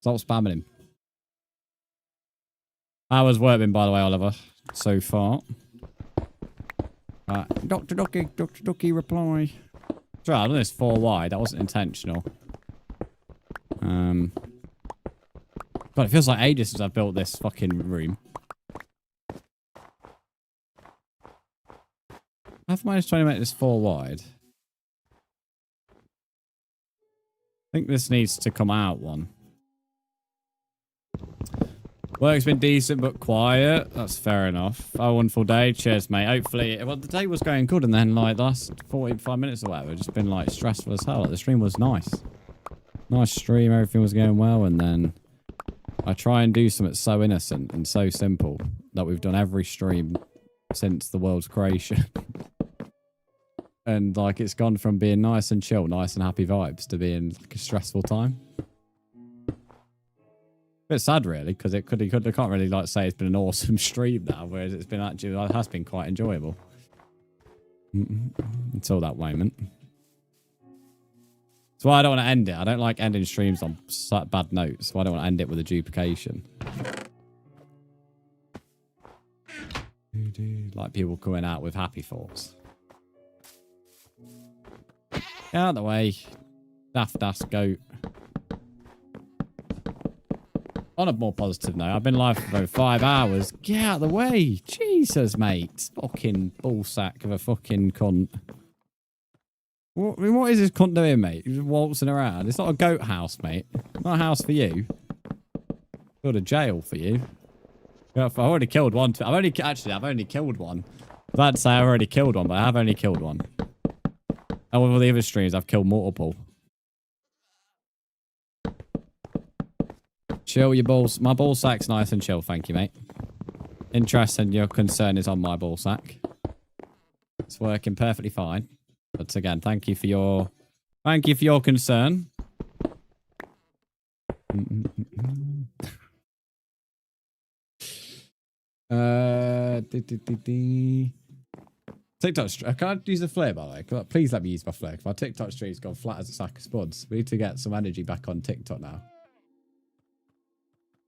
Stop spamming him. How has work been, by the way, Oliver, so far? Dr. Ducky, reply. Sorry, I've done this 4 wide. That wasn't intentional. God, it feels like ages since I've built this fucking room. I've managed to make this 4 wide. I think this needs to come out one. Work's been decent but quiet. That's fair enough. Oh, wonderful day. Cheers, mate. Hopefully, well, the day was going good, and then like the last 45 minutes or whatever, just been like stressful as hell. Like, the stream was nice. Nice stream. Everything was going well, and then I try and do something so innocent and so simple that we've done every stream since the world's creation. And like it's gone from being nice and chill, nice and happy vibes to being like a stressful time. Bit sad, really, because I can't really like say it's been an awesome stream now, whereas it has been quite enjoyable until that moment. That's why I don't want to end it. I don't like ending streams on bad notes, so I don't want to end it with a duplication. Like people coming out with happy thoughts. Get out of the way, daft ass goat. On a more positive note, I've been live for about 5 hours. Get out of the way. Jesus, mate. Fucking ballsack of a fucking cunt. What is this cunt doing, mate? He's just waltzing around. It's not a goat house, mate. Not a house for you. Build a jail for you. I've already killed one. I've only killed one. I was about to say I've already killed one, but I have only killed one. And with all the other streams, I've killed multiple. Chill your balls. My ball sack's nice and chill, thank you, mate. Interest and your concern is on my ball sack. It's working perfectly fine. But again, thank you for your concern. TikTok stream. Can I use the flare, by the way? Please let me use my flare. My TikTok stream's gone flat as a sack of spuds. We need to get some energy back on TikTok now.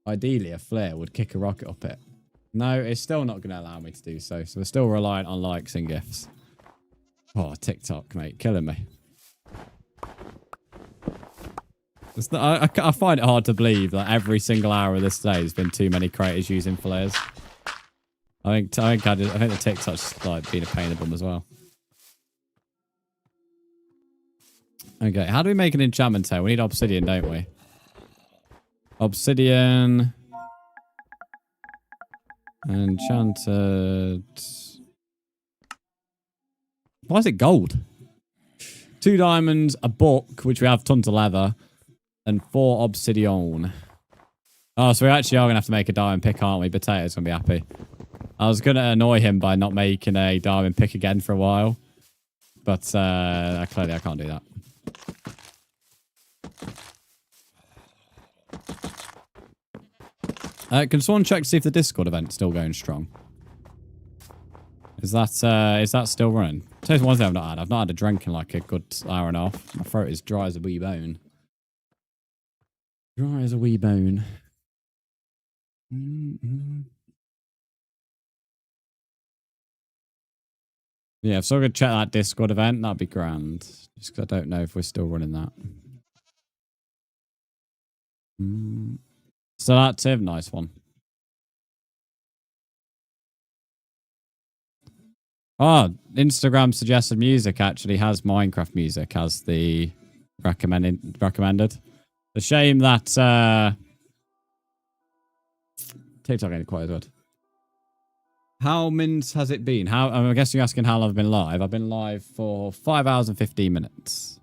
Ideally, a flare would kick a rocket up it. No, it's still not going to allow me to do so. So we're still reliant on likes and gifts. Oh, TikTok, mate. Killing me. I find it hard to believe that every single hour of this day has been too many creators using flares. I think the TikTok's like being a pain in the bum as well. Okay, how do we make an enchantment table? We need obsidian, don't we? Obsidian. Enchanted. Why is it gold? 2 diamonds, a book, which we have tons of leather, and 4 obsidian. Oh, so we actually are going to have to make a diamond pick, aren't we? Potato's going to be happy. I was going to annoy him by not making a diamond pick again for a while. But clearly I can't do that. Can someone check to see if the Discord event's still going strong? Is that still running? Tell you one thing I've not had. I've not had a drink in like a good hour and a half. My throat is dry as a wee bone. Dry as a wee bone. Yeah, if someone could check that Discord event, that'd be grand. Just because I don't know if we're still running that. So that's a nice one. Oh, Instagram suggested music actually has Minecraft music as the recommended. The shame that TikTok ain't quite as good. How minutes has it been? I guess you're asking how long I've been live. I've been live for 5 hours and 15 minutes.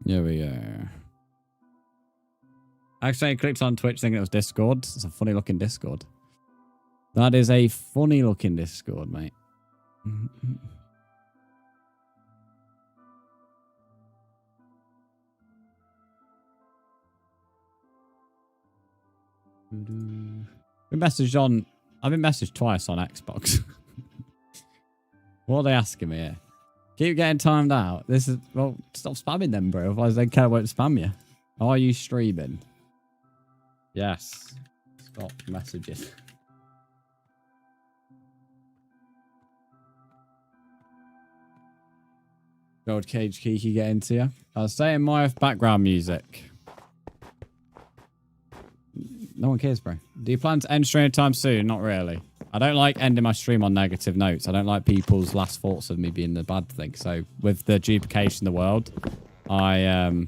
Here we go. Actually, I clicked on Twitch thinking it was Discord. It's a funny looking Discord. That is a funny looking Discord, mate. I've been messaged twice on Xbox. What are they asking me here? Keep getting timed out. This is, well, stop spamming them, bro. Otherwise they won't spam you. Are you streaming? Yes. Stop messaging. Gold Cage Kiki get into you. I was saying my background music. No one cares, bro. Do you plan to end stream anytime soon? Not really. I don't like ending my stream on negative notes. I don't like people's last thoughts of me being the bad thing. So with the duplication of the world, I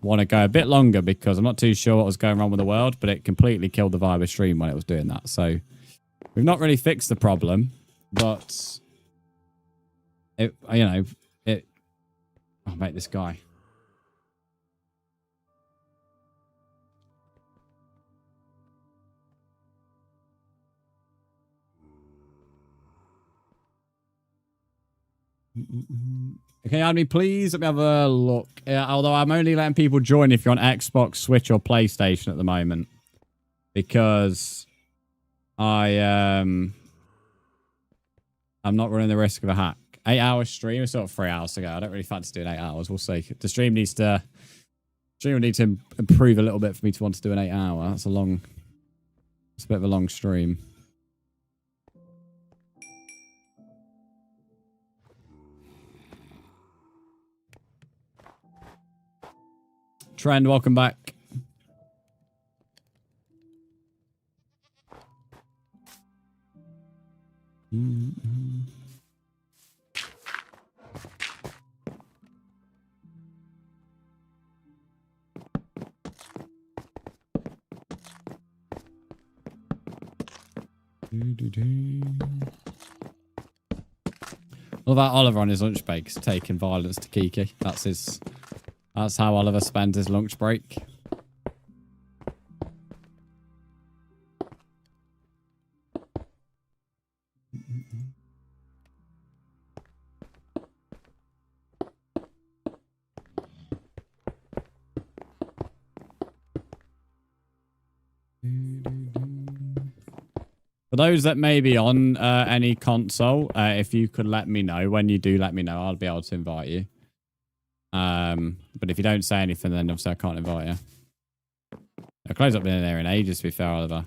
want to go a bit longer because I'm not too sure what was going wrong with the world, but it completely killed the vibe of stream when it was doing that. So we've not really fixed the problem, but it, you know, it. Oh, mate, this guy. Okay, add me, please. Let me have a look. Yeah, although I'm only letting people join if you're on Xbox, Switch, or PlayStation at the moment, because I'm not running the risk of a hack. 8 hour stream is sort of 3 hours to go. I don't really fancy doing 8 hours. We'll see. The stream will need to improve a little bit for me to want to do an 8 hour. It's a bit of a long stream. Trend, welcome back. Well, that Oliver on his lunch break is taking violence to Kiki. That's how Oliver spends his lunch break. For those that may be on any console, if you could let me know, when you do let me know, I'll be able to invite you. But if you don't say anything, then obviously I can't invite you. I've closed up in there in ages, to be fair, Oliver.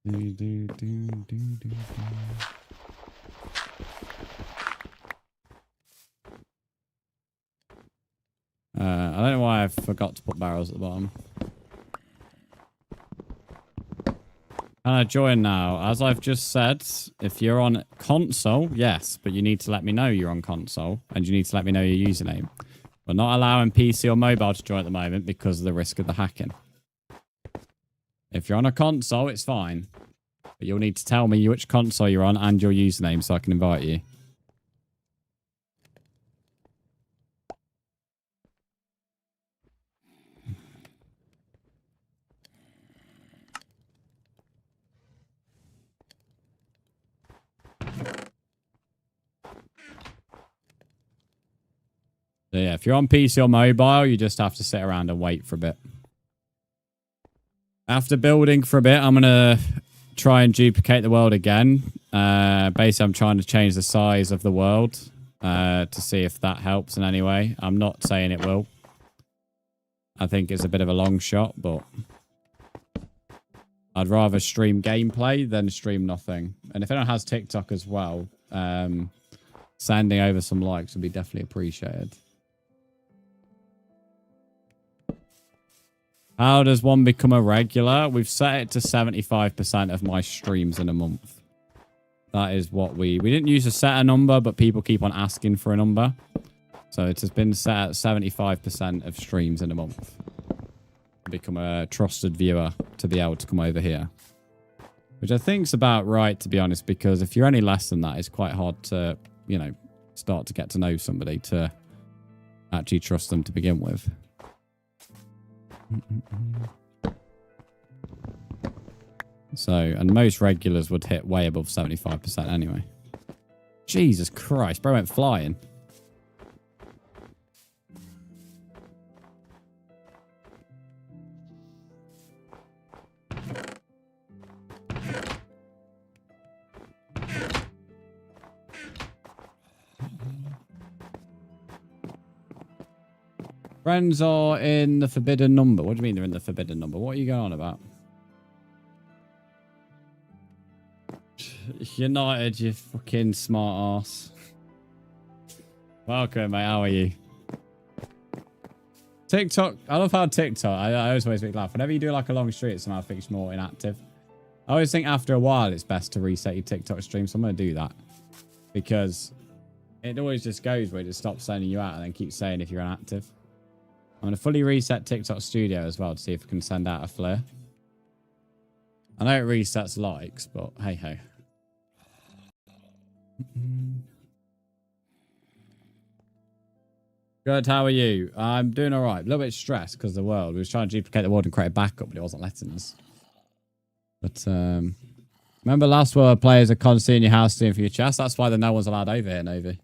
I don't know why I forgot to put barrels at the bottom. Can I join now? As I've just said, if you're on console, yes, but you need to let me know you're on console and you need to let me know your username. We're not allowing PC or mobile to join at the moment because of the risk of the hacking. If you're on a console, it's fine. But you'll need to tell me which console you're on and your username so I can invite you. So yeah, if you're on PC or mobile, you just have to sit around and wait for a bit. After building for a bit, I'm going to try and duplicate the world again. Basically, I'm trying to change the size of the world to see if that helps in any way. I'm not saying it will. I think it's a bit of a long shot, but I'd rather stream gameplay than stream nothing. And if anyone has TikTok as well, sending over some likes would be definitely appreciated. How does one become a regular? We've set it to 75% of my streams in a month. That is what we didn't use to set a number, but people keep on asking for a number. So it has been set at 75% of streams in a month. Become a trusted viewer to be able to come over here. Which I think is about right, to be honest, because if you're any less than that, it's quite hard to, you know, start to get to know somebody to actually trust them to begin with. So, and most regulars would hit way above 75% anyway. Jesus Christ, bro went flying. Friends are in the forbidden number. What do you mean they're in the forbidden number? What are you going on about? United, you fucking smart ass. Welcome, mate. How are you? TikTok. I love how TikTok. I always make me laugh. Whenever you do like a long stream, somehow I think it's more inactive. I always think after a while it's best to reset your TikTok stream. So I'm going to do that. Because it always just goes where it just stops sending you out and then keeps saying if you're inactive. I'm going to fully reset TikTok Studio as well to see if I can send out a flare. I know it resets likes, but hey ho. Good, how are you? I'm doing all right. A little bit stressed because of the world. We was trying to duplicate the world and create a backup, but it wasn't letting us. But remember last world players are constantly in your house stealing for your chest? That's why no one's allowed over here, Novi.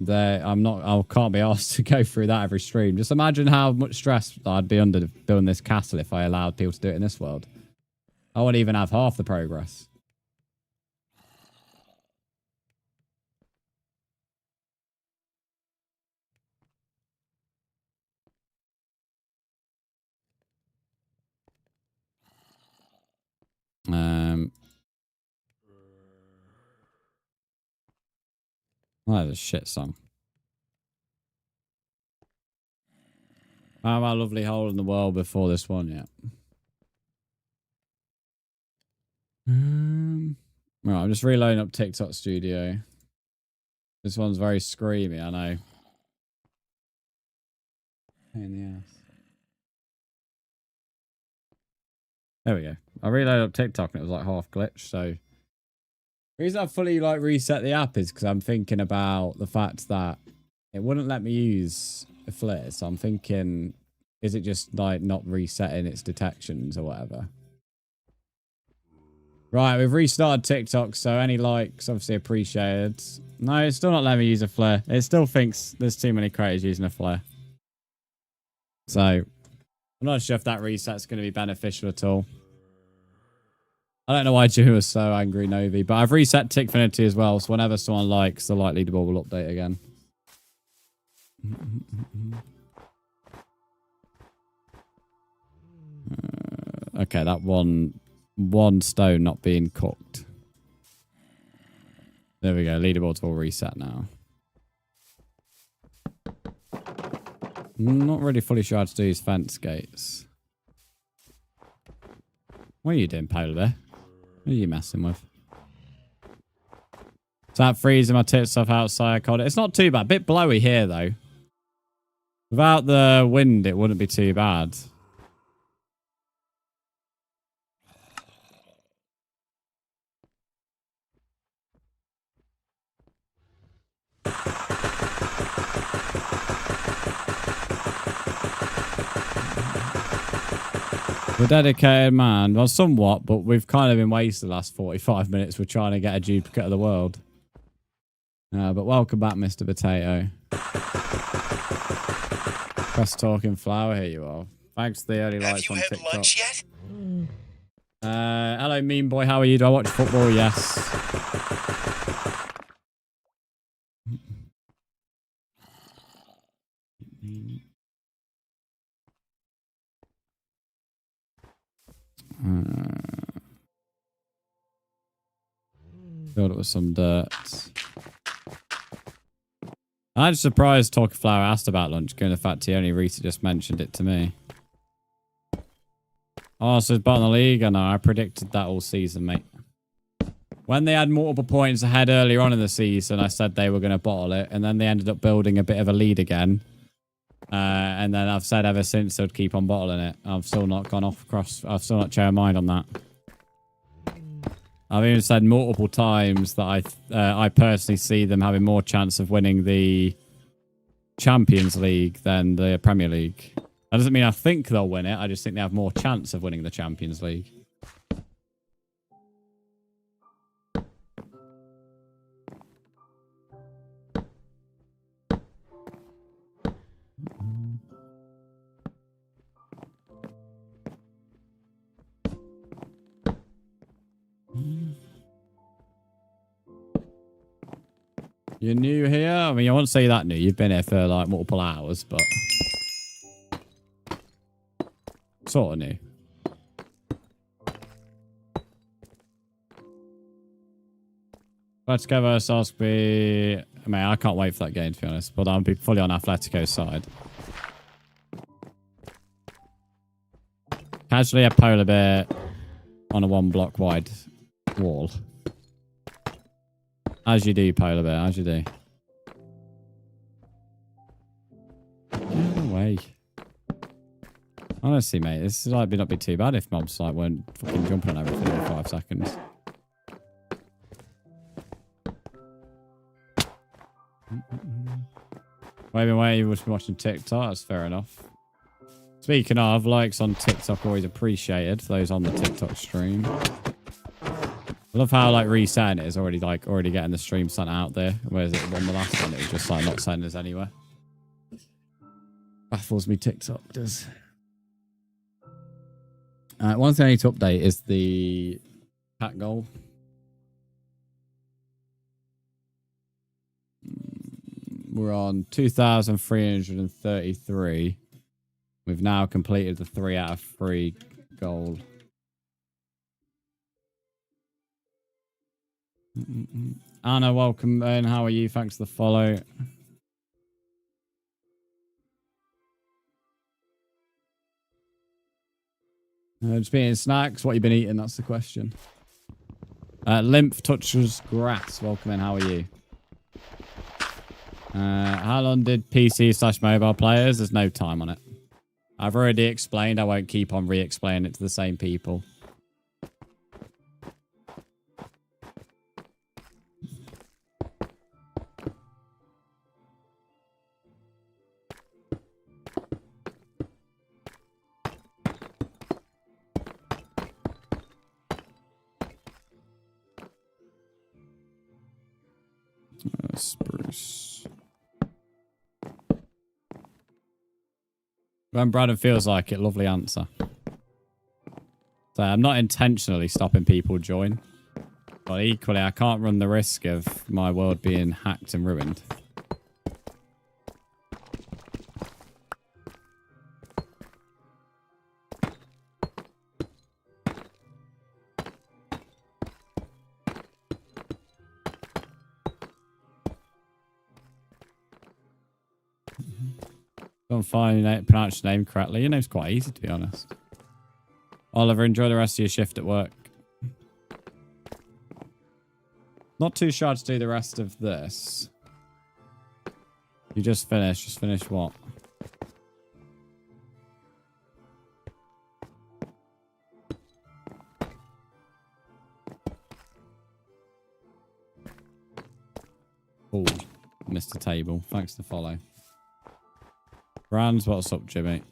I can't be asked to go through that every stream. Just imagine how much stress I'd be under building this castle if I allowed people to do it in this world. I wouldn't even have half the progress. Oh, that's a shit song. Found my lovely hole in the world before this one, yeah. Right, I'm just reloading up TikTok Studio. This one's very screamy, I know. Pain in the ass. There we go. I reloaded up TikTok and it was like half glitch, so the reason I fully like reset the app is because I'm thinking about the fact that it wouldn't let me use a flare. So I'm thinking, is it just like not resetting its detections or whatever? Right, we've restarted TikTok, so any likes obviously appreciated. No, it's still not letting me use a flare. It still thinks there's too many creators using a flare. So I'm not sure if that reset's going to be beneficial at all. I don't know why Jew was so angry, Novi, but I've reset Tickfinity as well, so whenever someone likes, the like leaderboard will update again. Okay, that one stone not being cooked. There we go, leaderboards will reset now. I'm not really fully sure how to do these fence gates. What are you doing, Polar Bear? What are you messing with? Is that freezing my tits off outside? It's not too bad. A bit blowy here, though. Without the wind, it wouldn't be too bad. We're dedicated, man. Well, somewhat, but we've kind of been wasted the last 45 minutes. We're trying to get a duplicate of the world. But welcome back, Mr. Potato. Press talking flower. Here you are. Thanks for the early likes on TikTok. Have you had lunch yet? Hello, Mean Boy. How are you? Do I watch football? Yes. Filled it with some dirt. I'm surprised Talking Flower asked about lunch, given the fact he only recently just mentioned it to me. Oh, so it's bottom of the league? I know. I predicted that all season, mate. When they had multiple points ahead earlier on in the season, I said they were going to bottle it, and then they ended up building a bit of a lead again. And then I've said ever since they'd keep on bottling it. I've still not gone off across. I've still not changed my mind on that. I've even said multiple times that I personally see them having more chance of winning the Champions League than the Premier League. That doesn't mean I think they'll win it. I just think they have more chance of winning the Champions League. You're new here? I mean, I won't say that new. You've been here for like multiple hours, but sort of new. Let's go versus Osby. I mean, I can't wait for that game, to be honest, but I'll be fully on Atletico's side. Casually a polar bear on a 1 block wide wall. As you do, Polar Bear, as you do. Get away. Honestly, mate, this would not be too bad if mobs like weren't fucking jumping on everything in 5 seconds. Wait, you must be watching TikTok. That's fair enough. Speaking of, likes on TikTok always appreciated. Those on the TikTok stream. I love how like resetting it is already getting the stream sent out there. Whereas it on the last one, it was just like not sending us anywhere. Baffles me, TikTok does. One thing I need to update is the pack goal. We're on 2,333. We've now completed the 3 out of 3 goal. Anna, welcome in. How are you? Thanks for the follow. Just being snacks. What you been eating? That's the question. Lymph touches grass. Welcome in. How are you? How long did PC/mobile players? There's no time on it. I've already explained. I won't keep on re-explaining it to the same people. Spruce. When Brandon feels like it, lovely answer. So I'm not intentionally stopping people join, but equally I can't run the risk of my world being hacked and ruined. Don't finally pronounce your name correctly. Your name's quite easy, to be honest. Oliver, enjoy the rest of your shift at work. Not too sure to do the rest of this. You just finished. Just finish what? Oh, missed the table. Thanks to follow. Brzndz, what's up, Jimmy?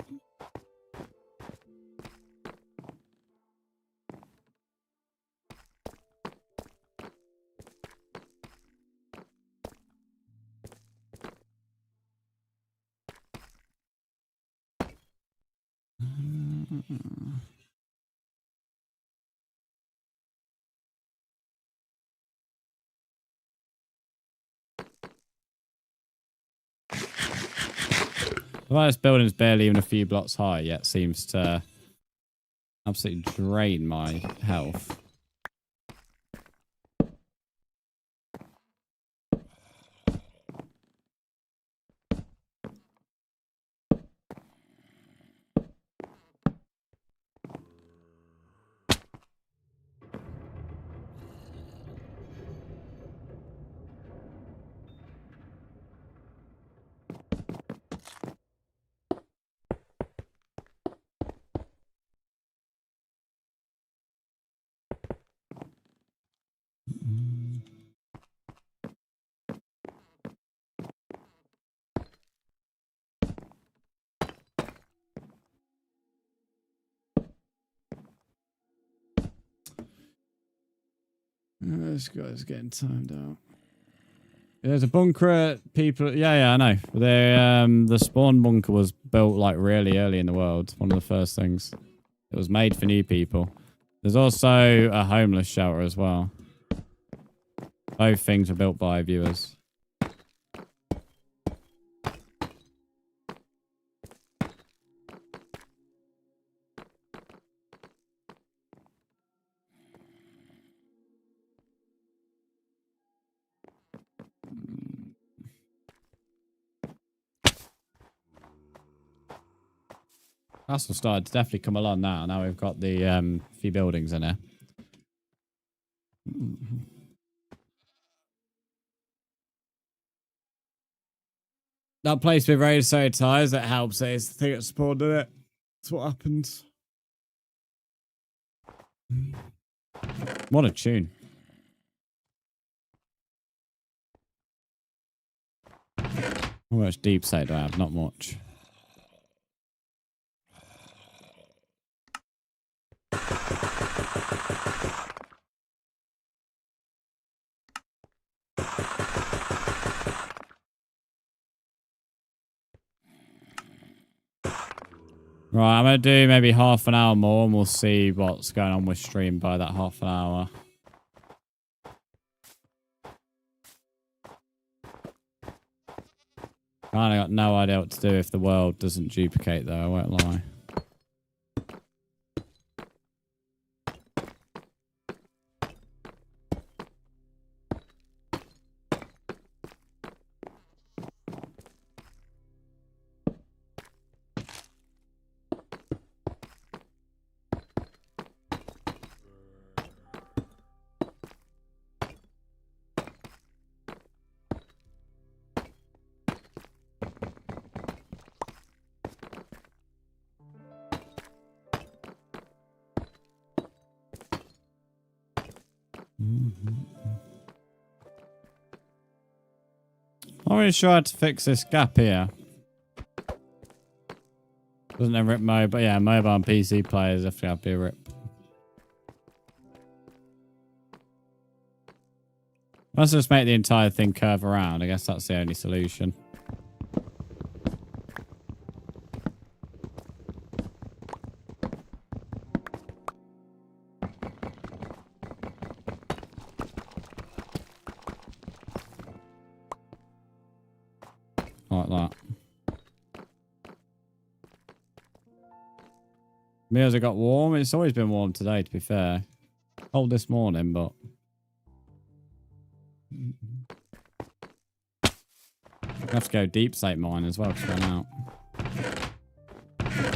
Well, this building's barely even a few blocks high, yet seems to absolutely drain my health. This guy's getting timed out. There's a bunker at people. Yeah, I know. The spawn bunker was built like really early in the world. One of the first things. It was made for new people. There's also a homeless shelter as well. Both things were built by viewers. Castle started to definitely come along now. Now we've got the few buildings in here. That place with raised so ties, that helps. It's the thing that spawned in it. That's what happens. What a tune. How much deep state do I have? Not much. Right, I'm going to do maybe half an hour more and we'll see what's going on with stream by that half an hour. Kind of got no idea what to do if the world doesn't duplicate though, I won't lie. I'm really sure I had to fix this gap here. Doesn't it rip mobile? But yeah, mobile and PC players definitely have to be a rip. Let's just make the entire thing curve around. I guess that's the only solution. Like that. Meals have got warm. It's always been warm today, to be fair. Cold this morning, but... I have to go deep state mine as well to run out.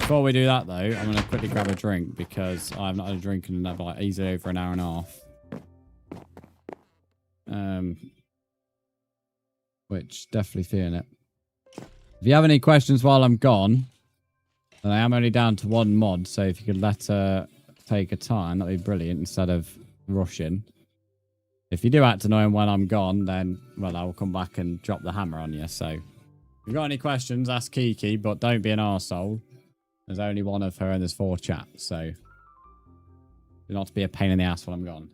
Before we do that, though, I'm going to quickly grab a drink because I've not had a drink in like easily over an hour and a half. Which definitely feeling it. If you have any questions while I'm gone, then I am only down to 1 mod, so if you could let her take a time, that'd be brilliant instead of rushing. If you do act annoying when I'm gone, then, well, I'll come back and drop the hammer on you. So, if you've got any questions, ask Kiki, but don't be an arsehole. There's only 1 of her and there's 4 chats, so do not be a pain in the ass while I'm gone.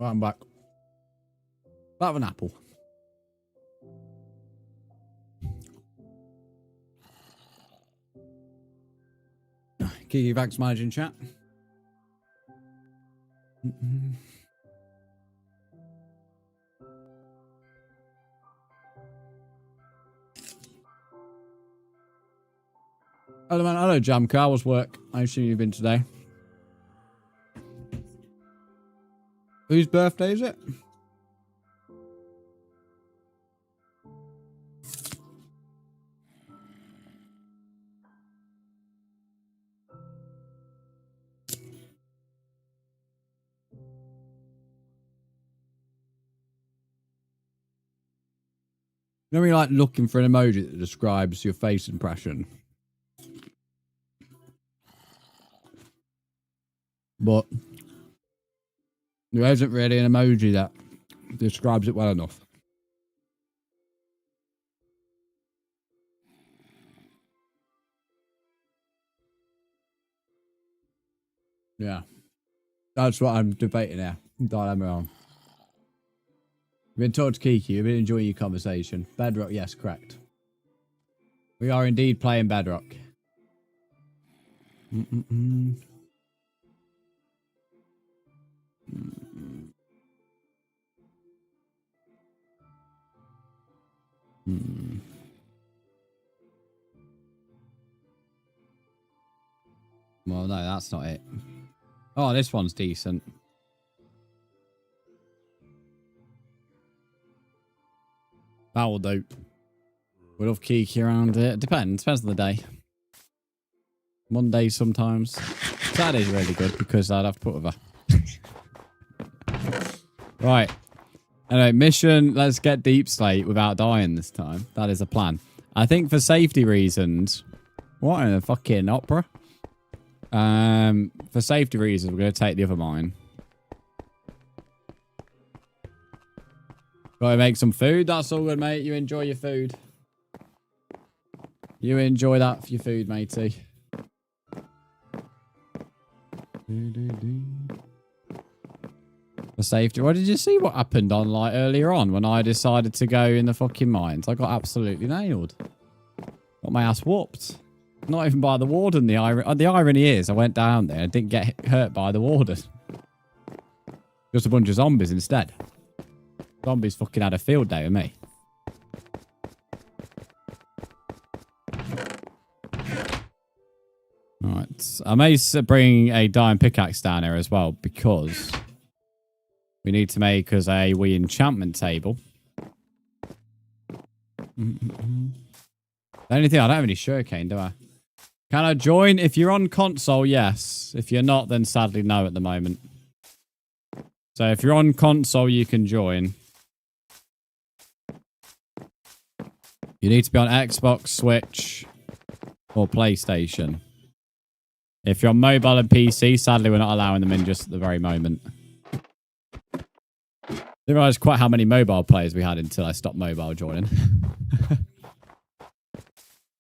Right, I'm back. Have an apple. Kiki, thanks for managing chat. Hello, man. Hello, Jamka. How was work? I assume you've been today. Whose birthday is it? You know when you're like looking for an emoji that describes your face impression? But there isn't really an emoji that describes it well enough. Yeah. That's what I'm debating here. Dilemma on. We've been talking to Kiki. We've been enjoying your conversation. Bedrock, yes, correct. We are indeed playing Bedrock. Well, no, that's not it. Oh, this one's decent. That will do. We love Kiki around it. Depends on the day. Monday sometimes. Saturday's really good because I'd have to put with her. Right. Anyway, mission. Let's get Deep Slate without dying this time. That is a plan. I think for safety reasons. What in a fucking opera? For safety reasons, we're going to take the other mine. Gotta make some food. That's all good, mate. You enjoy your food. You enjoy that for your food, matey. For safety. What did you see what happened on like earlier on when I decided to go in the fucking mines? I got absolutely nailed. Got my ass whooped. Not even by the warden. The irony is I went down there and didn't get hurt by the warden. Just a bunch of zombies instead. Zombies fucking had a field day with me. Alright. I may bring a diamond pickaxe down here as well because we need to make us a wee enchantment table. The only thing, I don't have any sugarcane, do I? Can I join? If you're on console, yes. If you're not, then sadly no at the moment. So if you're on console, you can join. You need to be on Xbox, Switch, or PlayStation. If you're on mobile and PC, sadly we're not allowing them in just at the very moment. Didn't realise quite how many mobile players we had until I stopped mobile joining.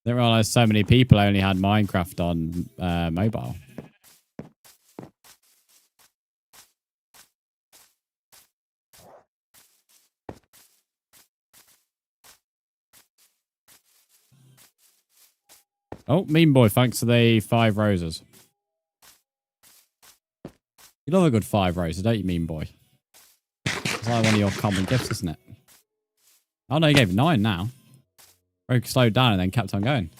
Didn't realise so many people only had Minecraft on mobile. Oh, Mean Boy, thanks for the 5 roses. You love a good 5 roses, don't you, Mean Boy? It's like one of your common gifts, isn't it? Oh, no, you gave 9 now. Very slowed down and then kept on going.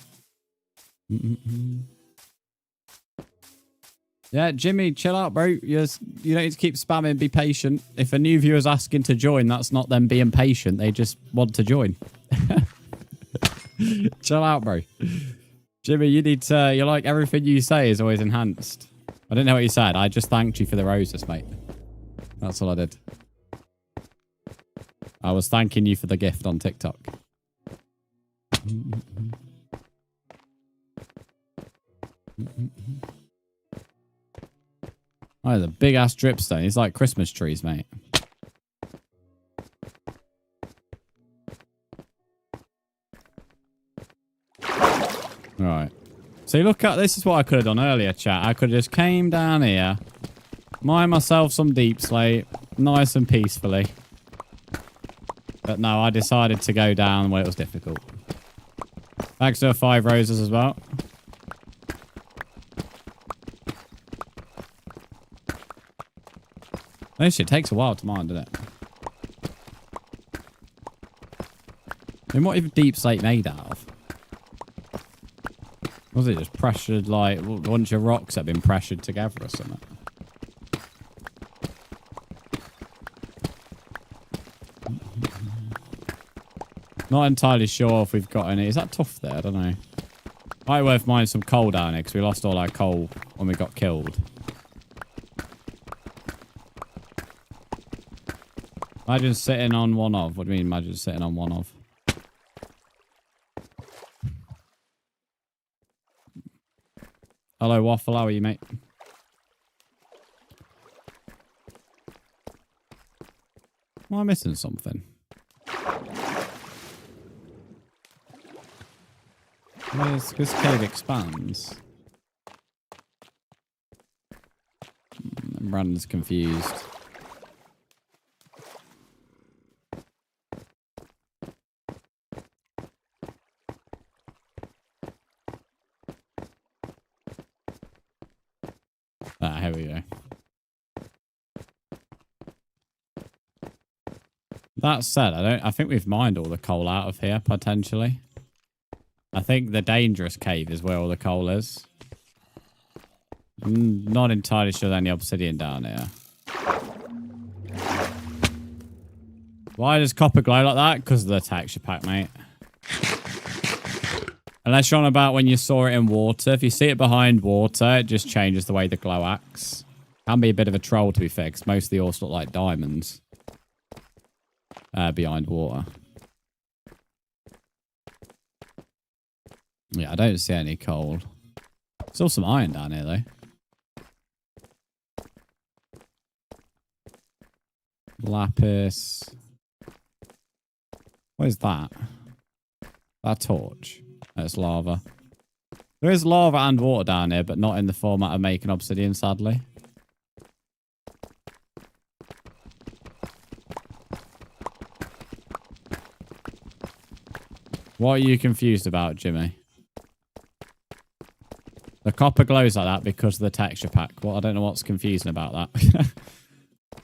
Yeah, Jimmy, chill out, bro. You don't need to keep spamming. Be patient. If a new viewer's asking to join, that's not them being patient. They just want to join. Chill out, bro. Jimmy, you need to... You're like, everything you say is always enhanced. I didn't know what you said. I just thanked you for the roses, mate. That's all I did. I was thanking you for the gift on TikTok. Oh, the big ass dripstone. It's like Christmas trees, mate. Right. See, look at this. Is what I could have done earlier, chat. I could have just came down here, mine myself some deep slate, nice and peacefully. But no, I decided to go down where it was difficult. Thanks to 5 roses as well. This shit takes a while to mine, doesn't it? I mean, what is deep slate made out of? Was it just pressured, like, a bunch of rocks that have been pressured together or something? Not entirely sure if we've got any. Is that tough there? I don't know. Might be worth mining some coal down here because we lost all our coal when we got killed. Imagine sitting on one of. What do you mean imagine sitting on one of? Hello, Waffle. How are you, mate? Am I missing something? This cave expands. Brandon's confused. Here we go. That said, I think we've mined all the coal out of here, potentially. I think the dangerous cave is where all the coal is. I'm not entirely sure there's any obsidian down here. Why does copper glow like that? Because of the texture pack, mate. Unless you're on about when you saw it in water. If you see it behind water, it just changes the way the glow acts. Can be a bit of a troll to be fixed. Most of the ores look like diamonds. Behind water. Yeah, I don't see any coal. Still some iron down here, though. Lapis. What is that? That torch. That's lava. There is lava and water down here, but not in the format of making obsidian, sadly. What are you confused about, Jimmy? The copper glows like that because of the texture pack. Well, I don't know what's confusing about that.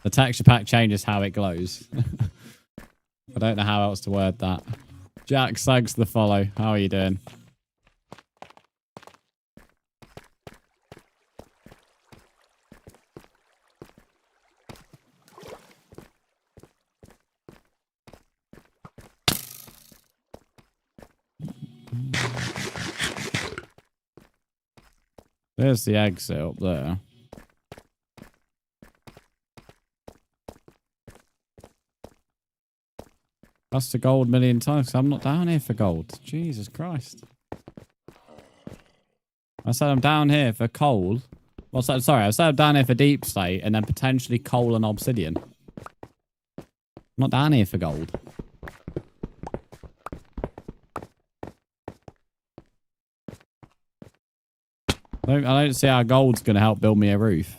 The texture pack changes how it glows. I don't know how else to word that. Jack, thanks for the follow. How are you doing? There's the exit up there. That's the gold 1,000,000 times. I'm not down here for gold. Jesus Christ. I said I'm down here for coal. Well, sorry, I said I'm down here for deep slate and then potentially coal and obsidian. I'm not down here for gold. I don't see how gold's going to help build me a roof.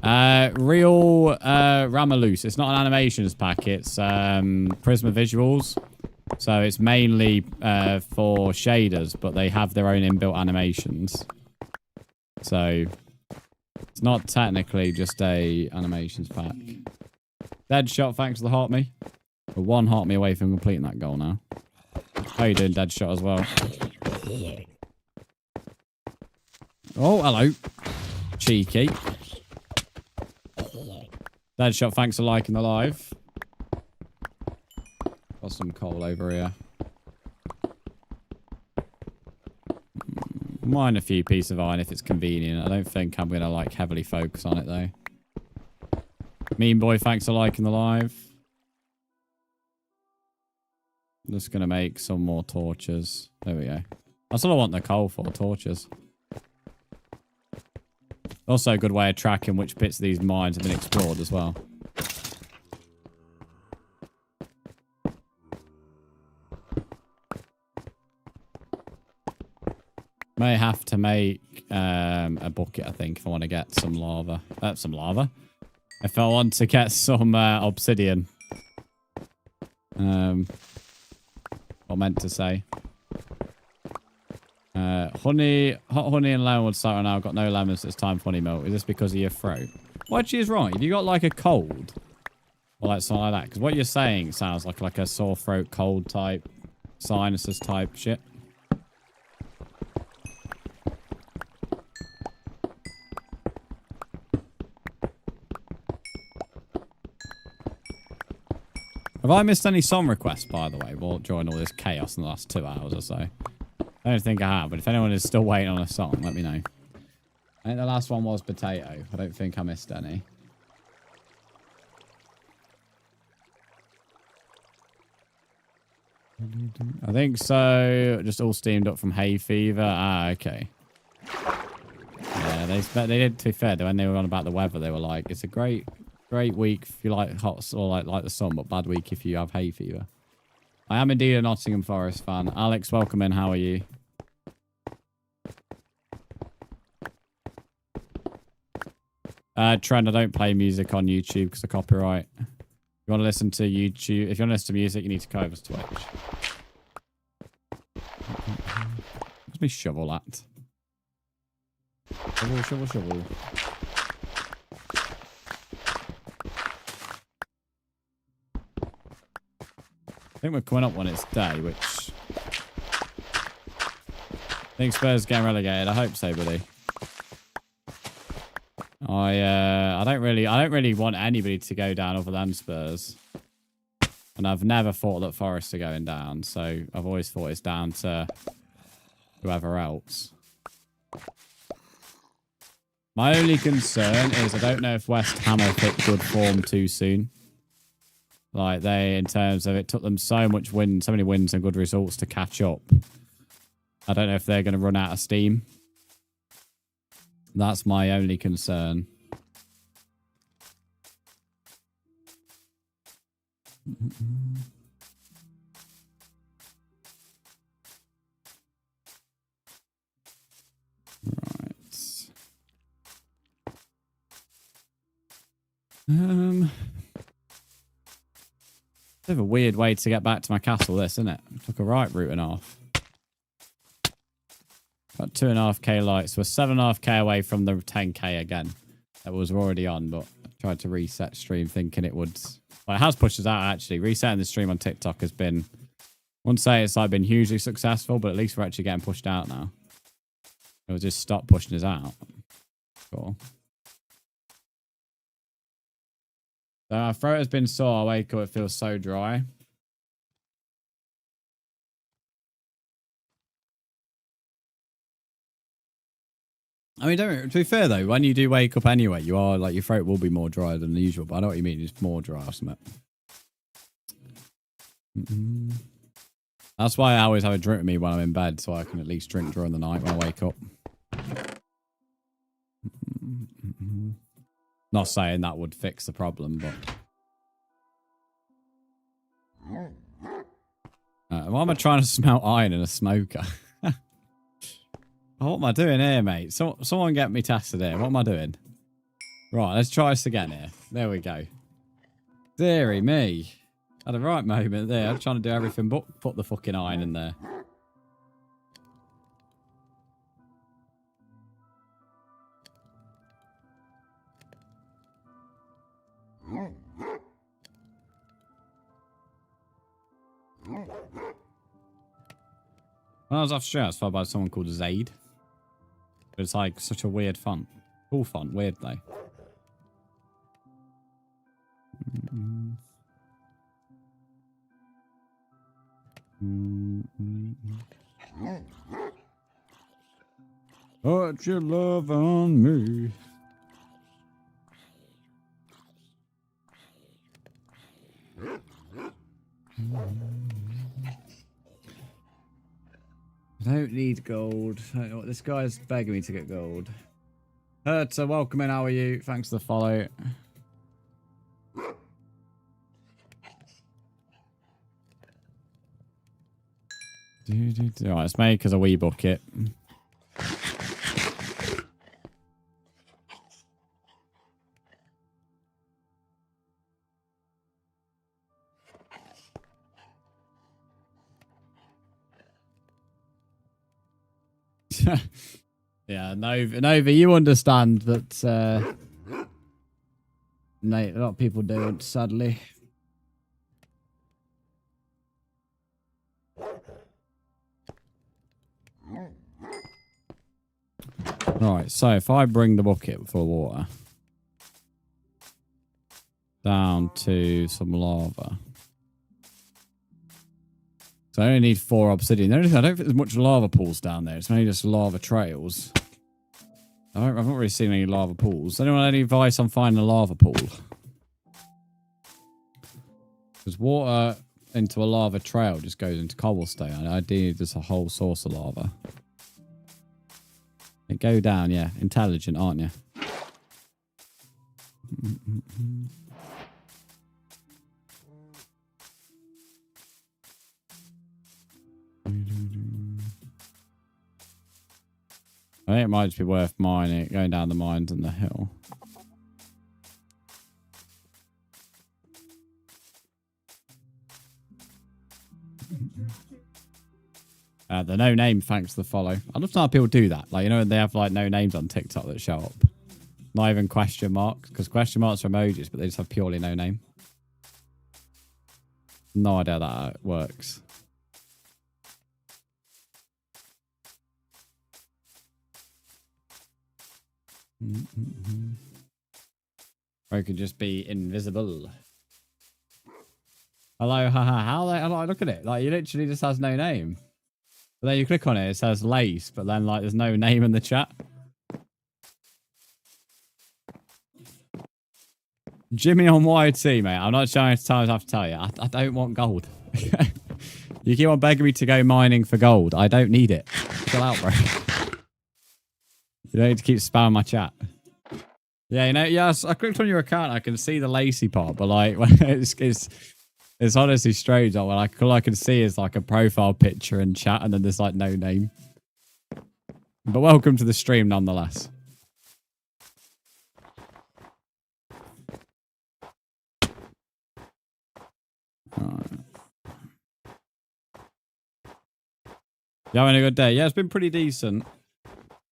Real Ramaloose. It's not an animations pack. It's Prisma Visuals. So it's mainly for shaders, but they have their own inbuilt animations. So it's not technically just a animations pack. Deadshot, thanks for the heart me. We're 1 heart me away from completing that goal now. How you doing, Deadshot, as well? Oh, hello. Cheeky. Deadshot, thanks for liking the live. Got some coal over here. Mine a few pieces of iron if it's convenient. I don't think I'm going to like heavily focus on it though. Mean boy, thanks for liking the live. I'm just going to make some more torches. There we go. That's all I want the coal for, torches. Also a good way of tracking which bits of these mines have been explored as well. May have to make a bucket, I think, if I want to get some lava. Some lava. If I want to get some obsidian. What I meant to say. Honey, hot honey and lemon would start now. I've got no lemons, so it's time for honey milk. Is this because of your throat? What she is right. Have you got like a cold? Or like something like that? Because what you're saying sounds like a sore throat, cold type, sinuses type shit. Have I missed any song requests, by the way, during all this chaos in the last 2 hours or so? I don't think I have, but if anyone is still waiting on a song, let me know. I think the last one was Potato. I don't think I missed any. I think so. Just all steamed up from hay fever. Ah, okay. Yeah, they did, to be fair, when they were on about the weather, they were like, it's a great week if you like hot or like the sun, but bad week if you have hay fever. I am indeed a Nottingham Forest fan. Alex, welcome in. How are you? Trent, I don't play music on YouTube because of copyright. If you want to listen to YouTube, if you want to listen to music, you need to go over to Twitch. Let me shovel that. Shovel, shovel, shovel. I think we're coming up when it's day, which I think Spurs getting relegated. I hope so, buddy. I don't really want anybody to go down other than Spurs. And I've never thought that Forest are going down, so I've always thought it's down to whoever else. My only concern is I don't know if West Ham have hit good form too soon. Like in terms of it took them so many wins and good results to catch up. I don't know if they're going to run out of steam. That's my only concern. Right. Bit of a weird way to get back to my castle, this, isn't it? Took a right route and off. Got 2.5k lights. We're 7.5k away from the 10k again. That was already on, but I tried to reset stream thinking it would. Well, it has pushed us out, actually. Resetting the stream on TikTok has been, I wouldn't say it's like been hugely successful, but at least we're actually getting pushed out now. It'll just stop pushing us out. Cool. So our throat has been sore. I wake up, it feels so dry. I mean, to be fair though, when you do wake up anyway, you are like your throat will be more dry than usual. But I know what you mean. It's more dry or something. That's why I always have a drink with me when I'm in bed, so I can at least drink during the night when I wake up. Not saying that would fix the problem, but why am I trying to smelt iron in a smoker? What am I doing here, mate? Someone get me tested here. What am I doing? Right, let's try this again here. There we go. Deary me. Had a right moment there. I'm trying to do everything but put the fucking iron in there. When I was off stream, I was followed by someone called Zaid. It's like such a weird font. Cool font, weird though. Put your love on me. I don't need gold. This guy's begging me to get gold. Hertz, welcome in. How are you? Thanks for the follow. Alright, let's make us a wee bucket. Yeah, Nova, you understand that Nate, a lot of people don't, sadly. Right, so if I bring the bucket for water down to some lava. So I only need 4 obsidian. I don't think there's much lava pools down there. It's mainly just lava trails. I've not really seen any lava pools. Anyone have any advice on finding a lava pool? Because water into a lava trail just goes into cobblestone. Ideally, there's a whole source of lava. It go down, yeah. Intelligent, aren't you? I think it might just be worth mining it, going down the mines and the hill. The no name, thanks for the follow. I love how people do that. Like, you know, they have like no names on TikTok that show up. Not even question marks, because question marks are emojis, but they just have purely no name. No idea how that works. Or it could just be invisible. Hello, haha. How look at it? Like, you literally just has no name. But then you click on it, it says Lace, but then like there's no name in the chat. Jimmy on YT, mate. I'm not showing it times I have to tell you. I don't want gold. You keep on begging me to go mining for gold. I don't need it. Chill out, bro. You don't need to keep spamming my chat. Yeah, you know, yes, I clicked on your account. I can see the lacy part, but like, it's honestly strange. Like, all I can see is like a profile picture and chat, and then there's like no name. But welcome to the stream nonetheless. Right. You having a good day? Yeah, it's been pretty decent.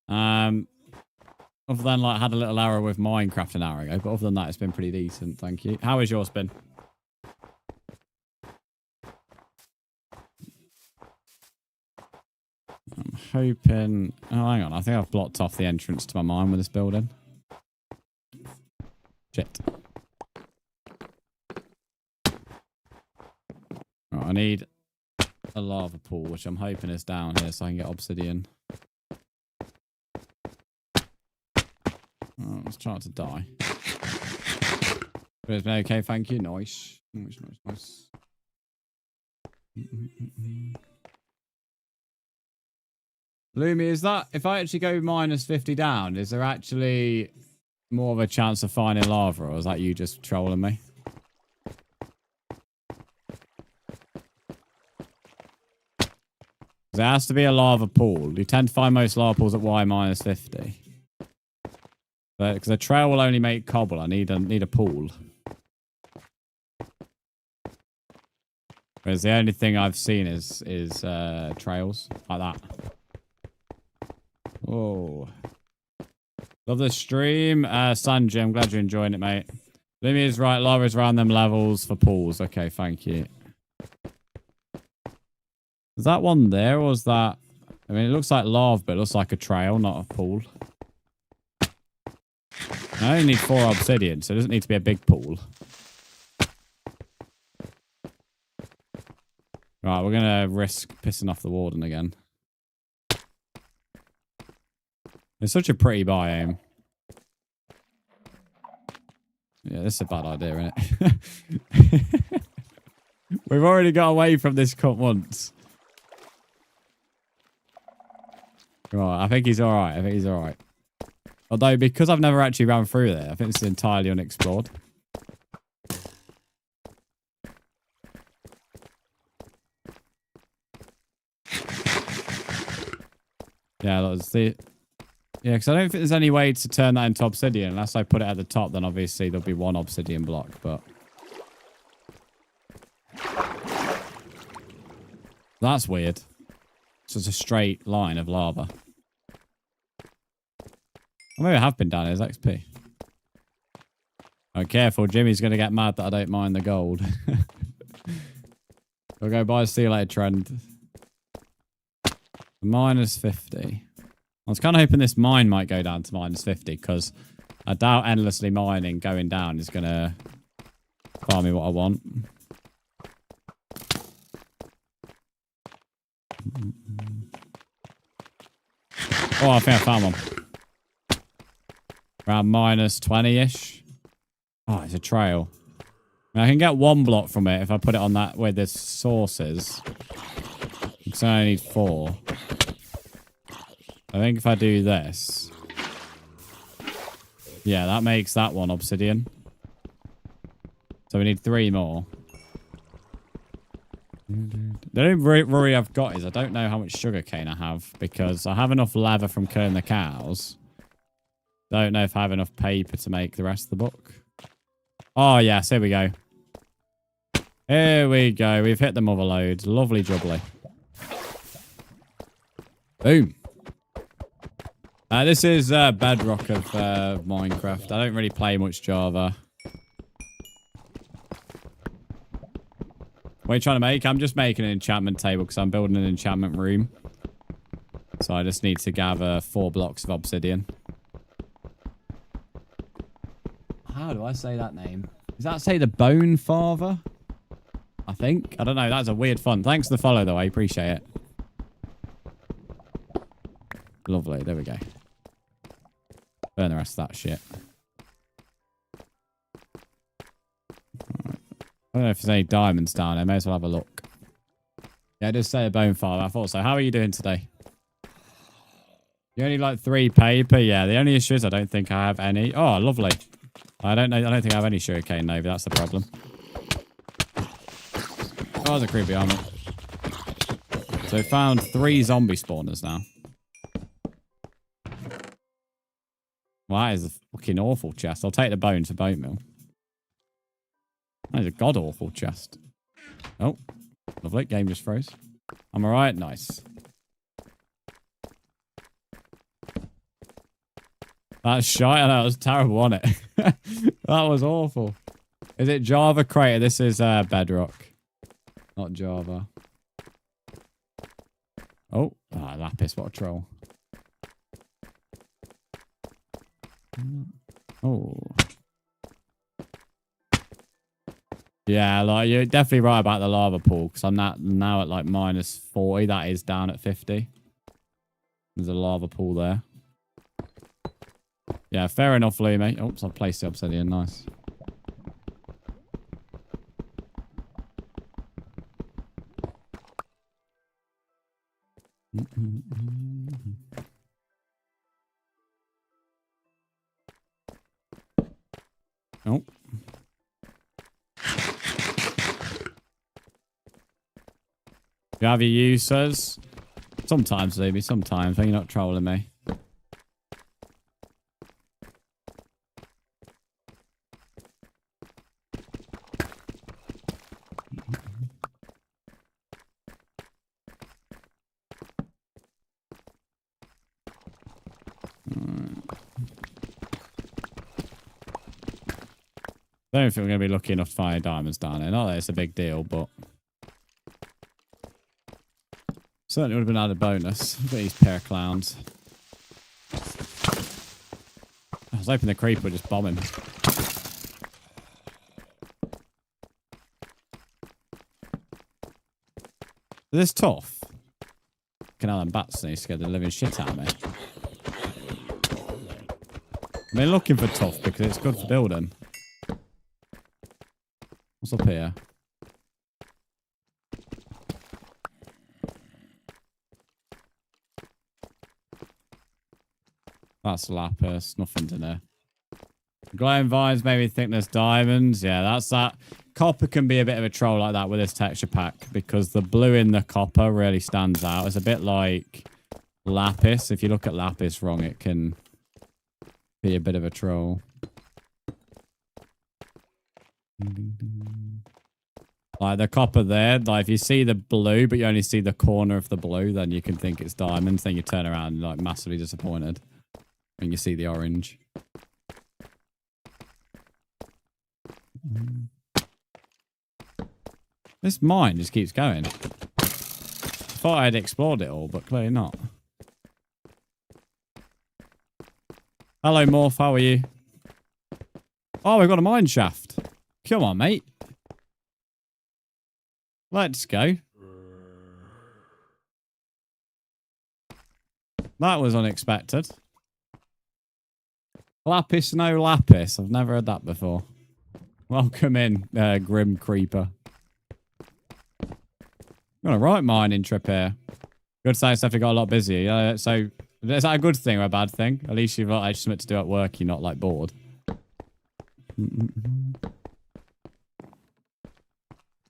Other than like had a little error with Minecraft an hour ago, but other than that, it's been pretty decent. Thank you. How has yours been? I'm hoping. Oh, hang on. I think I've blocked off the entrance to my mine with this building. Shit. Right, I need a lava pool, which I'm hoping is down here so I can get obsidian. Oh, let's try not to die. But it's been okay, thank you. Nice. Nice. Lumi, is that, if I actually go minus 50 down, is there actually more of a chance of finding lava, or is that you just trolling me? There has to be a lava pool. You tend to find most lava pools at Y minus 50. Because a trail will only make cobble. I need a pool. Whereas the only thing I've seen is trails like that. Oh, love the stream, Sanjay. I'm glad you're enjoying it, mate. Limmy is right. Lava is around them levels for pools. Okay, thank you. Is that one there, or is that? I mean, it looks like lava, but it looks like a trail, not a pool. I only need 4 obsidian, so it doesn't need to be a big pool. Right, we're going to risk pissing off the warden again. It's such a pretty biome. Yeah, this is a bad idea, isn't it? We've already got away from this cut once. Right, I think he's alright. Although, because I've never actually ran through there, I think this is entirely unexplored. Yeah, that's the... Yeah, because I don't think there's any way to turn that into obsidian. Unless I put it at the top, then obviously there'll be 1 obsidian block, but... That's weird. It's just a straight line of lava. Or maybe I have been down here as XP. Oh, careful. Jimmy's going to get mad that I don't mine the gold. I'll go buy a see you later trend. Minus 50. I was kind of hoping this mine might go down to minus 50 because I doubt endlessly mining going down is going to farm me what I want. Oh, I think I found one. Around minus 20-ish. Oh, it's a trail. I can get one block from it if I put it on that where the source is. Because I only need 4. I think if I do this... Yeah, that makes that one obsidian. So we need 3 more. The only worry I've got is I don't know how much sugarcane I have because I have enough leather from killing the cows. Don't know if I have enough paper to make the rest of the book. Oh, yes, here we go. Here we go. We've hit the mother load. Lovely jubbly. Boom. This is bedrock of Minecraft. I don't really play much Java. What are you trying to make? I'm just making an enchantment table because I'm building an enchantment room. So I just need to gather 4 blocks of obsidian. How do I say that name? Does that say the Bone Father? I think. I don't know. That's a weird fun. Thanks for the follow, though. I appreciate it. Lovely. There we go. Burn the rest of that shit. Right. I don't know if there's any diamonds down there. May as well have a look. Yeah, just say a Bone Father. I thought so. How are you doing today? You only like 3 paper? Yeah, the only issue is I don't think I have any. Oh, lovely. I don't know. I don't think I have any sugarcane, maybe. That's the problem. Oh, there's a creepy armor. So we found 3 zombie spawners now. Well, that is a fucking awful chest. I'll take the bones for bone meal. That is a god-awful chest. Oh, lovely. Game just froze. I'm alright. Nice. That's shite. I know, that was terrible, wasn't it? That was awful. Is it Java Creator? This is bedrock. Not Java. Oh, lapis. What a troll. Oh. Yeah, like you're definitely right about the lava pool because I'm now at like minus 40. That is down at 50. There's a lava pool there. Yeah, fair enough, Lumi. Oops, I've placed the obsidian. Nice. Oh. You have your users? Sometimes, maybe. Sometimes. When you're not trolling me. I don't think we're going to be lucky enough to find diamonds down there. Not that it's a big deal, but... Certainly would have been added bonus. Look at these pair of clowns. I was hoping the creeper would just bomb him. Is this tough? Fucking hell, them bats need to scare the living shit out of me. I've been looking for tough because it's good for building. What's up here? That's lapis. Nothing's in there. Glowing vines made me think there's diamonds. Yeah, that's that. Copper can be a bit of a troll like that with this texture pack because the blue in the copper really stands out. It's a bit like lapis. If you look at lapis wrong, it can be a bit of a troll. Like the copper there, like if you see the blue, but you only see the corner of the blue, then you can think it's diamonds. Then you turn around and like massively disappointed. And you see the orange. This mine just keeps going. I thought I had explored it all, but clearly not. Hello, Morph. How are you? Oh, we've got a mine shaft. Come on, mate. Let's go. That was unexpected. Lapis, no lapis. I've never heard that before. Welcome in, Grim Creeper. Got a right mining trip here. Good science definitely got a lot busier. So, is that a good thing or a bad thing? At least you've got something to do at work. You're not like bored.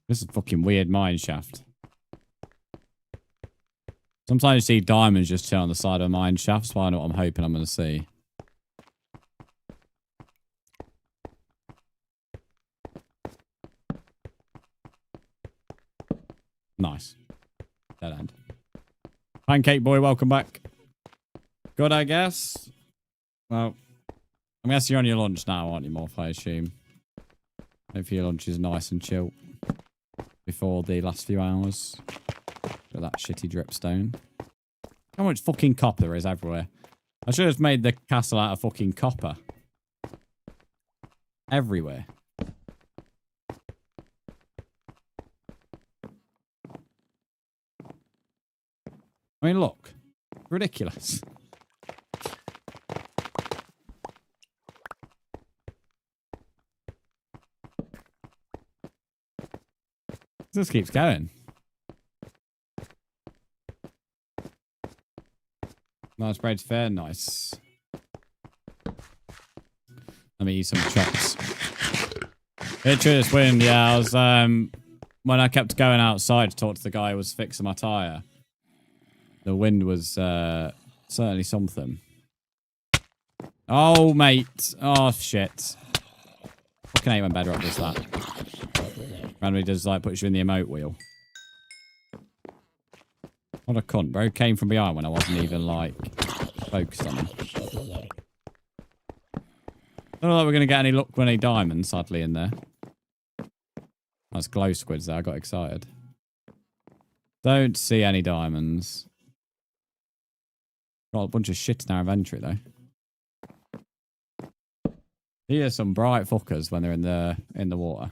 This is a fucking weird mine shaft. Sometimes you see diamonds just chill on the side of a mine shaft, so I know what I'm hoping I'm going to see. Nice. Dead end. Pancake boy, welcome back. Good, I guess. Well, I guess you're on your lunch now, aren't you, Morph, I assume? Hopefully your lunch is nice and chill before the last few hours. Look at that shitty dripstone. How much fucking copper there is everywhere. I should have made the castle out of fucking copper. Everywhere. I mean, look. Ridiculous. This keeps going. Nice bread's fair, nice. Let me eat some chops. It's wind, yeah. I was when I kept going outside to talk to the guy who was fixing my tyre. The wind was certainly something. Oh, mate. Oh, shit. Fucking hate when bedrock does that. Randomly does, like, puts you in the emote wheel. What a cunt, bro. Came from behind when I wasn't even, like, focused on him. Don't know that we're going to get any luck with any diamonds, sadly, in there. That's glow squids there. I got excited. Don't see any diamonds. Got a bunch of shit in our inventory, though. Here are some bright fuckers when they're in the water.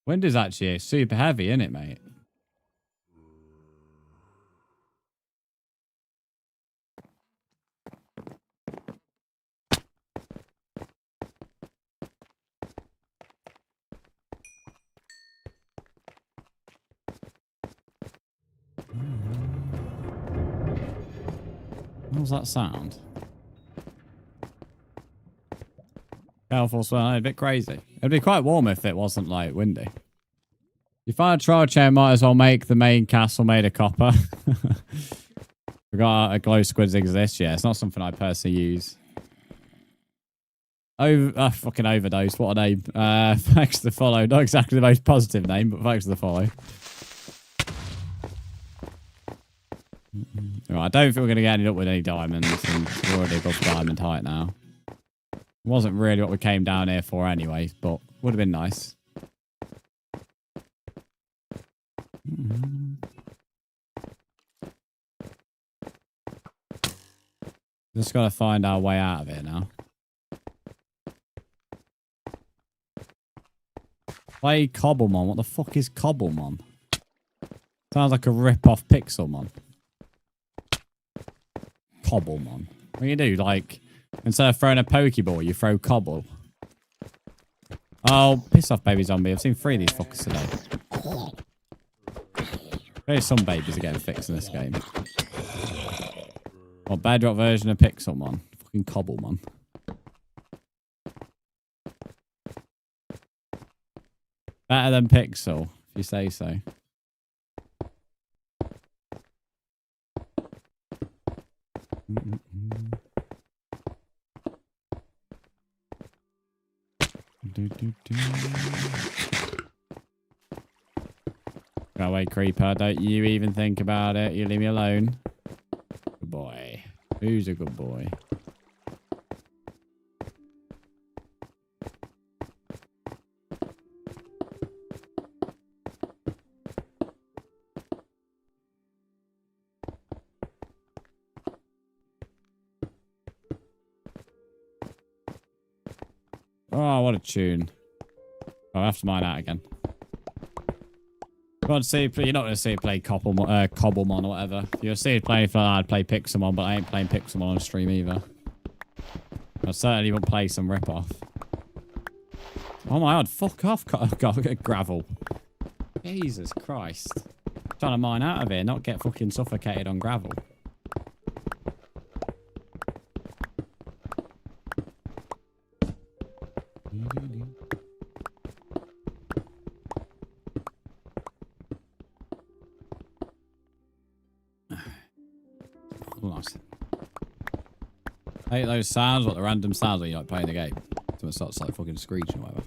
Wind is actually super heavy, isn't it, mate? What was that sound? Careful, swell. A bit crazy. It'd be quite warm if it wasn't like windy. You find a trial chain, might as well make the main castle made of copper. Forgot a glow squids exist. Yeah, it's not something I personally use. Fucking overdose. What a name. Thanks for the follow. Not exactly the most positive name, but thanks for the follow. Right, I don't think we're going to get any up with any diamonds, and we're already above diamond height now. It wasn't really what we came down here for anyway, but would have been nice. Just got to find our way out of here now. Play Cobblemon. What the fuck is Cobblemon? Sounds like a rip-off Pixelmon. Cobblemon. What do you do? Like, instead of throwing a Pokeball, you throw Cobble. Oh, piss off, baby zombie. I've seen 3 of these fuckers today. There's some babies are getting fixed in this game. What, bedrock version of Pixelmon? Fucking Cobblemon. Better than Pixel, if you say so. Go away, creeper. Don't you even think about it. You leave me alone. Good boy. Who's a good boy? Oh, what a tune. I'll have to mine out again. You're not going to see it play Cobblemon or whatever. If you'll see it play for I'd play Pixelmon, but I ain't playing Pixelmon on stream either. I certainly won't play some rip-off. Oh my god, fuck off, gravel. Jesus Christ. I'm trying to mine out of here, not get fucking suffocated on gravel. Nice. I hate those sounds, what the random sounds when you're like playing the game. So it starts like fucking screeching or whatever.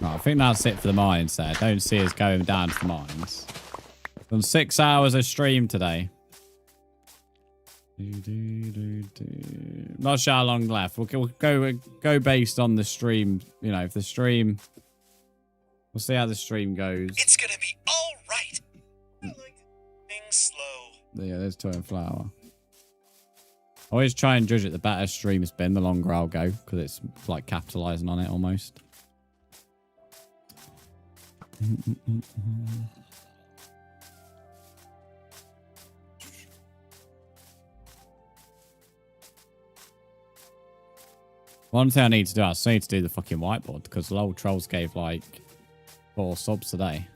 Right, I think that's it for the mines there. Don't see us going down to the mines. Done 6 hours of stream today. Not sure how long left. We'll go based on the stream. You know, if the stream... We'll see how the stream goes. It's gonna be all right. I like things slow. Yeah, there's Toy and Flower. I always try and judge it. The better stream has been, the longer I'll go. Because it's like capitalizing on it almost. One thing I need to do, I still need to do the fucking whiteboard because LOL Trolls gave like 4 subs today.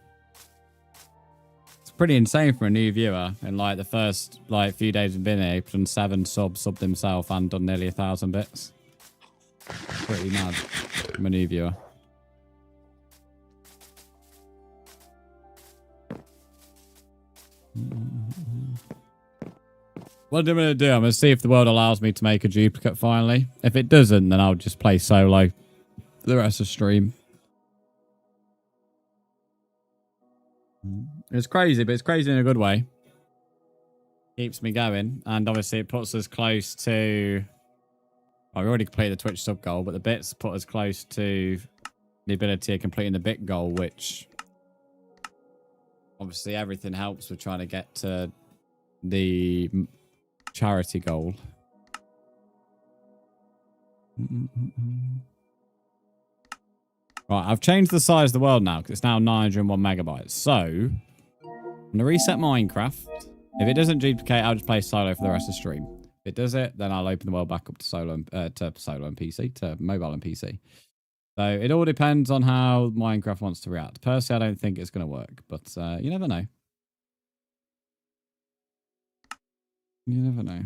It's pretty insane for a new viewer. In like the first like few days we've been here, he's done 7 subs, subbed himself, and done nearly 1,000 bits. Pretty mad from a new viewer. What I'm going to do, I'm going to see if the world allows me to make a duplicate finally. If it doesn't, then I'll just play solo the rest of the stream. It's crazy, but it's crazy in a good way. Keeps me going. And obviously it puts us close to... Well, we already completed the Twitch sub goal, but the bits put us close to the ability of completing the bit goal, which... Obviously everything helps with trying to get to the... charity goal. Right, I've changed the size of the world now because it's now 901 megabytes. So, I'm going to reset Minecraft. If it doesn't duplicate, I'll just play solo for the rest of the stream. If it does it, then I'll open the world back up to solo and PC, to mobile and PC. So, it all depends on how Minecraft wants to react. Personally, I don't think it's going to work, but you never know. You never know.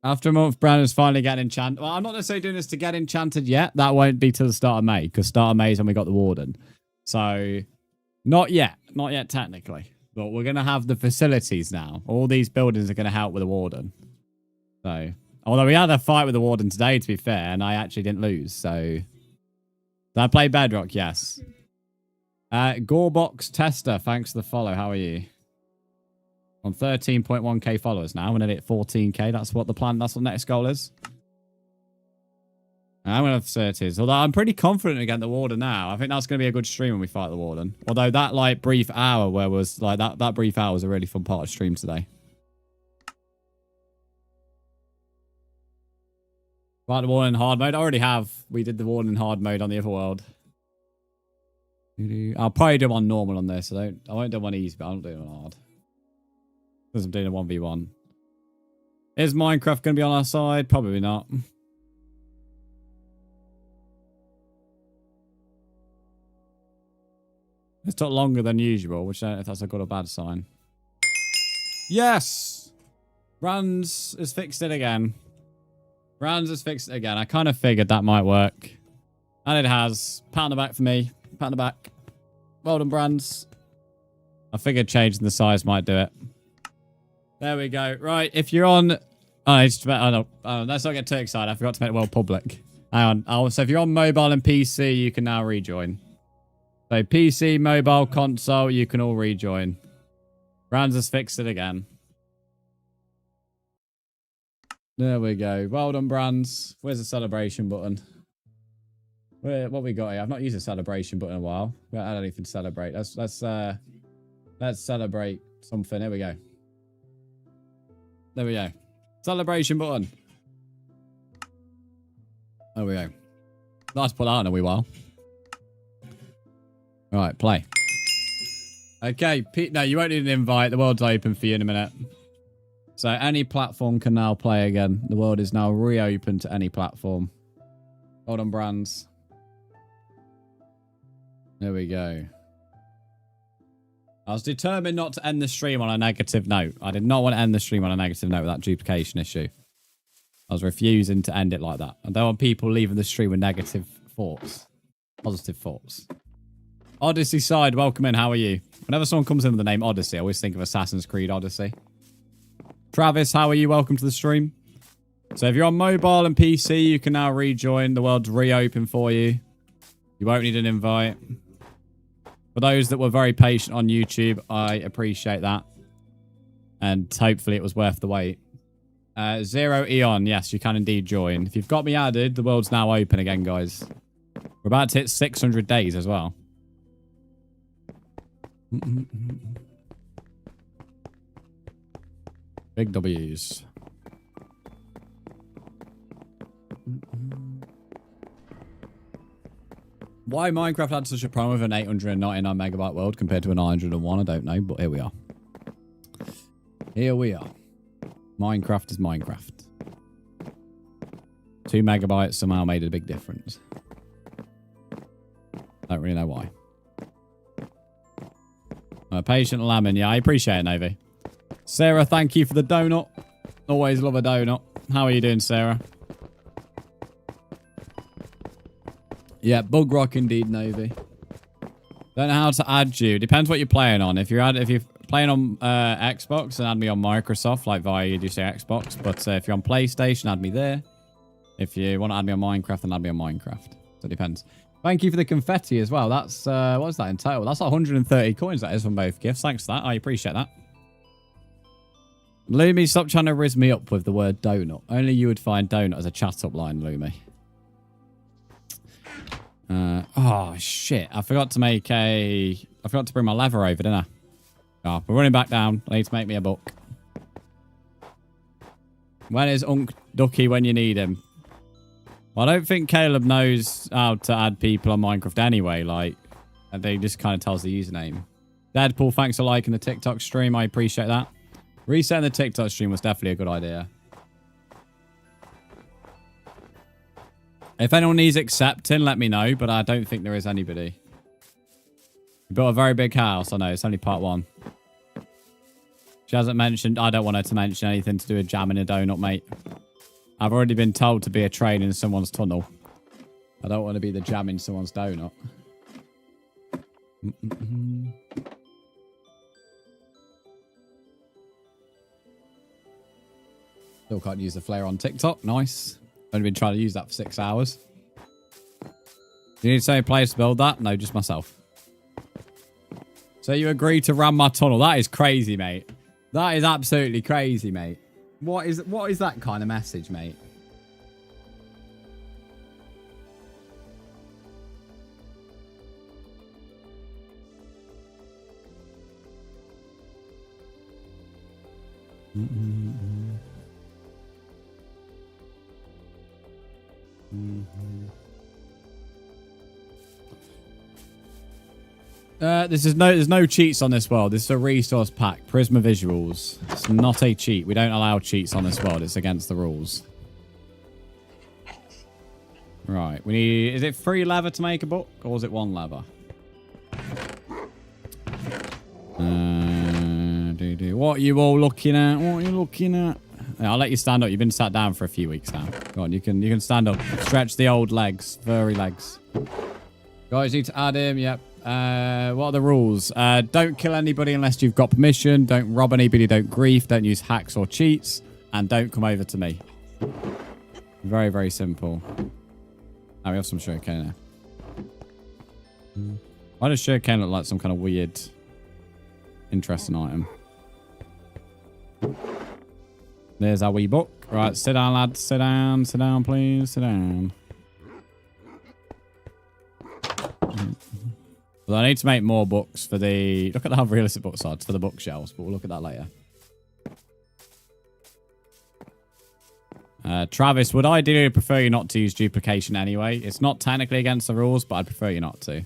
After a month, Brandon's finally getting enchanted. Well, I'm not necessarily doing this to get enchanted yet. That won't be till the start of May, because start of May is when we got the Warden. So, not yet. Not yet, technically. But we're going to have the facilities now. All these buildings are going to help with the Warden. So... Although we had a fight with the Warden today, to be fair, and I actually didn't lose, so... Did I play Bedrock? Yes. Gorebox Tester, thanks for the follow. How are you? On 13.1k followers now. We're nearly at 14k. That's what the plan, that's what the next goal is. I'm going to have facilities. Although I'm pretty confident against the Warden now. I think that's going to be a good stream when we fight the Warden. Although that, like, brief hour where was, like, that brief hour was a really fun part of stream today. Like the Warden in hard mode. I already have. We did the Warden in hard mode on the other world. I'll probably do them on normal on this. I won't do them on easy, but I won't do them on hard. Because I'm doing a 1v1. Is Minecraft going to be on our side? Probably not. It's took longer than usual, which I don't know if that's a good or bad sign. Yes! Brzndz has fixed it again. Brzndz has fixed it again. I kind of figured that might work. And it has. Pat on the back for me. Pat on the back. Well done, Brzndz. I figured changing the size might do it. There we go. Right, if you're on... let's not get too excited. I forgot to make the world public. Hang on. So if you're on mobile and PC, you can now rejoin. So PC, mobile, console, you can all rejoin. Brzndz has fixed it again. There we go. Well done, Brzndz. Where's the celebration button? What we got here? I've not used a celebration button in a while. We haven't had anything to celebrate. Let's celebrate something. There we go. There we go. Celebration button. There we go. Nice to put that on a wee while. Right, play. Okay, no, you won't need an invite. The world's open for you in a minute. So any platform can now play again. The world is now reopened to any platform. Hold on, Brzndz. There we go. I was determined not to end the stream on a negative note. I did not want to end the stream on a negative note with that duplication issue. I was refusing to end it like that. I don't want people leaving the stream with negative thoughts. Positive thoughts. Odyssey side, welcome in. How are you? Whenever someone comes in with the name Odyssey, I always think of Assassin's Creed Odyssey. Travis, how are you? Welcome to the stream. So if you're on mobile and PC, you can now rejoin. The world's reopened for you. You won't need an invite. For those that were very patient on YouTube, I appreciate that. And hopefully it was worth the wait. Zero Eon, yes, you can indeed join. If you've got me added, the world's now open again, guys. We're about to hit 600 days as well. Big W's. Why Minecraft had such a problem with an 899 megabyte world compared to a 901, I don't know, but here we are. Here we are. Minecraft is Minecraft. 2 megabytes somehow made a big difference. Don't really know why. Patient Lemon, yeah, I appreciate it, Novi. Sarah, thank you for the donut. Always love a donut. How are you doing, Sarah? Yeah, bug rock indeed, Novi. Don't know how to add you. Depends what you're playing on. If you're playing on Xbox, then add me on Microsoft, like via you do say Xbox. But if you're on PlayStation, add me there. If you want to add me on Minecraft, then add me on Minecraft. So it depends. Thank you for the confetti as well. That's what is that in total? That's 130 coins. That is from both gifts. Thanks for that. I appreciate that. Lumi, stop trying to rizz me up with the word donut. Only you would find donut as a chat up line, Lumi. Oh, shit. I forgot to bring my lever over, didn't I? Oh, we're running back down. I need to make me a book. When is Unk Ducky when you need him? Well, I don't think Caleb knows how to add people on Minecraft anyway. Like, they just kind of tells the username. Deadpool, thanks for liking the TikTok stream. I appreciate that. Resetting the TikTok stream was definitely a good idea. If anyone needs accepting, let me know, but I don't think there is anybody. We built a very big house. I know, it's only part 1. She hasn't mentioned... I don't want her to mention anything to do with jamming a donut, mate. I've already been told to be a train in someone's tunnel. I don't want to be the jam in someone's donut. Still can't use the flare on TikTok. Nice. Only been trying to use that for 6 hours. Do you need to say a place to build that? No, just myself. So you agree to ram my tunnel. That is crazy, mate. That is absolutely crazy, mate. What is that kind of message, mate? There's no cheats on this world. This is a resource pack. Prisma visuals. It's not a cheat. We don't allow cheats on this world. It's against the rules. Right. We need... Is it 3 leather to make a book? Or is it 1 leather? What are you all looking at? What are you looking at? Yeah, I'll let you stand up. You've been sat down for a few weeks now. Go on, you can stand up. Stretch the old legs, furry legs. Guys, need to add him. Yep. What are the rules? Don't kill anybody unless you've got permission. Don't rob anybody. Don't grief. Don't use hacks or cheats. And don't come over to me. Very, very simple. Oh, we have some sugarcane now. Why does sugarcane look like some kind of weird, interesting item? There's our wee book. Right, sit down, lads. Sit down, please. Sit down. Well, I need to make more books for the... Look at how realistic books are. It's for the bookshelves, but we'll look at that later. Travis, would I ideally prefer you not to use duplication anyway? It's not technically against the rules, but I'd prefer you not to.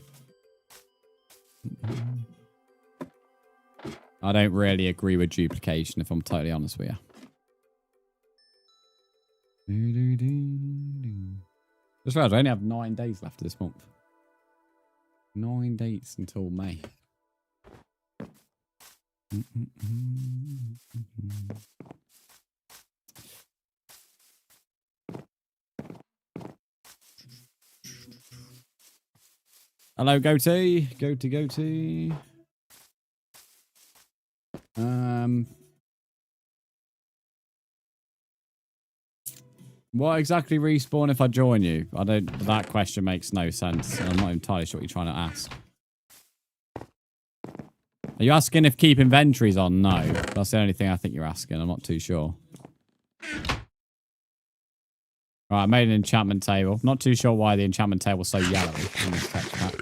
I don't really agree with duplication, if I'm totally honest with you. Just realized I only have 9 days left of this month. 9 days until May. Hello, Goatee. Goatee. What exactly respawn if I join you? I don't. That question makes no sense. I'm not entirely sure what you're trying to ask. Are you asking if keep inventories on? No. That's the only thing I think you're asking. I'm not too sure. Right, I made an enchantment table. Not too sure why the enchantment table's so yellow in this text pack.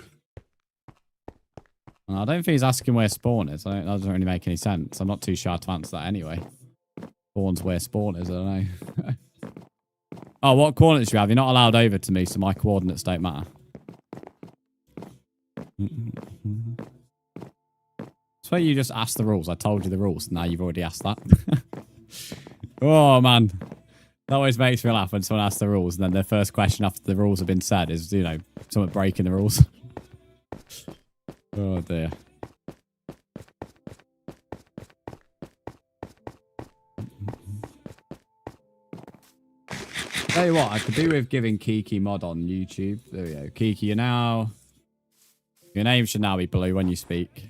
I don't think he's asking where spawn is. That doesn't really make any sense. I'm not too sure to answer that anyway. Spawn's where spawn is, I don't know. Oh, what coordinates do you have? You're not allowed over to me, so my coordinates don't matter. That's why you just asked the rules. I told you the rules. Now you've already asked that. Oh, man. That always makes me laugh when someone asks the rules, and then their first question after the rules have been said is, you know, someone breaking the rules. Oh, dear. Tell you what, I could do with giving Kiki mod on YouTube. There we go. Kiki, you're now... Your name should now be blue when you speak.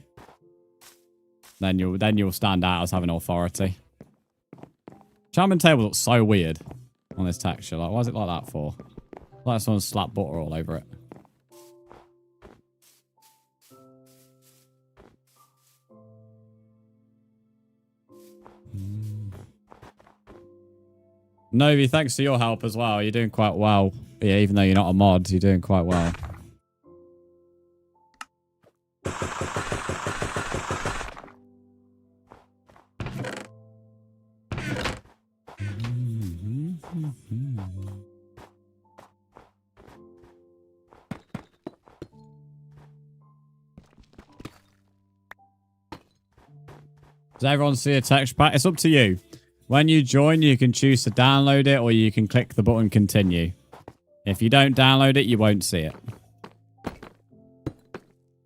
Then you'll stand out as having authority. Enchantment table looks so weird on this texture. Like, why is it like that for? It's like someone slapped butter all over it. Novi, thanks for your help as well. You're doing quite well. Yeah, even though you're not a mod, you're doing quite well. Does everyone see a texture pack? It's up to you. When you join, you can choose to download it or you can click the button continue. If you don't download it, you won't see it.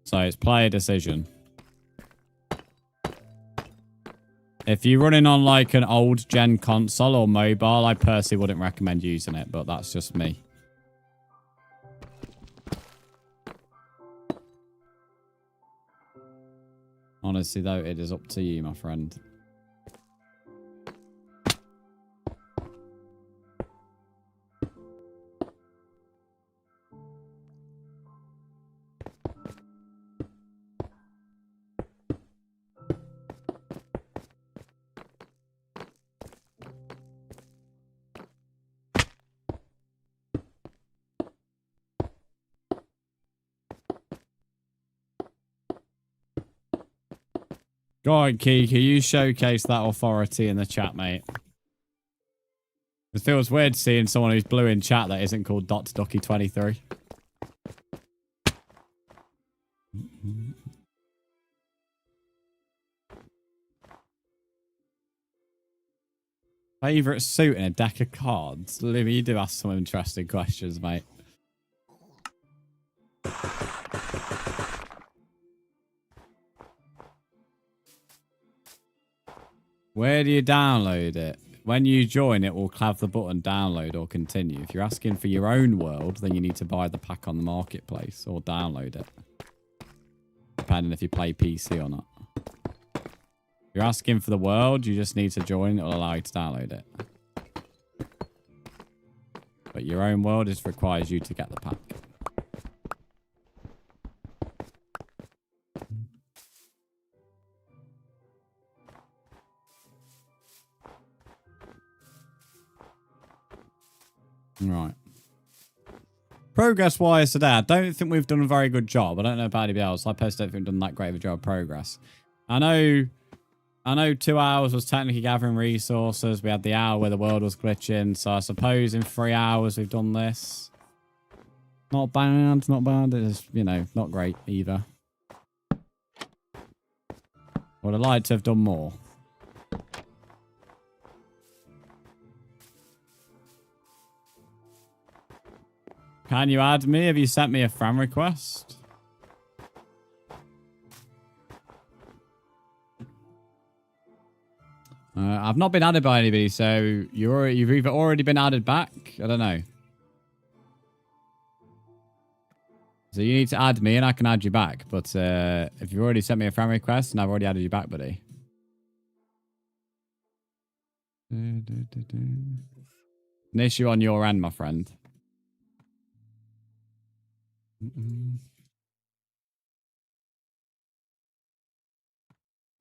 So it's player decision. If you're running on like an old gen console or mobile, I personally wouldn't recommend using it, but that's just me. Honestly though, it is up to you, my friend. Go on, Kiki. You showcase that authority in the chat, mate. It feels weird seeing someone who's blue in chat that isn't called Ducky23. Favourite suit in a deck of cards? Libby, you do ask some interesting questions, mate. Where do you download it? When you join, it will have the button download or continue. If you're asking for your own world, then you need to buy the pack on the marketplace or download it. Depending if you play PC or not. If you're asking for the world, you just need to join. It will allow you to download it. But your own world just requires you to get the pack. Right. Progress-wise today, I don't think we've done a very good job. I don't know about anybody else. I personally don't think we've done that great of a job of progress. I know 2 hours was technically gathering resources. We had the hour where the world was glitching. So I suppose in 3 hours we've done this. Not bad, not bad. It's, you know, not great either. Would have liked to have done more. Can you add me? Have you sent me a friend request? I've not been added by anybody, so you've either already been added back. I don't know. So you need to add me and I can add you back. But if you've already sent me a friend request and I've already added you back, buddy. An issue on your end, my friend.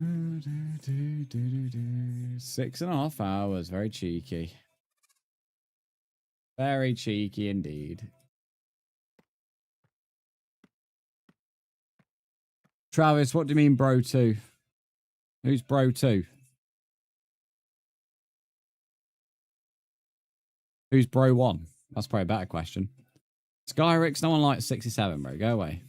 6.5 hours. Very cheeky. Very cheeky indeed. Travis, what do you mean, bro 2? Who's bro 2? Who's bro 1? That's probably a better question. Skyrix, no one likes 67, bro. Go away.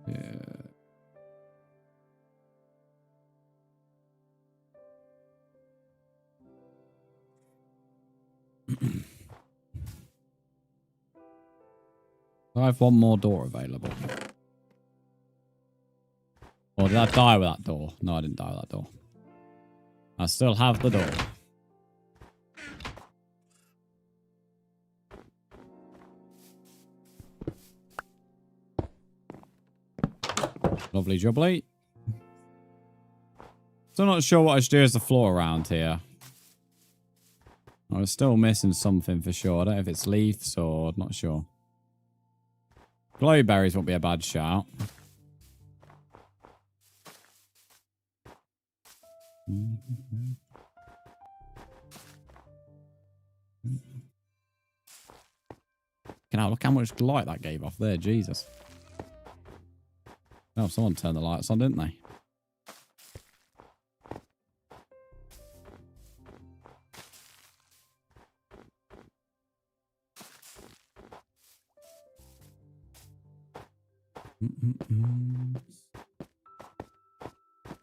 Yeah. I have one more door available. Or did I die with that door? No, I didn't die with that door. I still have the door. Lovely jubbly. Still not sure what I should do as the floor around here. I was still missing something for sure. I don't know if it's leaves or not sure. Glowberries won't be a bad shout. Now look how much light that gave off there, Jesus. Oh, someone turned the lights on, didn't they?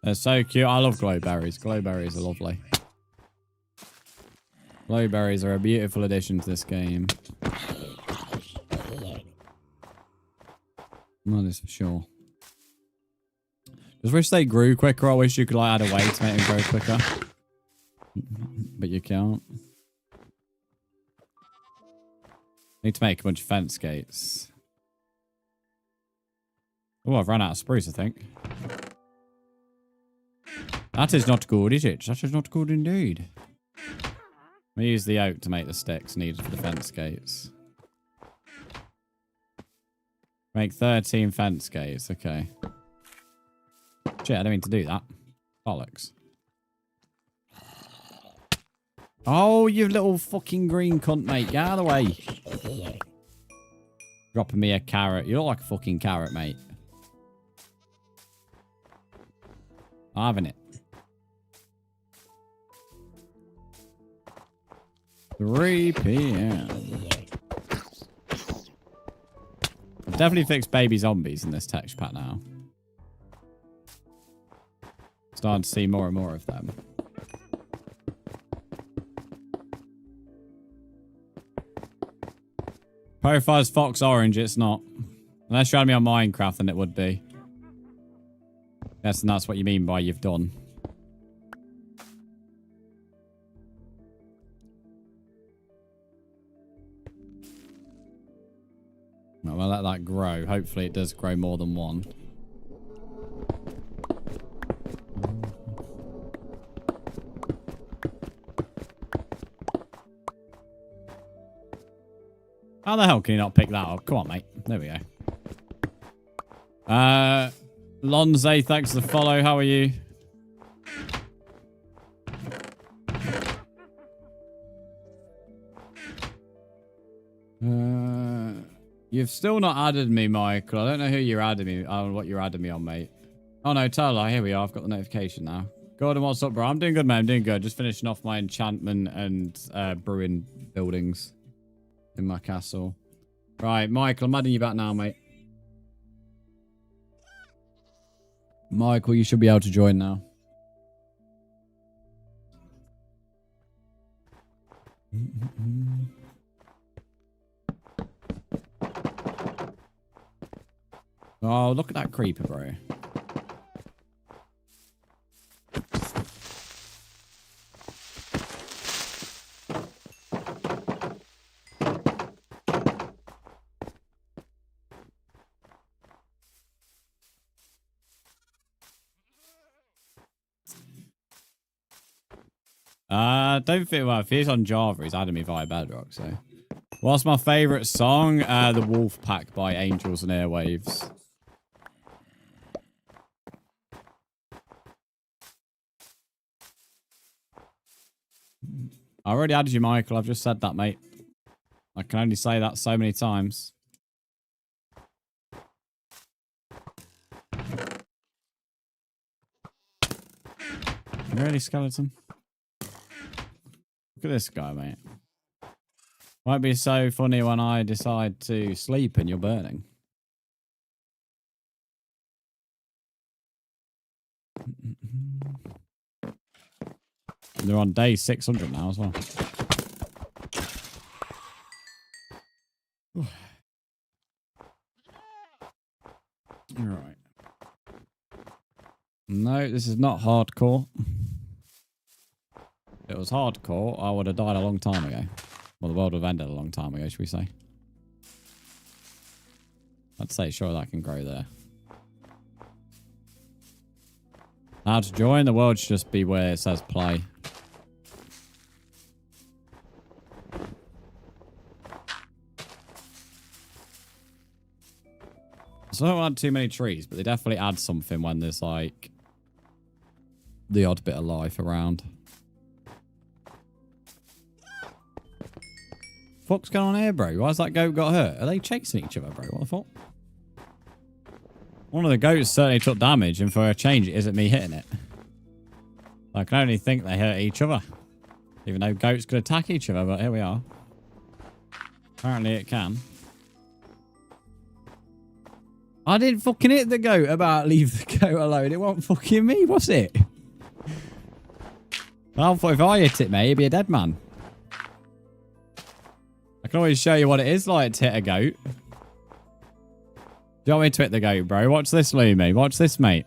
They're so cute. I love glowberries. Glowberries are lovely. Glowberries are a beautiful addition to this game. That is for sure. Just wish they grew quicker. I wish you could like add a way to make them grow quicker. But you can't. Need to make a bunch of fence gates. Oh, I've run out of spruce, I think. That is not good, is it? That is not good indeed. We use the oak to make the sticks needed for the fence gates. Make 13 fence gates. Okay. Shit, I didn't mean to do that. Bollocks. Oh, you little fucking green cunt, mate. Get out of the way. Dropping me a carrot. You look like a fucking carrot, mate. I'm having it. 3 p.m. Definitely fixed baby zombies in this texture pack now. Starting to see more and more of them. Profile's Fox Orange, it's not. Unless you had me on Minecraft, then it would be. Yes, and that's what you mean by you've done. Well, we'll let that grow. Hopefully it does grow more than one. How the hell can you not pick that up? Come on, mate. There we go. Lonze, thanks for the follow. How are you? You've still not added me, Michael. I don't know who you're adding me. I don't know what you're adding me on, mate. Oh, no, Taylor. Here we are. I've got the notification now. Gordon, what's up, bro? I'm doing good, man. I'm doing good. Just finishing off my enchantment and brewing buildings in my castle. Right, Michael, I'm adding you back now, mate. Michael, you should be able to join now. Oh, look at that creeper, bro. Don't think, well, if he's on Java, he's added me via Bedrock, so. What's my favourite song? The Wolf Pack by Angels and Airwaves. I already added you, Michael. I've just said that, mate. I can only say that so many times. Really, skeleton? Look at this guy, mate. Might be so funny when I decide to sleep and you're burning. They're on day 600 now as well. Alright. No, this is not hardcore. If it was hardcore, I would have died a long time ago. Well, the world would have ended a long time ago, should we say. I'd say sure that can grow there. Now to join, the world should just be where it says play. So I don't add too many trees, but they definitely add something when there's like the odd bit of life around. What's going on here, bro? Why's that goat got hurt? Are they chasing each other, bro? What the fuck? One of the goats certainly took damage, and for a change, it isn't me hitting it. I can only think they hurt each other. Even though goats could attack each other, but here we are. Apparently it can. I didn't fucking hit the goat about leave the goat alone. It wasn't fucking me, was it? I thought if I hit it, mate, he'd be a dead man. I can always show you what it is like to hit a goat. Do you want me to hit the goat, bro? Watch this, Lumi. Watch this, mate.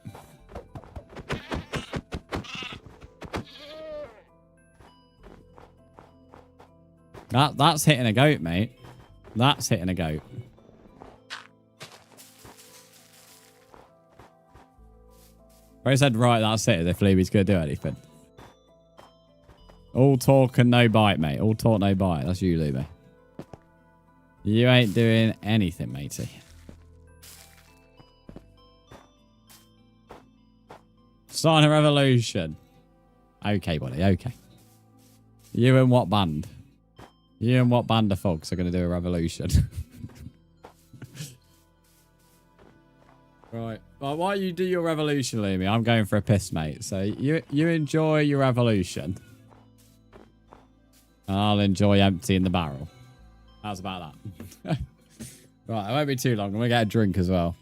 That's hitting a goat, mate. That's hitting a goat. Bro said, right, that's it. If Lumi's going to do anything. All talk and no bite, mate. All talk, no bite. That's you, Lumi. You ain't doing anything, matey. Sign a revolution. Okay, buddy. Okay. You and what band? You and what band of folks are going to do a revolution? Right. Well, while you do your revolution, Lumi, I'm going for a piss, mate. So you enjoy your revolution. And I'll enjoy emptying the barrel. How's about that? Right, it won't be too long. I'm going to get a drink as well.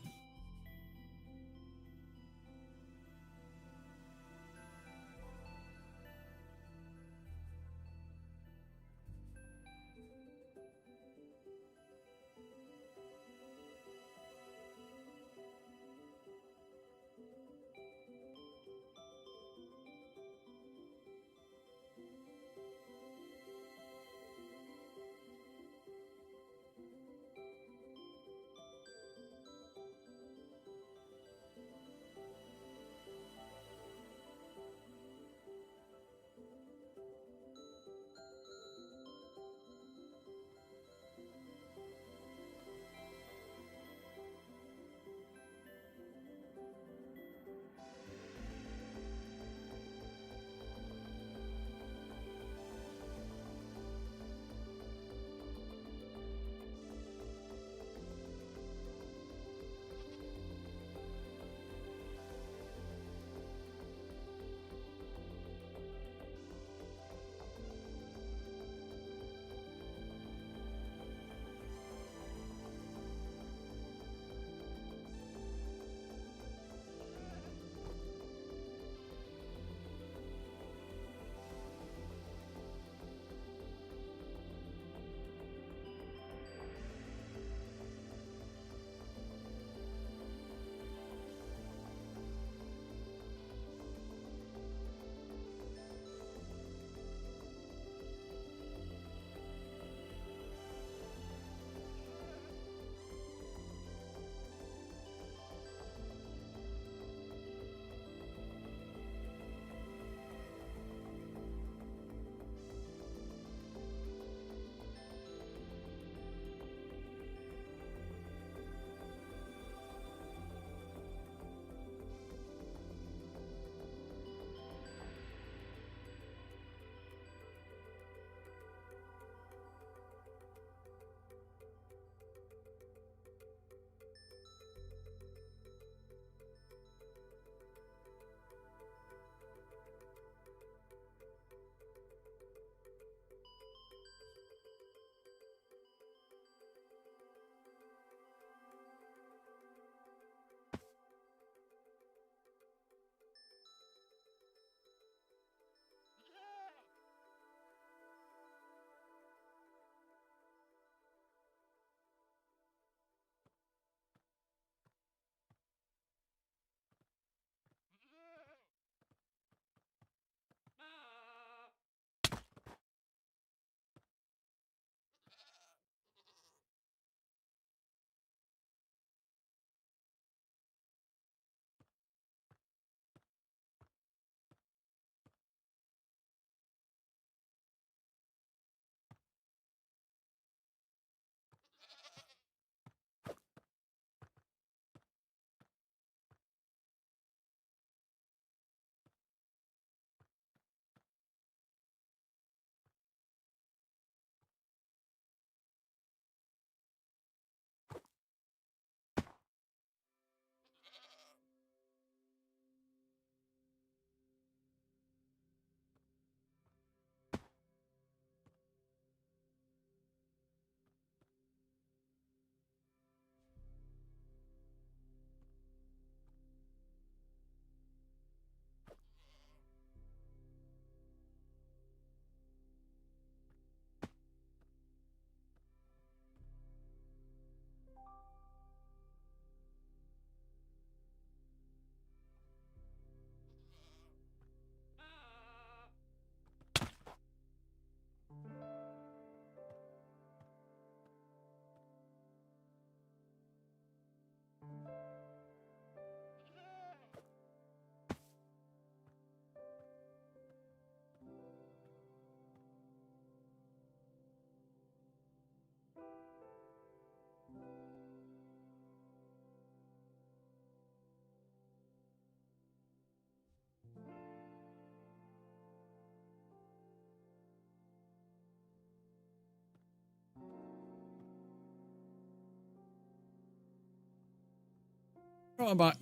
Right back.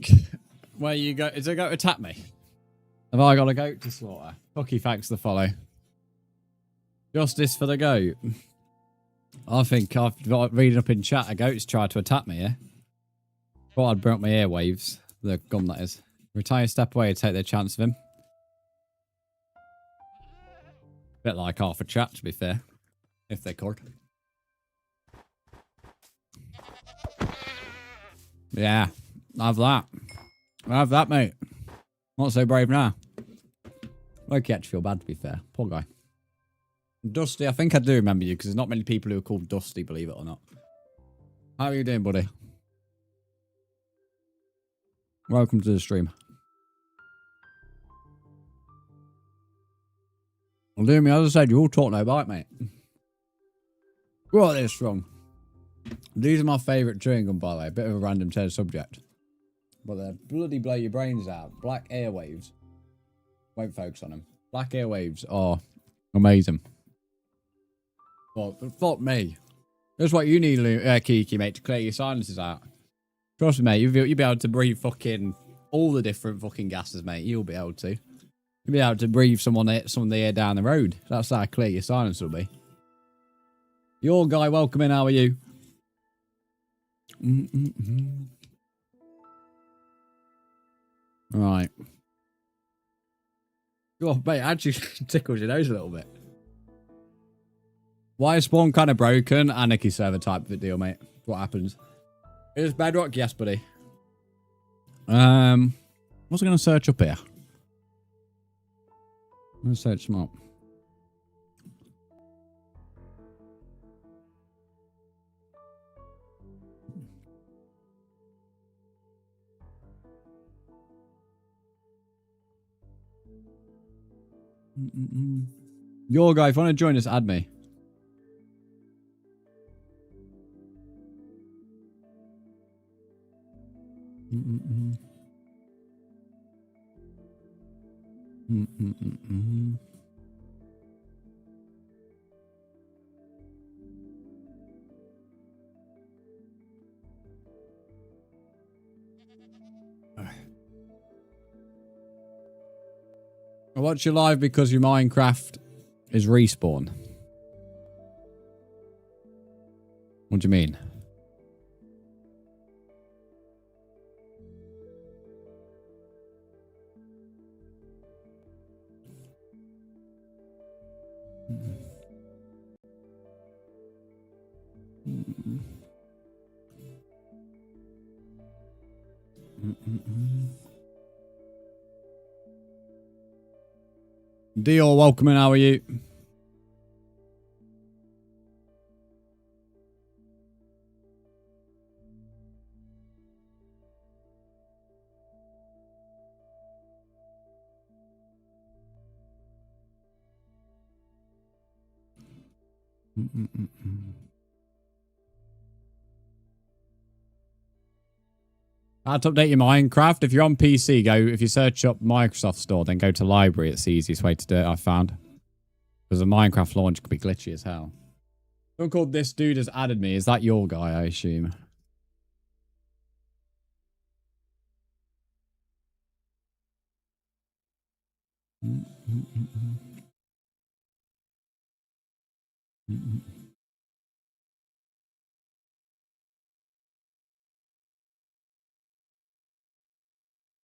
Where you go? Is it going to attack me? Have I got a goat to slaughter? Fucky, thanks for the follow. Justice for the goat. I think I've got reading up in chat. A goat's tried to attack me. Yeah. Thought I'd burnt my airwaves. The gum that is. Retire, step away, take their chance of him. Bit like half a chat, to be fair, if they could. Yeah, have that. Have that, mate. Not so brave now. Okay, actually feel bad, to be fair. Poor guy. Dusty, I think I do remember you, because there's not many people who are called Dusty, believe it or not. How are you doing, buddy? Welcome to the stream. Well, do me, as I said, you all talk no bite, mate. What is wrong? These are my favourite chewing gum, by the way. A bit of a random change subject. But they bloody blow your brains out. Black airwaves. Won't focus on them. Black airwaves are amazing. Well, fuck me. That's what you need, Kiki, mate, to clear your sinuses out. Trust me, mate, you'll be able to breathe fucking all the different fucking gases, mate. You'll be able to. You'll be able to breathe some of the air down the road. That's how clear your sinus will be. Your guy, welcome in. How are you? Right. Oh, mate, actually tickles your nose a little bit. Why is spawn kind of broken? Anarchy server type of deal, mate. What happens? Is bedrock? Yes, buddy. What's I going to search up here? I'm going to search them up. Your guy, if you want to join us, add me. I watch you live because your Minecraft is respawn. What do you mean? Dior, welcome in. How are you? I had to update your Minecraft. If you're on PC, if you search up Microsoft Store, then go to library. It's the easiest way to do it, I found. Because the Minecraft launch could be glitchy as hell. Someone called This Dude has added me. Is that your guy, I assume?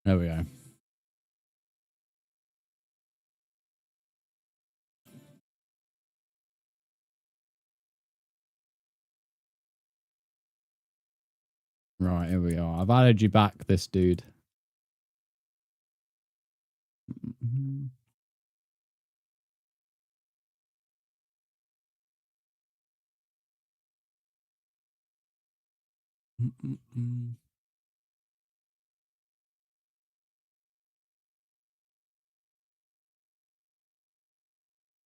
There we go. Right, here we are. I've added you back, this dude.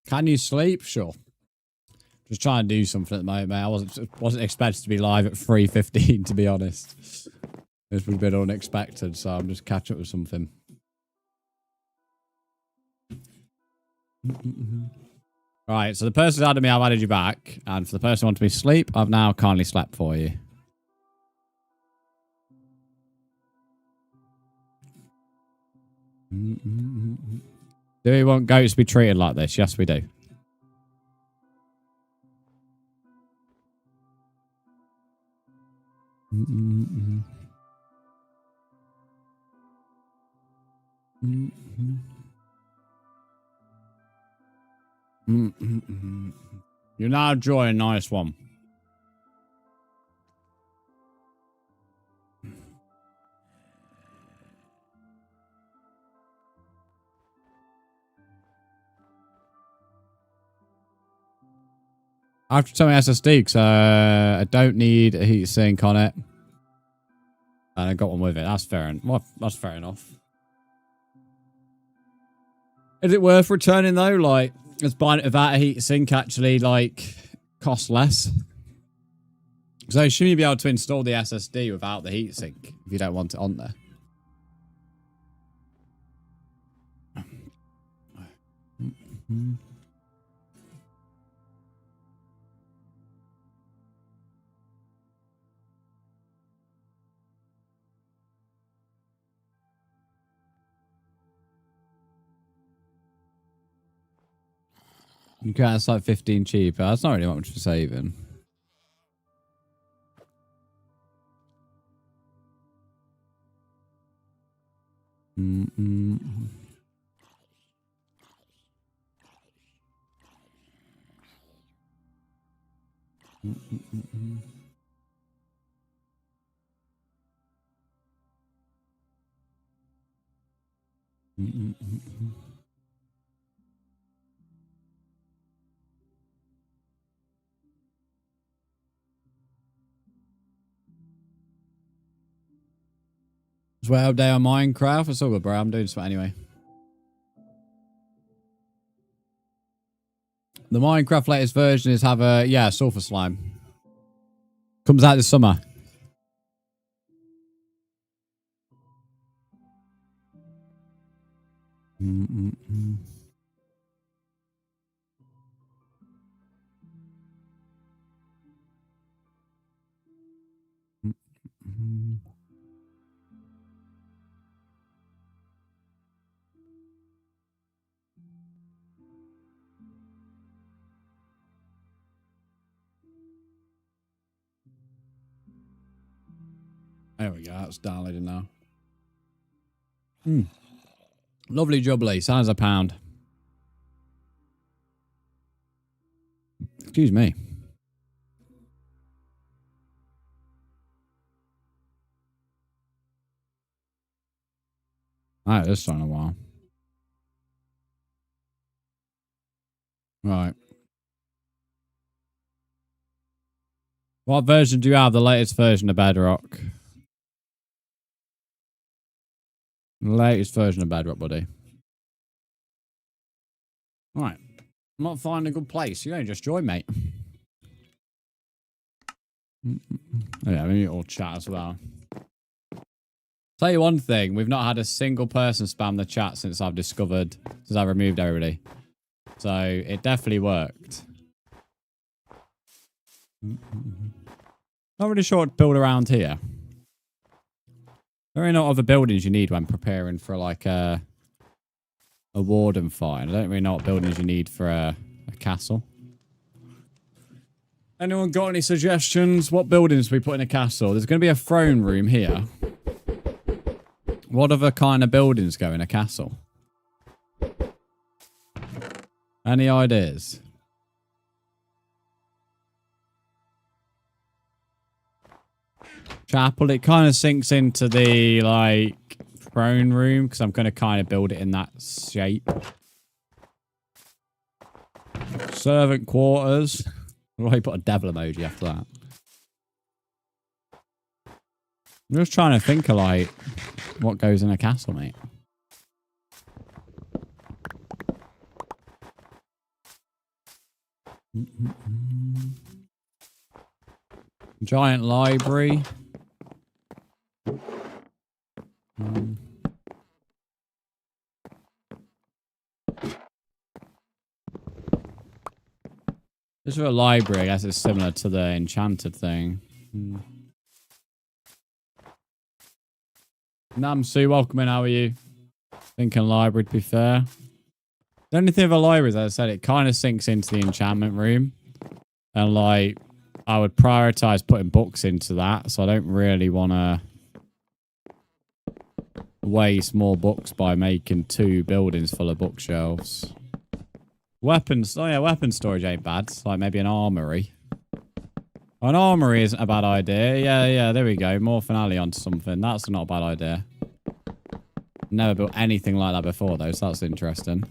Can you sleep? Sure. Just trying to do something at the moment, mate. I wasn't expected to be live at 3:15, to be honest. This was a bit unexpected, so I'm just catching up with something. Right, so the person's added me, I've added you back. And for the person who wants me to sleep, I've now kindly slept for you. Do we want goats to be treated like this? Yes, we do. You're now enjoying a nice one. I have to tell my SSD because I don't need a heatsink on it. And I got one with it. That's fair. Well, that's fair enough. Is it worth returning though? Like, is buying it without a heatsink actually like cost less? Because I assume you'd be able to install the SSD without the heatsink if you don't want it on there. Okay, that's like 15 cheaper. That's not really much for saving. It's way update on Minecraft. It's all good, bro. I'm doing something anyway. The Minecraft latest version is have a, yeah, sulfur slime. Comes out this summer. There we go. That's downloading now. Lovely jubbly. Sounds a pound. Excuse me. Alright, this time in a while. Right. What version do you have? The latest version of Bedrock. The latest version of Bedrock, buddy. Right. I'm not finding a good place. You don't just join, mate. Yeah, we need all chat as well. Tell you one thing, we've not had a single person spam the chat since I've removed everybody. So it definitely worked. Not really sure what to build around here. There are no other buildings you need when preparing for like a warden fight. I don't really know what buildings you need for a castle. Anyone got any suggestions? What buildings do we put in a castle? There's going to be a throne room here. What other kind of buildings go in a castle? Any ideas? Chapel, it kind of sinks into the, like, throne room, because I'm going to kind of build it in that shape. Servant quarters. I'll probably put a devil emoji after that. I'm just trying to think of, like, what goes in a castle, mate. Giant library. This is a library. I guess it's similar to the enchanted thing. Namsu, welcome in. How are you? Thinking library, to be fair. The only thing with a library is, as I said, it kind of sinks into the enchantment room. And, like, I would prioritize putting books into that. So I don't really want to waste more books by making 2 buildings full of bookshelves. Weapons. Oh, yeah, weapon storage ain't bad. It's like maybe an armory. An armory isn't a bad idea. Yeah, there we go. More finale onto something. That's not a bad idea. Never built anything like that before, though, so that's interesting.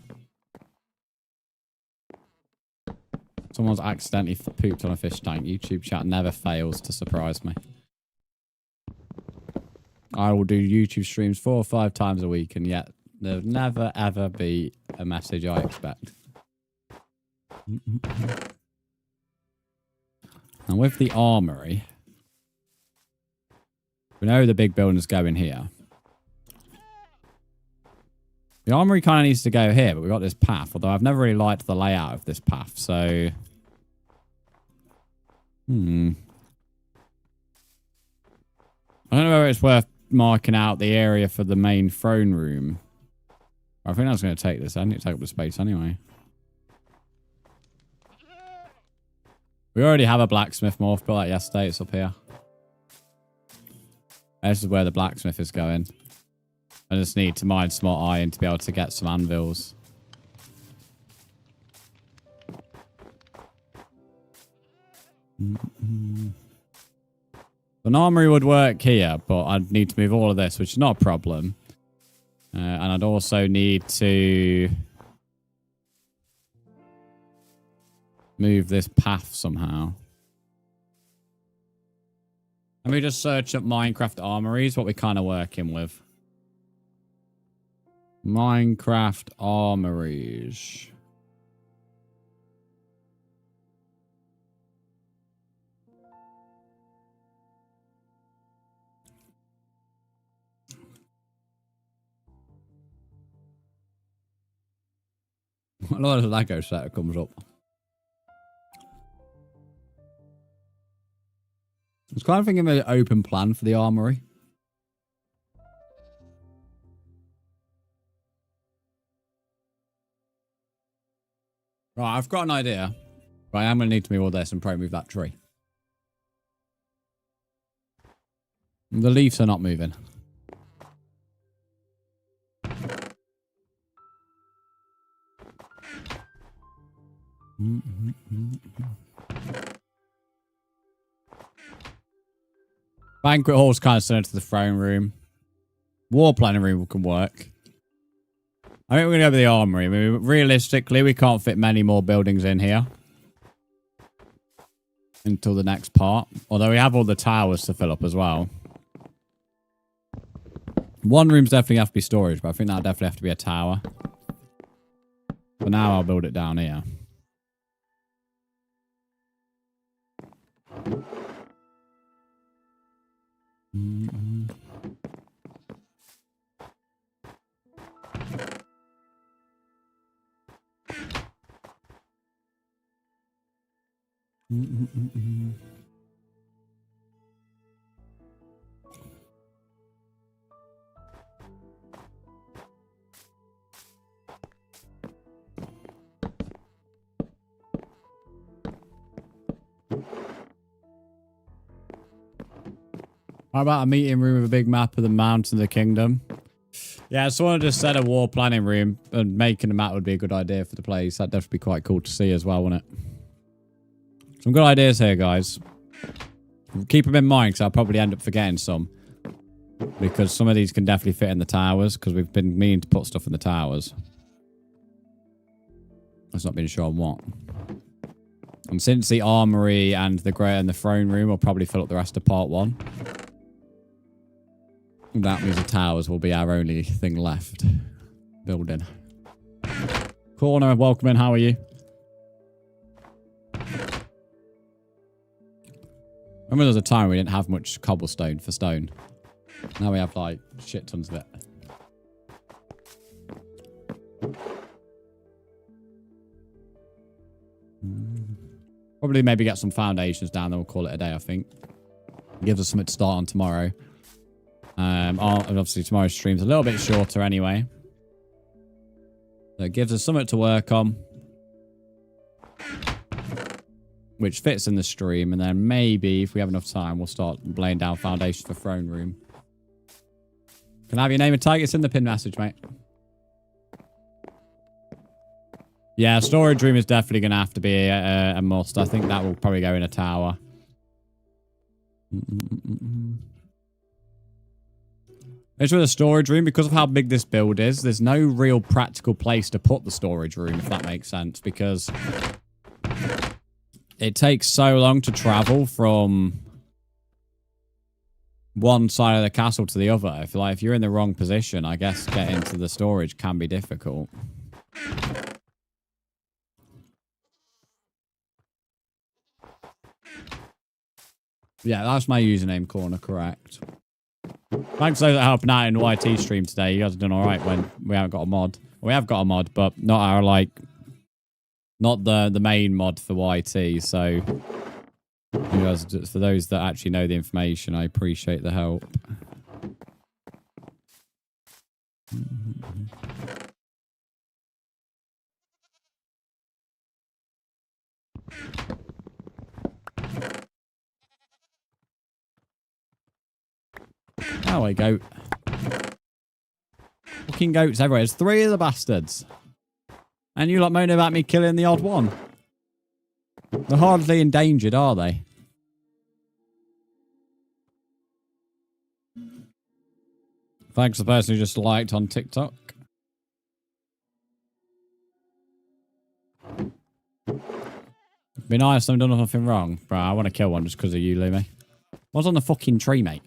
Someone's accidentally pooped on a fish tank. YouTube chat never fails to surprise me. I will do YouTube streams 4 or 5 times a week, and yet there'll never, ever be a message I expect. And with the armory, we know the big building's going here. The armory kind of needs to go here, but we've got this path. Although I've never really liked the layout of this path, so... I don't know whether it's worth marking out the area for the main throne room. I think that's going to take this. I need to take up the space anyway. We already have a blacksmith morph built like yesterday. It's up here. This is where the blacksmith is going. I just need to mine smart iron to be able to get some anvils. An armory would work here, but I'd need to move all of this, which is not a problem. And I'd also need to move this path somehow. Let me just search up Minecraft armories, what we're kind of working with. Minecraft armories. A lot of Lego set that comes up. I was kind of thinking of an open plan for the armory. Right, I've got an idea. But I am going to need to move all this and probably move that tree. The leaves are not moving. Banquet hall's kind of similar to the throne room. War planning room can work. I think we're going to go with the armory. I mean, realistically, we can't fit many more buildings in here until the next part. Although we have all the towers to fill up as well. One room's definitely have to be storage, but I think that'll definitely have to be a tower. For now, I'll build it down here. How about a meeting room with a big map of the mountain of the kingdom? Yeah, someone just said a war planning room and making a map would be a good idea for the place. That'd definitely be quite cool to see as well, wouldn't it? Some good ideas here, guys. Keep them in mind because I'll probably end up forgetting some. Because some of these can definitely fit in the towers because we've been meaning to put stuff in the towers. I've not been sure on what. And since the armory and the great and the throne room will probably fill up the rest of part 1. That means the towers will be our only thing left. Building. Corner, welcome in. How are you? Remember there was a time we didn't have much cobblestone for stone. Now we have like shit tons of it. Probably maybe get some foundations down, then we'll call it a day, I think. Gives us something to start on tomorrow. Obviously tomorrow's stream's a little bit shorter anyway. So it gives us something to work on. Which fits in the stream. And then maybe, if we have enough time, we'll start laying down foundations for throne room. Can I have your name and tag? It's in the pin message, mate. Yeah, storage room is definitely going to have to be a must. I think that will probably go in a tower. As with the storage room, because of how big this build is, there's no real practical place to put the storage room, if that makes sense, because it takes so long to travel from one side of the castle to the other. If you're in the wrong position, I guess getting to the storage can be difficult. Yeah, that's my username, Corner, correct. Thanks to those that helping out in the YT stream today. You guys have done alright when we haven't got a mod. We have got a mod, but not our, like, not the main mod for YT, so you guys, for those that actually know the information, I appreciate the help. There we go. Fucking goats everywhere. There's 3 of the bastards. And you lot moaning about me killing the odd one. They're hardly endangered, are they? Thanks to the person who just liked on TikTok. Be nice, I've done nothing wrong. Bro, I want to kill one just because of you, Lumi. What's on the fucking tree, mate?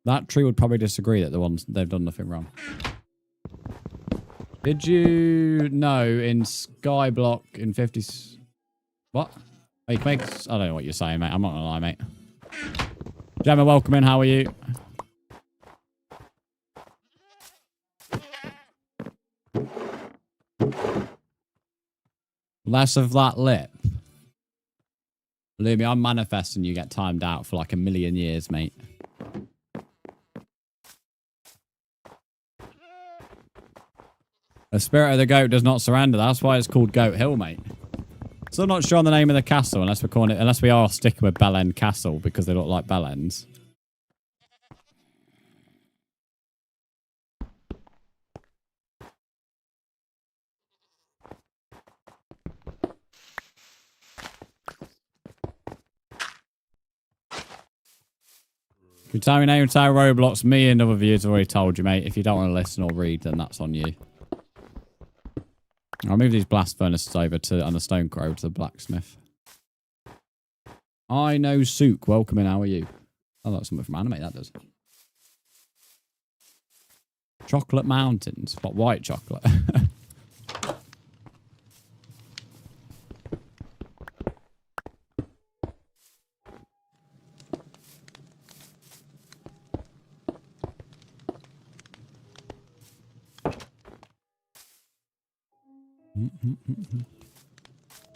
That tree would probably disagree that they've done nothing wrong. Did you know in Skyblock in 50s... What? Oh, you can make... I don't know what you're saying, mate. I'm not gonna lie, mate. Gemma, welcome in. How are you? Less of that lip. Lumi, I'm manifesting you get timed out for like 1,000,000 years, mate. The spirit of the goat does not surrender. That's why it's called Goat Hill, mate. Still not sure on the name of the castle unless we're calling it, unless we are sticking with Bell End Castle because they look like bell ends. If you tell me name and tell Roblox, me and other viewers have already told you, mate. If you don't want to listen or read, then that's on you. I'll move these blast furnaces over to on the stone crow to the blacksmith. I know Sook. Welcome in. How are you? Oh, that's something from anime, that does. Chocolate mountains. What, white chocolate?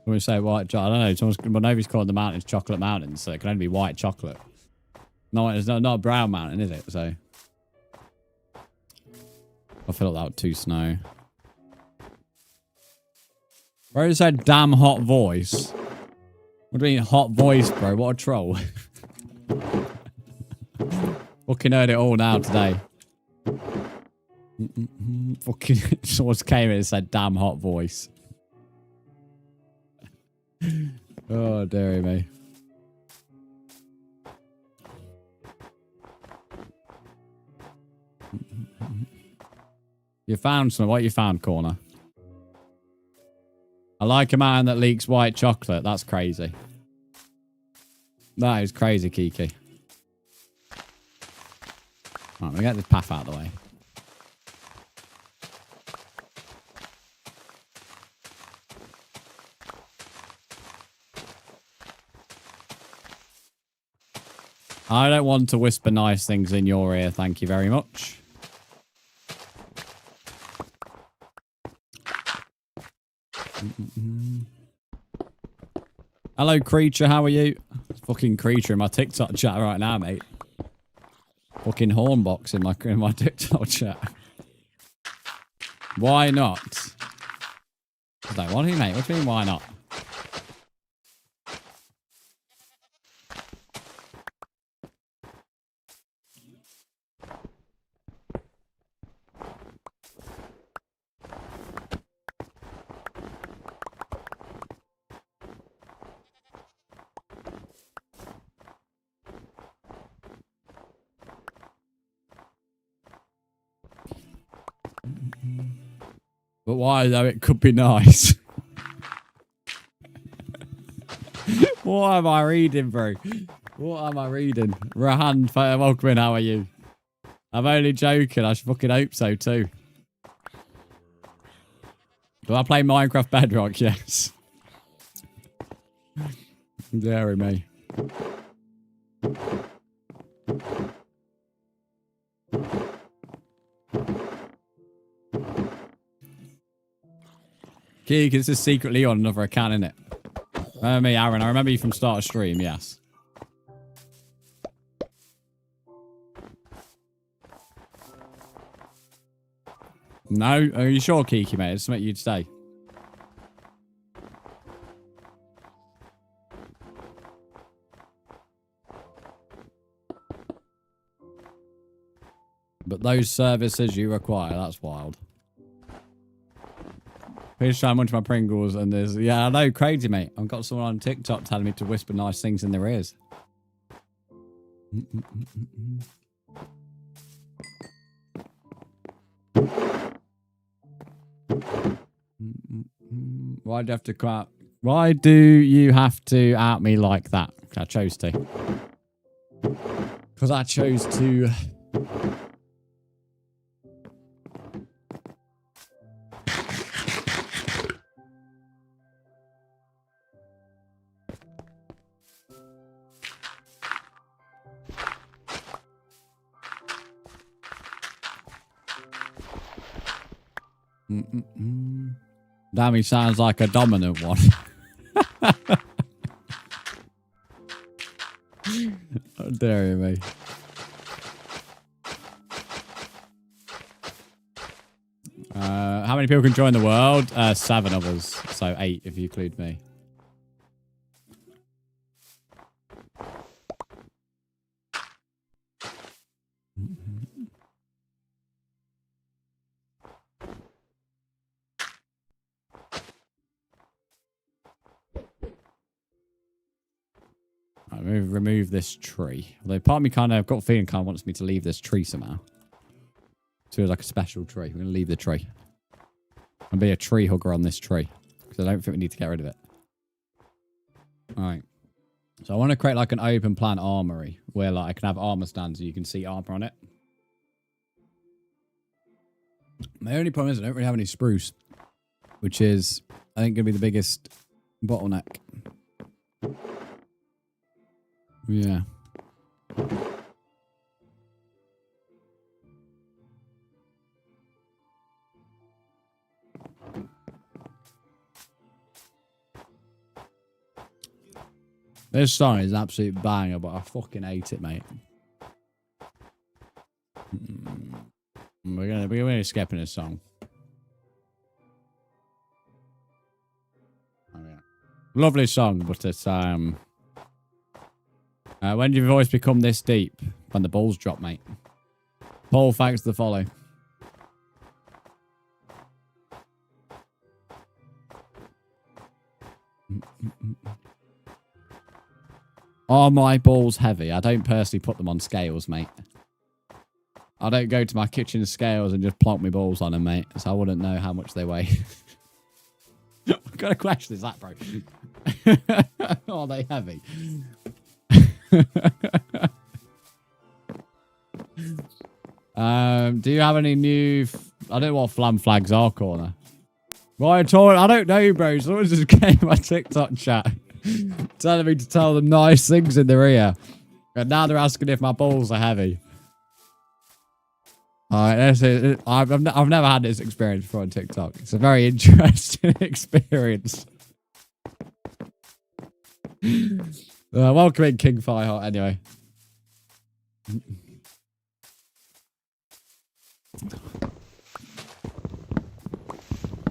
When we say white chocolate, I don't know. Well, nobody's calling the mountains chocolate mountains, so it can only be white chocolate. No, it's not a brown mountain, is it? So I feel like that was too snow. Bro said damn hot voice. What do you mean hot voice, bro? What a troll. Fucking heard it all now today. Fucking someone came in and said damn hot voice. Oh, dearie me. You found something. What you found, Corner? I like a man that leaks white chocolate. That's crazy. That is crazy, Kiki. Right, we get this path out of the way. I don't want to whisper nice things in your ear, thank you very much. Hello, Creature, how are you? Fucking Creature in my TikTok chat right now, mate. Fucking Hornbox in my TikTok chat. Why not? Like, what do you mean? What do you mean, why not? But why, though? It could be nice. What am I reading, bro? What am I reading? Rahan, welcome in. How are you? I'm only joking. I should fucking hope so, too. Do I play Minecraft Bedrock? Yes. Dairy me. Keek, this is secretly on another account, innit? Remember me, Aaron. I remember you from start of stream, yes. No? Are you sure, Kiki, mate? It's something you'd say. But those services you require, that's wild. Please try munch my Pringles and there's... Yeah, I know, crazy, mate. I've got someone on TikTok telling me to whisper nice things in their ears. Why do you have to crap? Why do you have to out me like that? I chose to. Because I chose to. Damn, he sounds like a dominant one. How dare you, me? How many people can join the world? 7 of us, so 8 if you include me. Remove this tree. Although part of me kind of got a feeling kind of wants me to leave this tree somehow. So it's like a special tree. We're going to leave the tree. And be a tree hugger on this tree. Because I don't think we need to get rid of it. Alright. So I want to create like an open plan armory. Where like I can have armor stands so you can see armor on it. My only problem is I don't really have any spruce. Which is, I think, going to be the biggest bottleneck. Yeah. This song is an absolute banger, but I fucking hate it, mate. We're gonna skip in this song. Oh, yeah. Lovely song, but it's when did your voice become this deep? When the balls drop, mate. Paul, thanks for the follow. Are my balls heavy? I don't personally put them on scales, mate. I don't go to my kitchen scales and just plonk my balls on them, mate. So I wouldn't know how much they weigh. What kind of question is that, bro? Are they heavy? Do you have any new... I don't know what flam flags are, Corner. Right, I don't know, bro. Someone just came my TikTok chat telling me to tell them nice things in their ear. And now they're asking if my balls are heavy. Alright, I've never had this experience before on TikTok. It's a very interesting experience. Welcome in, King Fireheart, anyway.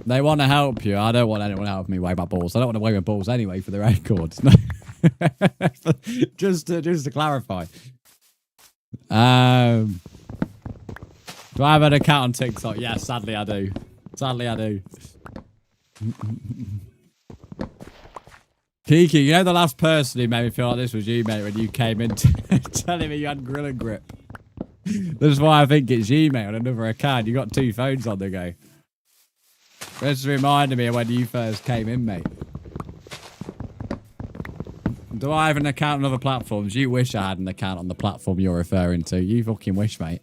They want to help you. I don't want anyone helping me weigh my balls. I don't want to weigh my balls anyway, for the record. just to clarify. Do I have an account on TikTok? Yes, sadly I do. Sadly I do. Kiki, you know the last person who made me feel like this was you, mate, when you came in telling me you had Gorilla Grip. That's why I think it's you, mate, on another account. You got 2 phones on the go. Just reminded me of when you first came in, mate. Do I have an account on other platforms? You wish I had an account on the platform you're referring to. You fucking wish, mate.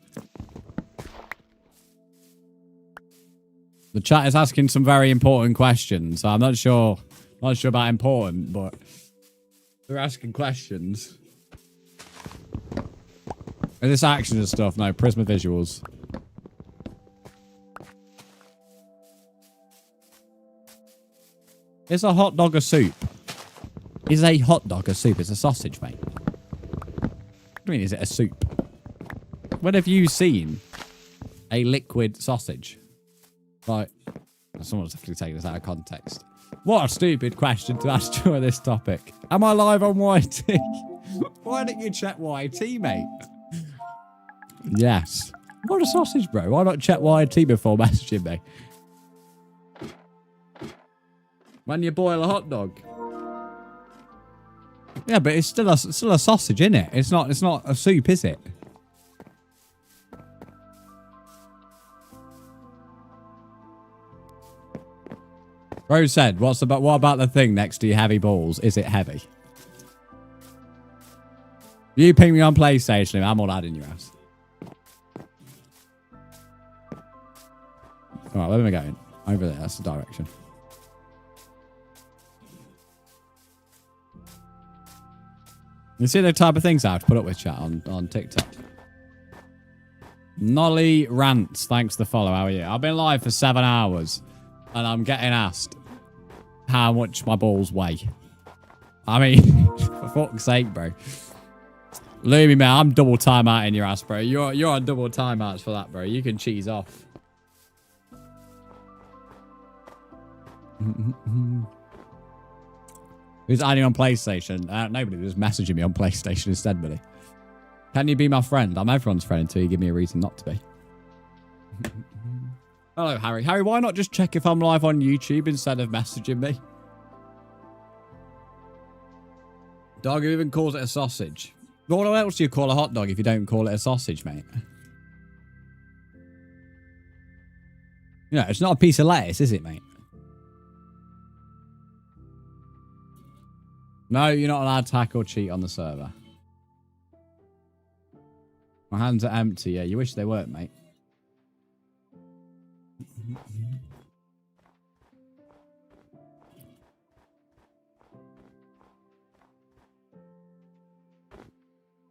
The chat is asking some very important questions. So I'm not sure about important, but they're asking questions. Is this action and stuff? No, Prisma visuals. Is a hot dog a soup? Is a hot dog a soup? It's a sausage, mate. What do you mean, is it a soup? When have you seen a liquid sausage? Like, someone's definitely taking this out of context. What a stupid question to ask during this topic. Am I live on YT? Why didn't you check YT, mate? Yes. What a sausage, bro. Why not check YT before messaging me? When you boil a hot dog. Yeah, but it's still a sausage, isn't it? It's not a soup, is it? Rose said, what about the thing next to your heavy balls? Is it heavy? You ping me on PlayStation, I'm all adding your ass. Alright, where am I going? Over there, that's the direction. You see the type of things I have to put up with, chat, on TikTok. Nolly Rants, thanks for the follow. How are you? I've been live for 7 hours. And I'm getting asked how much my balls weigh. I mean, for fuck's sake, bro. Lumi, man, I'm double timeout in your ass, bro. You're on double timeouts for that, bro. You can cheese off. Who's adding on PlayStation? Nobody was messaging me on PlayStation instead, buddy. Can you be my friend? I'm everyone's friend until you give me a reason not to be. Hello, Harry. Harry, why not just check if I'm live on YouTube instead of messaging me? Dog, who even calls it a sausage? What else do you call a hot dog if you don't call it a sausage, mate? Yeah, it's not a piece of lettuce, is it, mate? No, you're not allowed to hack or cheat on the server. My hands are empty. Yeah, you wish they weren't, mate.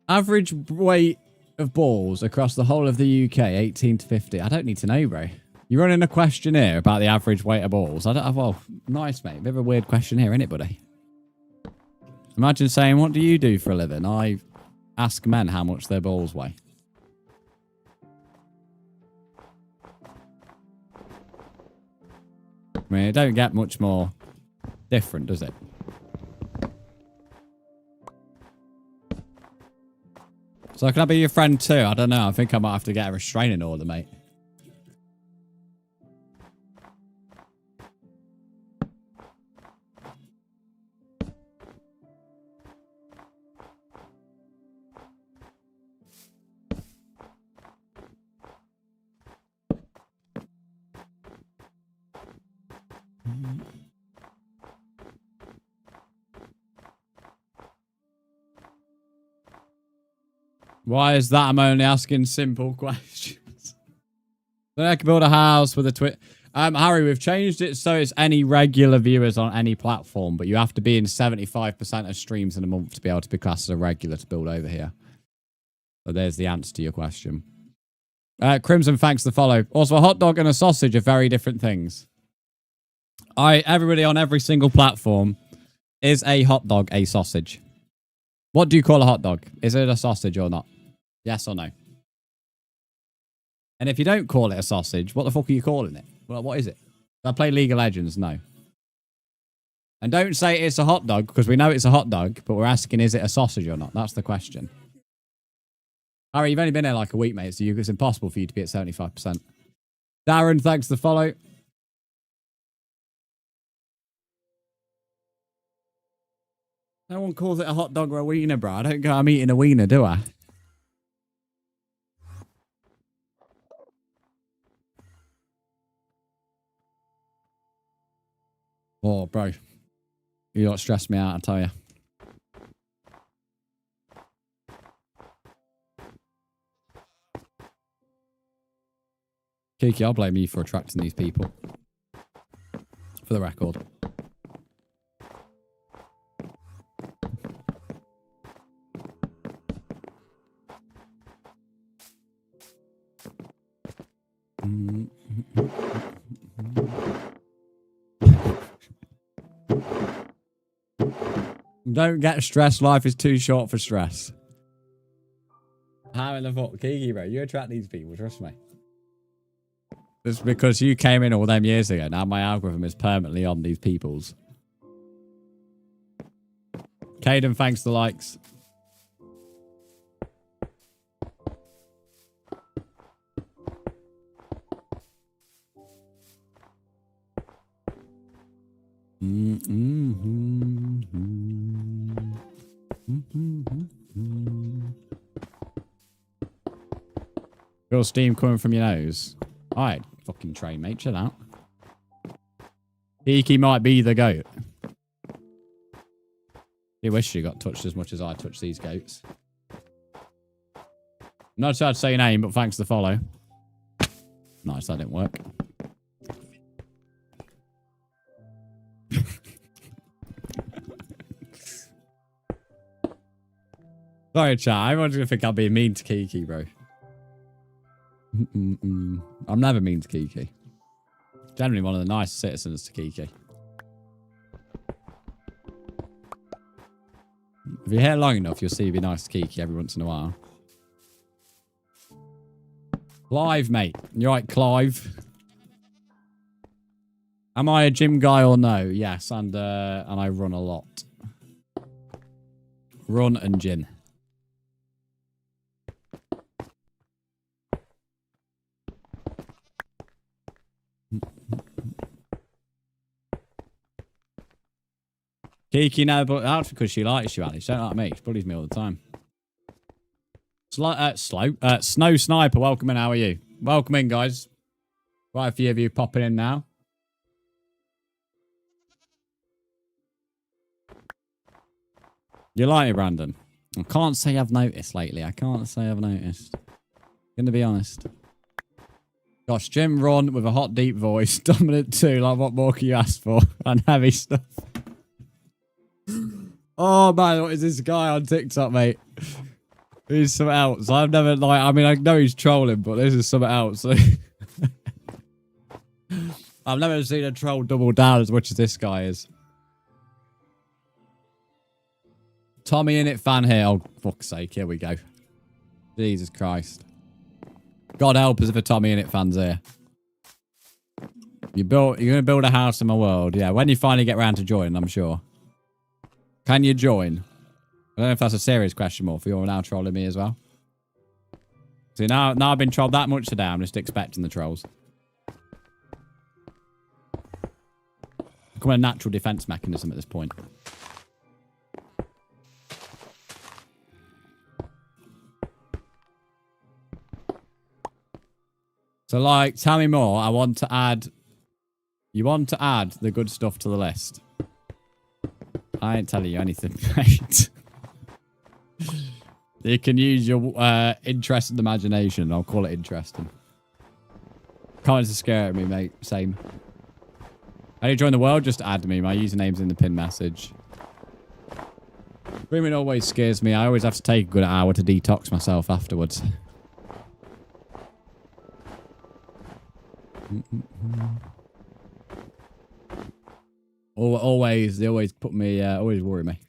Average weight of balls across the whole of the UK, 18 to 50. I don't need to know, bro. You're running a questionnaire about the average weight of balls. I don't have, well, nice, mate. Bit of a weird questionnaire, innit, buddy? Imagine saying, what do you do for a living? I ask men how much their balls weigh. I mean, it don't get much more different, does it? So can I be your friend too? I don't know. I think I might have to get a restraining order, mate. Why is that? I'm only asking simple questions. Then I can build a house with a twit. Harry, we've changed it so it's any regular viewers on any platform, but you have to be in 75% of streams in a month to be able to be classed as a regular to build over here. So there's the answer to your question. Crimson, thanks for the follow. Also, a hot dog and a sausage are very different things. Everybody on every single platform, is a hot dog a sausage? What do you call a hot dog? Is it a sausage or not? Yes or no? And if you don't call it a sausage, what the fuck are you calling it? Well, what is it? I play League of Legends? No. And don't say it's a hot dog, because we know it's a hot dog, but we're asking, is it a sausage or not? That's the question. Harry, you've only been here like a week, mate, so it's impossible for you to be at 75%. Darren, thanks for the follow. No one calls it a hot dog or a wiener, bro. I don't go, I'm eating a wiener, do I? Oh, bro. You lot stress me out, I tell you. Kiki, I'll blame you for attracting these people. For the record. Don't get stressed. Life is too short for stress. How in the fuck? Kiki, bro, you attract these people, trust me. It's because you came in all them years ago. Now my algorithm is permanently on these peoples. Caden, thanks for the likes. Feel steam coming from your nose. Alright, fucking train, mate. Chill out. Kiki might be the goat. He wish she got touched as much as I touched these goats. Not sure I'd say your name, but thanks for the follow. Nice, that didn't work. Sorry, chat. Everyone's going to think I'm being mean to Kiki, bro. I'm never mean to Kiki. Generally one of the nicest citizens to Kiki. If you're here long enough, you'll see me be nice to Kiki every once in a while. Clive, mate. You right, Clive? Am I a gym guy or no? Yes, and I run a lot. Run and gym. Kiki never bought out because she likes you, Ali. She don't like me. She bullies me all the time. Snow Sniper, welcome in. How are you? Welcome in, guys. Quite a few of you popping in now. You like it, Brandon? I can't say I've noticed lately. I can't say I've noticed. Gonna be honest. Gosh, Jim Ron with a hot, deep voice. Dominant too. Like, what more can you ask for? And heavy stuff. Oh, man. What is this guy on TikTok, mate? He's something else. I've never, like, I mean, I know he's trolling, but this is something else. I've never seen a troll double down as much as this guy is. Tommy Innit fan here. Oh, fuck's sake. Here we go. Jesus Christ. God help us if a Tommy Innit fan's here. You're going to build a house in my world. Yeah, when you finally get around to joining, I'm sure. Can you join? I don't know if that's a serious question more for you're now trolling me as well. See, now I've been trolled that much today, I'm just expecting the trolls. Become a natural defense mechanism at this point. So, like, tell me more. I want to add... You want to add the good stuff to the list. I ain't telling you anything, mate. You can use your interest and imagination. I'll call it interesting. Comments are scaring me, mate. Same. How do you join the world? Just add me. My username's in the pin message. Streaming always scares me. I always have to take a good hour to detox myself afterwards. Always, they always put me, always worry me.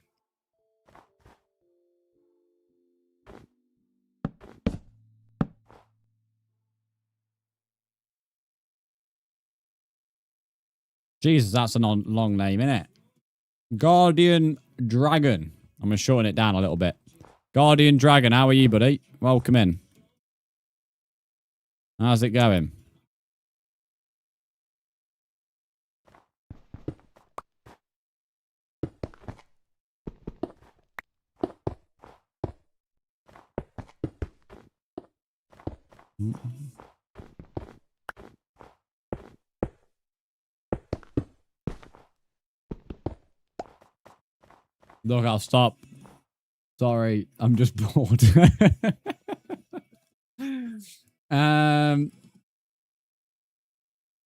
Jesus, that's a long name, innit? Guardian Dragon. I'm going to shorten it down a little bit. Guardian Dragon, how are you, buddy? Welcome in. How's it going? Look, I'll stop. Sorry, I'm just bored. I'm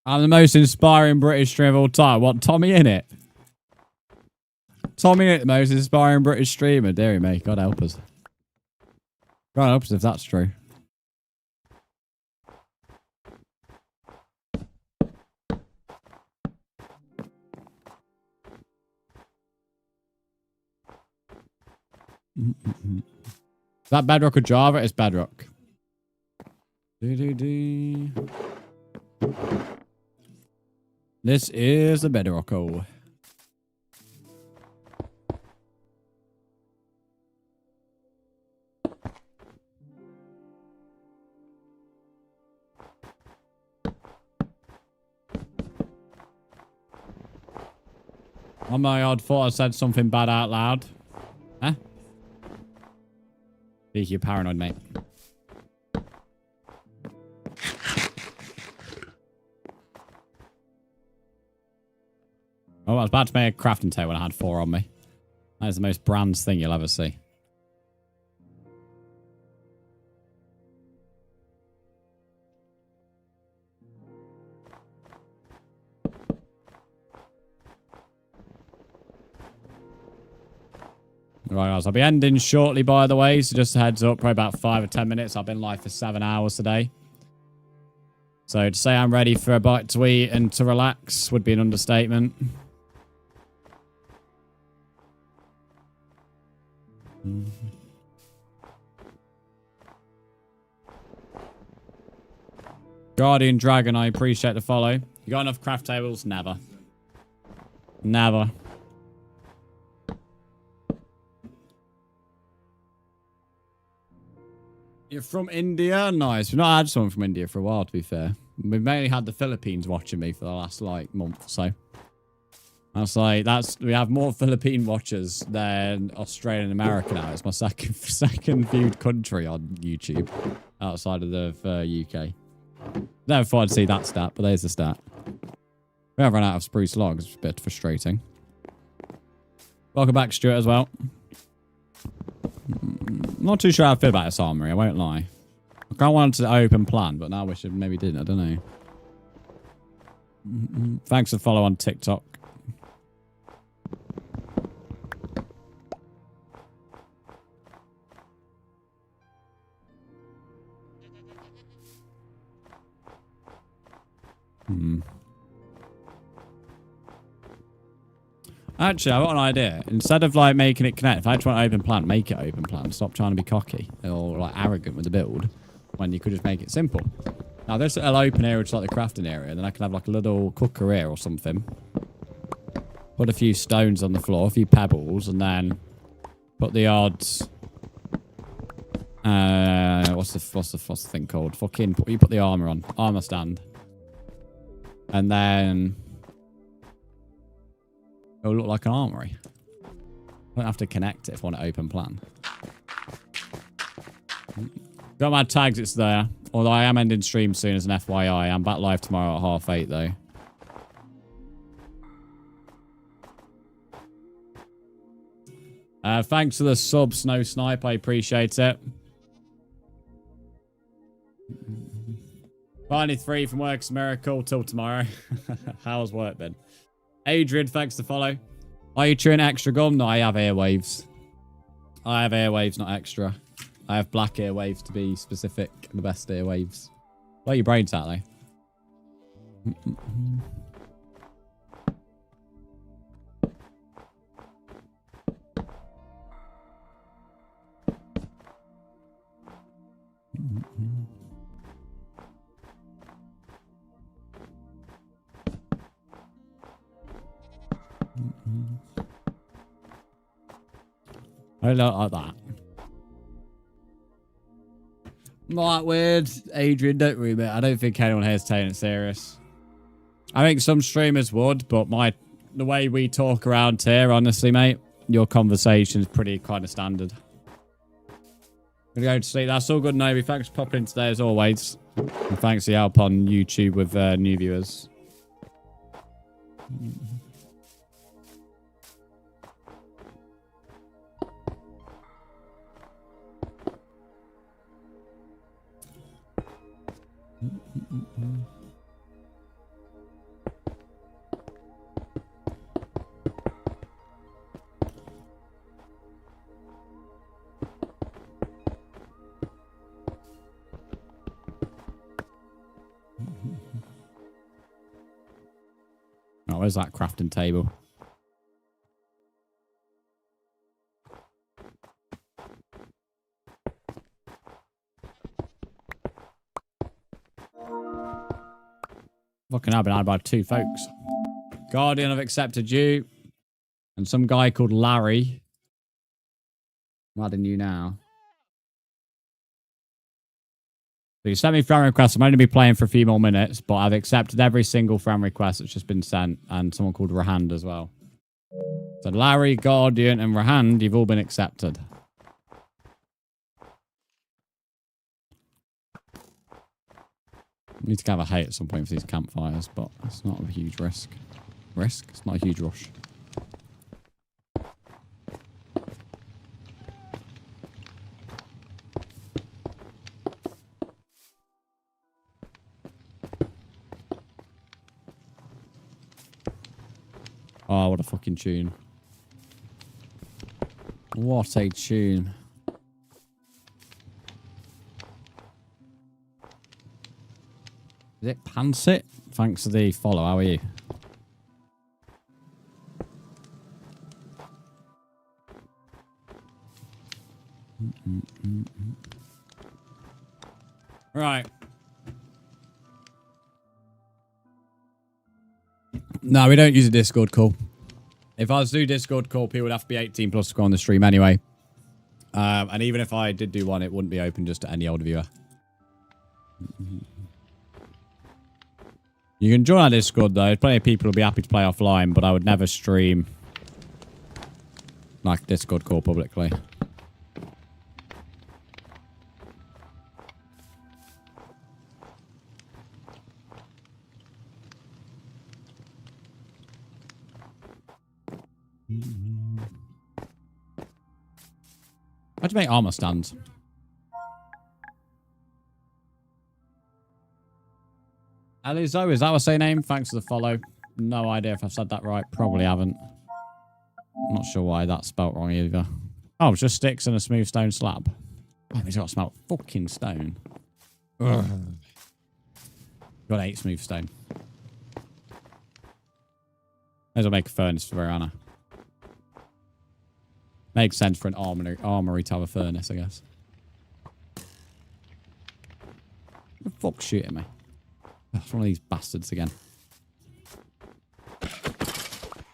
the most inspiring British streamer of all time. What, Tommy in it? Tommy in it, the most inspiring British streamer. Deary me, God help us. God help us if that's true. Is that Bedrock or Java? It's Bedrock. This is the Bedrocko. Oh my god, thought I said something bad out loud. Huh? You're paranoid, mate. Oh, I was about to make a crafting table when I had 4 on me. That is the most Brzndz thing you'll ever see. Right, guys, I'll be ending shortly, by the way, so just a heads up, probably about 5 or 10 minutes. I've been live for 7 hours today. So to say I'm ready for a bite to eat and to relax would be an understatement. Guardian Dragon, I appreciate the follow. You got enough craft tables? Never. Never. You're from India? Nice. We've not had someone from India for a while, to be fair. We've mainly had the Philippines watching me for the last, like, month or so. That's like, we have more Philippine watchers than Australia and America now. It's my second viewed country on YouTube outside of the UK. Never thought I'd see that stat, but there's the stat. We have run out of spruce logs. It's a bit frustrating. Welcome back, Stuart, as well. I'm not too sure how I feel about this armory, I won't lie. I kind of wanted to open plan, but now I wish I maybe didn't. I don't know. Thanks for the follow on TikTok. Actually, I've got an idea. Instead of like making it connect, if I just want open plan, make it open plan. Stop trying to be cocky or like arrogant with the build when you could just make it simple. Now this little open area is like the crafting area. Then I can have like a little cooker here or something. Put a few stones on the floor, a few pebbles, and then put the odds. What's the thing called? Fucking you put the armor on. Armor stand. And then it'll look like an armory. I don't have to connect it if I want to open plan. Got my tags, it's there. Although I am ending stream soon as an FYI. I'm back live tomorrow at 8:30 though. Thanks for the sub, Snow Snipe. I appreciate it. Finally 3 from work's a miracle till tomorrow. How's work been? Adrian, thanks to follow. Are you chewing extra gum? No, I have airwaves. I have airwaves, not extra. I have black airwaves to be specific. The best airwaves. Where are your brains at, though? I don't like that. Not weird. Adrian, don't worry, mate. I don't think anyone here is taking it serious. I think some streamers would, but the way we talk around here, honestly, mate, your conversation is pretty kind of standard. Gonna go to sleep. That's all good, Nobi. Thanks for popping in today, as always. And thanks for your help on YouTube with new viewers. Oh, where's that crafting table? Fucking hell, been had by 2 folks. Guardian, I've accepted you. And some guy called Larry. I'm adding you now. So you sent me friend requests. I'm only be playing for a few more minutes, but I've accepted every single friend request that's just been sent, and someone called Rahand as well. So Larry, Guardian, and Rahand, you've all been accepted. I need to have a hate at some point for these campfires, but it's not a huge risk. It's not a huge rush. Oh, what a fucking tune. What a tune. Is it Pansit? Thanks for the follow. How are you? Right. No, we don't use a Discord call. If I was to do Discord call, people would have to be 18 plus to go on the stream anyway. And even if I did do one, it wouldn't be open just to any old viewer. You can join our Discord though. Plenty of people will be happy to play offline, but I would never stream like Discord call publicly. How'd you make armor stands? Elizo, is that a say name? Thanks for the follow. No idea if I've said that right. Probably haven't. I'm not sure why that's spelt wrong either. Oh, it's just sticks and a smooth stone slab. Oh, he's got to smell fucking stone. Ugh. Got 8 smooth stone. May as well make a furnace for Verana. Makes sense for an armory to have a furnace, I guess. What the fuck's shooting me? It's one of these bastards again.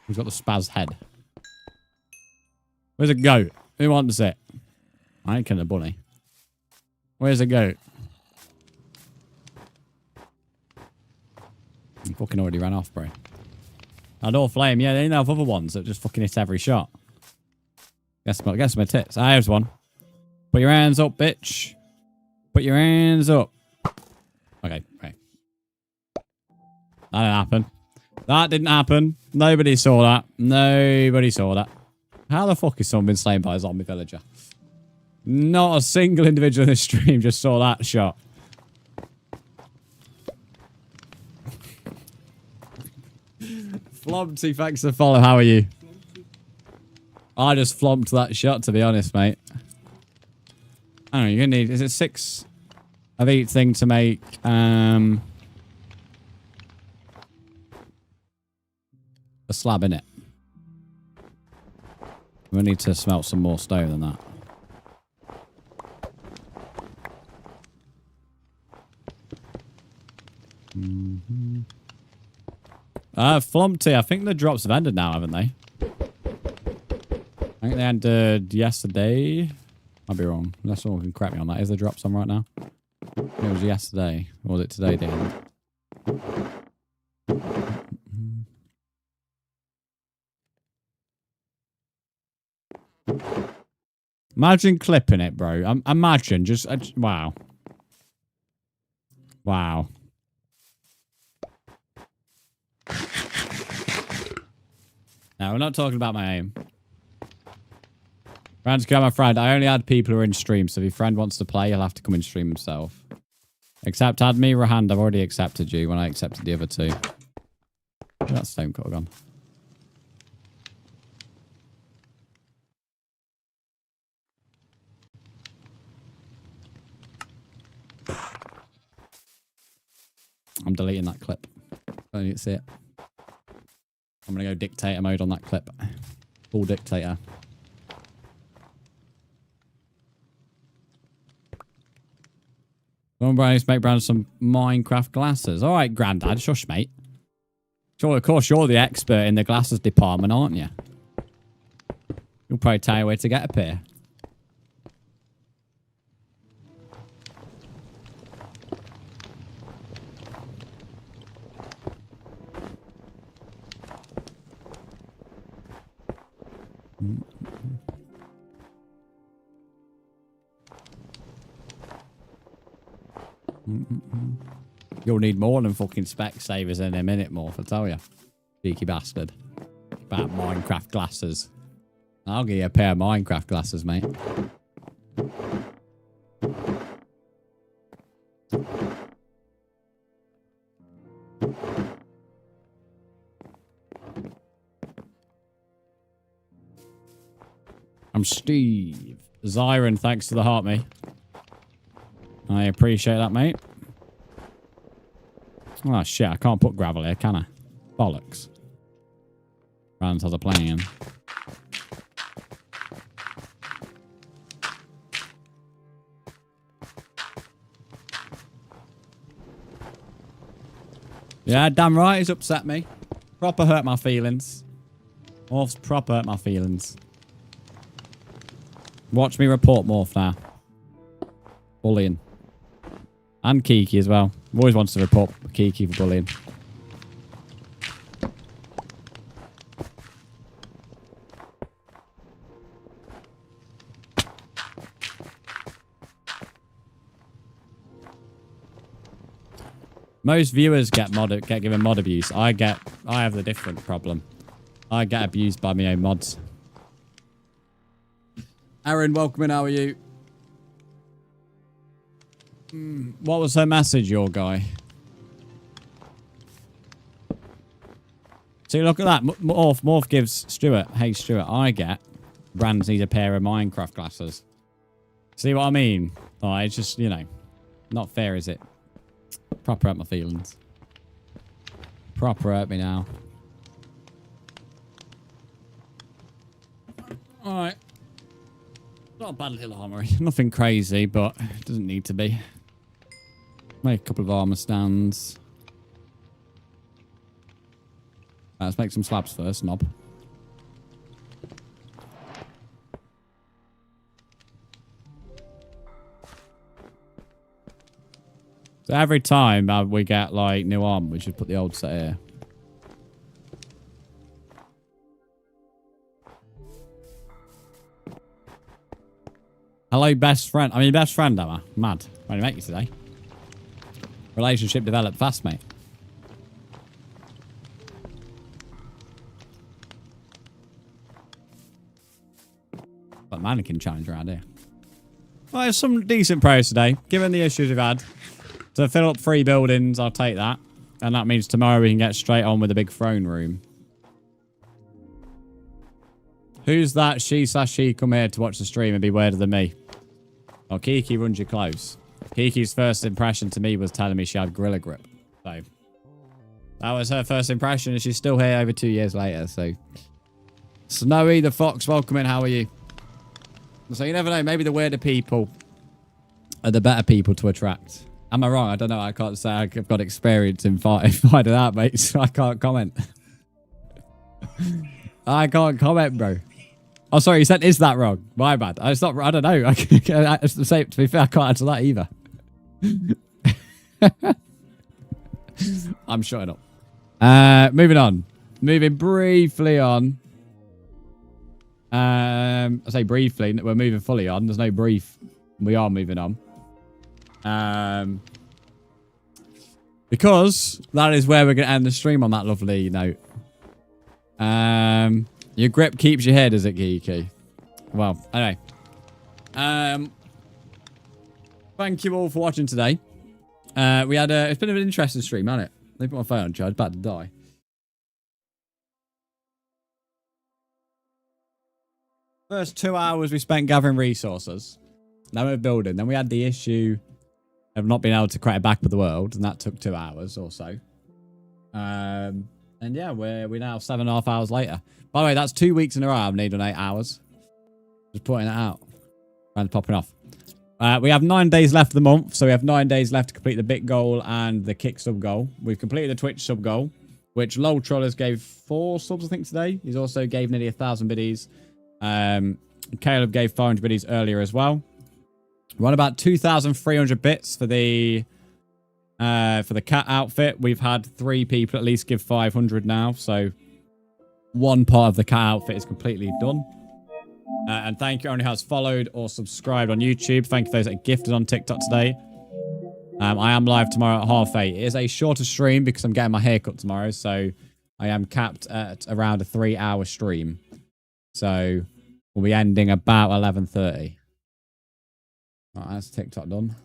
He's got the spaz head. Where's a goat? Who wants it? I ain't killing a bunny. Where's a goat? He fucking already ran off, bro. I don't flame. Yeah, they didn't have other ones that just fucking hit every shot. Guess my tits. Ah, here's one. Put your hands up, bitch. Put your hands up. Okay, okay. That didn't happen. That didn't happen. Nobody saw that. Nobody saw that. How the fuck is someone been slain by a zombie villager? Not a single individual in the stream just saw that shot. Flompty, thanks for the follow. How are you? I just flomped that shot, to be honest, mate. I don't know, you're gonna need... Is it 6 of each thing to make... a slab in it. We need to smelt some more stone than that. Flompty, I think the drops have ended now, haven't they? I think they ended yesterday. I'll be wrong. Unless someone can correct me on that. Is the drops on right now? It was yesterday. Or was it today they ended? Imagine clipping it, bro. Imagine. Just wow. Wow. Now, we're not talking about my aim. Brzndz, my friend. I only add people who are in stream, so if your friend wants to play, he'll have to come in stream himself. Except add me, Rahand. I've already accepted you when I accepted the other two. That stone cut gone. I'm deleting that clip. I don't need to see it. I'm going to go dictator mode on that clip. Full dictator. Come on, Brandon, make Brandon some Minecraft glasses. All right, Grandad. Shush, mate. Sure, of course, you're the expert in the glasses department, aren't you? You'll probably tell you where to get a pair. You'll need more than fucking spec savers in a minute, Morph, I tell you. Cheeky bastard. About Minecraft glasses. I'll give you a pair of Minecraft glasses, mate. I'm Steve. Zyron, thanks for the heart, mate. I appreciate that, mate. Oh, shit. I can't put gravel here, can I? Bollocks. Brzndz has a plan. Yeah, damn right. He's upset me. Proper hurt my feelings. Morph's proper hurt my feelings. Watch me report Morph now. Bullying. And Kiki as well. Always wants to report Kiki for bullying. Most viewers get given mod abuse. I have the different problem. I get abused by my own mods. Aaron, welcome in. How are you? What was her message, your guy? See, look at that. Morph gives Stuart. Hey, Stuart, I get. Brzndz needs a pair of Minecraft glasses. See what I mean? Oh, it's just, you know, not fair, is it? Proper hurt my feelings. Proper hurt me now. Alright. Not a bad little armory. Nothing crazy, but it doesn't need to be. Make a couple of armor stands. Let's make some slabs first, knob. So every time we get like new armor, we should put the old set here. Hello, best friend. I mean, best friend, am I? Mad. Trying to make you today. Relationship developed fast, mate. Got a mannequin challenge around here. Well, there's some decent pros today, given the issues we've had. To fill up 3 buildings, I'll take that. And that means tomorrow we can get straight on with the big throne room. Who's that she/he come here to watch the stream and be weirder than me? Oh, Kiki runs you close. Kiki's first impression to me was telling me she had Gorilla Grip. So, that was her first impression and she's still here over 2 years later. So, Snowy the Fox, welcome in. How are you? So, you never know. Maybe the weirder people are the better people to attract. Am I wrong? I don't know. I can't say I've got experience in finding out, mate. So I can't comment. I can't comment, bro. Oh, sorry, you said, is that wrong? My bad. It's not, I don't know. To be fair, I can't answer that either. I'm shutting up. Moving on. Moving briefly on. I say briefly. We're moving fully on. There's no brief. We are moving on. Because that is where we're going to end the stream on that lovely note. Your grip keeps your head, is it, Geeky? Well, anyway. Thank you all for watching today. It's been an interesting stream, hasn't it? Let me put my phone on charge. About to die. First 2 hours we spent gathering resources. Now we're building. Then we had the issue of not being able to create a back of the world, and that took 2 hours or so. And yeah, we're now 7.5 hours later. By the way, that's 2 weeks in a row I've needed 8 hours. Just putting it out. And popping off. We have 9 days left of the month, so we have 9 days left to complete the bit goal and the kick sub goal. We've completed the Twitch sub goal, which Lol Trollers gave 4 subs, I think, today. He's also gave nearly 1,000 biddies. Caleb gave 400 biddies earlier as well. We're on about 2,300 bits for the cat outfit. We've had 3 people at least give 500 now, so one part of the cat outfit is completely done. And thank you, everyone who has followed or subscribed on YouTube. Thank you for those that are gifted on TikTok today. I am live tomorrow at 8:30. It is a shorter stream because I'm getting my hair cut tomorrow, so I am capped at around a 3-hour stream. So we'll be ending about 11:30. Right, that's TikTok done.